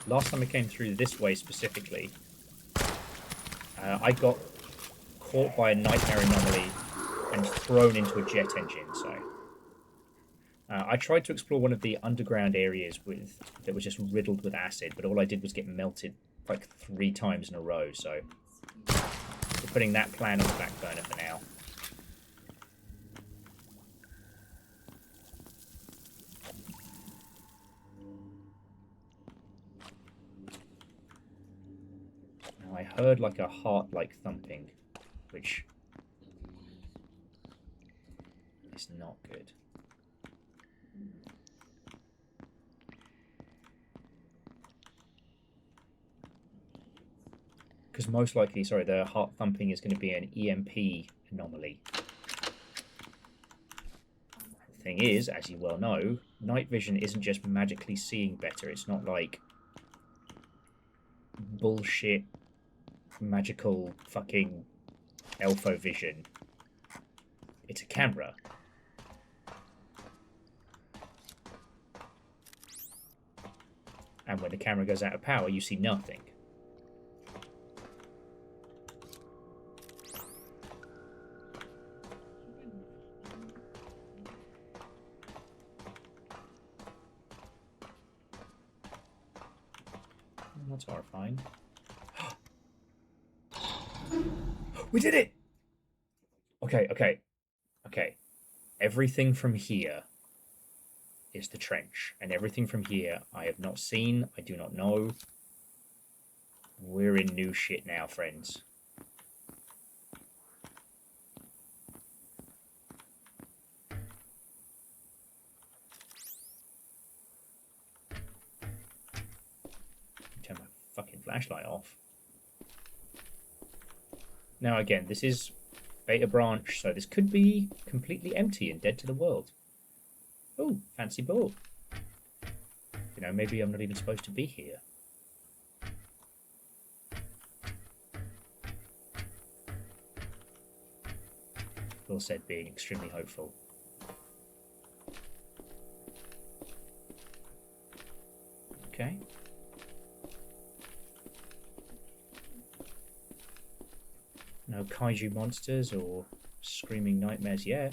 Last time I came through this way specifically, I got caught by a nightmare anomaly and thrown into a jet engine. So I tried to explore one of the underground areas that was just riddled with acid, but all I did was get melted like 3 times in a row. So we're putting that plan on the back burner for now. Now I heard like a heart-like thumping, which is not good. Because most likely, sorry, the heart thumping is going to be an EMP anomaly. The thing is, as you well know, night vision isn't just magically seeing better. It's not like bullshit magical fucking elfo vision. It's a camera. And when the camera goes out of power, you see nothing. That's horrifying. We did it! Okay, okay, okay. Everything from here is the trench, and everything from here I have not seen, I do not know. We're in new shit now, friends. Turn my fucking flashlight off. Now again, this is beta branch, so this could be completely empty and dead to the world. Oh, fancy ball. You know, maybe I'm not even supposed to be here. Will said, being extremely hopeful. Okay. No kaiju monsters or screaming nightmares yet.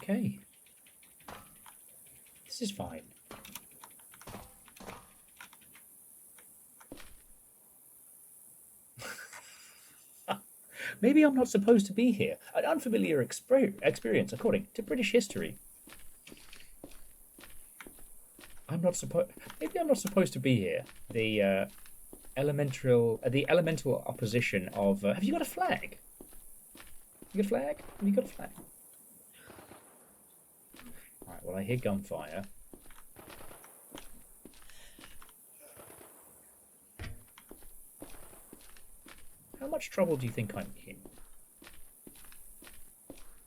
Okay. This is fine. Maybe I'm not supposed to be here. An unfamiliar experience according to British history. Maybe I'm not supposed to be here. The elemental opposition of. Have you got a flag? You got a flag? Have you got a flag? All right. Well, I hear gunfire. How much trouble do you think I'm in?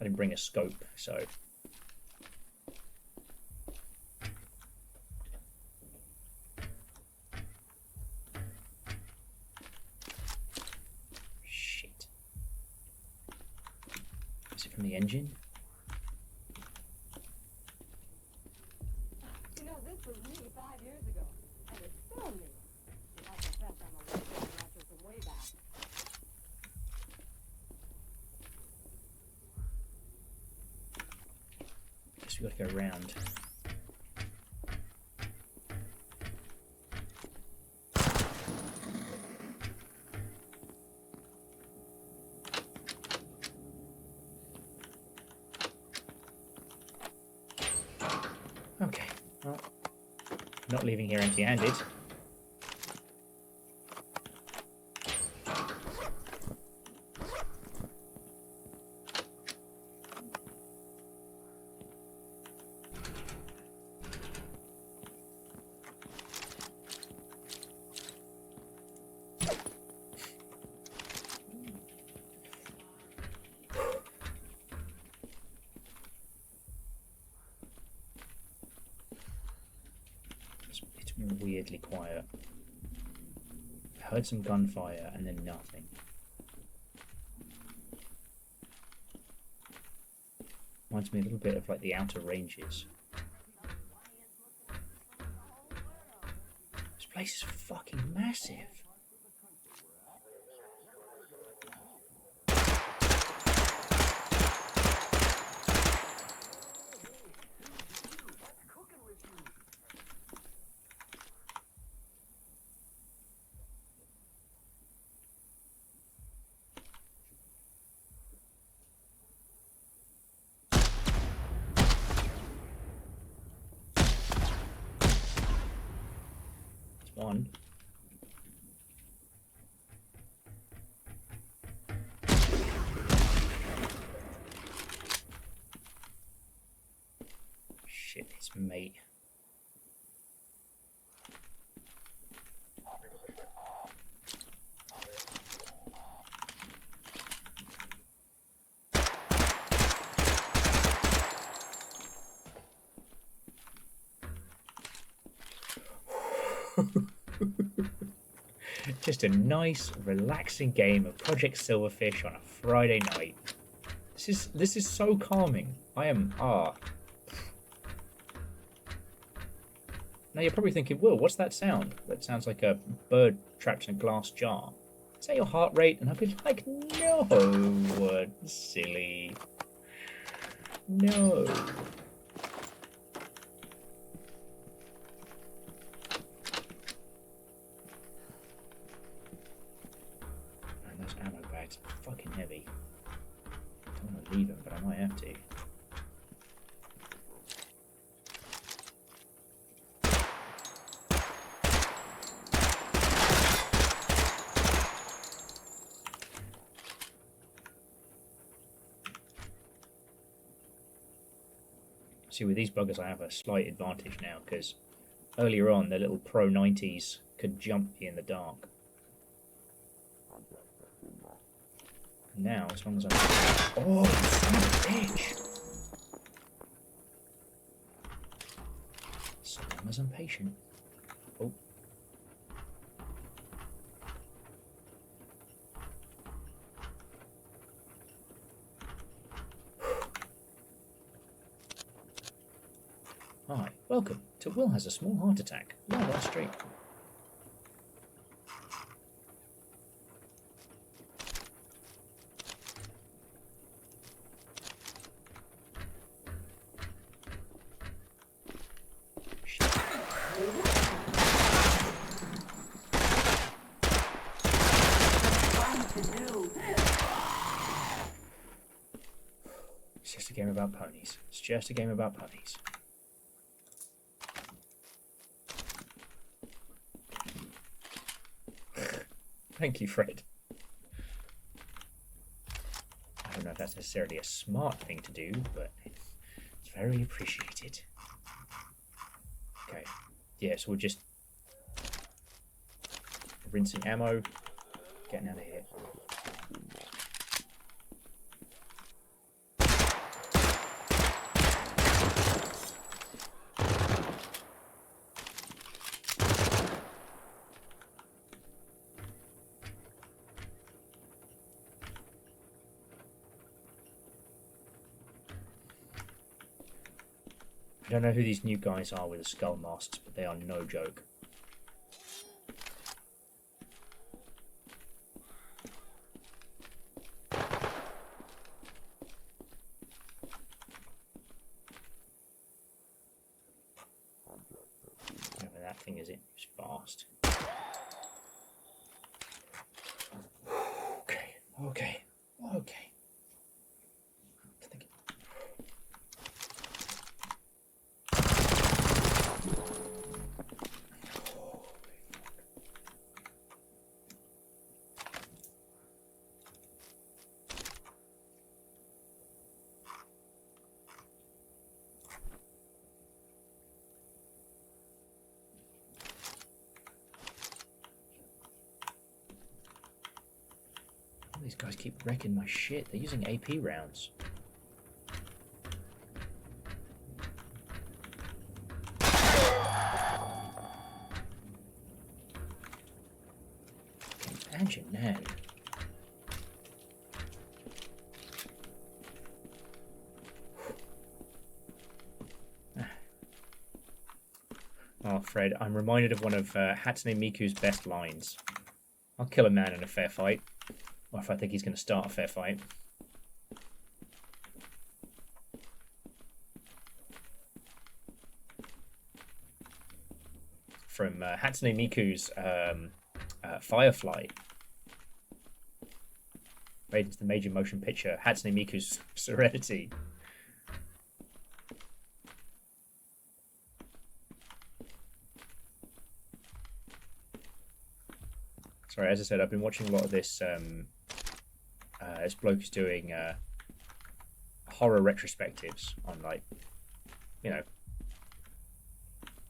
I didn't bring a scope, so. Is it from the engine? You know, this was me 5 years ago, and it's still me. And I confess I'm a way watcher from way back. Guess we gotta go round. Okay, well, not leaving here empty-handed. It's weirdly quiet. I heard some gunfire and then nothing. Reminds me a little bit of like the outer ranges. This place is fucking massive. One. Shit, his mate. Just a nice, relaxing game of Project Silverfish on a Friday night. This is so calming. I am Now you're probably thinking, Will, what's that sound? That sounds like a bird trapped in a glass jar. Is that your heart rate? And I'd be like, no, silly. No. Ammo bags are fucking heavy. Don't want to leave them, but I might have to. See, with these buggers I have a slight advantage now, because earlier on the little Pro 90s could jump me in the dark. Now, as long as I'm... Oh, you son of a bitch! So long as I'm patient. Oh. Hi, welcome to Will Has a Small Heart Attack, live on stream. It's just a game about ponies. It's just a game about ponies. Thank you, Fred. I don't know if that's necessarily a smart thing to do, but it's very appreciated. Okay. Yeah, so we're just rinsing ammo, getting out of here. I don't know who these new guys are with the skull masks, but they are no joke. Whatever that thing is, it's fast. Okay, okay, okay. These guys keep wrecking my shit. They're using AP rounds. Imagine that. Oh, Fred, I'm reminded of one of Hatsune Miku's best lines. I'll kill a man in a fair fight. Or if I think he's going to start a fair fight. From Hatsune Miku's Firefly. Made into the major motion picture, Hatsune Miku's Serenity. Sorry, as I said, I've been watching a lot of this. This bloke is doing horror retrospectives on, like, you know,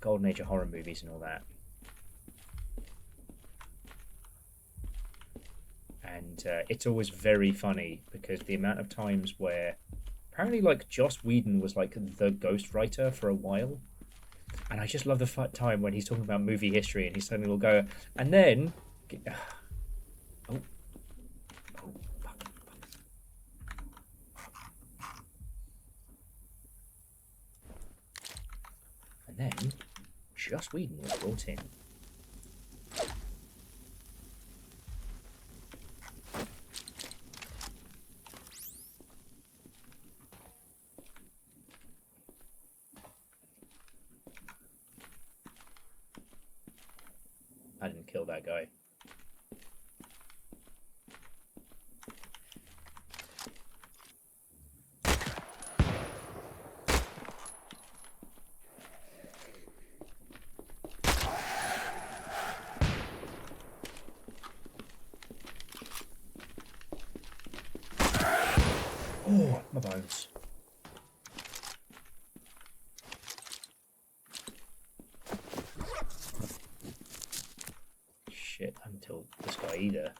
golden age of horror movies and all that. And it's always very funny because the amount of times where apparently, like, Joss Whedon was like the ghostwriter for a while. And I just love the time when he's talking about movie history and he suddenly will go, and then oh, fuck. And then Joss Whedon was brought in. I didn't kill that guy. Oh, my bones. Shit, I haven't killed this guy either.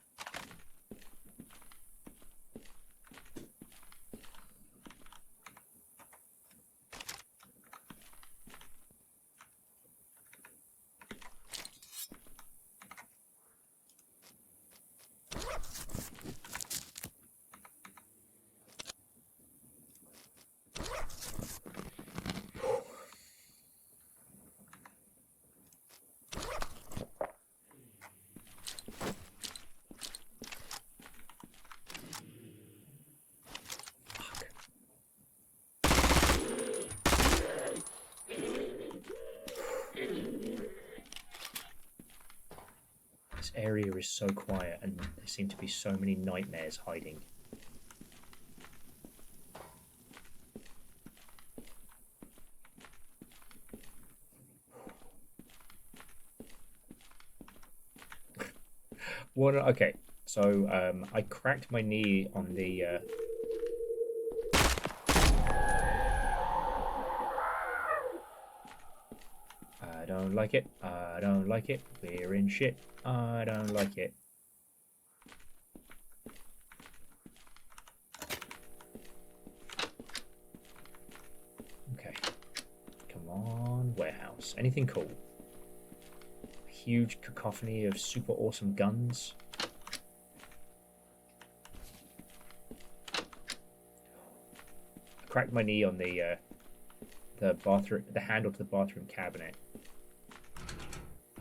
This area is so quiet and there seem to be so many nightmares hiding. What? Okay, so I cracked my knee on the. I don't like it. I don't like it. We're in shit. I don't like it. Okay. Come on, warehouse. Anything cool? Huge cacophony of super awesome guns. I cracked my knee on the the handle to the bathroom cabinet.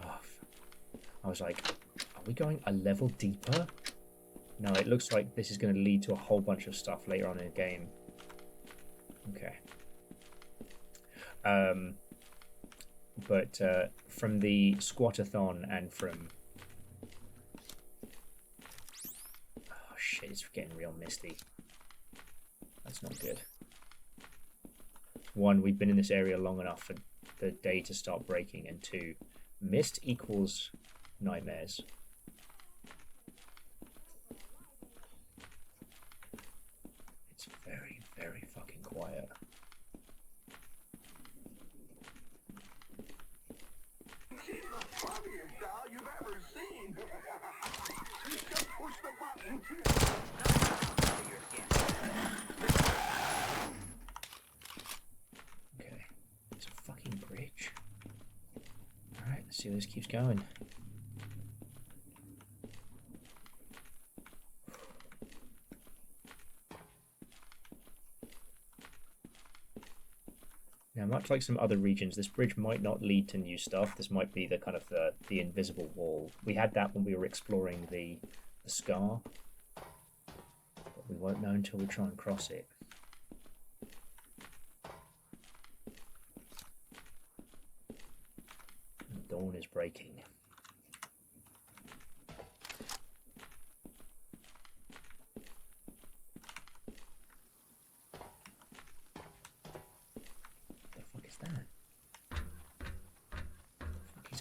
Oh, I was like, are we going a level deeper? No, it looks like this is going to lead to a whole bunch of stuff later on in the game. Okay. But from the squatathon and from... Oh shit, it's getting real misty. That's not good. One, we've been in this area long enough for the day to start breaking, and two, mist equals nightmares. It's very, very fucking quiet. She's the funniest doll you've ever seen. Just push the button. Okay, it's a fucking bridge. Alright, let's see where this keeps going. Now, much like some other regions, this bridge might not lead to new stuff. This might be the kind of the invisible wall. We had that when we were exploring the scar, but we won't know until we try and cross it. And dawn is breaking.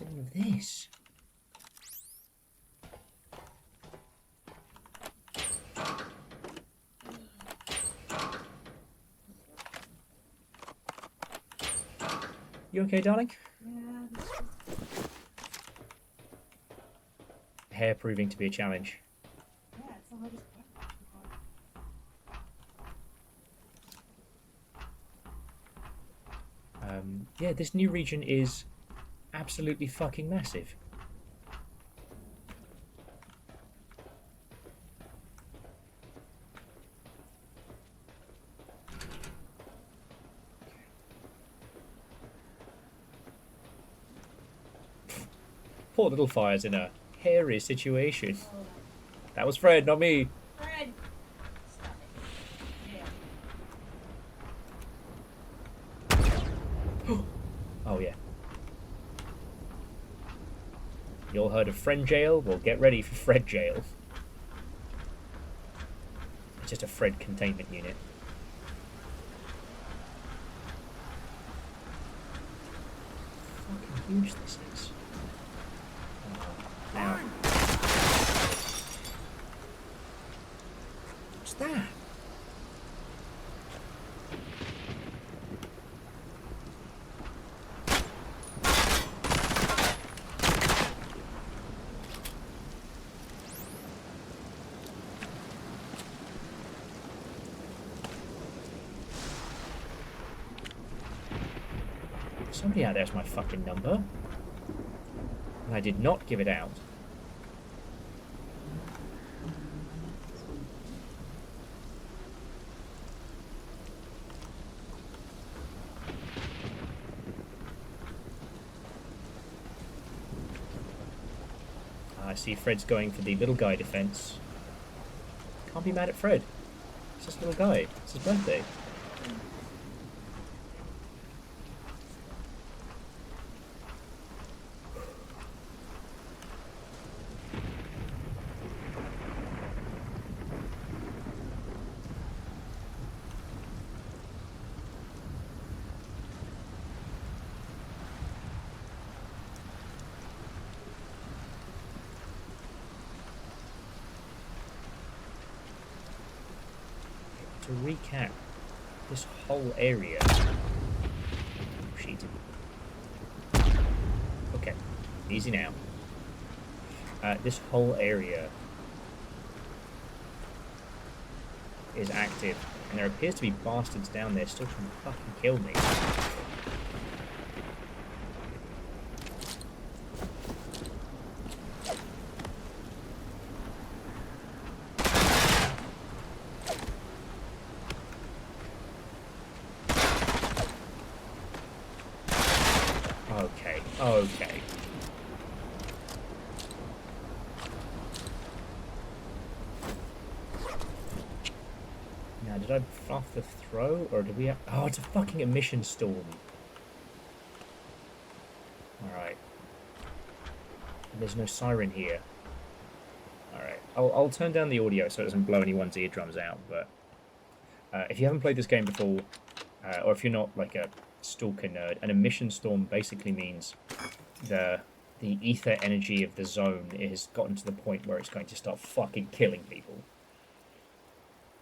All of this. You okay, darling? Yeah. Hair proving to be a challenge. Yeah, it's the hardest part. Yeah, this new region is absolutely fucking massive. Poor little Fire's in a hairy situation. That was Fred, not me. Fred! Stop it. Yeah. Oh yeah. You all heard of Friend Jail? Well, get ready for Fred Jail. It's just a Fred containment unit. Fucking huge this is. Now. What's that? Somebody out there's my fucking number. And I did not give it out. I see Fred's going for the little guy defense. Can't be mad at Fred. It's just a little guy. It's his birthday. To recap, this whole area... Oh, shit. Okay, easy now. This whole area is active, and there appears to be bastards down there still trying to fucking kill me. Okay. Now, did I fluff the throw, or did we have... Oh, it's a fucking emission storm. Alright. There's no siren here. Alright. I'll turn down the audio so it doesn't blow anyone's eardrums out, but... if you haven't played this game before, or if you're not, like, a stalker nerd, an emission storm basically means the ether energy of the zone has gotten to the point where it's going to start fucking killing people.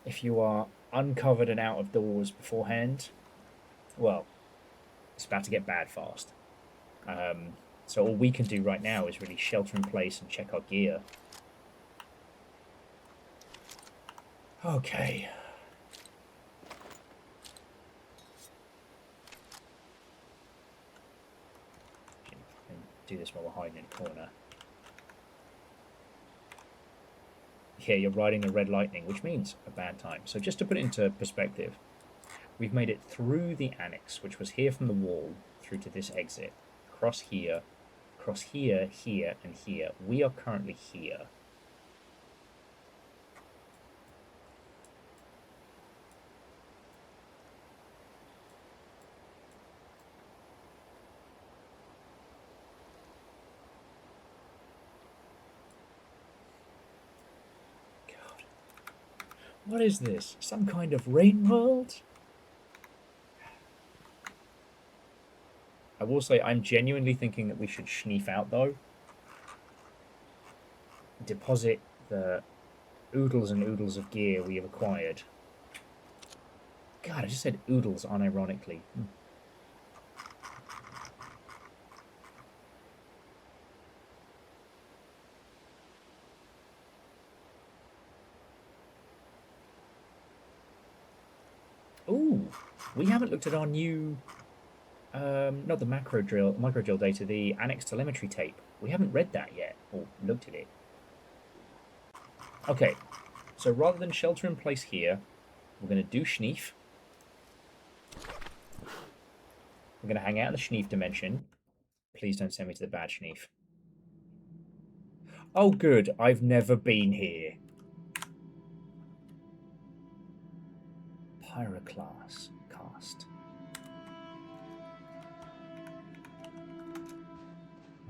If you are uncovered and out of doors beforehand, well, it's about to get bad fast. So all we can do right now is really shelter in place and check our gear. Okay. Do this while we're hiding in a corner. Yeah, you're riding the red lightning, which means a bad time. So just to put it into perspective, we've made it through the annex, which was here from the wall, through to this exit. Across here, here, and here. We are currently here. What is this? Some kind of rain world? I will say I'm genuinely thinking that we should sneak out, though. Deposit the oodles and oodles of gear we have acquired. God, I just said oodles unironically. Ooh, we haven't looked at our new, not the microdrill data, the annex telemetry tape. We haven't read that yet, or looked at it. Okay, so rather than shelter in place here, we're going to do Schneef. We're going to hang out in the Schneef dimension. Please don't send me to the bad Schneef. Oh, good. I've never been here. Pyroclast cast.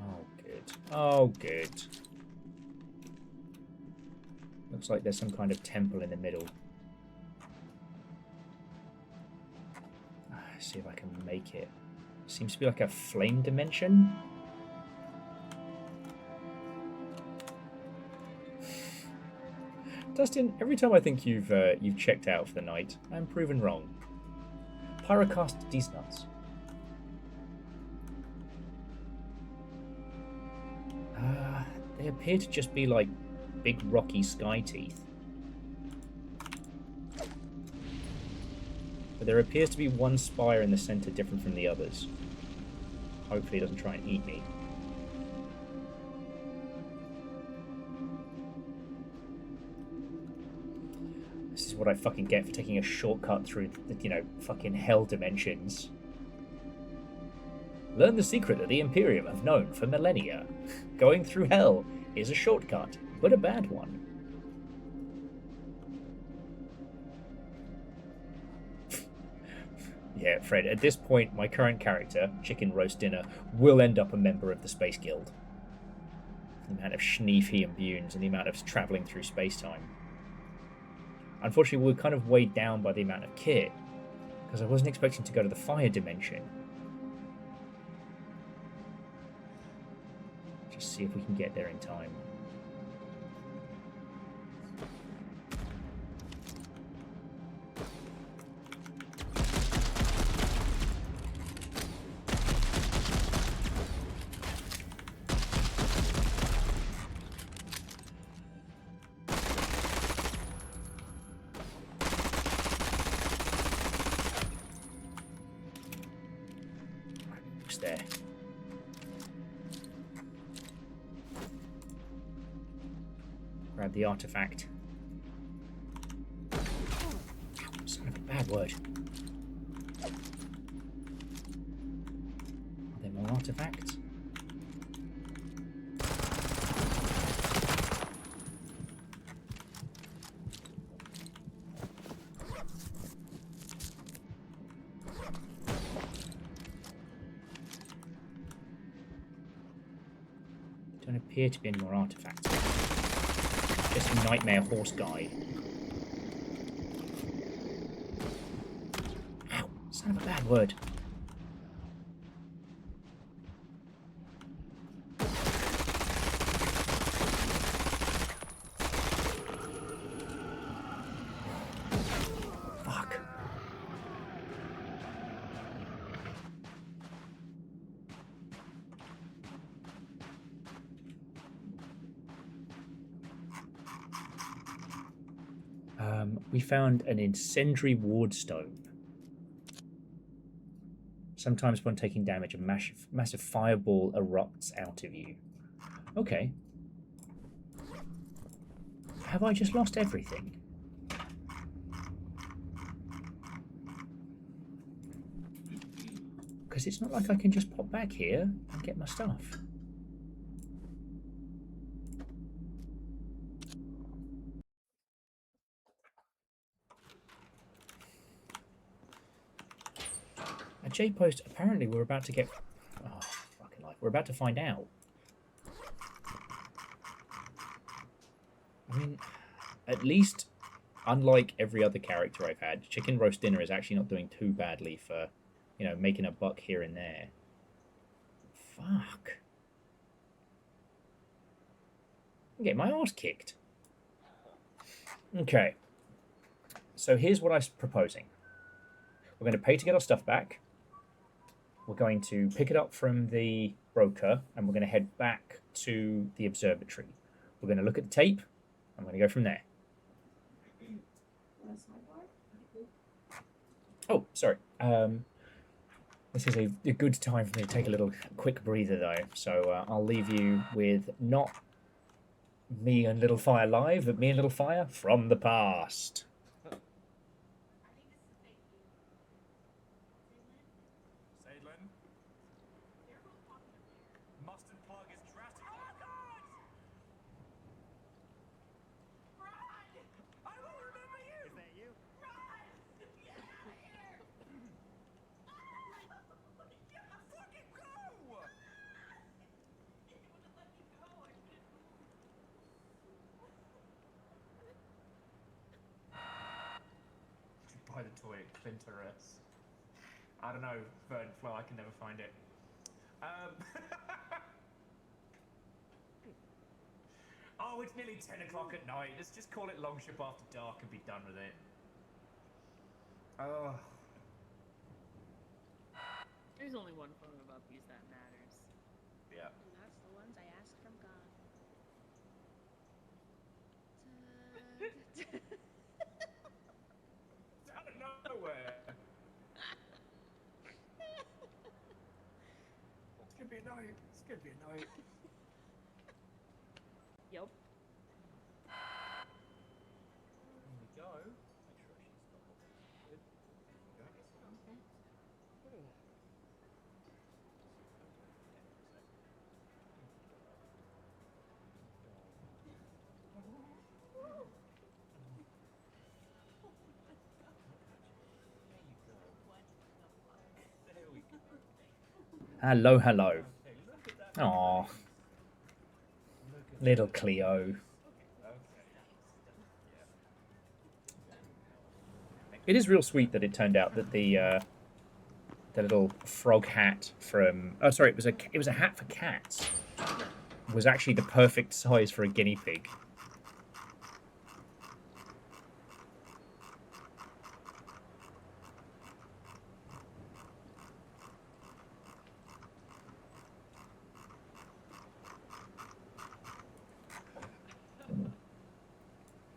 Oh, good. Oh, good. Looks like there's some kind of temple in the middle. See if I can make it. Seems to be like a flame dimension. Dustin, every time I think you've checked out for the night, I'm proven wrong. Pyrocast these nuts. They appear to just be like big rocky sky teeth. But there appears to be one spire in the center different from the others. Hopefully it doesn't try and eat me. This is what I fucking get for taking a shortcut through the, you know, fucking hell dimensions. Learn the secret that the Imperium have known for millennia. Going through hell is a shortcut, but a bad one. Yeah, Fred, at this point, my current character, Chicken Roast Dinner, will end up a member of the Space Guild. The amount of schneef he imbues and the amount of travelling through space-time. Unfortunately, we're kind of weighed down by the amount of kit, because I wasn't expecting to go to the fire dimension. Just see if we can get there in time. There. Grab the artifact. Son of a bad word. Are there more artifacts? don't appear to be any more artifacts. Just a nightmare horse guide. Ow, son of a bad word. Fuck. We found an incendiary wardstone. Sometimes when taking damage, a massive fireball erupts out of you. Okay. Have I just lost everything? Because it's not like I can just pop back here and get my stuff. A J-post, apparently we're about to get... Oh, fucking life. We're about to find out. I mean, at least, unlike every other character I've had, Chicken Roast Dinner is actually not doing too badly for, you know, making a buck here and there. Fuck. I'm getting my arse kicked. Okay. So here's what I'm proposing. We're going to pay to get our stuff back. We're going to pick it up from the broker, and we're going to head back to the observatory. We're going to look at the tape. I'm going to go from there. Oh, sorry. This is a good time for me to take a little quick breather, though. So I'll leave you with not me and Little Fire live, but me and Little Fire from the past. Buy the toy at Clintoris. I don't know, Bird and Flo, I can never find it. Oh, it's nearly 10 o'clock at night. Let's just call it Longship After Dark and be done with it. Oh. There's only one photo about these that matters. Yeah. And that's the ones I asked from God. Out of nowhere. It's gonna be a night. It's gonna be a night. Yep. Here we go. Make sure she's got all good. There we go. Hello, hello. Aww. Little Cleo. It is real sweet that it turned out that the little frog hat from... Oh, sorry, it was a hat for cats. Was actually the perfect size for a guinea pig.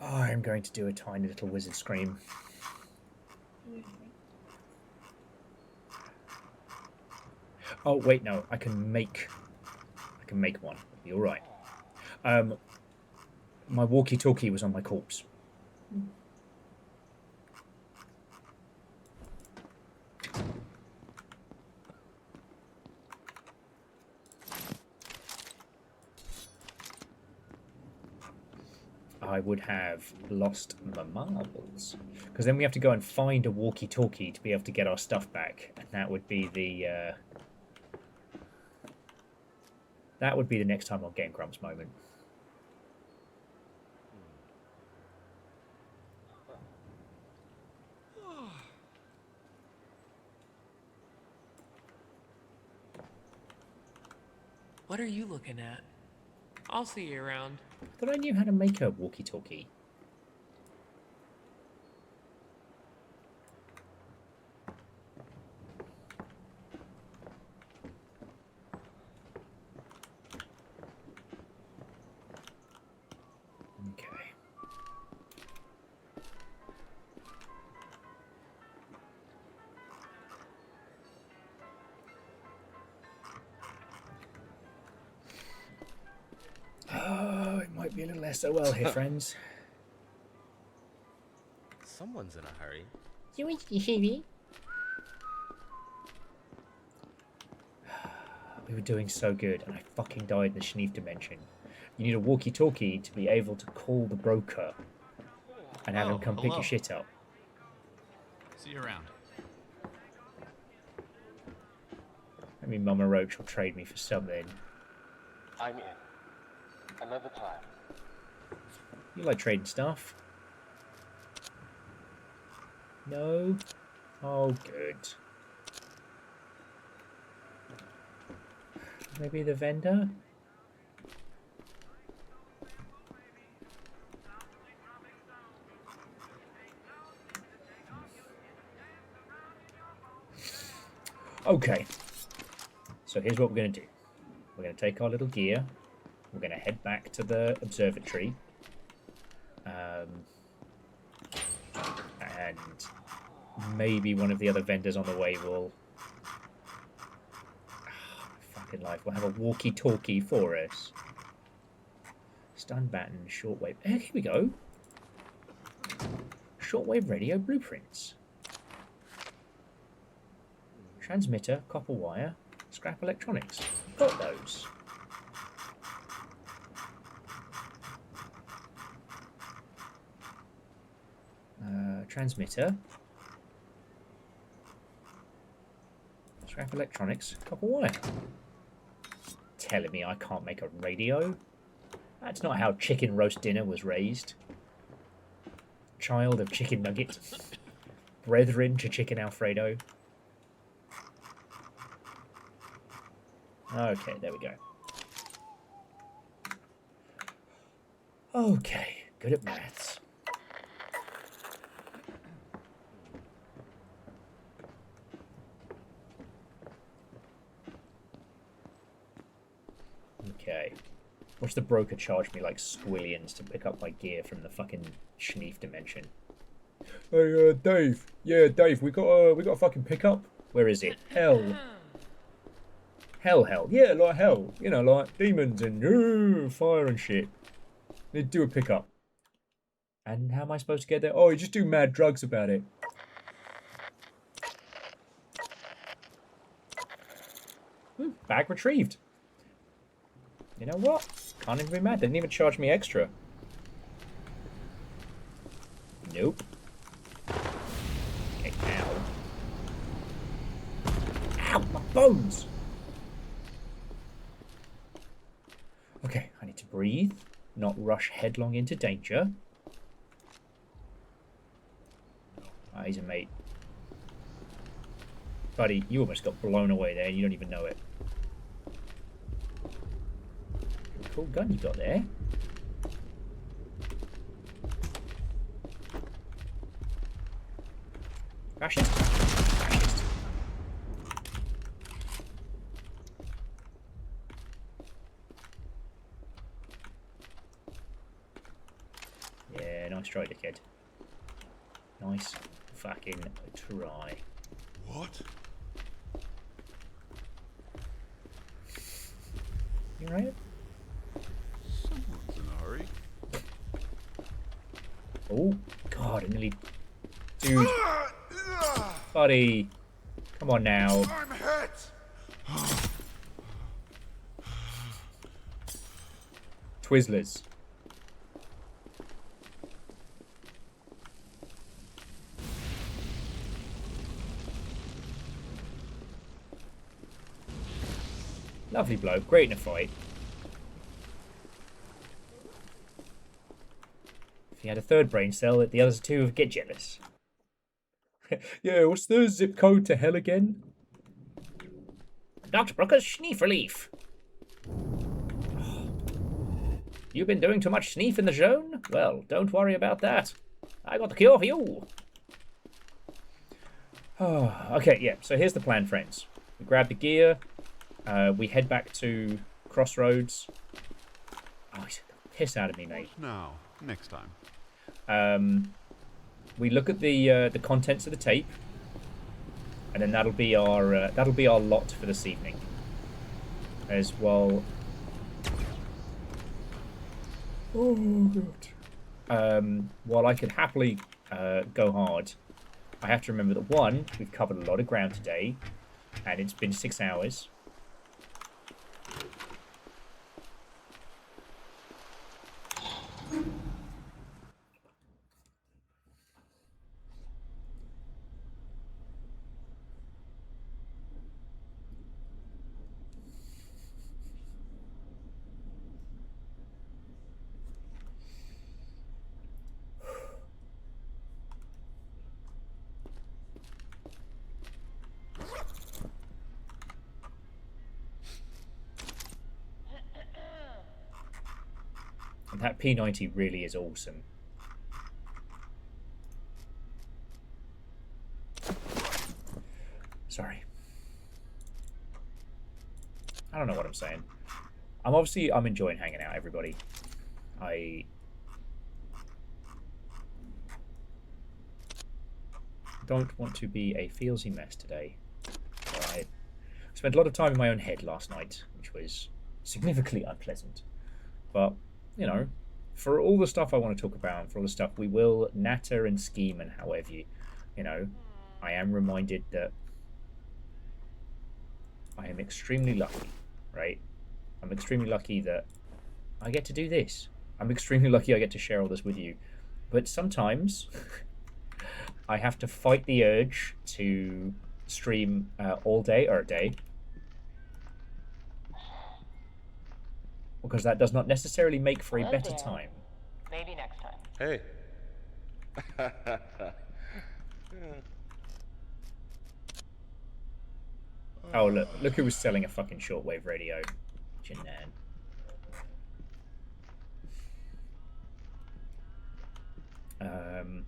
Oh, I'm going to do a tiny little wizard scream. Oh, wait, no. I can make one. It'll be all right. My walkie-talkie was on my corpse. I would have lost my marbles. Because then we have to go and find a walkie-talkie to be able to get our stuff back. And that would be the... That would be the next time on Game Grumps moment. What are you looking at? I'll see you around. I thought I knew how to make a walkie-talkie. Okay. Oh, it might be a little SOL here, friends. Someone's in a hurry. We were doing so good, and I fucking died in the Schneef dimension. You need a walkie-talkie to be able to call the broker and have him come pick hello. your shit up. See you around. Maybe Mama Roach will trade me for something. I'm in. Another time. You like trading stuff? No? Oh, good. Maybe the vendor? Okay. So here's what we're going to do. We're going to take our little gear. We're going to head back to the observatory. And maybe one of the other vendors on the way will... fucking life. We'll have a walkie-talkie for us. Stun baton, shortwave. Here we go. Shortwave radio blueprints. Transmitter, copper wire, scrap electronics. Got those. Transmitter. Scrap electronics, copper wire. Telling me I can't make a radio? That's not how chicken roast dinner was raised. Child of chicken nugget. Brethren to chicken Alfredo. Okay, there we go. Okay, good at maths. Okay. Watch the broker charge me like squillions to pick up my gear from the fucking Schneef dimension. Hey, Dave. Yeah, Dave, we got a fucking pickup. Where is it? Hell. Hell. Yeah, like hell. You know, like demons and fire and shit. Need to do a pickup. And how am I supposed to get there? Oh, you just do mad drugs about it. Bag retrieved. You know what? Can't even be mad. They didn't even charge me extra. Nope. Okay, ow. Ow, my bones! Okay, I need to breathe, not rush headlong into danger. Ah, he's a mate. Buddy, you almost got blown away there and you don't even know it. Cool gun you got there. Fascist. Fascist. Yeah, nice try, dickhead. Nice fucking try. What? You right? Someone's in a hurry. Oh, God, I nearly... Dude. Buddy. Come on now. I'm hit. Twizzlers. Lovely bloke, great in a fight. he had a third brain cell that the other two would get jealous. Yeah, what's the zip code to hell again? Dr. Brooker's Schneef Relief. You've been doing too much sneef in the zone? Well, don't worry about that. I got the cure for you. Okay, yeah, so here's the plan, friends. We grab the gear. We head back to Crossroads. Oh, he's the piss out of me, mate. Now, next time. We look at the contents of the tape, and then that'll be our lot for this evening. As well. Oh god. While I could happily go hard, I have to remember that one, we've covered a lot of ground today, and it's been 6 hours. And that P90 really is awesome. Sorry. I don't know what I'm saying. I'm enjoying hanging out, everybody. I don't want to be a feelsy mess today. I spent a lot of time in my own head last night, which was significantly unpleasant. But, you know, for all the stuff I want to talk about, and for all the stuff we will natter and scheme and however you know, I am reminded that I am extremely lucky, right? I'm extremely lucky that I get to do this. I'm extremely lucky I get to share all this with you. But sometimes I have to fight the urge to stream all day or a day. Because that does not necessarily make for a better time. Maybe next time. Hey. Oh, look who was selling a fucking shortwave radio. Jinan.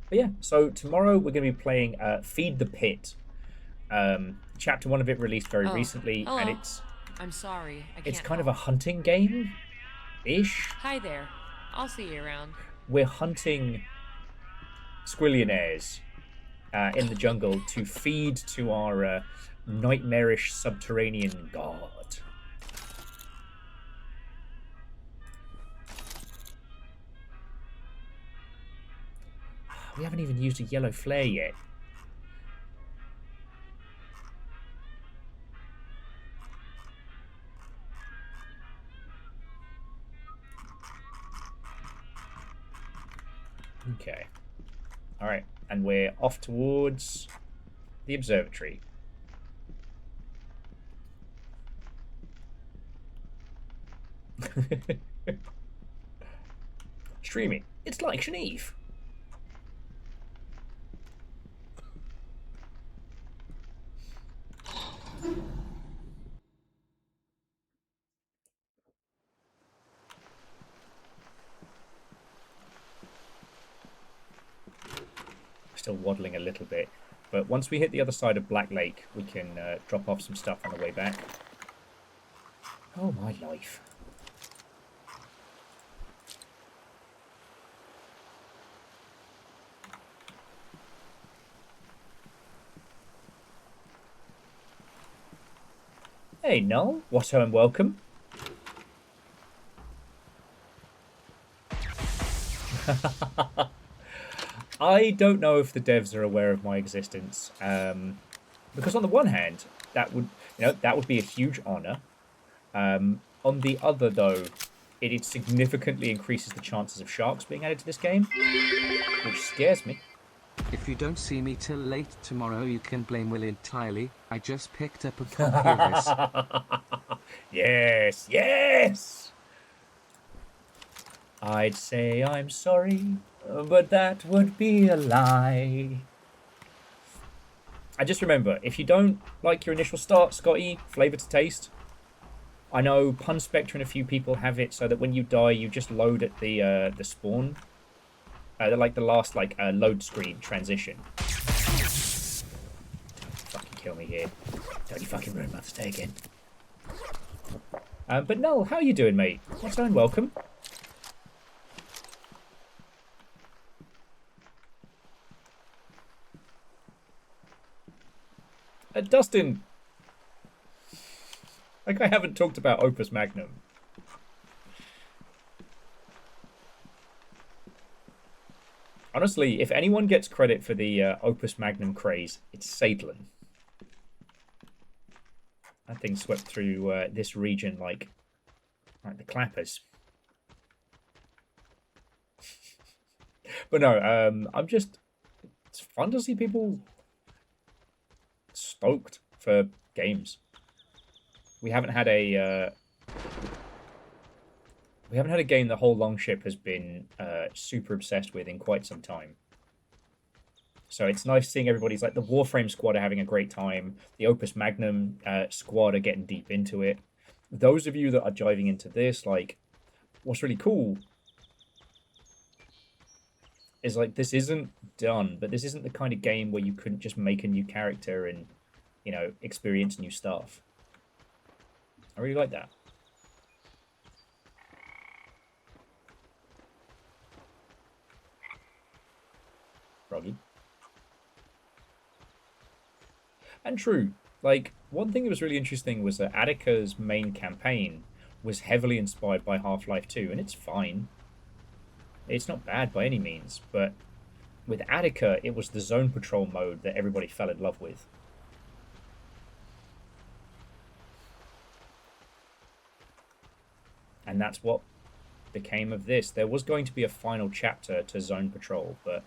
But yeah, so tomorrow we're going to be playing Feed the Pit. Chapter 1 of it released very recently, hello. and it's... I'm sorry, I can't It's kind of help. a hunting game-ish. Hi there. I'll see you around. We're hunting squillionaires in the jungle to feed to our nightmarish subterranean god. We haven't even used a yellow flare yet. Okay. Alright, and we're off towards the observatory. Streaming. It's like Shneve. Still waddling a little bit, but once we hit the other side of Black Lake, we can drop off some stuff on the way back. Oh my life. Hey Null, Watto and welcome. I don't know if the devs are aware of my existence, because on the one hand, that would be a huge honor. On the other, though, it significantly increases the chances of sharks being added to this game, which scares me. If you don't see me till late tomorrow, you can blame Will entirely. I just picked up a copy of this. Yes, yes! I'd say I'm sorry But that would be a lie. I just remember, if you don't like your initial start, Scotty, flavor to taste. I know Pun Spectre and a few people have it so that when you die, you just load at the spawn. Like the last load screen transition. Fucking kill me here. Don't you fucking ruin Mother's Day again. But Null, how are you doing, mate? What's on? Welcome. Dustin. Like I haven't talked about Opus Magnum. Honestly, if anyone gets credit for the Opus Magnum craze, it's Sadlin. That thing swept through this region like the clappers. But no, I'm just... It's fun to see people stoked for games. We haven't had a... We haven't had a game the whole Longship has been super obsessed with in quite some time. So it's nice seeing everybody's like the Warframe squad are having a great time. The Opus Magnum squad are getting deep into it. Those of you that are diving into this, like, what's really cool is like this isn't done, but this isn't the kind of game where you couldn't just make a new character and, you know, experience new stuff. I really like that. Froggy. And true, like, one thing that was really interesting was that Attica's main campaign was heavily inspired by Half-Life 2, and it's fine. It's not bad by any means, but with Attica, it was the zone patrol mode that everybody fell in love with. And that's what became of this. There was going to be a final chapter to Zone Patrol, but,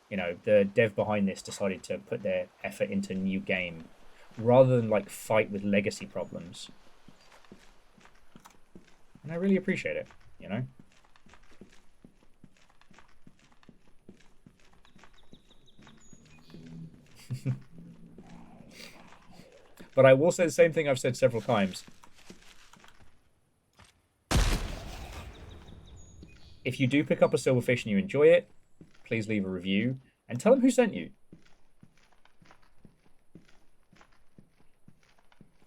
you know, the dev behind this decided to put their effort into new game rather than, like, fight with legacy problems. And I really appreciate it, you know? But I will say the same thing I've said several times. If you do pick up a Silverfish and you enjoy it, please leave a review and tell them who sent you.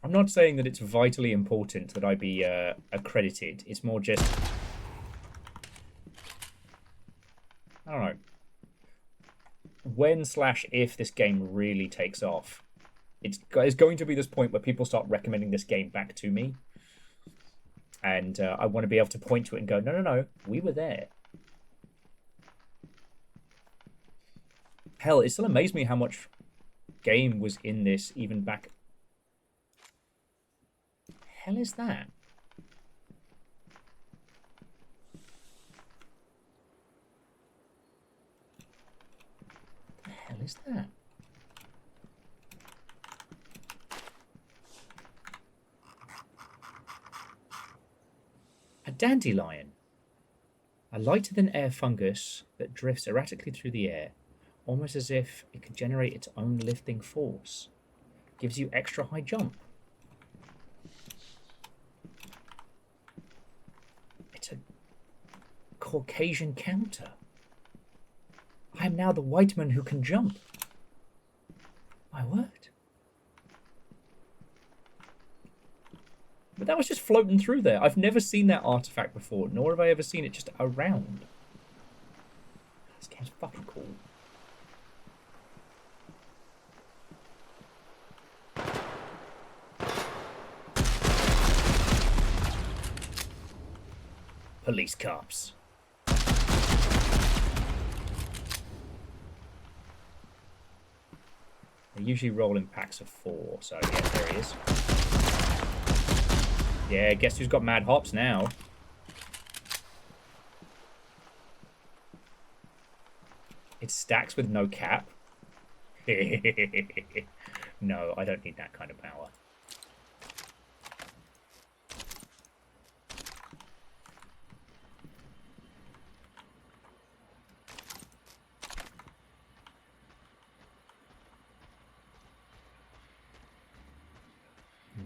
I'm not saying that it's vitally important that I be accredited. It's more just... I don't know. When/if this game really takes off, it's going to be this point where people start recommending this game back to me. And I want to be able to point to it and go, no, no, no, we were there. Hell, it still amazed me how much game was in this even back... Hell is that? The hell is that? A dandelion. A lighter-than-air fungus that drifts erratically through the air, almost as if it could generate its own lifting force. Gives you extra high jump. It's a Caucasian counter. I am now the white man who can jump. My word. But that was just floating through there. I've never seen that artifact before, nor have I ever seen it just around. This game's fucking cool. Police cops. They usually roll in packs of 4, so yeah, there he is. Yeah, guess who's got mad hops now? It stacks with no cap. No, I don't need that kind of power.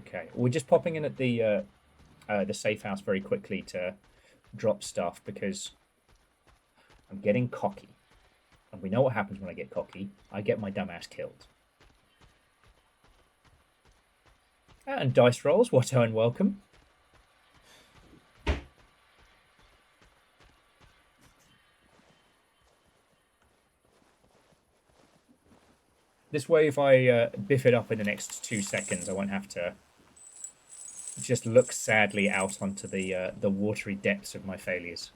Okay, we're just popping in at the safe house very quickly to drop stuff because I'm getting cocky. And we know what happens when I get cocky. I get my dumbass killed. And dice rolls, what and welcome. This way, if I biff it up in the next 2 seconds, I won't have to just look sadly out onto the watery depths of my failures.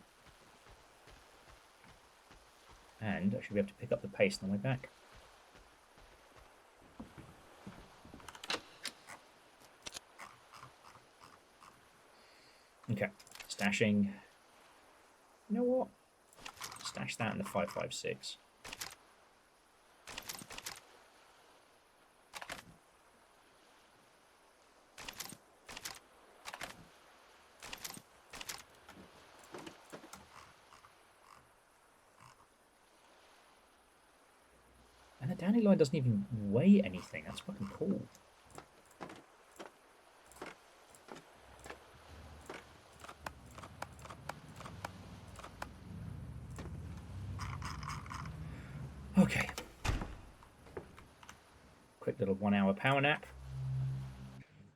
And I should be able to pick up the pace on my way back. Okay, stashing. You know what? Stash that in the 556. And the dandelion doesn't even weigh anything. That's fucking cool. Okay. Quick little 1 hour power nap.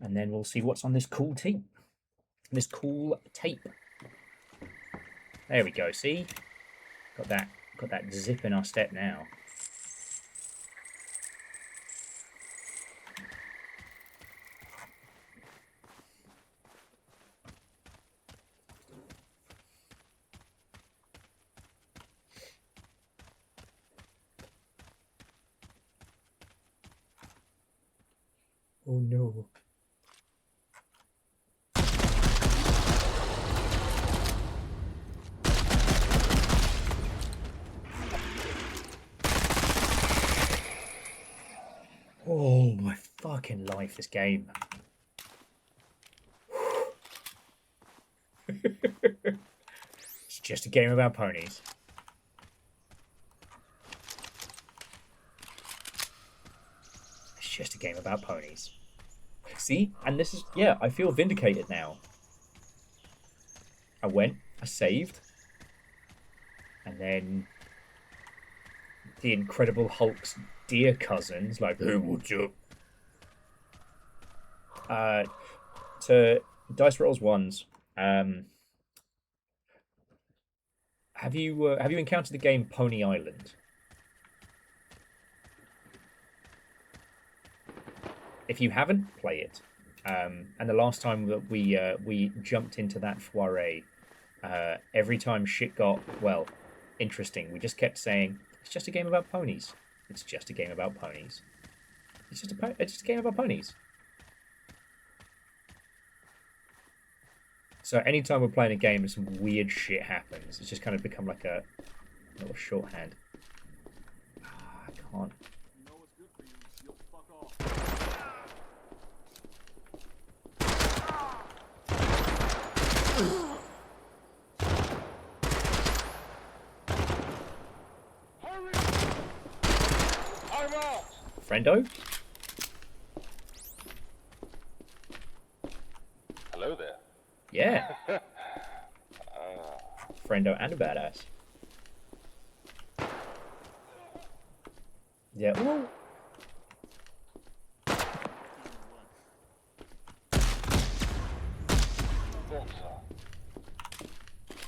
And then we'll see what's on this cool tape. This cool tape. There we go, see? Got that zip in our step now. Oh no. Oh my fucking life, this game. It's just a game about ponies. It's just a game about ponies. See? And this is, yeah, I feel vindicated now. I went, I saved, and then the Incredible Hulk's dear cousins, like, hey, what's up? To dice rolls ones. Have you encountered the game Pony Island? If you haven't, play it. And the last time that we jumped into that foray, every time shit got, well, interesting, we just kept saying, it's just a game about ponies. It's just a game about ponies. It's just a game about ponies. So anytime we're playing a game and some weird shit happens, it's just kind of become like a little shorthand. I can't. Friendo? Hello there. Yeah. Friendo and a badass. Yeah. Ooh.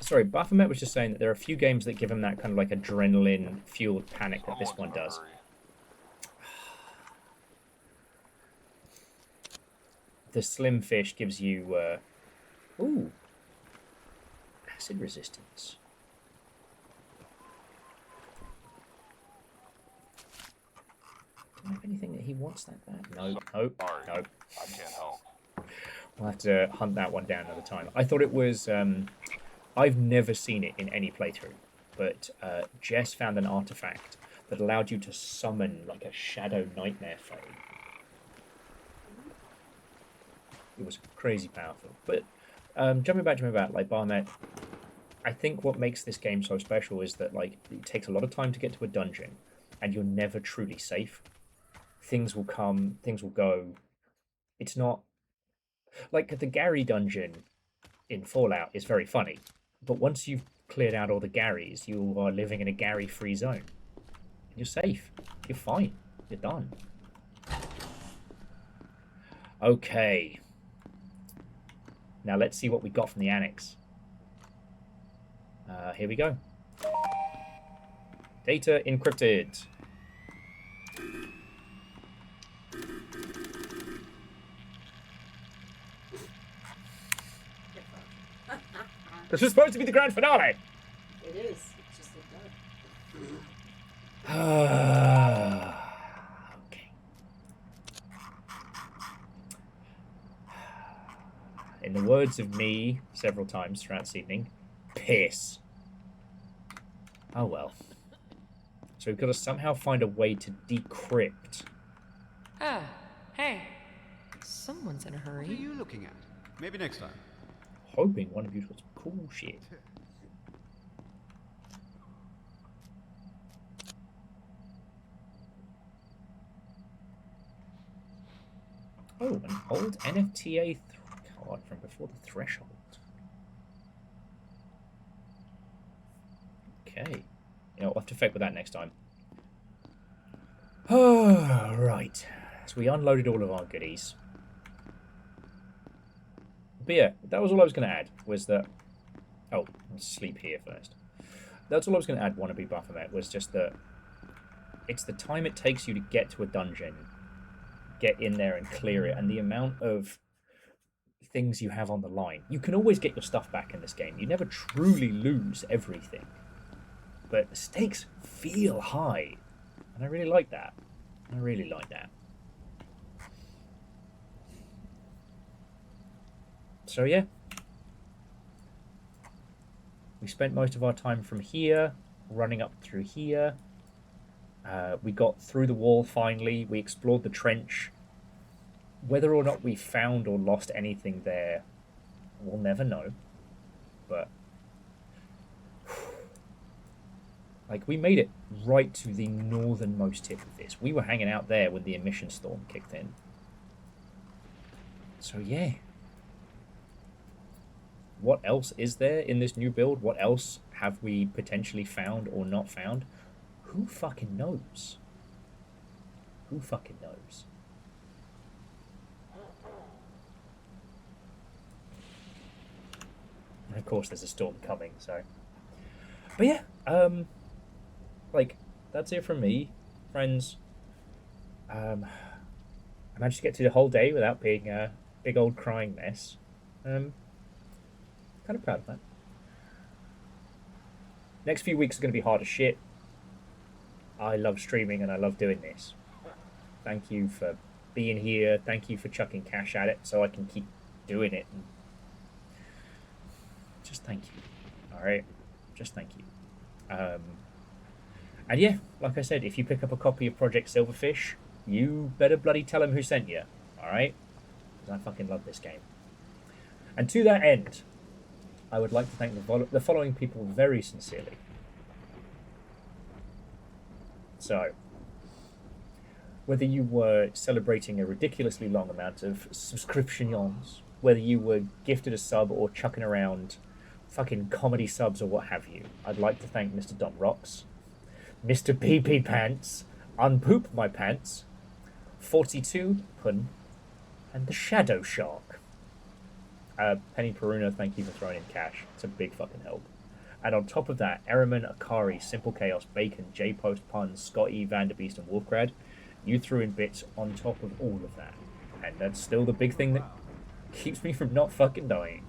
Sorry, Baphomet was just saying that there are a few games that give him that kind of like adrenaline-fueled panic that this one does. The Slim Fish gives you, ooh, acid resistance. Do I have anything that he wants that bad? No, nope, nope. I can't help. We'll have to hunt that one down another time. I thought it was, I've never seen it in any playthrough, but Jess found an artifact that allowed you to summon like a shadow nightmare foe. It was crazy powerful. But jumping back, like Barmet, I think what makes this game so special is that like it takes a lot of time to get to a dungeon, and you're never truly safe. Things will come, things will go. It's not Like, the Gary dungeon in Fallout is very funny, but once you've cleared out all the Garys, you are living in a Gary-free zone. You're safe. You're fine. You're done. Okay. Now let's see what we got from the annex. Here we go. Data encrypted. This was supposed to be the grand finale. It is. It's just a dud. Okay. In the words of me several times throughout this evening, piss. Oh well. So we've got to somehow find a way to decrypt. Ah, hey. Someone's in a hurry. What are you looking at? Maybe next time. Hoping one of you's got some cool shit. Oh, an old NFTA card from before the threshold. Okay. You know, I'll have to fake with that next time. Oh, right. So we unloaded all of our goodies. But yeah, that was all I was going to add, was that... Oh, let's sleep here first. That's all I was going to add, wannabe Baphomet, was just that it's the time it takes you to get to a dungeon, get in there and clear it, and the amount of things you have on the line. You can always get your stuff back in this game. You never truly lose everything. But the stakes feel high. And I really like that. I really like that. So yeah. We spent most of our time from here, running up through here. We got through the wall finally. We explored the trench. Whether or not we found or lost anything there, we'll never know. But like, we made it right to the northernmost tip of this. We were hanging out there when the emission storm kicked in. So yeah. What else is there in this new build? What else have we potentially found or not found? Who fucking knows? Who fucking knows? And of course there's a storm coming, so... But yeah, like, that's it from me, friends. I managed to get through the whole day without being a big old crying mess. Kind of proud of that. Next few weeks are going to be hard as shit. I love streaming and I love doing this. Thank you for being here. Thank you for chucking cash at it so I can keep doing it. And just thank you. Alright? Just thank you. And yeah, like I said, if you pick up a copy of Project Silverfish, you better bloody tell him who sent you. Alright? Because I fucking love this game. And to that end, I would like to thank the following people very sincerely. So, whether you were celebrating a ridiculously long amount of subscriptions, whether you were gifted a sub or chucking around fucking comedy subs or what have you, I'd like to thank Mr. Dom Rocks, Mr. PP Pants, Unpoop My Pants, 42 Pun, and the Shadow Shark. Penny Peruna, thank you for throwing in cash. It's a big fucking help. And on top of that, Eriman, Akari, Simple Chaos, Bacon, J-Post, Puns, Scotty, Vanderbeest, and Wolfgrad, you threw in bits on top of all of that. And that's still the big thing that keeps me from not fucking dying.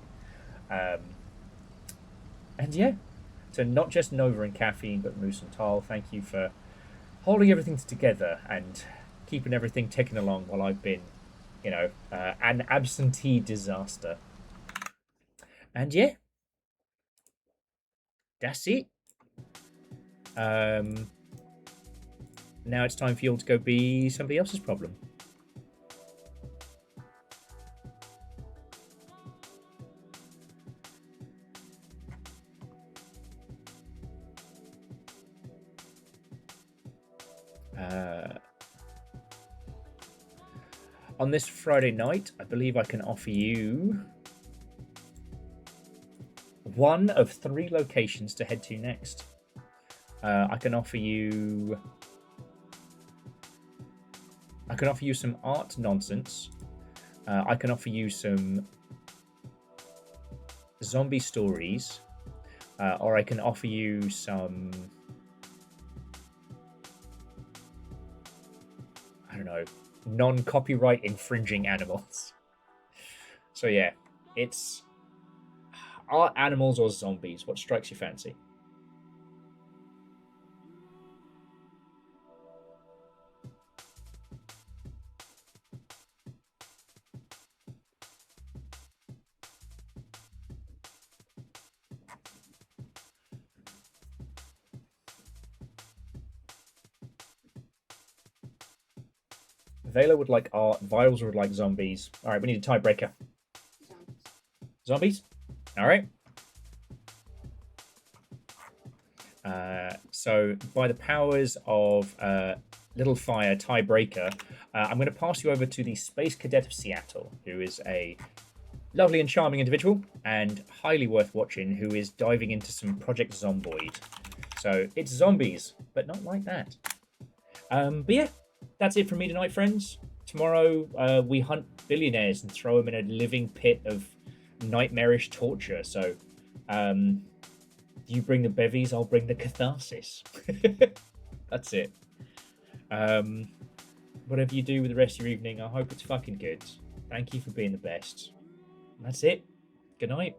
And yeah, to not just Nova and Caffeine, but Moose and Tal, thank you for holding everything together and keeping everything ticking along while I've been, you know, an absentee disaster. And yeah, that's it. Now it's time for you all to go be somebody else's problem. On this Friday night, I believe I can offer you one of 3 locations to head to next. I can offer you some art nonsense. I can offer you some zombie stories, or I can offer you some, I don't know, non-copyright infringing animals. So yeah, it's art, animals, or zombies. What strikes your fancy? Vela would like art, Viles would like zombies. Alright, we need a tiebreaker. Zombies? Alright. So, by the powers of Little Fire tiebreaker, I'm going to pass you over to the Space Cadet of Seattle, who is a lovely and charming individual, and highly worth watching, who is diving into some Project Zomboid. So, it's zombies, but not like that. But yeah, that's it from me tonight, friends. Tomorrow, we hunt billionaires and throw them in a living pit of nightmarish torture. So, you bring the bevies, I'll bring the catharsis. That's it. Whatever you do with the rest of your evening, I hope it's fucking good. Thank you for being the best. That's it. Good night.